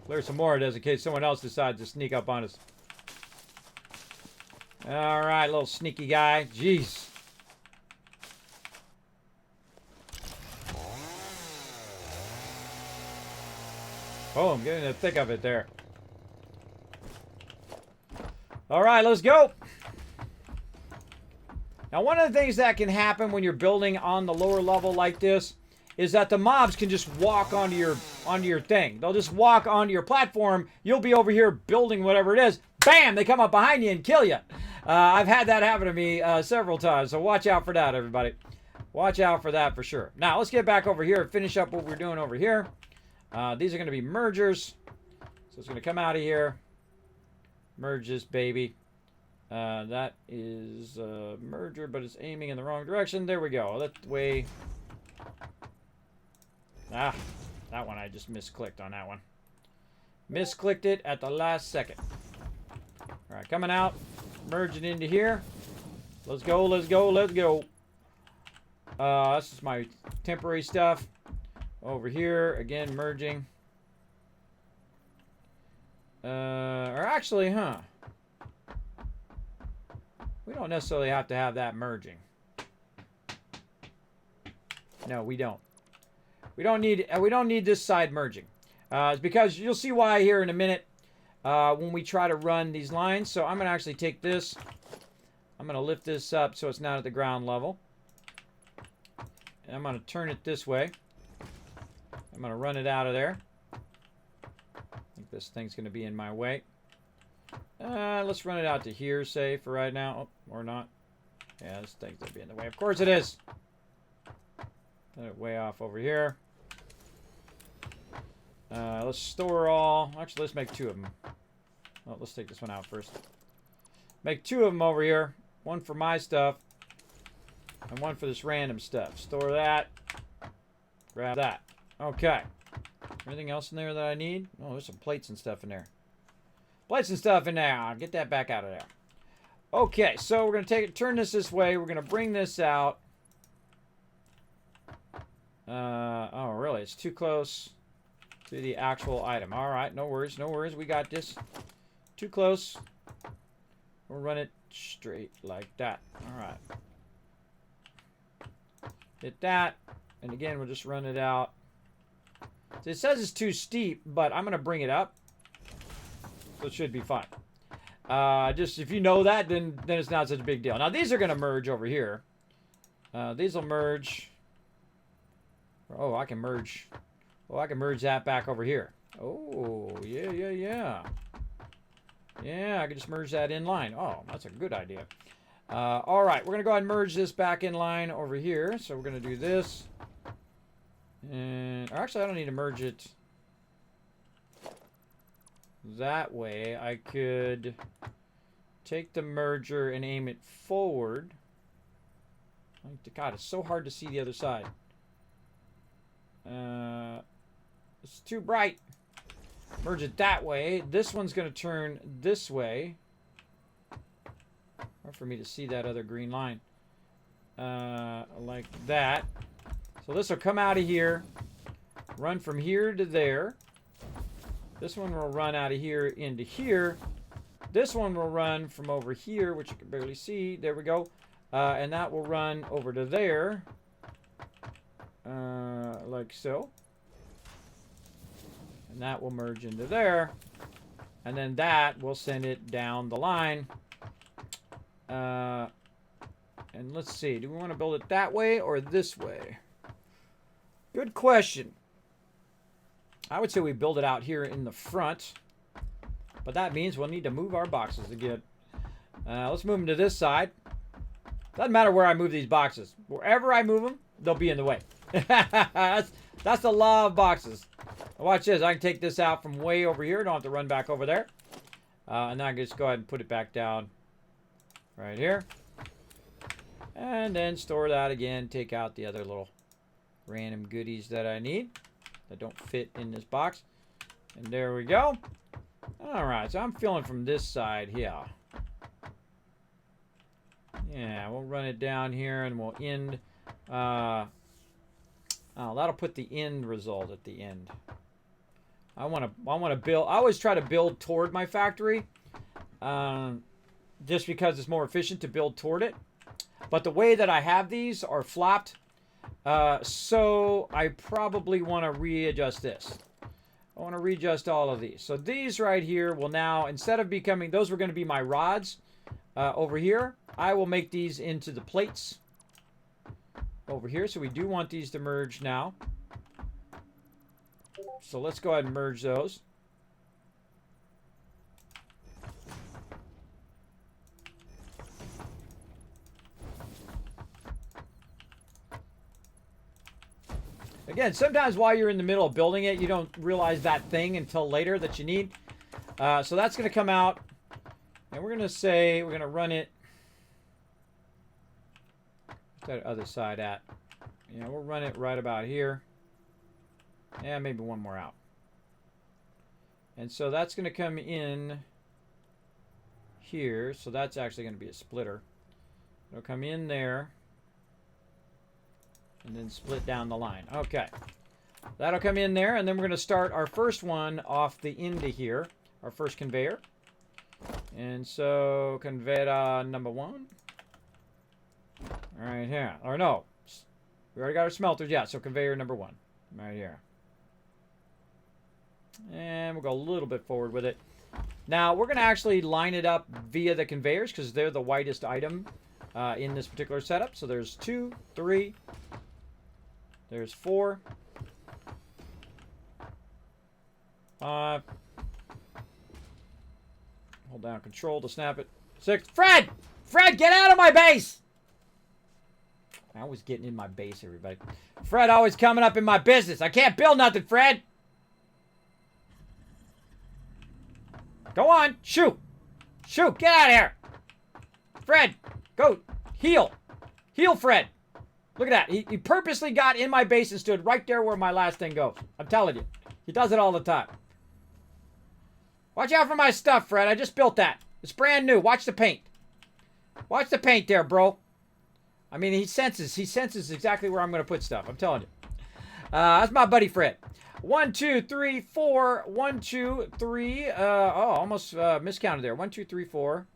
Clear some more of this in case someone else decides to sneak up on us. All right, little sneaky guy. Jeez. Oh, I'm getting in the thick of it there. All right, let's go. Now, one of the things that can happen when you're building on the lower level like this is that the mobs can just walk onto your thing. They'll just walk onto your platform. You'll be over here building whatever it is. Bam! They come up behind you and kill you. I've had that happen to me several times, so watch out for that, everybody. Watch out for that for sure. Now, let's get back over here and finish up what we're doing over here. These are going to be mergers. So it's going to come out of here. Merge this baby. That is a merger, but it's aiming in the wrong direction. There we go. That way. Ah, that one I just misclicked on that one. Misclicked it at the last second. All right, coming out, merging into here. Let's go, let's go, let's go. This is my temporary stuff. Over here, again, merging. Or actually, we don't necessarily have to have that merging. No, we don't. We don't need this side merging. It's because you'll see why here in a minute when we try to run these lines. So I'm going to actually take this. I'm going to lift this up so it's not at the ground level. And I'm going to turn it this way. I'm going to run it out of there. I think this thing's going to be in my way. Let's run it out to here, say, for right now. Oh, or not. Yeah, this thing's going to be in the way. Of course it is. Put it way off over here. Let's store all. Actually, let's make 2 of them. Oh, let's take this one out first. Make 2 of them over here. One for my stuff. And one for this random stuff. Store that. Grab that. Okay. Anything else in there that I need? Oh, there's some plates and stuff in there. Plates and stuff in there. I'll get that back out of there. Okay, so we're going to turn this way. We're going to bring this out. Oh, really? It's too close to the actual item. All right, no worries, no worries. We got this. Too close. We'll run it straight like that. All right. Hit that. And again, we'll just run it out. So it says it's too steep, but I'm going to bring it up. So it should be fine. Just if you know that, then it's not such a big deal. Now, these are going to merge over here. These will merge. Oh, I can merge. Oh, I can merge that back over here. Oh, yeah, yeah, yeah. Yeah, I can just merge that in line. Oh, that's a good idea. All right, we're going to go ahead and merge this back in line over here. So we're going to do this. And actually, I don't need to merge it that way. I could take the merger and aim it forward. God, it's so hard to see the other side. It's too bright. Merge it that way. This one's going to turn this way. Hard for me to see that other green line. Like that. So this will come out of here. Run from here to there. This one will run out of here into here. This one will run from over here, which you can barely see. There we go. And that will run over to there. Like so. And that will merge into there. And then that will send it down the line. And let's see. Do we want to build it that way or this way? Good question. I would say we build it out here in the front. But that means we'll need to move our boxes again. Let's move them to this side. Doesn't matter where I move these boxes. Wherever I move them, they'll be in the way. That's the law of boxes. Now watch this. I can take this out from way over here. Don't have to run back over there. And then I can just go ahead and put it back down right here. And then store that again. Take out the other little random goodies that I need that don't fit in this box. And there we go. All right. So I'm feeling from this side here. Yeah, we'll run it down here and we'll end. Oh, that'll put the end result at the end. I want to build. I always try to build toward my factory. just because it's more efficient to build toward it. But the way that I have these are flopped, so I probably want to readjust this. I want to readjust all of these. So these right here will now, instead of becoming, those were going to be my rods over here, I will make these into the plates over here. So we do want these to merge now. So let's go ahead and merge those. Again, sometimes while you're in the middle of building it, you don't realize that thing until later that you need. So that's going to come out. And we're going to say, we're going to run it. What's that other side at? Yeah, we'll run it right about here. Yeah, maybe one more out. And so that's going to come in here. So that's actually going to be a splitter. It'll come in there. And then split down the line. Okay. That'll come in there. And then we're going to start our first one off the end of here. Our first conveyor. And so, conveyor number 1. Right here. Or no. We already got our smelters. Yeah, so conveyor number 1. Right here. And we'll go a little bit forward with it. Now, we're going to actually line it up via the conveyors because they're the widest item in this particular setup. So there's 2, 3... There's 4, 5. Hold down control to snap it. 6. Fred! Fred, get out of my base! I was getting in my base, everybody. Fred always coming up in my business. I can't build nothing, Fred! Go on, shoot! Shoot, get out of here! Fred, go, heal! Heal, Fred! Look at that. He purposely got in my base and stood right there where my last thing goes. I'm telling you. He does it all the time. Watch out for my stuff, Fred. I just built that. It's brand new. Watch the paint. Watch the paint there, bro. I mean, he senses. He senses exactly where I'm going to put stuff. I'm telling you. That's my buddy, Fred. 1, 2, 3, 4. 1, 2, 3. Almost miscounted there. 1, 2, 3, 4.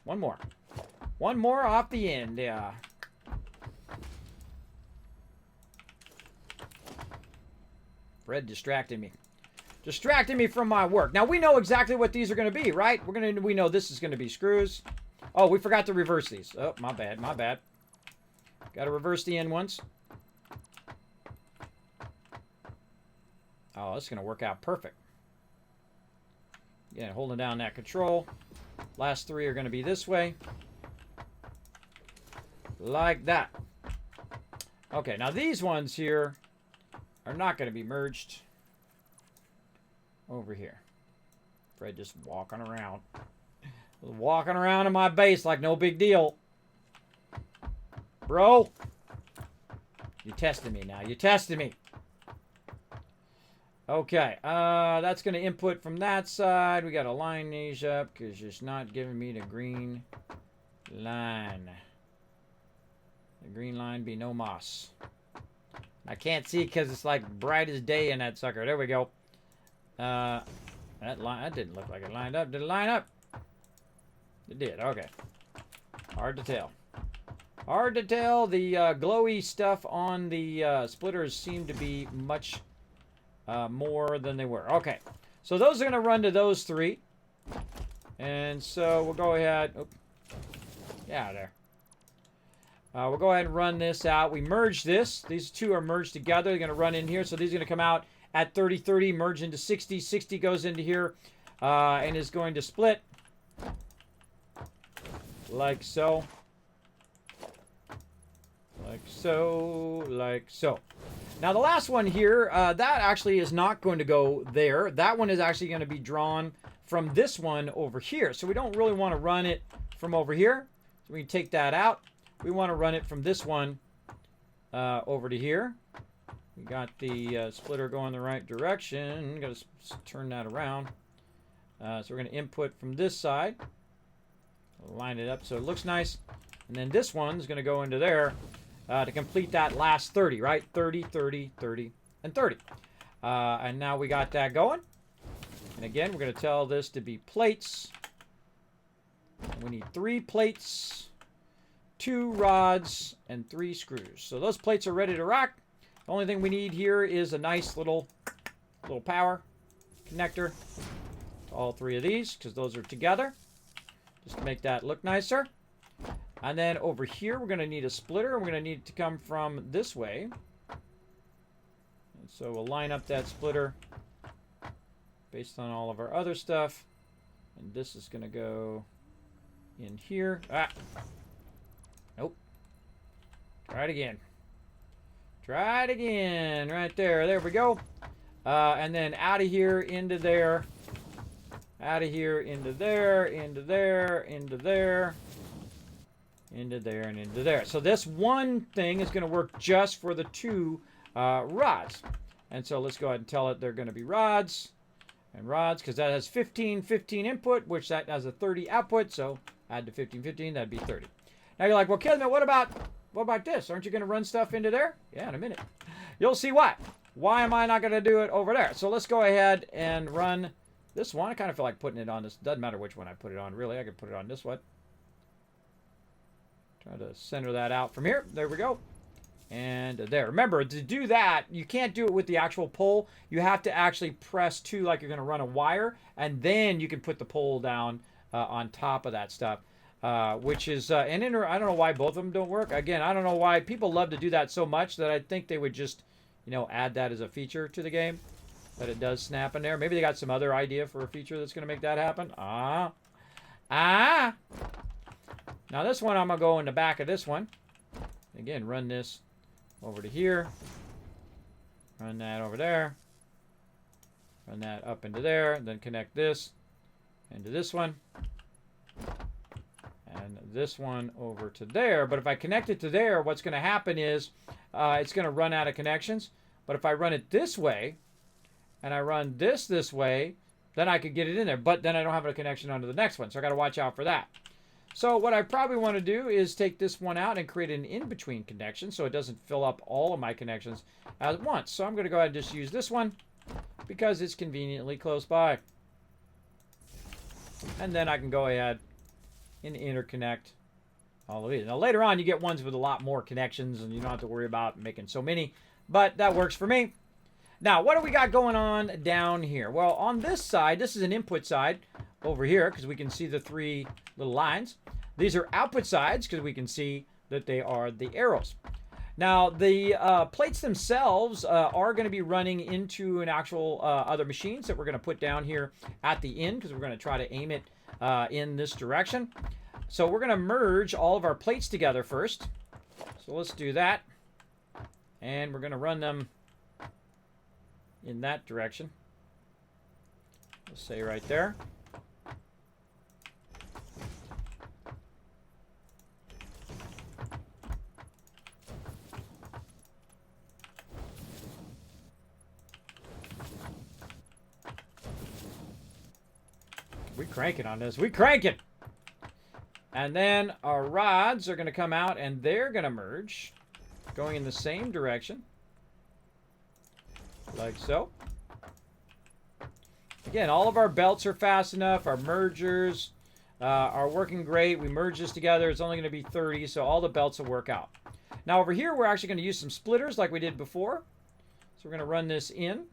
One more. One more off the end. Yeah. Fred distracted me. Distracted me from my work. Now we know exactly what these are going to be, right? We know this is going to be screws. Oh, we forgot to reverse these. Oh, my bad, my bad. Got to reverse the end ones. Oh, this is going to work out perfect. Yeah, holding down that control. Last 3 are going to be this way. Like that. Okay, now these ones here are not going to be merged over here. Fred just walking around. Walking around in my base like no big deal. Bro. You're testing me now. You're testing me. Okay. That's going to input from that side. We got to line these up because it's not giving me the green line. The green line be no moss. I can't see because it's like bright as day in that sucker. There we go. That didn't look like it lined up. Did it line up? It did. Okay. Hard to tell. Hard to tell. The glowy stuff on the splitters seem to be much more than they were. Okay. So those are going to run to those 3. And so we'll go ahead. Oh, get out of there. We'll go ahead and run this out. We merge this. These 2 are merged together. They're going to run in here. So these are going to come out at 30, 30, merge into 60. 60 goes into here and is going to split. Like so. Like so. Like so. Now the last one here, that actually is not going to go there. That one is actually going to be drawn from this one over here. So we don't really want to run it from over here. So we can take that out. We want to run it from this one over to here. We got the splitter going the right direction. Got to turn that around. So we're going to input from this side. Line it up so it looks nice. And then this one's going to go into there to complete that last 30, right? 30, 30, 30, and 30. And now we got that going. And again, we're going to tell this to be plates. We need 3 plates, 2 rods, and 3 screws. So those plates are ready to rock. The only thing we need here is a nice little power connector to all 3 of these, because those are together, just to make that look nicer. And then over here, we're going to need a splitter. We're going to need it to come from this way. And so we'll line up that splitter based on all of our other stuff. And this is going to go in here. Ah! Nope. Try it again. Try it again. Right there. There we go. And then out of here into there. Out of here into there. Into there. Into there. Into there and into there. So this one thing is going to work just for the 2 rods. And so let's go ahead and tell it they're going to be rods and rods, because that has 15 input, which that has a 30 output. So add to 15, that'd be 30. Now you're like, well, Kismet, what about this? Aren't you going to run stuff into there? Yeah, in a minute. You'll see why. Why am I not going to do it over there? So let's go ahead and run this one. I kind of feel like putting it on this. Doesn't matter which one I put it on, really. I could put it on this one. Try to center that out from here. There we go. And there. Remember, to do that, you can't do it with the actual pole. You have to actually press 2 like you're going to run a wire, and then you can put the pole down on top of that stuff, which is I don't know why both of them don't work. Again, I don't know why people love to do that so much that I think they would just, add that as a feature to the game, that it does snap in there. Maybe they got some other idea for a feature that's going to make that happen. Now this one, I'm going to go in the back of this one. Again, run this over to here. Run that over there. Run that up into there. Then connect this into this one. And this one over to there. But if I connect it to there, what's going to happen is it's going to run out of connections. But if I run it this way, and I run this way, then I could get it in there. But then I don't have a connection onto the next one. So I got to watch out for that. So what I probably want to do is take this one out and create an in-between connection so it doesn't fill up all of my connections at once. So I'm going to go ahead and just use this one because it's conveniently close by. And then I can go ahead and interconnect all of these. Now later on you get ones with a lot more connections and you don't have to worry about making so many, but that works for me. Now what do we got going on down here? Well, on this side, this is an input side over here because we can see the 3 little lines. These are output sides because we can see that they are the arrows. Now the plates themselves are going to be running into an actual other machines that we're going to put down here at the end because we're going to try to aim it in this direction. So we're going to merge all of our plates together first. So let's do that. And we're going to run them in that direction. Let's say right there. We cranking on this. We cranking. And then our rods are going to come out and they're going to merge, going in the same direction, like so. Again, all of our belts are fast enough. Our mergers are working great. We merge this together. It's only going to be 30, so all the belts will work out. Now over here, we're actually going to use some splitters like we did before. So we're going to run this in.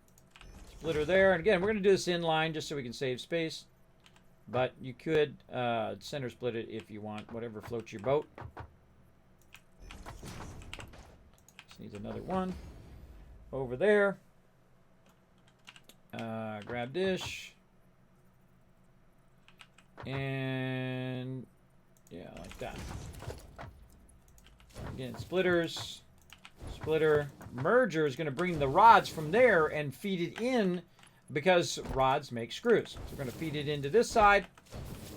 Splitter there. And again, we're going to do this in line just so we can save space. But you could center split it if you want, whatever floats your boat. Just needs another one over there. Grab dish. And yeah, like that. Again, splitters. Splitter. Merger is going to bring the rods from there and feed it in because rods make screws. So we're going to feed it into this side,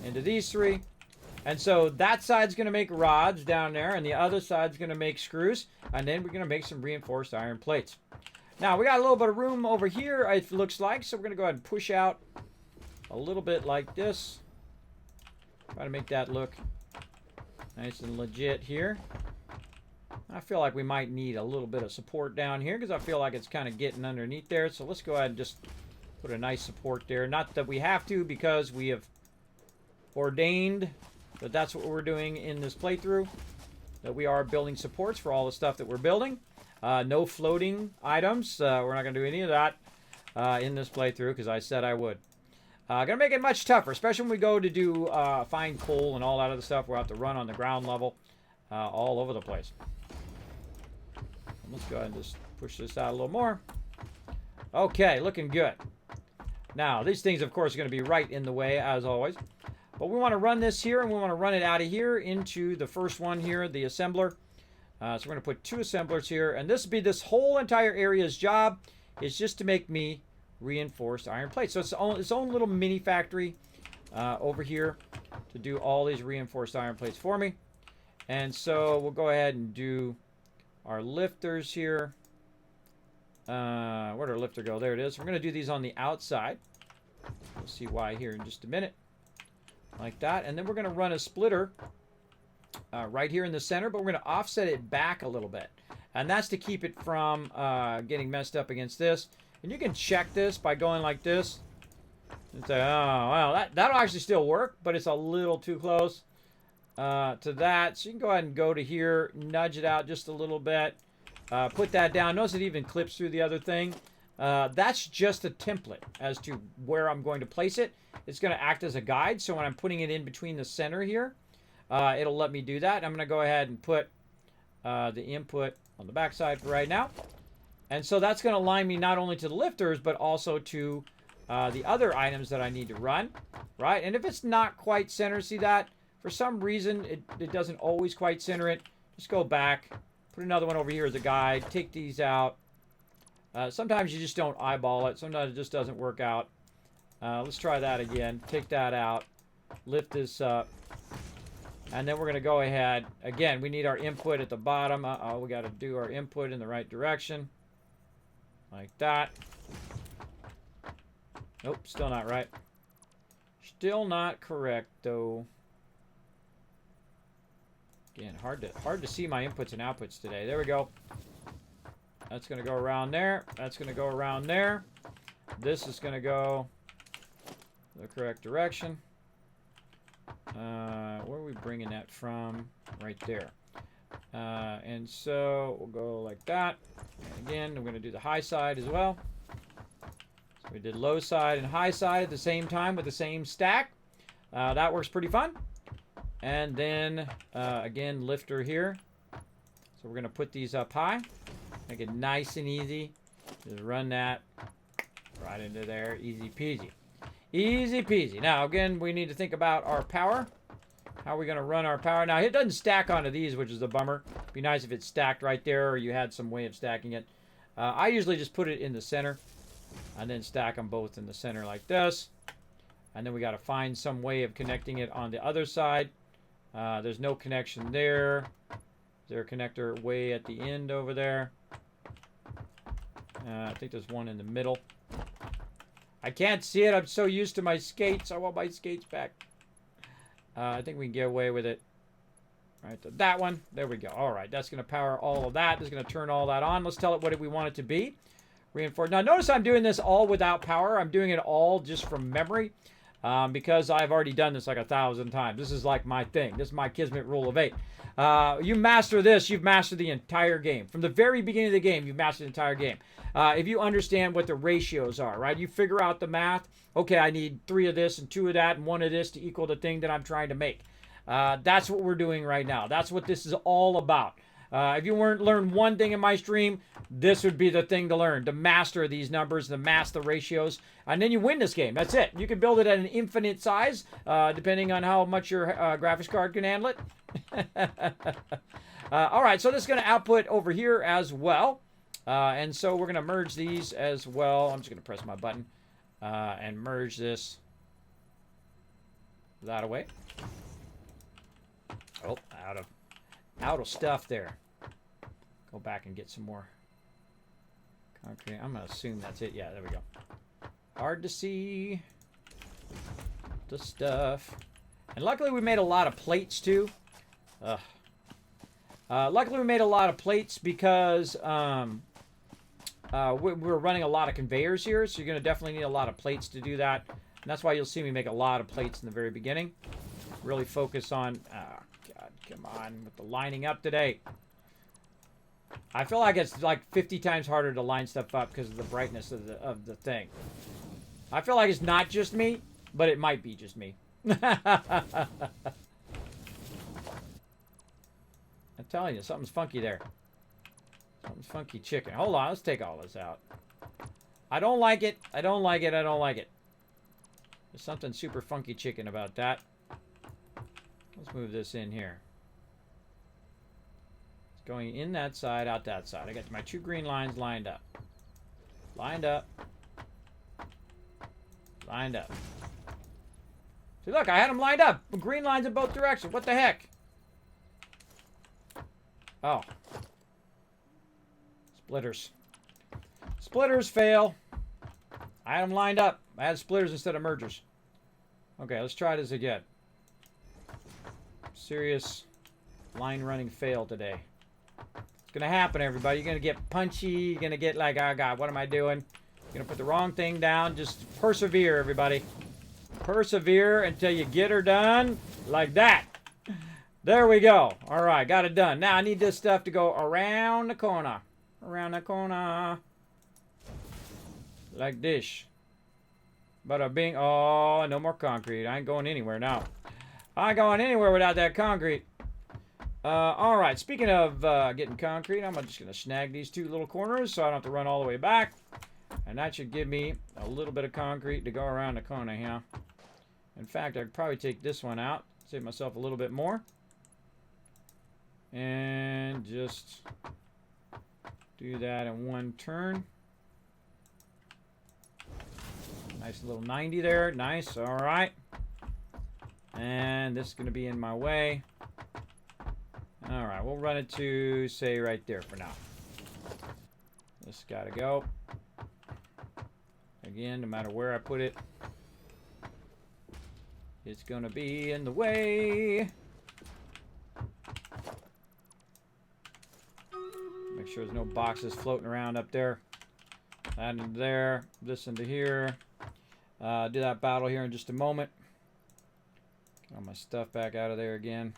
into these 3. And so that side's going to make rods down there, and the other side's going to make screws. And then we're going to make some reinforced iron plates. Now, we got a little bit of room over here, it looks like. So we're going to go ahead and push out a little bit like this. Try to make that look nice and legit here. I feel like we might need a little bit of support down here because I feel like it's kind of getting underneath there. So let's go ahead and just put a nice support there. Not that we have to because we have ordained that that's what we're doing in this playthrough. That we are building supports for all the stuff that we're building. No floating items. We're not going to do any of that in this playthrough because I said I would. Gonna make it much tougher, especially when we go to do find coal and all that other stuff. We'll have to run on the ground level all over the place. Let's go ahead and just push this out a little more. Okay, looking good. Now, these things, of course, are going to be right in the way, as always. But we want to run this here, and we want to run it out of here into the first one here, the assembler. So we're going to put 2 assemblers here, and this will be this whole entire area's job is just to make me reinforced iron plates. So it's its own little mini factory over here to do all these reinforced iron plates for me. And so we'll go ahead and do our lifters here. Where'd our lifter go? There it is. We're going to do these on the outside. We'll see why here in just a minute. Like that. And then we're going to run a splitter right here in the center, but we're going to offset it back a little bit. And that's to keep it from getting messed up against this. And you can check this by going like this. And say, oh, well, that'll actually still work, but it's a little too close to that. So you can go ahead and go to here, nudge it out just a little bit. Put that down. Notice it even clips through the other thing. That's just a template as to where I'm going to place it. It's going to act as a guide. So when I'm putting it in between the center here, it'll let me do that. I'm going to go ahead and put the input on the backside for right now. And so that's going to align me not only to the lifters, but also to the other items that I need to run, right? And if it's not quite center, see that? For some reason, it doesn't always quite center it. Just go back, put another one over here as a guide, take these out. Sometimes you just don't eyeball it. Sometimes it just doesn't work out. Let's try that again. Take that out, lift this up. And then we're going to go ahead. Again, we need our input at the bottom. We got to do our input in the right direction. Like that. Nope, still not right. Still not correct, though. Again, hard to see my inputs and outputs today. There we go. That's going to go around there. That's going to go around there. This is going to go the correct direction. Where are we bringing that from? Right there. And so we'll go like that. And again, we're going to do the high side as well. So we did low side and high side at the same time with the same stack. That works pretty fun. And then, again, lifter here. So we're going to put these up high. Make it nice and easy. Just run that right into there. Easy peasy. Easy peasy. Now, again, we need to think about our power. How are we going to run our power? Now, it doesn't stack onto these, which is a bummer. It'd be nice if it stacked right there or you had some way of stacking it. I usually just put it in the center and then stack them both in the center like this. And then we got to find some way of connecting it on the other side. There's no connection there. Is there a connector way at the end over there? I think there's one in the middle. I can't see it. I'm so used to my skates. I want my skates back. I think we can get away with it. Right, that one. There we go. All right, that's going to power all of that. It's going to turn all that on. Let's tell it what we want it to be. Reinforce. Now, notice I'm doing this all without power. I'm doing it all just from memory because I've already done this like 1,000 times. This is like my thing. This is my Kismet rule of 8. You master this, you've mastered the entire game. From the very beginning of the game, you've mastered the entire game. If you understand what the ratios are, right? You figure out the math. Okay, I need 3 of this and 2 of that and 1 of this to equal the thing that I'm trying to make. That's what we're doing right now. That's what this is all about. If you weren't learn one thing in my stream, this would be the thing to learn. To master these numbers, to master the ratios. And then you win this game. That's it. You can build it at an infinite size, depending on how much your graphics card can handle it. All right, so this is going to output over here as well. And so we're going to merge these as well. I'm just going to press my button and merge this that away. Oh, out of stuff there. Go back and get some more concrete. I'm going to assume that's it. Yeah, there we go. Hard to see the stuff. And luckily we made a lot of plates too. Luckily we made a lot of plates because we're running a lot of conveyors here. So you're going to definitely need a lot of plates to do that. And that's why you'll see me make a lot of plates in the very beginning. Really focus on... Oh, God, come on with the lining up today. I feel like it's like 50 times harder to line stuff up because of the brightness of the thing. I feel like it's not just me, but it might be just me. I'm telling you, something's funky there. Something's funky chicken. Hold on, let's take all this out. I don't like it. I don't like it. I don't like it. There's something super funky chicken about that. Let's move this in here. It's going in that side, out that side. I got my 2 green lines lined up. Lined up. Lined up. See, look, I had them lined up. Green lines in both directions. What the heck? Oh. Splitters. Splitters fail. I had them lined up. I had splitters instead of mergers. Okay, let's try this again. Serious line running fail today. It's going to happen, everybody. You're going to get punchy. You're going to get like, oh, God, what am I doing? You're going to put the wrong thing down. Just persevere, everybody. Persevere until you get her done like that. There we go. All right, got it done. Now I need this stuff to go around the corner. Around the corner. Like this. Bada bing. Oh, no more concrete. I ain't going anywhere now. I ain't going anywhere without that concrete. All right, speaking of getting concrete, I'm just going to snag these 2 little corners so I don't have to run all the way back. And that should give me a little bit of concrete to go around the corner here. In fact, I could probably take this one out. Save myself a little bit more. And just do that in one turn. Nice little 90 there. Nice. All right. And this is going to be in my way. All right. We'll run it to, say, right there for now. This got to go. Again, no matter where I put it, it's going to be in the way. Make sure there's no boxes floating around up there. That into there. This into here. Do that battle here in just a moment. Get all my stuff back out of there again.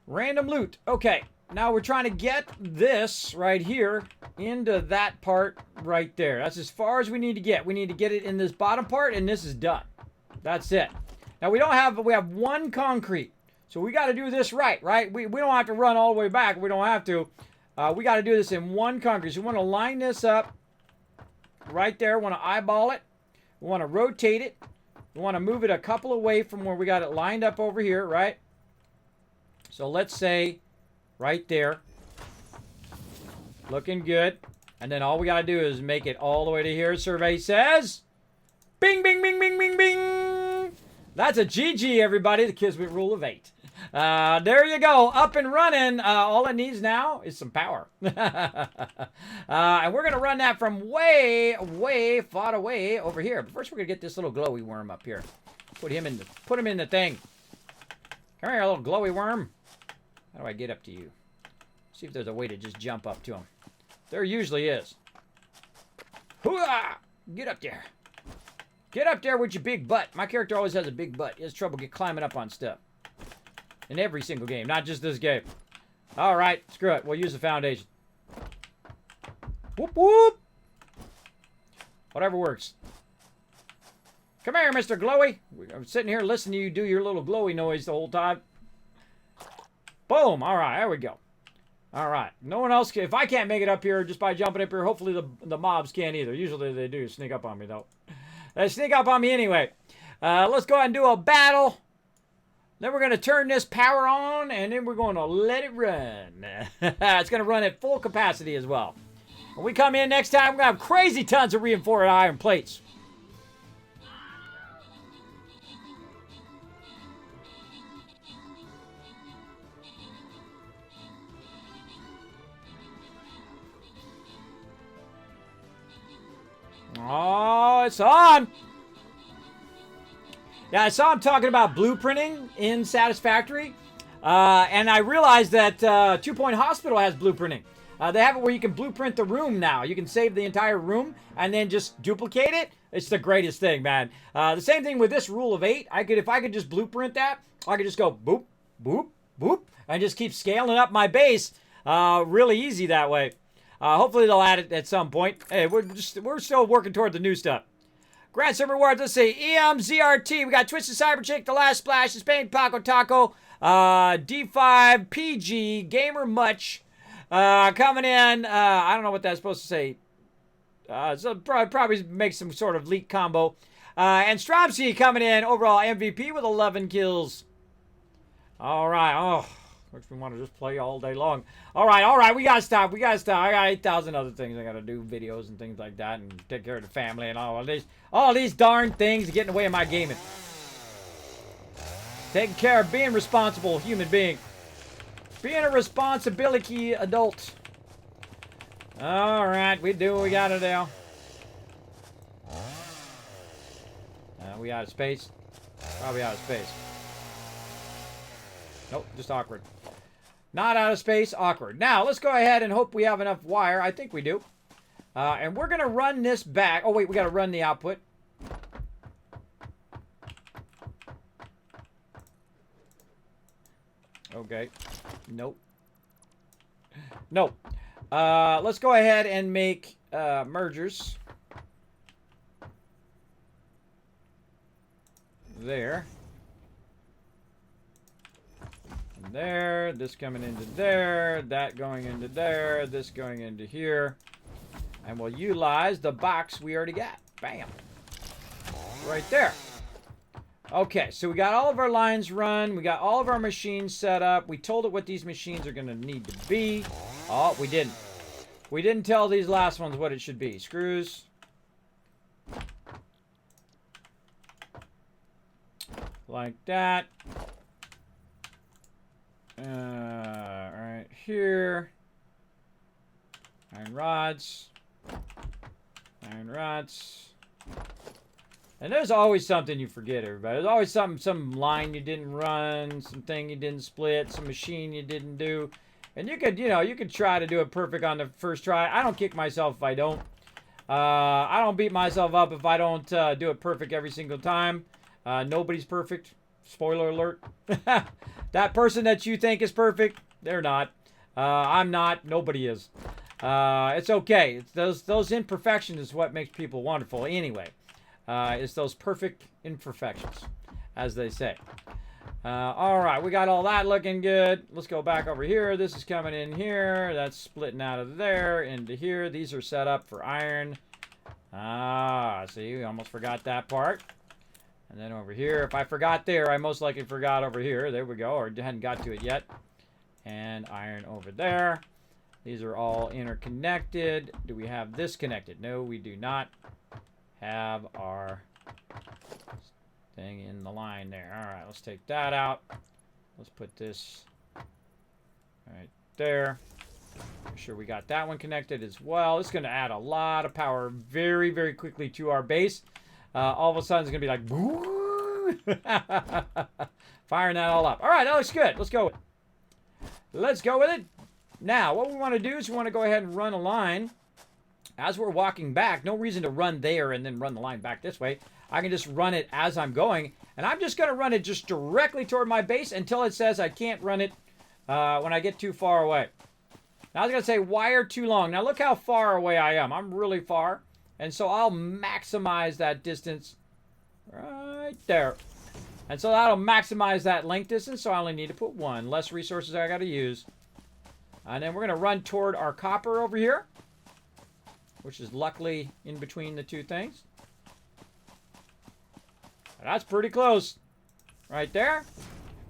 Random loot. Okay. Now we're trying to get this right here into that part right there. That's as far as we need to get. We need to get it in this bottom part, and this is done. That's it. Now we have 1 concrete. So we got to do this right? We don't have to run all the way back. We don't have to. We got to do this in 1 concrete. So we want to line this up right there. We want to eyeball it. We want to rotate it. We want to move it a couple away from where we got it lined up over here, right? So let's say right there. Looking good. And then all we got to do is make it all the way to here. Survey says, bing, bing, bing, bing, bing, bing. That's a GG, everybody. The Kismet rule of 8. There you go. Up and running. All it needs now is some power. And we're going to run that from way, way far away over here. But first, we're going to get this little glowy worm up here. Put him in the thing. Come here, little glowy worm. How do I get up to you? See if there's a way to just jump up to him. There usually is. Hoo-ah! Get up there. Get up there with your big butt. My character always has a big butt. He has trouble climbing up on stuff. In every single game, not just this game. All right, screw it. We'll use the foundation. Whoop, whoop. Whatever works. Come here, Mr. Glowy. I'm sitting here listening to you do your little glowy noise the whole time. Boom. All right, there we go. All right. No one else can. If I can't make it up here just by jumping up here, hopefully the mobs can't either. Usually they do sneak up on me, though. They sneak up on me anyway. Let's go ahead and do a battle. Then we're going to turn this power on, and then we're going to let it run. It's going to run at full capacity as well. When we come in next time, we're going to have crazy tons of reinforced iron plates. Oh, it's on. Yeah, I saw him talking about blueprinting in Satisfactory. And I realized that 2 Point Hospital has blueprinting. They have it where you can blueprint the room now. You can save the entire room and then just duplicate it. It's the greatest thing, man. The same thing with this rule of 8. If I could just blueprint that, I could just go boop, boop, boop, and just keep scaling up my base. Really easy that way. Hopefully they'll add it at some point. Hey, we're still working toward the new stuff. Grant some rewards. Let's see. EMZRT. We got Twisted Cyberchick, The Last Splash, The Spain Paco Taco, D5, PG, Gamer Much, coming in. I don't know what that's supposed to say. So probably make some sort of leak combo. And Stromsy coming in, overall MVP with 11 kills. All right. Oh, makes me want to just play all day long. All right. We got to stop. I got 8,000 other things I got to do, videos and things like that, and take care of the family and all these darn things getting away in my gaming. Taking care of being responsible human being. Being a responsibility adult. All right, we do what we gotta do. We out of space? Probably out of space. Nope, just awkward. Not out of space, awkward. Now, let's go ahead and hope we have enough wire. I think we do. And we're gonna run this back. Oh, wait, we gotta run the output. Okay. Nope. Nope. Let's go ahead and make mergers. There. And there. This coming into there. That going into there. This going into here. And we'll utilize the box we already got. Bam. Right there. Okay, so we got all of our lines run. We got all of our machines set up. We told it what these machines are going to need to be. Oh, we didn't. We didn't tell these last ones what it should be. Screws. Like that. Right here. Iron rods. Iron rods. And there's always something you forget, everybody. There's always some line you didn't run, something you didn't split, some machine you didn't do. And you could try to do it perfect on the first try. I don't kick myself if I don't. I don't beat myself up if I don't do it perfect every single time. Nobody's perfect. Spoiler alert. That person that you think is perfect, they're not. I'm not. Nobody is. It's okay. It's those imperfections is what makes people wonderful anyway. It's those perfect imperfections, as they say. All right, we got all that looking good. Let's go back over here. This is coming in here. That's splitting out of there into here. These are set up for iron. See, we almost forgot that part. And then over here, if I forgot there, I most likely forgot over here. There we go, or hadn't got to it yet. And iron over there. These are all interconnected. Do we have this connected? No, we do not have our thing in the line there. All right, let's take that out. Let's put this right there. Make sure we got that one connected as well. It's going to add a lot of power very, very quickly to our base. All of a sudden, it's going to be like, boo! Firing that all up. All right, that looks good. Let's go. Let's go with it. Now, what we want to do is we want to go ahead and run a line. As we're walking back, no reason to run there and then run the line back this way. I can just run it as I'm going. And I'm just going to run it just directly toward my base until it says I can't run it when I get too far away. Now I was going to say wire too long. Now look how far away I am. I'm really far. And so I'll maximize that distance right there. And so that'll maximize that length distance. So I only need to put one. Less resources I got to use. And then we're going to run toward our copper over here, which is luckily in between the two things. That's pretty close right there.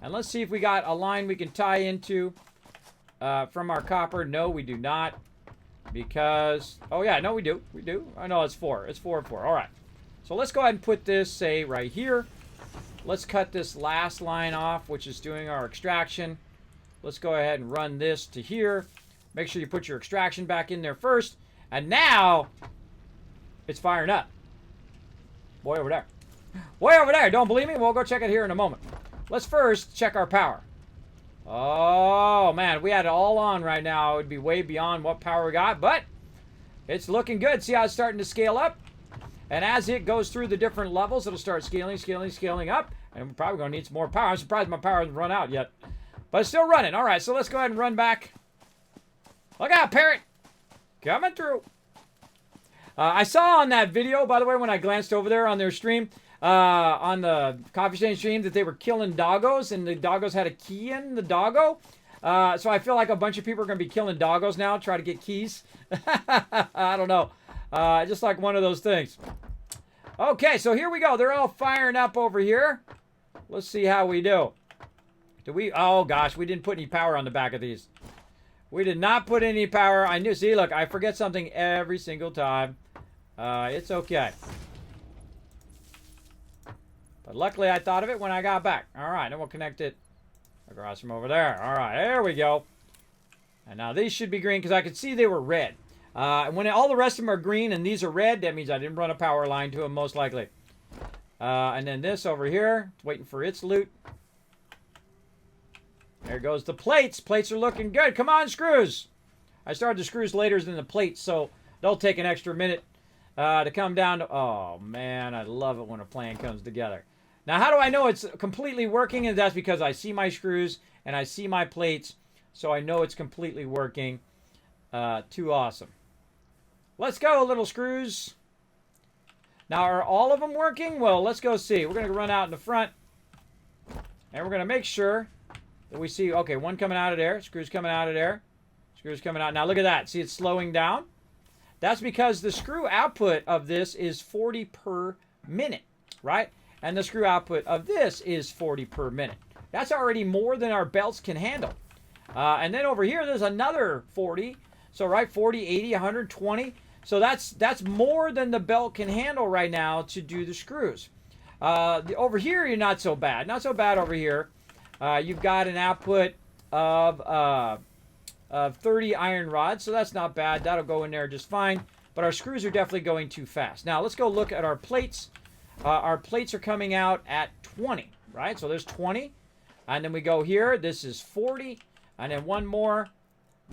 And let's see if we got a line we can tie into from our copper. No, we do not. Because, oh yeah, no, we do. We do. Oh no, it's 4. It's 4 and 4. All right. So let's go ahead and put this, say, right here. Let's cut this last line off, which is doing our extraction. Let's go ahead and run this to here. Make sure you put your extraction back in there first. And now, it's firing up. Boy over there. Way over there. Don't believe me? We'll go check it here in a moment. Let's first check our power. Oh, man. If we had it all on right now, it would be way beyond what power we got. But it's looking good. See how it's starting to scale up? And as it goes through the different levels, it'll start scaling up. And we're probably going to need some more power. I'm surprised my power hasn't run out yet. But it's still running. All right, so let's go ahead and run back. Look out, Parrot. Coming through. I saw on that video, by the way, when I glanced over there on their stream, on the Coffee Stain stream, that they were killing doggos, and the doggos had a key in the doggo. So I feel like a bunch of people are going to be killing doggos now, try to get keys. I don't know. Just like one of those things. Okay, so here we go. They're all firing up over here. Let's see how we do. Oh gosh, we didn't put any power on the back of these. We did not put any power. I knew, see, look, I forget something every single time. It's okay. But luckily I thought of it when I got back. All right, then we'll connect it across from over there. All right, there we go. And now these should be green because I could see they were red. And when all the rest of them are green and these are red, that means I didn't run a power line to them most likely. And then this over here, it's waiting for its loot. There goes the plates. Plates are looking good. Come on, screws. I started the screws later than the plates, so they'll take an extra minute to come down to... Oh, man, I love it when a plan comes together. Now, how do I know it's completely working? And that's because I see my screws and I see my plates, so I know it's completely working. Too awesome. Let's go, little screws. Now, are all of them working? Well, let's go see. We're going to run out in the front, and we're going to make sure that we see, okay, one coming out of there, screws coming out of there, screws coming out. Now look at that. See, it's slowing down. That's because the screw output of this is 40 per minute, right? And the screw output of this is 40 per minute. That's already more than our belts can handle. And then over here, there's another 40. So, right, 40, 80, 120. So that's more than the belt can handle right now to do the screws. Over here, you're not so bad. Not so bad over here. You've got an output of 30 iron rods, so that's not bad. That'll go in there just fine. But our screws are definitely going too fast. Now, let's go look at our plates. Our plates are coming out at 20, right? So there's 20. And then we go here. This is 40. And then one more.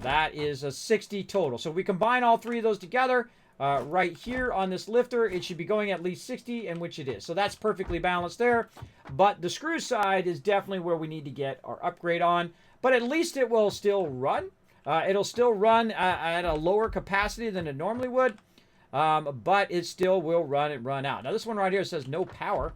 That is a 60 total. So if we combine all three of those together, right here on this lifter, it should be going at least 60, and which it is. So that's perfectly balanced there. But the screw side is definitely where we need to get our upgrade on. But at least it will still run. It'll still run at a lower capacity than it normally would. But it still will run and run out. Now this one right here says no power.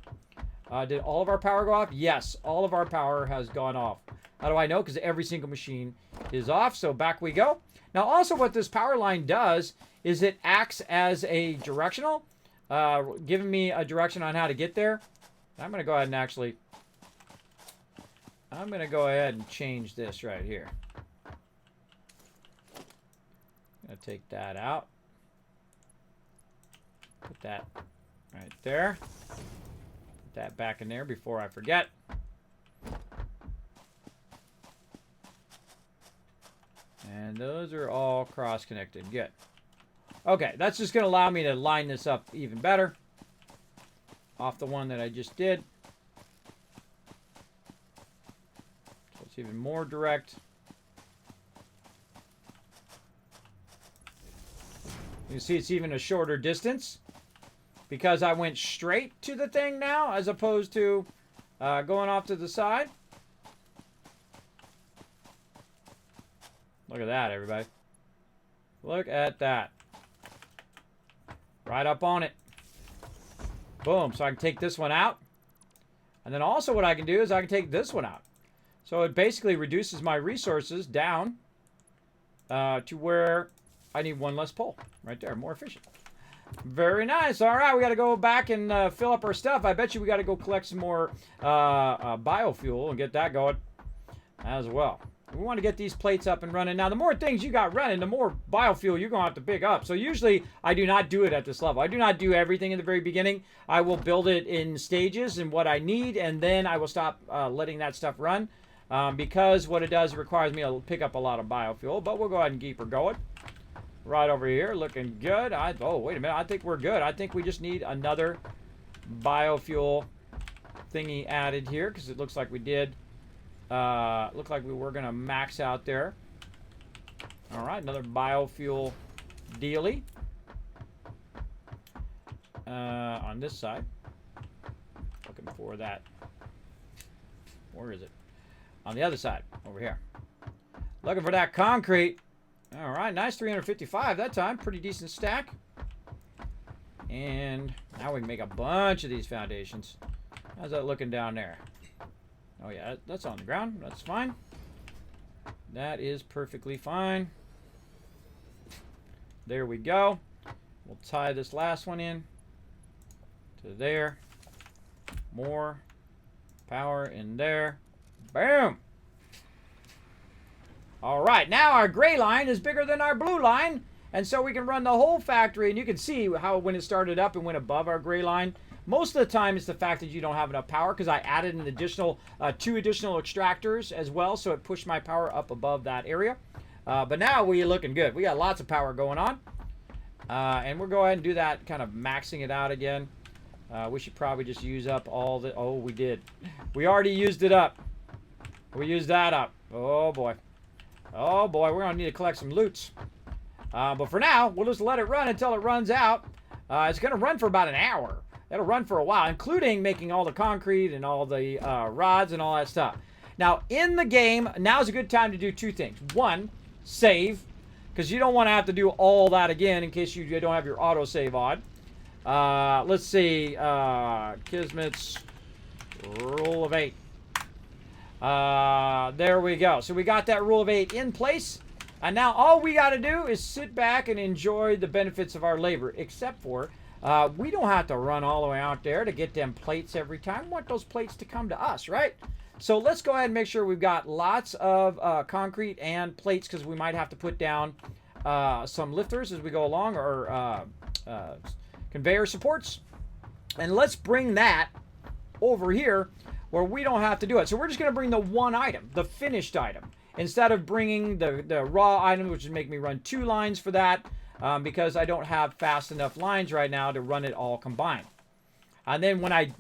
Did all of our power go off? Yes, all of our power has gone off. How do I know? Because every single machine is off. So back we go. Now also what this power line does is it acts as a directional, giving me a direction on how to get there. I'm going to go ahead and actually, I'm going to go ahead and change this right here. I'm going to take that out. Put that right there. Put that back in there before I forget. And those are all cross-connected. Good. Okay, that's just going to allow me to line this up even better off the one that I just did. So it's even more direct. You can see it's even a shorter distance because I went straight to the thing now as opposed to going off to the side. Look at that, everybody. Look at that. Right up on it. Boom. So I can take this one out. And then also what I can do is I can take this one out. So it basically reduces my resources down to where I need one less pole. Right there. More efficient. Very nice. All right. We got to go back and fill up our stuff. I bet you we got to go collect some more biofuel and get that going as well. We want to get these plates up and running. Now, the more things you got running, the more biofuel you're going to have to pick up. So usually, I do not do it at this level. I do not do everything in the very beginning. I will build it in stages and what I need, and then I will stop letting that stuff run. Because what it does, it requires me to pick up a lot of biofuel. But we'll go ahead and keep her going. Right over here, looking good. Oh, wait a minute. I think we're good. I think we just need another biofuel thingy added here, because it looks like we did. Looked like we were going to max out there. All right, another biofuel dealie. on this side. Looking for that. Where is it? On the other side, over here. Looking for that concrete. All right, nice 355 that time. Pretty decent stack. And now we can make a bunch of these foundations. How's that looking down there? Oh yeah, that's on the ground. That's fine. That is perfectly fine. There we go. We'll tie this last one in to there. More power in there. Boom! All right, now our gray line is bigger than our blue line, and so we can run the whole factory, and you can see how when it started up and went above our gray line. Most of the time it's the fact that you don't have enough power, because I added an additional 2 additional extractors as well, so it pushed my power up above that area. But now we're looking good. We got lots of power going on. And we'll go ahead and do that, kind of maxing it out again. We should probably just use up all the... Oh, we did. We already used it up. We used that up. Oh, boy. Oh, boy. We're going to need to collect some loots. But for now, we'll just let it run until it runs out. It's going to run for about an hour. It'll run for a while, including making all the concrete and all the rods and all that stuff. Now, in the game, now's a good time to do 2 things. 1, save, because you don't want to have to do all that again in case you don't have your autosave on. Let's see. Kismet's rule of 8. There we go. So we got that rule of 8 in place. And now all we got to do is sit back and enjoy the benefits of our labor, except for we don't have to run all the way out there to get them plates every time. We want those plates to come to us, right? So let's go ahead and make sure we've got lots of concrete and plates, because we might have to put down some lifters as we go along, or conveyor supports. And let's bring that over here where we don't have to do it. So we're just going to bring the one item, the finished item, instead of bringing the raw item, which would make me run 2 lines for that, because I don't have fast enough lines right now to run it all combined. And then when I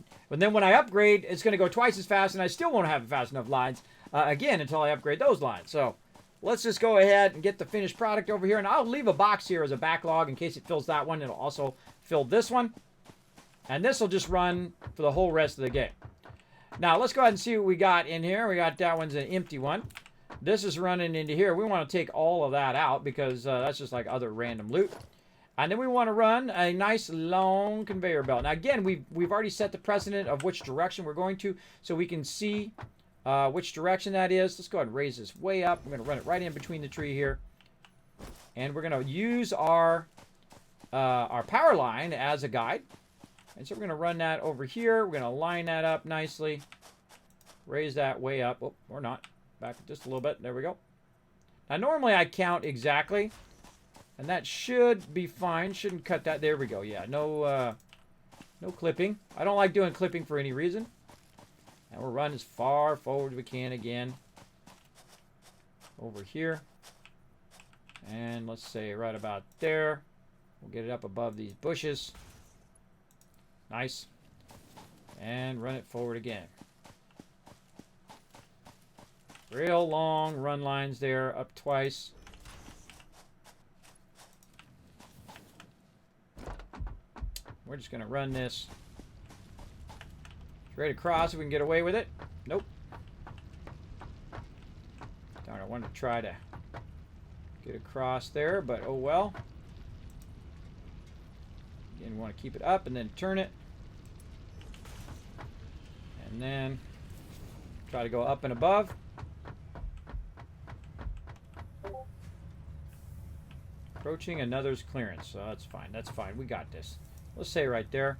upgrade, it's going to go twice as fast, and I still won't have fast enough lines again until I upgrade those lines. So let's just go ahead and get the finished product over here, and I'll leave a box here as a backlog in case it fills that one. It'll also fill this one, and this will just run for the whole rest of the game. Now let's go ahead and see what we got in here. We got that one's an empty one. This is running into here. We want to take all of that out because that's just like other random loot. And then we want to run a nice long conveyor belt. Now again, we've already set the precedent of which direction we're going to, so we can see which direction that is. Let's go ahead and raise this way up. We're going to run it right in between the tree here. And we're going to use our power line as a guide. And so we're going to run that over here. We're going to line that up nicely. Raise that way up. Oh, or not. Back just a little bit. There we go. Now normally I count exactly, and that should be fine. Shouldn't cut that. There we go. Yeah, no clipping. I don't like doing clipping for any reason. And we'll run as far forward as we can again. Over here. And let's say right about there. We'll get it up above these bushes. Nice. And run it forward again. Real long run lines there, up twice. We're just going to run this straight across if we can get away with it. Nope. Darn, I wanted to try to get across there, but oh well. Again, we want to keep it up and then turn it. And then try to go up and above. Approaching another's clearance, so that's fine. That's fine. We got this. Let's say right there.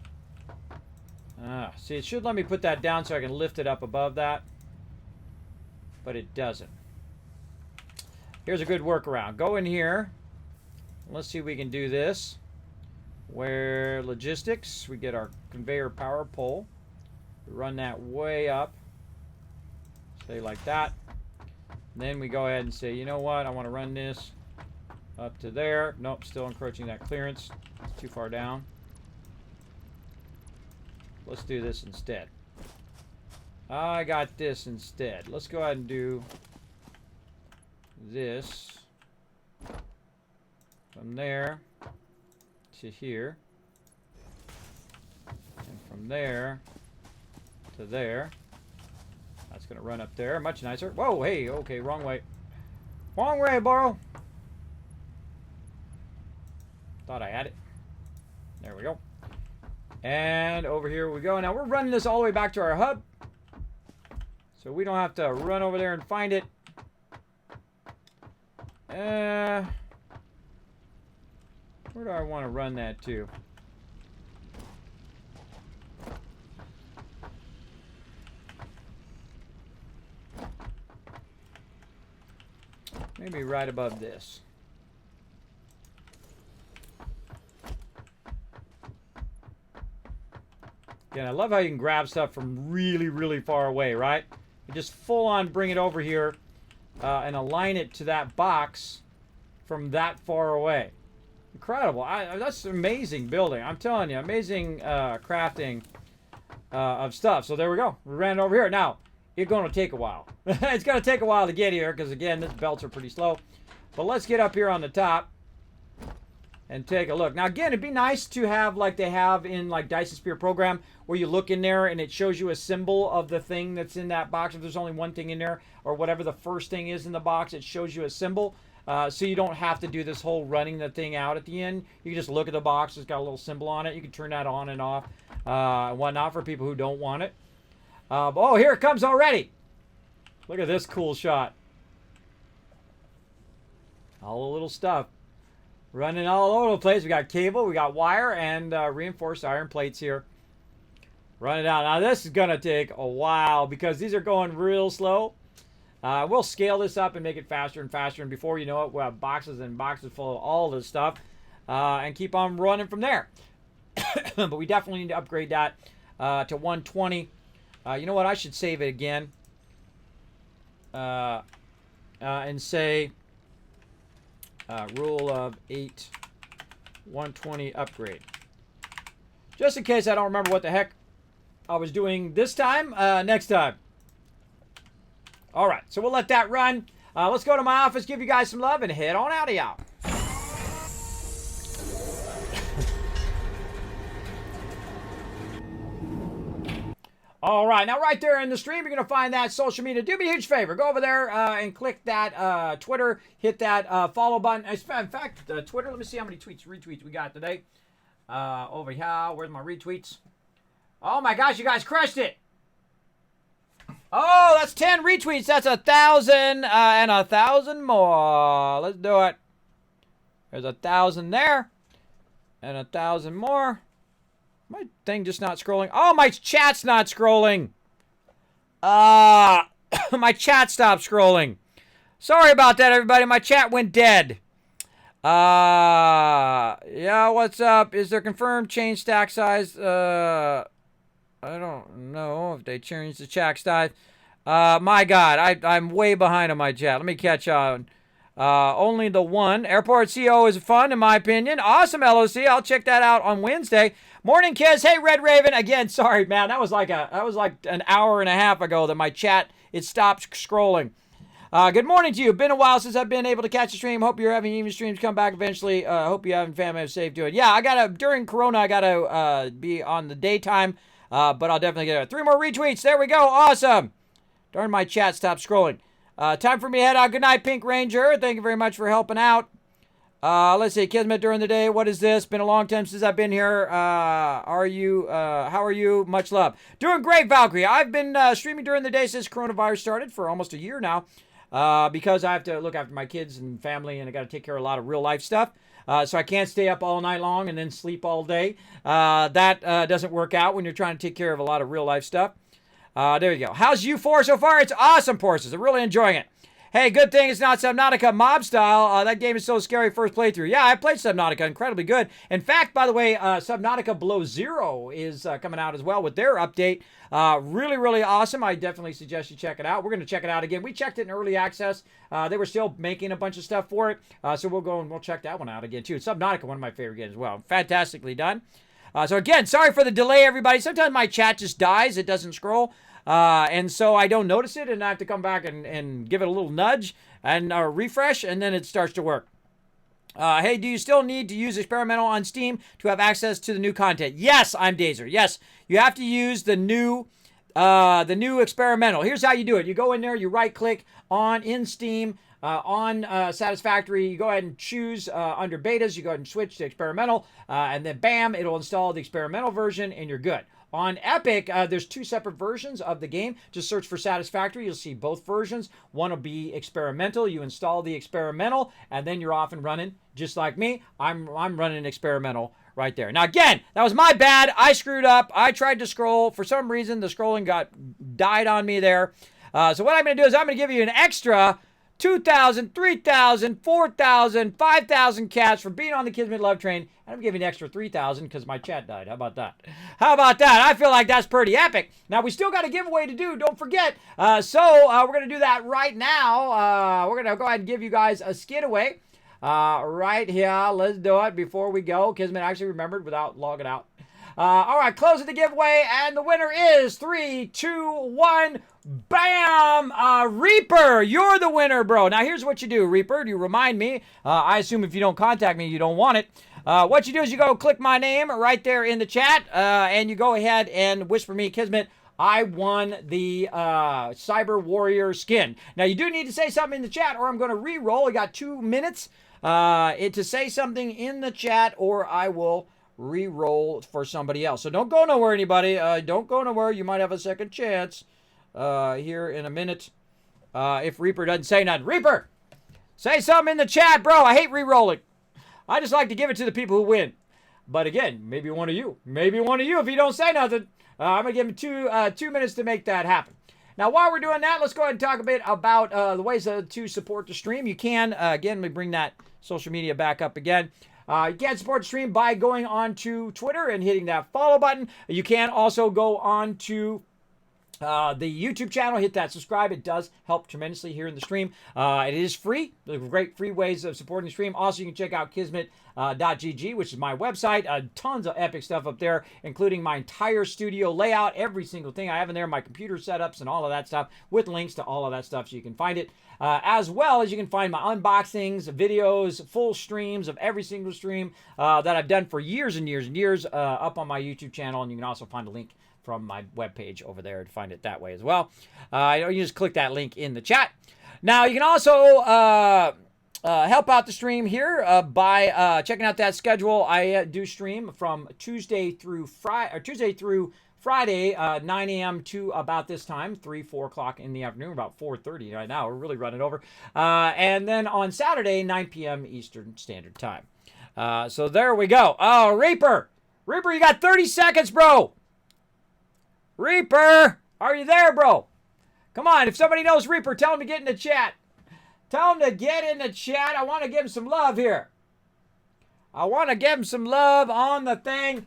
See, it should let me put that down so I can lift it up above that, but it doesn't. Here's a good workaround. Go in here. Let's see if we can do this. Where logistics, we get our conveyor power pole. We run that way up. Say like that. Then we go ahead and say, you know what? I want to run this up to there. Nope, still encroaching that clearance. It's too far down. Let's do this instead. I got this instead. Let's go ahead and do this from there to here. from there to there. That's going to run up there. Much nicer. Whoa, hey, okay, wrong way. Wrong way, bro. Thought I had it. There we go. And over here we go. Now we're running this all the way back to our hub, so we don't have to run over there and find it. Where do I want to run that to? Maybe right above this. Again, I love how you can grab stuff from really, really far away, right? You just full on bring it over here and align it to that box from that far away. Incredible. That's amazing building. I'm telling you, amazing crafting of stuff. So there we go. We ran it over here. Now, it's going to take a while. It's going to take a while to get here because, again, these belts are pretty slow. But let's get up here on the top and take a look. Now, again, it'd be nice to have like they have in like Dyson Sphere program where you look in there and it shows you a symbol of the thing that's in that box. If there's only one thing in there or whatever the first thing is in the box, it shows you a symbol. So you don't have to do this whole running the thing out at the end. You can just look at the box. It's got a little symbol on it. You can turn that on and off and whatnot for people who don't want it. Oh, here it comes already. Look at this cool shot. All the little stuff running all over the place. We got cable, we got wire, and reinforced iron plates here. Running out. Now this is going to take a while because these are going real slow. We'll scale this up and make it faster and faster, and before you know it, we'll have boxes and boxes full of all this stuff and keep on running from there. But we definitely need to upgrade that to 120. You know what? I should save it again and say rule of 8, 120 upgrade. Just in case I don't remember what the heck I was doing this time, next time. All right, so we'll let that run. Let's go to my office, give you guys some love, and head on out of y'all. All right, now right there in the stream, you're going to find that social media. Do me a huge favor. Go over there and click that Twitter. Hit that follow button. In fact, Twitter, let me see how many retweets we got today. Over here, where's my retweets? Oh my gosh, you guys crushed it. Oh, that's 10 retweets. That's 1,000 and 1,000 more. Let's do it. There's 1,000 there and 1,000 more. My thing just not scrolling. Oh, my chat's not scrolling. My chat stopped scrolling. Sorry about that, everybody. My chat went dead. Yeah, what's up? Is there confirmed change stack size? I don't know if they changed the chat size. My God, I'm way behind on my chat. Let me catch on. Only the one. Airport CO is fun, in my opinion. Awesome, LOC. I'll check that out on Wednesday. Morning, kids. Hey, Red Raven. Again, sorry, man. That was like an hour and a half ago that my chat, it stopped scrolling. Good morning to you. Been a while since I've been able to catch a stream. Hope you're having even streams come back eventually. Hope you having family safe doing. Yeah, during Corona, I gotta be on the daytime, but I'll definitely get it. 3 more retweets. There we go. Awesome. Darn, my chat stopped scrolling. Time for me to head out. Good night, Pink Ranger. Thank you very much for helping out. Let's see, Kismet during the day. What is this? Been a long time since I've been here. How are you? Much love. Doing great, Valkyrie. I've been streaming during the day since coronavirus started for almost a year now. Because I have to look after my kids and family, and I got to take care of a lot of real life stuff. So I can't stay up all night long and then sleep all day. That doesn't work out when you're trying to take care of a lot of real life stuff. There you go. How's U4 so far? It's awesome, Porces. I'm really enjoying it. Hey, good thing it's not Subnautica mob style. That game is so scary first playthrough. Yeah, I played Subnautica. Incredibly good. In fact, by the way, Subnautica Below Zero is coming out as well with their update. Really, really awesome. I definitely suggest you check it out. We're going to check it out again. We checked it in early access. They were still making a bunch of stuff for it. So we'll go and we'll check that one out again, too. Subnautica, one of my favorite games as well. Fantastically done. So again, sorry for the delay, everybody. Sometimes my chat just dies. It doesn't scroll. And so I don't notice it, and I have to come back and give it a little nudge and refresh, and then it starts to work. Hey, do you still need to use experimental on Steam to have access to the new content? Yes, I'm Dazer. Yes, you have to use the new experimental. Here's how you do it. You go in there, you right click on in Steam, on Satisfactory. You go ahead and choose under betas. You go ahead and switch to experimental, and then bam, it'll install the experimental version, and you're good. On Epic, there's 2 separate versions of the game. Just search for Satisfactory. You'll see both versions. One will be experimental. You install the experimental, and then you're off and running. Just like me, I'm running experimental right there. Now, again, that was my bad. I screwed up. I tried to scroll. For some reason, the scrolling died on me there. So what I'm going to do is I'm going to give you an extra 2,000, 3,000, 4,000, 5,000 cats for being on the Kismet Love Train. And I'm giving an extra 3,000 because my chat died. How about that? How about that? I feel like that's pretty epic. Now, we still got a giveaway to do. Don't forget. So we're going to do that right now. We're going to go ahead and give you guys a skid away. Right here. Let's do it before we go. Kismet actually remembered without logging out. All right, closing the giveaway, and the winner is 3, 2, 1, bam! Reaper, you're the winner, bro. Now, here's what you do, Reaper. You remind me. I assume if you don't contact me, you don't want it. What you do is you go click my name right there in the chat, and you go ahead and whisper me, Kismet, I won the Cyber Warrior skin. Now, you do need to say something in the chat, or I'm going to re-roll. I got 2 minutes to say something in the chat, or I will re-roll for somebody else. So don't go nowhere, anybody. Don't go nowhere. You might have a second chance here in a minute if Reaper doesn't say nothing. Reaper, say something in the chat, bro. I hate re-rolling. I just like to give it to the people who win. But again, maybe one of you. Maybe one of you if you don't say nothing. I'm going to give him 2 minutes to make that happen. Now, while we're doing that, let's go ahead and talk a bit about the ways to support the stream. You can, again, let me bring that social media back up again. You can support the stream by going on to Twitter and hitting that follow button. You can also go on to the YouTube channel, hit that subscribe. It does help tremendously here in the stream. It is free. There's great free ways of supporting the stream. Also, you can check out Kismet.gg, which is my website. Tons of epic stuff up there, including my entire studio layout, every single thing I have in there, my computer setups and all of that stuff, with links to all of that stuff so you can find it. As well as you can find my unboxings, videos, full streams of every single stream that I've done for years and years and years up on my YouTube channel. And you can also find a link from my webpage over there to find it that way as well. You just click that link in the chat. Now, you can also help out the stream here by checking out that schedule. I do stream from Tuesday through Friday, 9 a.m. to about this time, 4 o'clock in the afternoon, about 4:30 right now. We're really running over. And then on Saturday, 9 p.m. Eastern Standard Time. So there we go. Oh, Reaper, you got 30 seconds, bro. Reaper, are you there, bro? Come on, if somebody knows Reaper, tell him to get in the chat. Tell him to get in the chat. I want to give him some love here. I want to give him some love on the thing.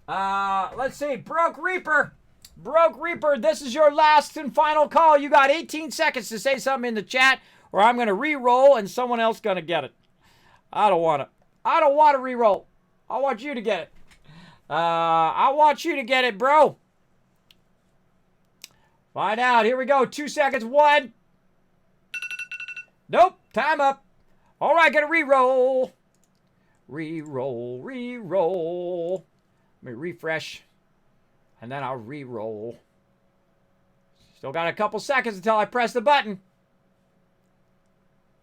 Let's see. Broke Reaper, this is your last and final call. You got 18 seconds to say something in the chat, or I'm going to re-roll and someone else going to get it. I don't want to re-roll. I want you to get it. I want you to get it, bro. Find out. Here we go. 2 seconds. 1. Nope. Time up. All right. Gonna re-roll. Re-roll. Let me refresh. And then I'll re-roll. Still got a couple seconds until I press the button.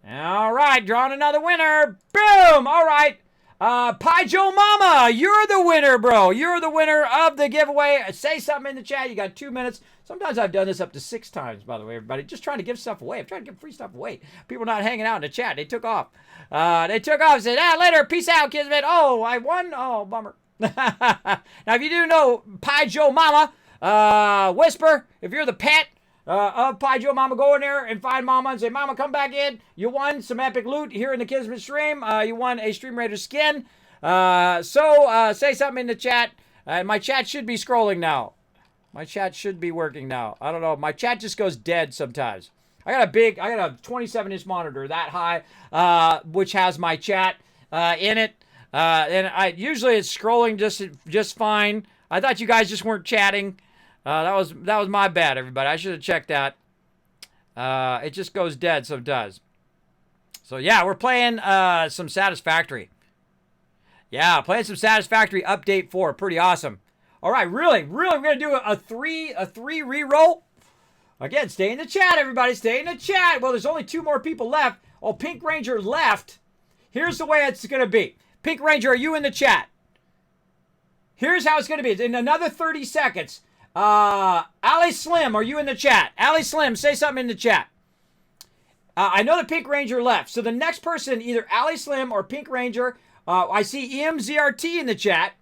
All right. Drawing another winner. Boom. All right. Pie Joe Mama, you're the winner, bro. You're the winner of the giveaway. Say something in the chat. You got 2 minutes. Sometimes I've done this up to 6 times, by the way, everybody. Just trying to give stuff away. I'm trying to give free stuff away. People not hanging out in the chat. They took off. Said, later. Peace out, Kismet. Oh, I won. Oh, bummer. Now, if you do know Pie Joe Mama, whisper, if you're the pet of Pie Joe Mama, go in there and find Mama and say, Mama, come back in. You won some epic loot here in the Kismet stream. You won a Stream Raider skin. Say something in the chat. My chat should be scrolling now. My chat should be working now. I don't know. My chat just goes dead sometimes. I got a 27-inch monitor that high, which has my chat in it. And usually it's scrolling just fine. I thought you guys just weren't chatting. That was my bad, everybody. I should have checked that. It just goes dead sometimes. So yeah, we're playing some Satisfactory. Yeah, playing some Satisfactory Update 4. Pretty awesome. All right, really, we're going to do a three reroll. Again, stay in the chat, everybody. Stay in the chat. Well, there's only 2 more people left. Oh, Pink Ranger left. Here's the way it's going to be. Pink Ranger, are you in the chat? Here's how it's going to be. In another 30 seconds. Ali Slim, are you in the chat? Ali Slim, say something in the chat. I know the Pink Ranger left. So the next person, either Ali Slim or Pink Ranger, I see EMZRT in the chat.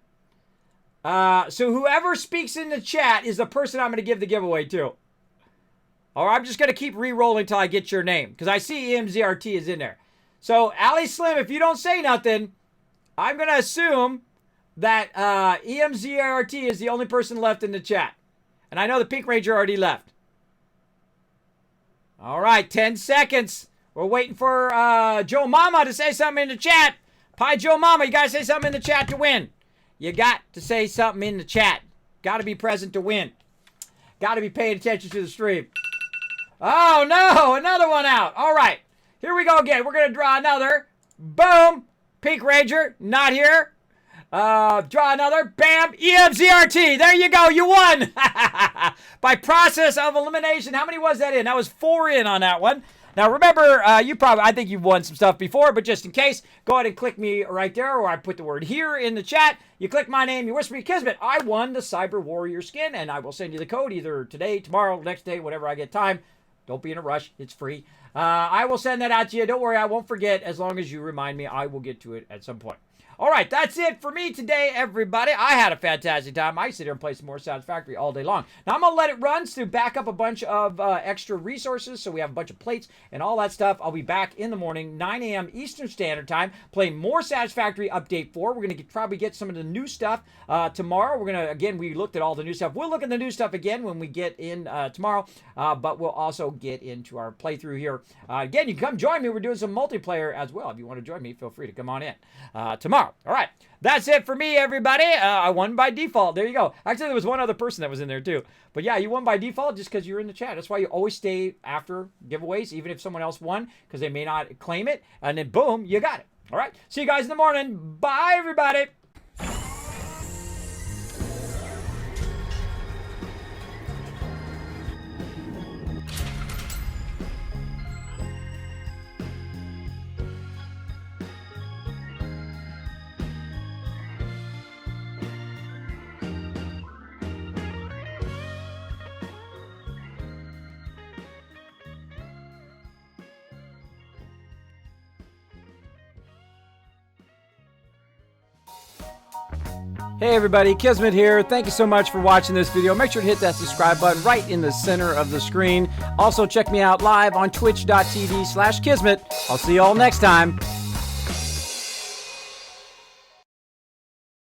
So whoever speaks in the chat is the person I'm going to give the giveaway to. Or I'm just going to keep re-rolling until I get your name. Because I see EMZRT is in there. So Ali Slim, if you don't say nothing, I'm going to assume that EMZRT is the only person left in the chat. And I know the Pink Ranger already left. All right, 10 seconds. We're waiting for Joe Mama to say something in the chat. Pie Joe Mama, you got to say something in the chat to win. You got to say something in the chat. Got to be present to win. Got to be paying attention to the stream. Oh, no, another one out. All right, here we go again. We're going to draw another. Boom. Pink Ranger, not here. Draw another. Bam. EMZRT. There you go. You won. By process of elimination. How many was that in? That was 4 in on that one. Now, remember, I think you've won some stuff before, but just in case, go ahead and click me right there, or I put the word here in the chat. You click my name, you whisper me, Kismet, I won the Cyber Warrior skin, and I will send you the code either today, tomorrow, next day, whenever I get time. Don't be in a rush. It's free. I will send that out to you. Don't worry, I won't forget. As long as you remind me, I will get to it at some point. All right, that's it for me today, everybody. I had a fantastic time. I sit here and play some more Satisfactory all day long. Now, I'm going to let it run to back up a bunch of extra resources, so we have a bunch of plates and all that stuff. I'll be back in the morning, 9 a.m. Eastern Standard Time, playing more Satisfactory Update 4. We're going to probably get some of the new stuff tomorrow. We're going to, again, we looked at all the new stuff. We'll look at the new stuff again when we get in tomorrow, but we'll also get into our playthrough here. Again, you can come join me. We're doing some multiplayer as well. If you want to join me, feel free to come on in tomorrow. All right, that's it for me, everybody. I won by default. There you go. Actually, there was one other person that was in there too. But yeah, you won by default just because you're in the chat. That's why you always stay after giveaways, even if someone else won, because they may not claim it. And then boom, you got it. All right, see you guys in the morning. Bye, everybody. Hey everybody, Kismet here. Thank you so much for watching this video. Make sure to hit that subscribe button right in the center of the screen. Also check me out live on twitch.tv/Kismet. I'll see you all next time.